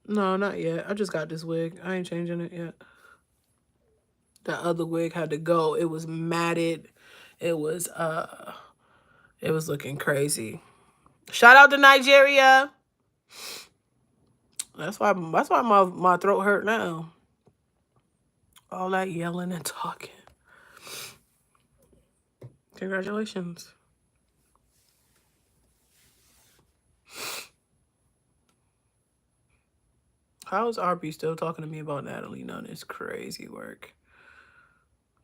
No, not yet. I just got this wig. I ain't changing it yet. That other wig had to go. It was matted. It was looking crazy. Shout out to Nigeria. That's why my throat hurt now. All that yelling and talking. Congratulations. How is RB still talking to me about Natalie? None of this crazy work.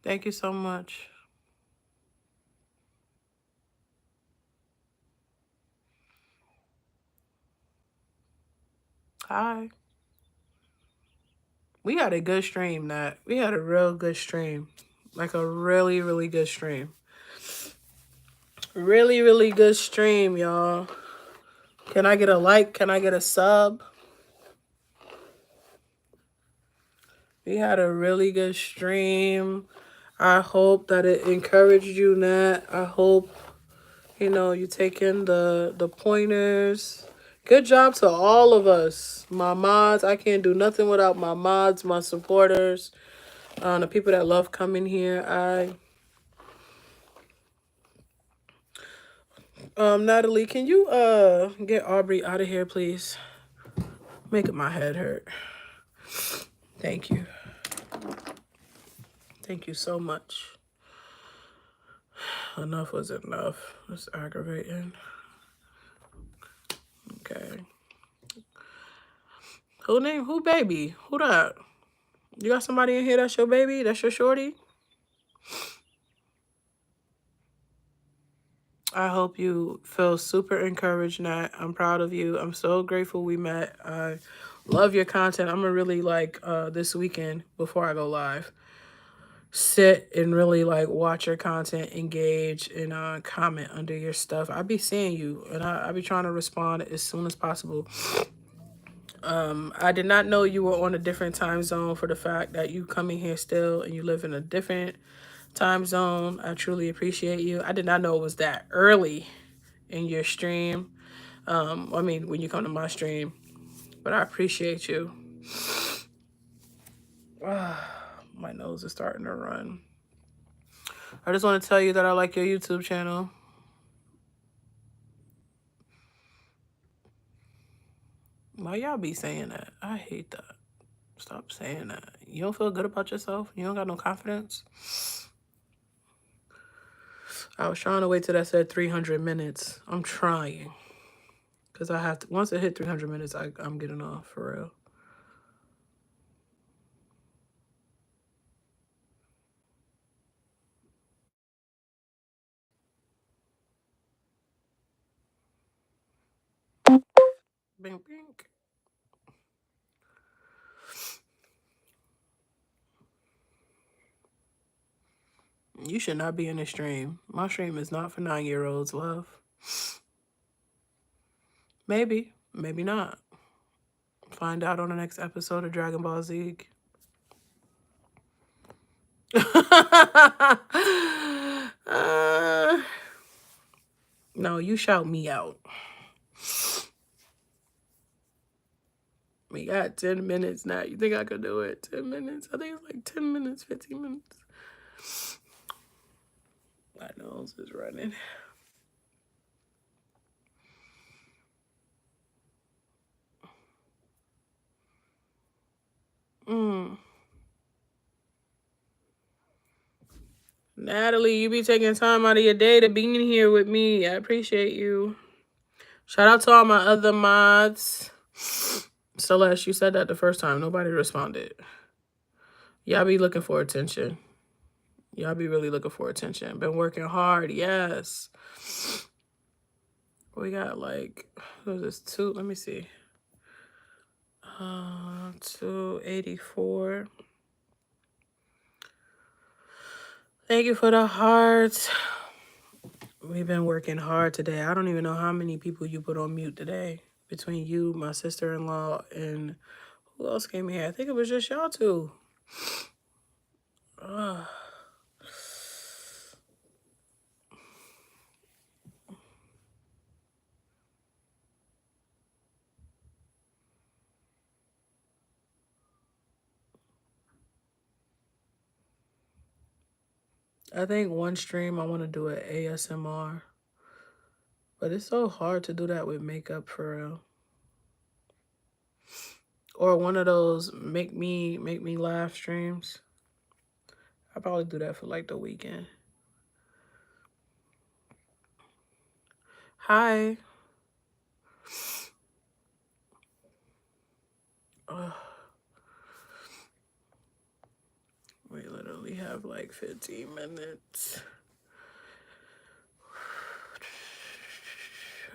Thank you so much. Hi. We had a good stream, Nat. We had a real good stream. Like a really, really good stream. Really, really good stream, y'all. Can I get a like? Can I get a sub? We had a really good stream. I hope that it encouraged you, Nat. I hope, you know, you take in the pointers. Good job to all of us. My mods. I can't do nothing without my mods, my supporters, the people that love coming here. Natalie, can you get Aubrey out of here, please? Making my head hurt. Thank you. Thank you so much. Enough was enough. That's aggravating. Okay. Who baby? Who that? You got somebody in here that's your baby? That's your shorty? I hope you feel super encouraged, Nat. I'm proud of you. I'm so grateful we met. I love your content. I'm gonna really this weekend before I go live, sit and really watch your content, engage, and comment under your stuff. I be seeing you, and I be trying to respond as soon as possible. I did not know you were on a different time zone for the fact that you come in here still and you live in a different time zone. I truly appreciate you. I did not know it was that early in your stream. I mean, when you come to my stream, but I appreciate you. My nose is starting to run. I just want to tell you that I like your YouTube channel. Why y'all be saying that? I hate that. Stop saying that. You don't feel good about yourself? You don't got no confidence? I was trying to wait till that said 300 minutes. I'm trying. Because I have to, once it hit 300 minutes, I'm getting off for real. Bing, bing. You should not be in this stream. My stream is not for 9-year-olds, love. Maybe. Maybe not. Find out on the next episode of Dragon Ball Z. No, you shout me out. We got 10 minutes now. You think I could do it? 10 minutes? I think it's like 10 minutes, 15 minutes. My nose is running. Natalie, you be taking time out of your day to be in here with me. I appreciate you. Shout out to all my other mods. Celeste, you said that the first time. Nobody responded. Y'all be looking for attention. Y'all be really looking for attention. Been working hard. Yes. We got like, what is this? Let me see. 284. Thank you for the hearts. We've been working hard today. I don't even know how many people you put on mute today. Between you, my sister-in-law, and who else came here? I think it was just y'all two. I think one stream I want to do an ASMR. But it's so hard to do that with makeup for real. Or one of those make me laugh streams. I'll probably do that for like the weekend. Hi. We literally have like 15 minutes.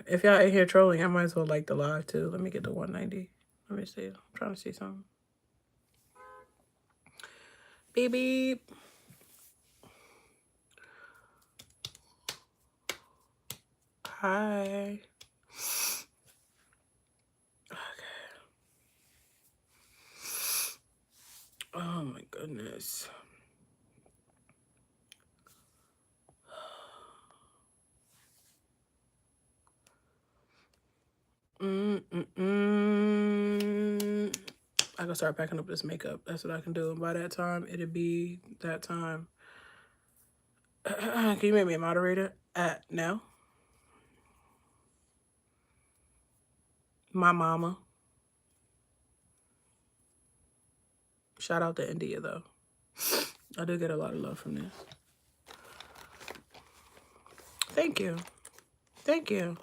If y'all in here trolling, I might as well like the live too. Let me get to 190. Let me see. I'm trying to see something. Beep beep. Hi. Okay. Oh my goodness. I can start packing up this makeup. That's what I can do. And by that time, it'll be that time. Can you make me a moderator at now? My mama. Shout out to India though. I do get a lot of love from this. Thank you. Thank you.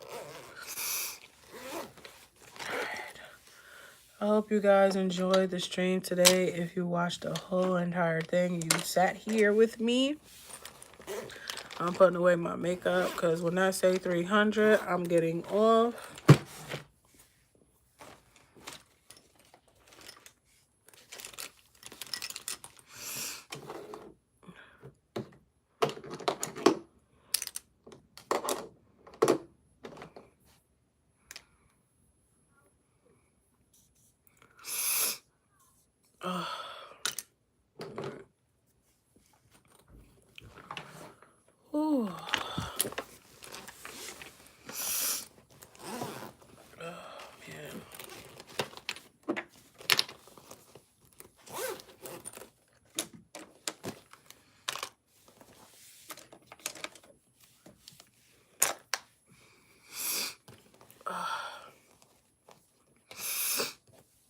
I hope you guys enjoyed the stream today. If you watched the whole entire thing, you sat here with me. I'm putting away my makeup because when I say 300, I'm getting off. Ooh.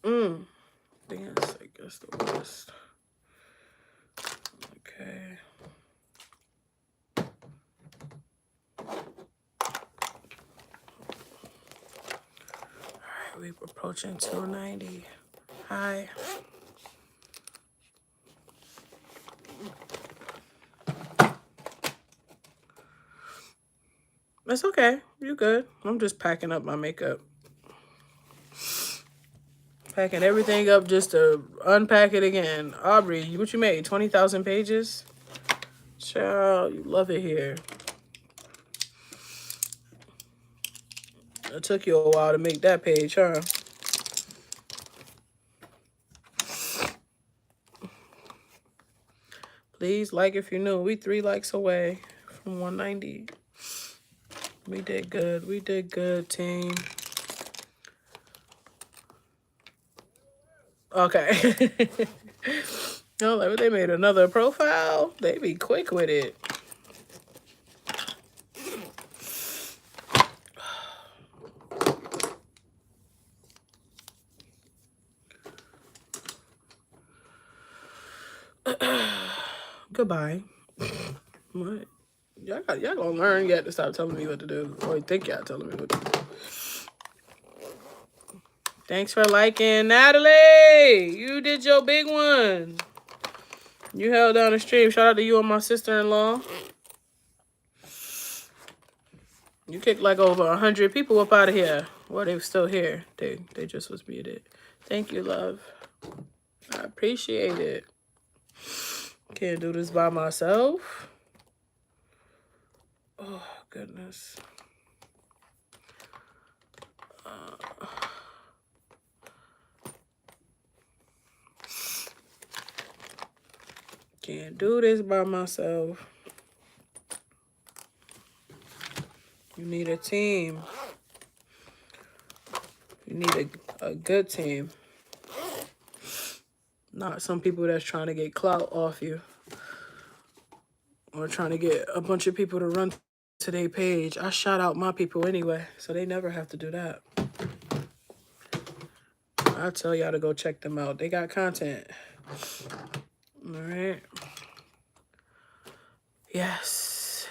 Yes, I guess the worst. Okay. Alright, we're approaching 290. Hi. It's okay. You good. I'm just packing up my makeup. Packing everything up just to unpack it again. Aubrey, what you made? 20,000 pages? Child, you love it here. It took you a while to make that page, huh? Please like if you're new. We 3 likes away from 190. We did good. We did good, team. Okay. No, like they made another profile. They be quick with it. Goodbye. What? Y'all gonna learn yet to stop telling me what to do. Or think y'all telling me what to do. Thanks for liking, Natalie. You did your big one. You held down the stream. Shout out to you and my sister-in-law. You kicked like over 100 people up out of here. Well, they were still here. They just was muted. Thank you, love. I appreciate it. Can't do this by myself. Oh, goodness. Can't do this by myself. You need a team. You need a good team. Not some people that's trying to get clout off you. Or trying to get a bunch of people to run to their page. I shout out my people anyway, so they never have to do that. I tell y'all to go check them out. They got content. All right. Yes.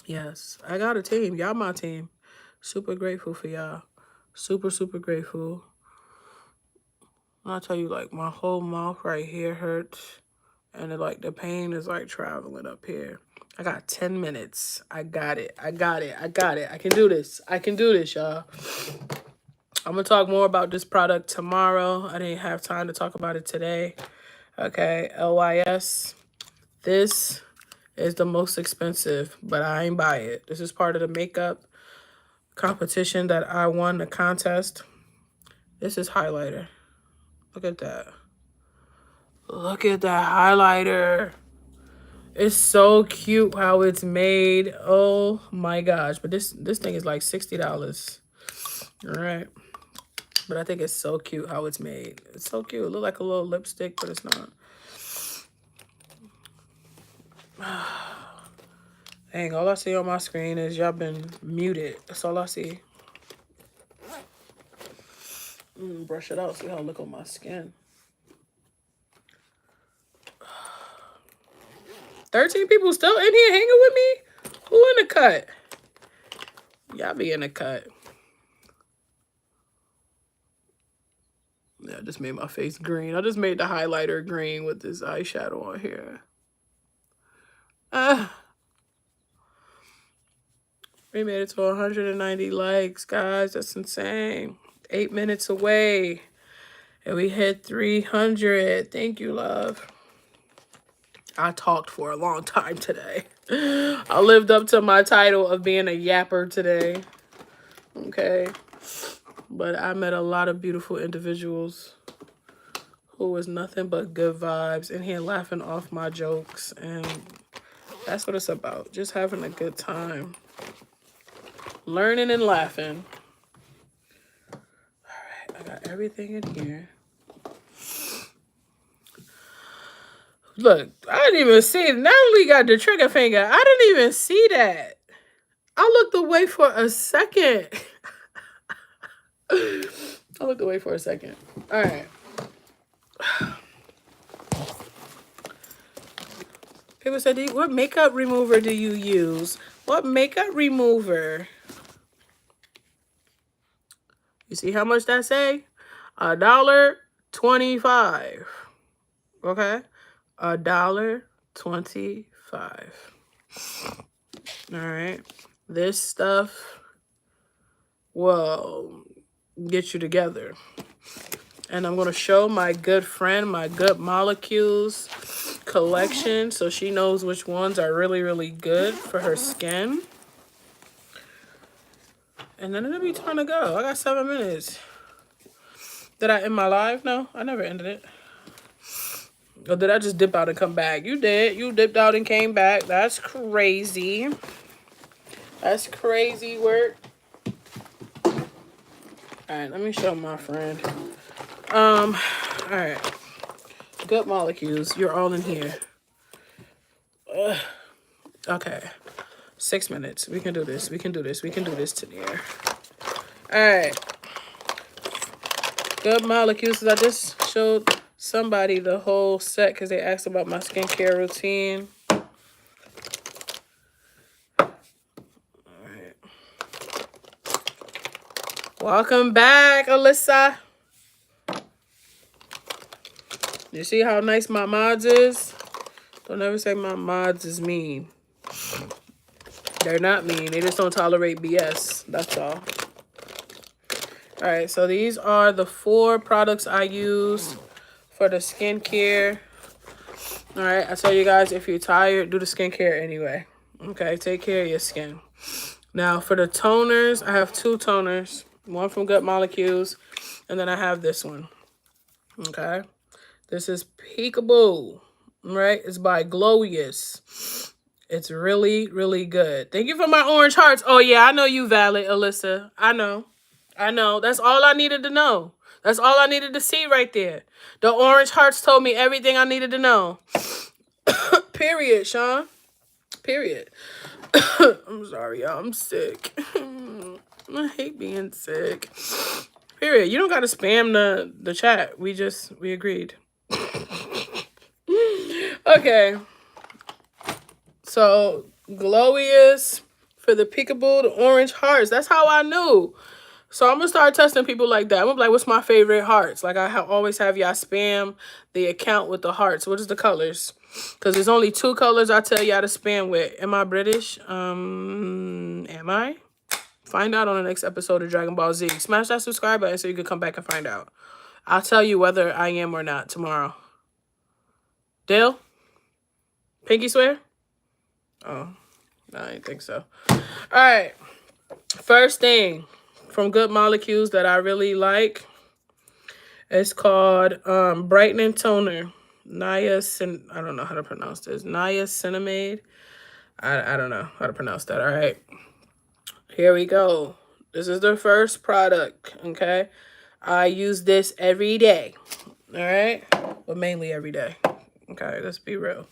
Yes. I got a team. Y'all my team. Super grateful for y'all. Super, super grateful. I'll tell you, like, my whole mouth right here hurts. And like the pain is like traveling up here. I got 10 minutes. I got it. I got it. I got it. I can do this. I can do this, y'all. I'm going to talk more about this product tomorrow. I didn't have time to talk about it today. Okay, LYS. This is the most expensive, but I ain't buy it. This is part of the makeup competition that I won the contest. This is highlighter. Look at that. Look at that highlighter. It's so cute how it's made. Oh my gosh. But this thing is like $60. All right. But I think it's so cute how it's made. It's so cute. It looks like a little lipstick, but it's not. Dang, all I see on my screen is y'all been muted. That's all I see. Brush it out. See how it look on my skin. 13 people still in here hanging with me? Who in the cut? Y'all be in the cut. Yeah, I just made my face green. I just made the highlighter green with this eyeshadow on here. We made it to 190 likes, guys. That's insane. 8 minutes away. And we hit 300. Thank you, love. I talked for a long time today. I lived up to my title of being a yapper today. Okay. But I met a lot of beautiful individuals who was nothing but good vibes in here laughing off my jokes. And that's what it's about. Just having a good time. Learning and laughing. All right. I got everything in here. Look, I didn't even see it. Natalie got the trigger finger. I didn't even see that. I looked away for a second. I looked away for a second. All right. People said, what makeup remover do you use? What makeup remover? You see how much that say? $1.25. Okay? $1.25. All right. This stuff will get you together. And I'm going to show my good friend, my Good Molecules collection, so she knows which ones are really, really good for her skin. And then it'll be time to go. I got 7 minutes. Did I end my live? No, I never ended it. Or did I just dip out and come back? You did. You dipped out and came back. That's crazy. That's crazy work. All right, let me show my friend. All right. Good Molecules. You're all in here. Okay. 6 minutes. We can do this. We can do this. We can do this, Tania. All right. Good Molecules. I just showed somebody the whole set because they asked about my skincare routine. All right. Welcome back, Alyssa. You see how nice my mods is? Don't ever say my mods is mean. They're not mean. They just don't tolerate BS. That's all. All right, so these are the 4 products I use for the skincare. All right, I tell you guys, if you're tired, do the skincare anyway. Okay, take care of your skin. Now, for the toners, I have 2 toners. One from Good Molecules, and then I have this one. Okay, this is Peekaboo. Right, it's by Glowious. It's really, really good. Thank you for my orange hearts. Oh, yeah, I know you valid, Alyssa. I know. That's all I needed to know. That's all I needed to see right there. The orange hearts told me everything I needed to know. Period, Sean. Period. I'm sorry, y'all. I'm sick. I hate being sick. Period. You don't got to spam the chat. We agreed. Okay. So, Glowious for the Peekaboo, the orange hearts. That's how I knew. So, I'm going to start testing people like that. I'm going to be like, what's my favorite hearts? Like, I always have y'all spam the account with the hearts. What is the colors? Because there's only 2 colors I tell y'all to spam with. Am I British? Am I? Find out on the next episode of Dragon Ball Z. Smash that subscribe button so you can come back and find out. I'll tell you whether I am or not tomorrow. Dale? Pinky swear? Oh, no, I didn't think so. All right. First thing from Good Molecules that I really like. It's called Brightening Toner. I don't know how to pronounce this. Niacinamide. I don't know how to pronounce that. All right. Here we go. This is the first product, okay? I use this every day, all right? But mainly every day, okay? Let's be real.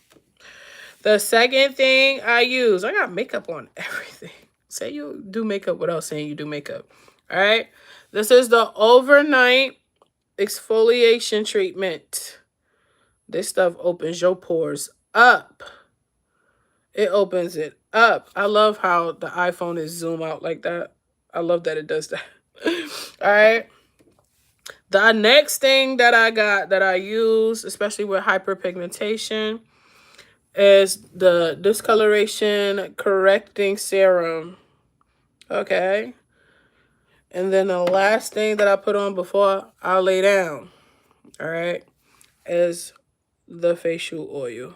The second thing I use, I got makeup on everything. Say you do makeup without saying you do makeup, all right? This is the Overnight Exfoliation Treatment. This stuff opens your pores up. It opens it up. I love how the iPhone is zoom out like that. I love that it does that. All right. The next thing that I got that I use, especially with hyperpigmentation, is the Discoloration Correcting Serum. Okay. And then the last thing that I put on before I lay down, all right, is the facial oil.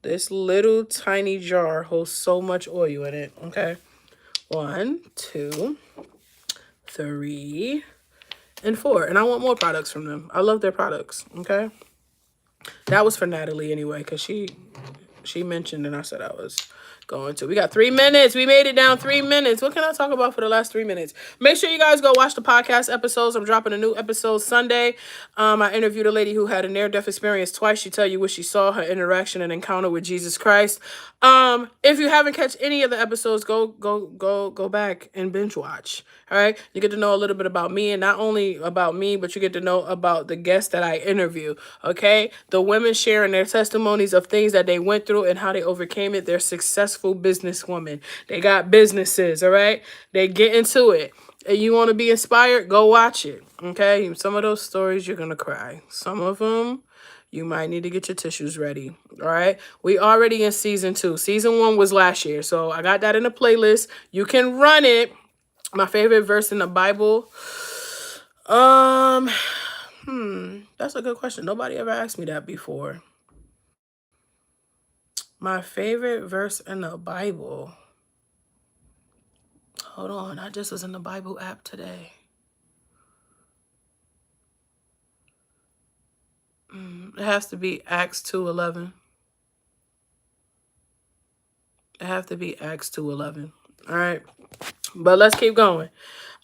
This little tiny jar holds so much oil in it, okay? 1, 2, 3, and 4. And I want more products from them. I love their products, okay? That was for Natalie anyway, because she mentioned and I said I was Going to. We got 3 minutes. We made it down 3 minutes. What can I talk about for the last 3 minutes? Make sure you guys go watch the podcast episodes. I'm dropping a new episode Sunday. I interviewed a lady who had a near-death experience twice. She tell you what she saw, her interaction and encounter with Jesus Christ. If you haven't catch any of the episodes, go back and binge watch. All right, you get to know a little bit about me, and not only about me, but you get to know about the guests that I interview. Okay, the women sharing their testimonies of things that they went through and how they overcame it. They're successful businesswomen. They got businesses. All right, they get into it. And you want to be inspired? Go watch it. Okay, some of those stories you're gonna cry. Some of them you might need to get your tissues ready. All right. We already in season 2. Season 1 was last year. So I got that in the playlist. You can run it. My favorite verse in the Bible. That's a good question. Nobody ever asked me that before. My favorite verse in the Bible. Hold on. I just was in the Bible app today. It has to be Acts 2:11. It have to be Acts 2:11. All right. But let's keep going.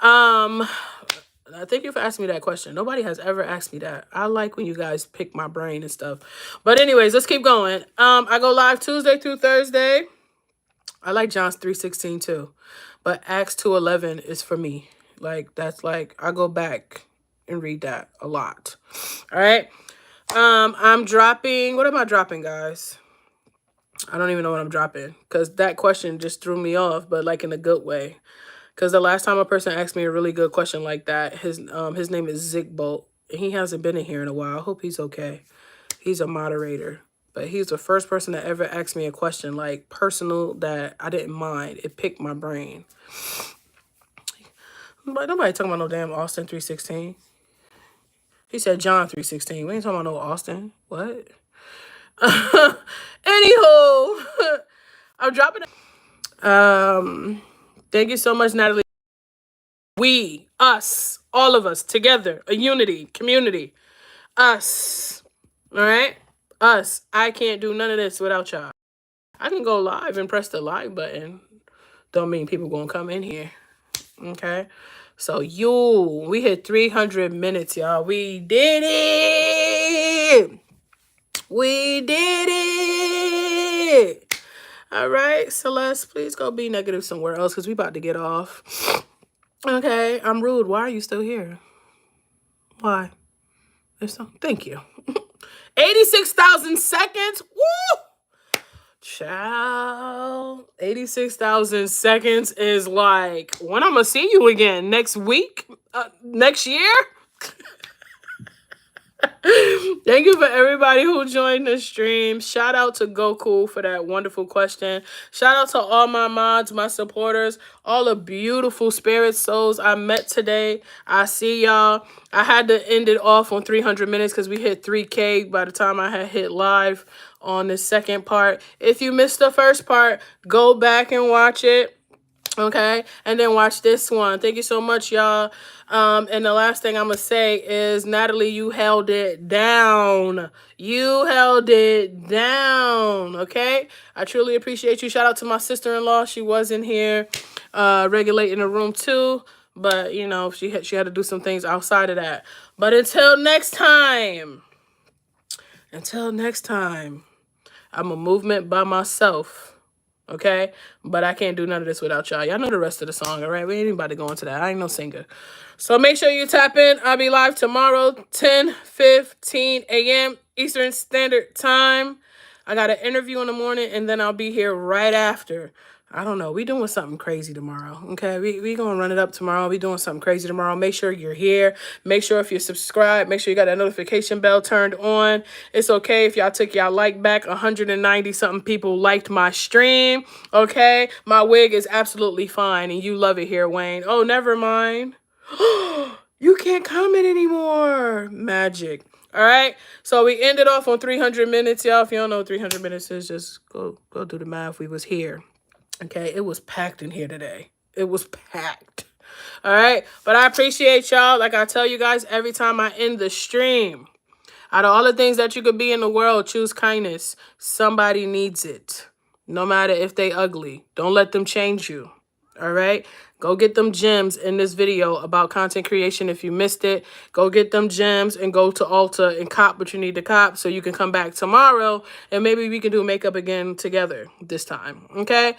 Thank you for asking me that question. Nobody has ever asked me that. I like when you guys pick my brain and stuff. But anyways, let's keep going. I go live Tuesday through Thursday. I like John 3:16 too. But Acts 2:11 is for me. Like, that's like, I go back and read that a lot. All right. I'm dropping, what am I dropping, guys? I don't even know what I'm dropping, because that question just threw me off, but like in a good way. Because the last time a person asked me a really good question like that, his name is Zick Bolt. He hasn't been in here in a while. I hope he's okay. He's a moderator. But he's the first person that ever asked me a question like personal that I didn't mind. It picked my brain. But nobody talking about no damn Austin 3:16. He said John 3:16. We ain't talking about no Austin. What? Anywho, I'm dropping it. Thank you so much, Natalie. We, us, all of us together, a unity, community, us. All right? Us. I can't do none of this without y'all. I can go live and press the live button. Don't mean people gonna come in here. Okay? So we hit 300 minutes, y'all. We did it. We did it. All right, Celeste, please go be negative somewhere else because we about to get off. Okay, I'm rude. Why are you still here? Why? Thank you. 86,000 seconds. Woo! Child. 86,000 seconds is like, when I'm going to see you again? Next week? Next year? Thank you for everybody who joined the stream. Shout out to Goku for that wonderful question. Shout out to all my mods, my supporters, all the beautiful spirit souls I met today. I see y'all. I had to end it off on 300 minutes because we hit 3K by the time I had hit live on the second part. If you missed the first part, go back and watch it. Okay, and then watch this one. Thank you so much, y'all. And the last thing I'm gonna say is, Natalie, you held it down. You held it down. Okay, I truly appreciate you. Shout out to my sister-in-law. She was in here, regulating the room too. But you know, she had to do some things outside of that. But until next time, I'm a movement by myself. Okay, but I can't do none of this without y'all. Y'all know the rest of the song, all right? We ain't anybody going to that. I ain't no singer. So make sure you tap in. I'll be live tomorrow, 10:15 a.m. Eastern Standard Time. I got an interview in the morning, and then I'll be here right after. I don't know. We doing something crazy tomorrow, okay? We going to run it up tomorrow. We doing something crazy tomorrow. Make sure you're here. Make sure if you're subscribed, make sure you got that notification bell turned on. It's okay if y'all took y'all like back. 190-something people liked my stream, okay? My wig is absolutely fine, and you love it here, Wayne. Oh, never mind. You can't comment anymore. Magic. All right, so we ended off on 300 minutes, y'all. If you don't know what 300 minutes is, just go do the math. We was here. Okay, it was packed in here today. It was packed. All right, but I appreciate y'all. Like I tell you guys every time I end the stream, out of all the things that you could be in the world, choose kindness. Somebody needs it. no matter if they ugly. Don't let them change you. All right? Go get them gems in this video about content creation if you missed it. Go get them gems and go to Ulta and cop what you need to cop so you can come back tomorrow and maybe we can do makeup again together this time. Okay?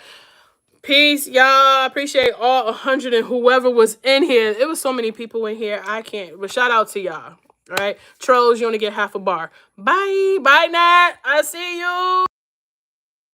Peace, y'all. Appreciate all 100 and whoever was in here. It was so many people in here. I can't. But shout out to y'all. All right? Trolls, you only get half a bar. Bye. Bye, Nat. I see you.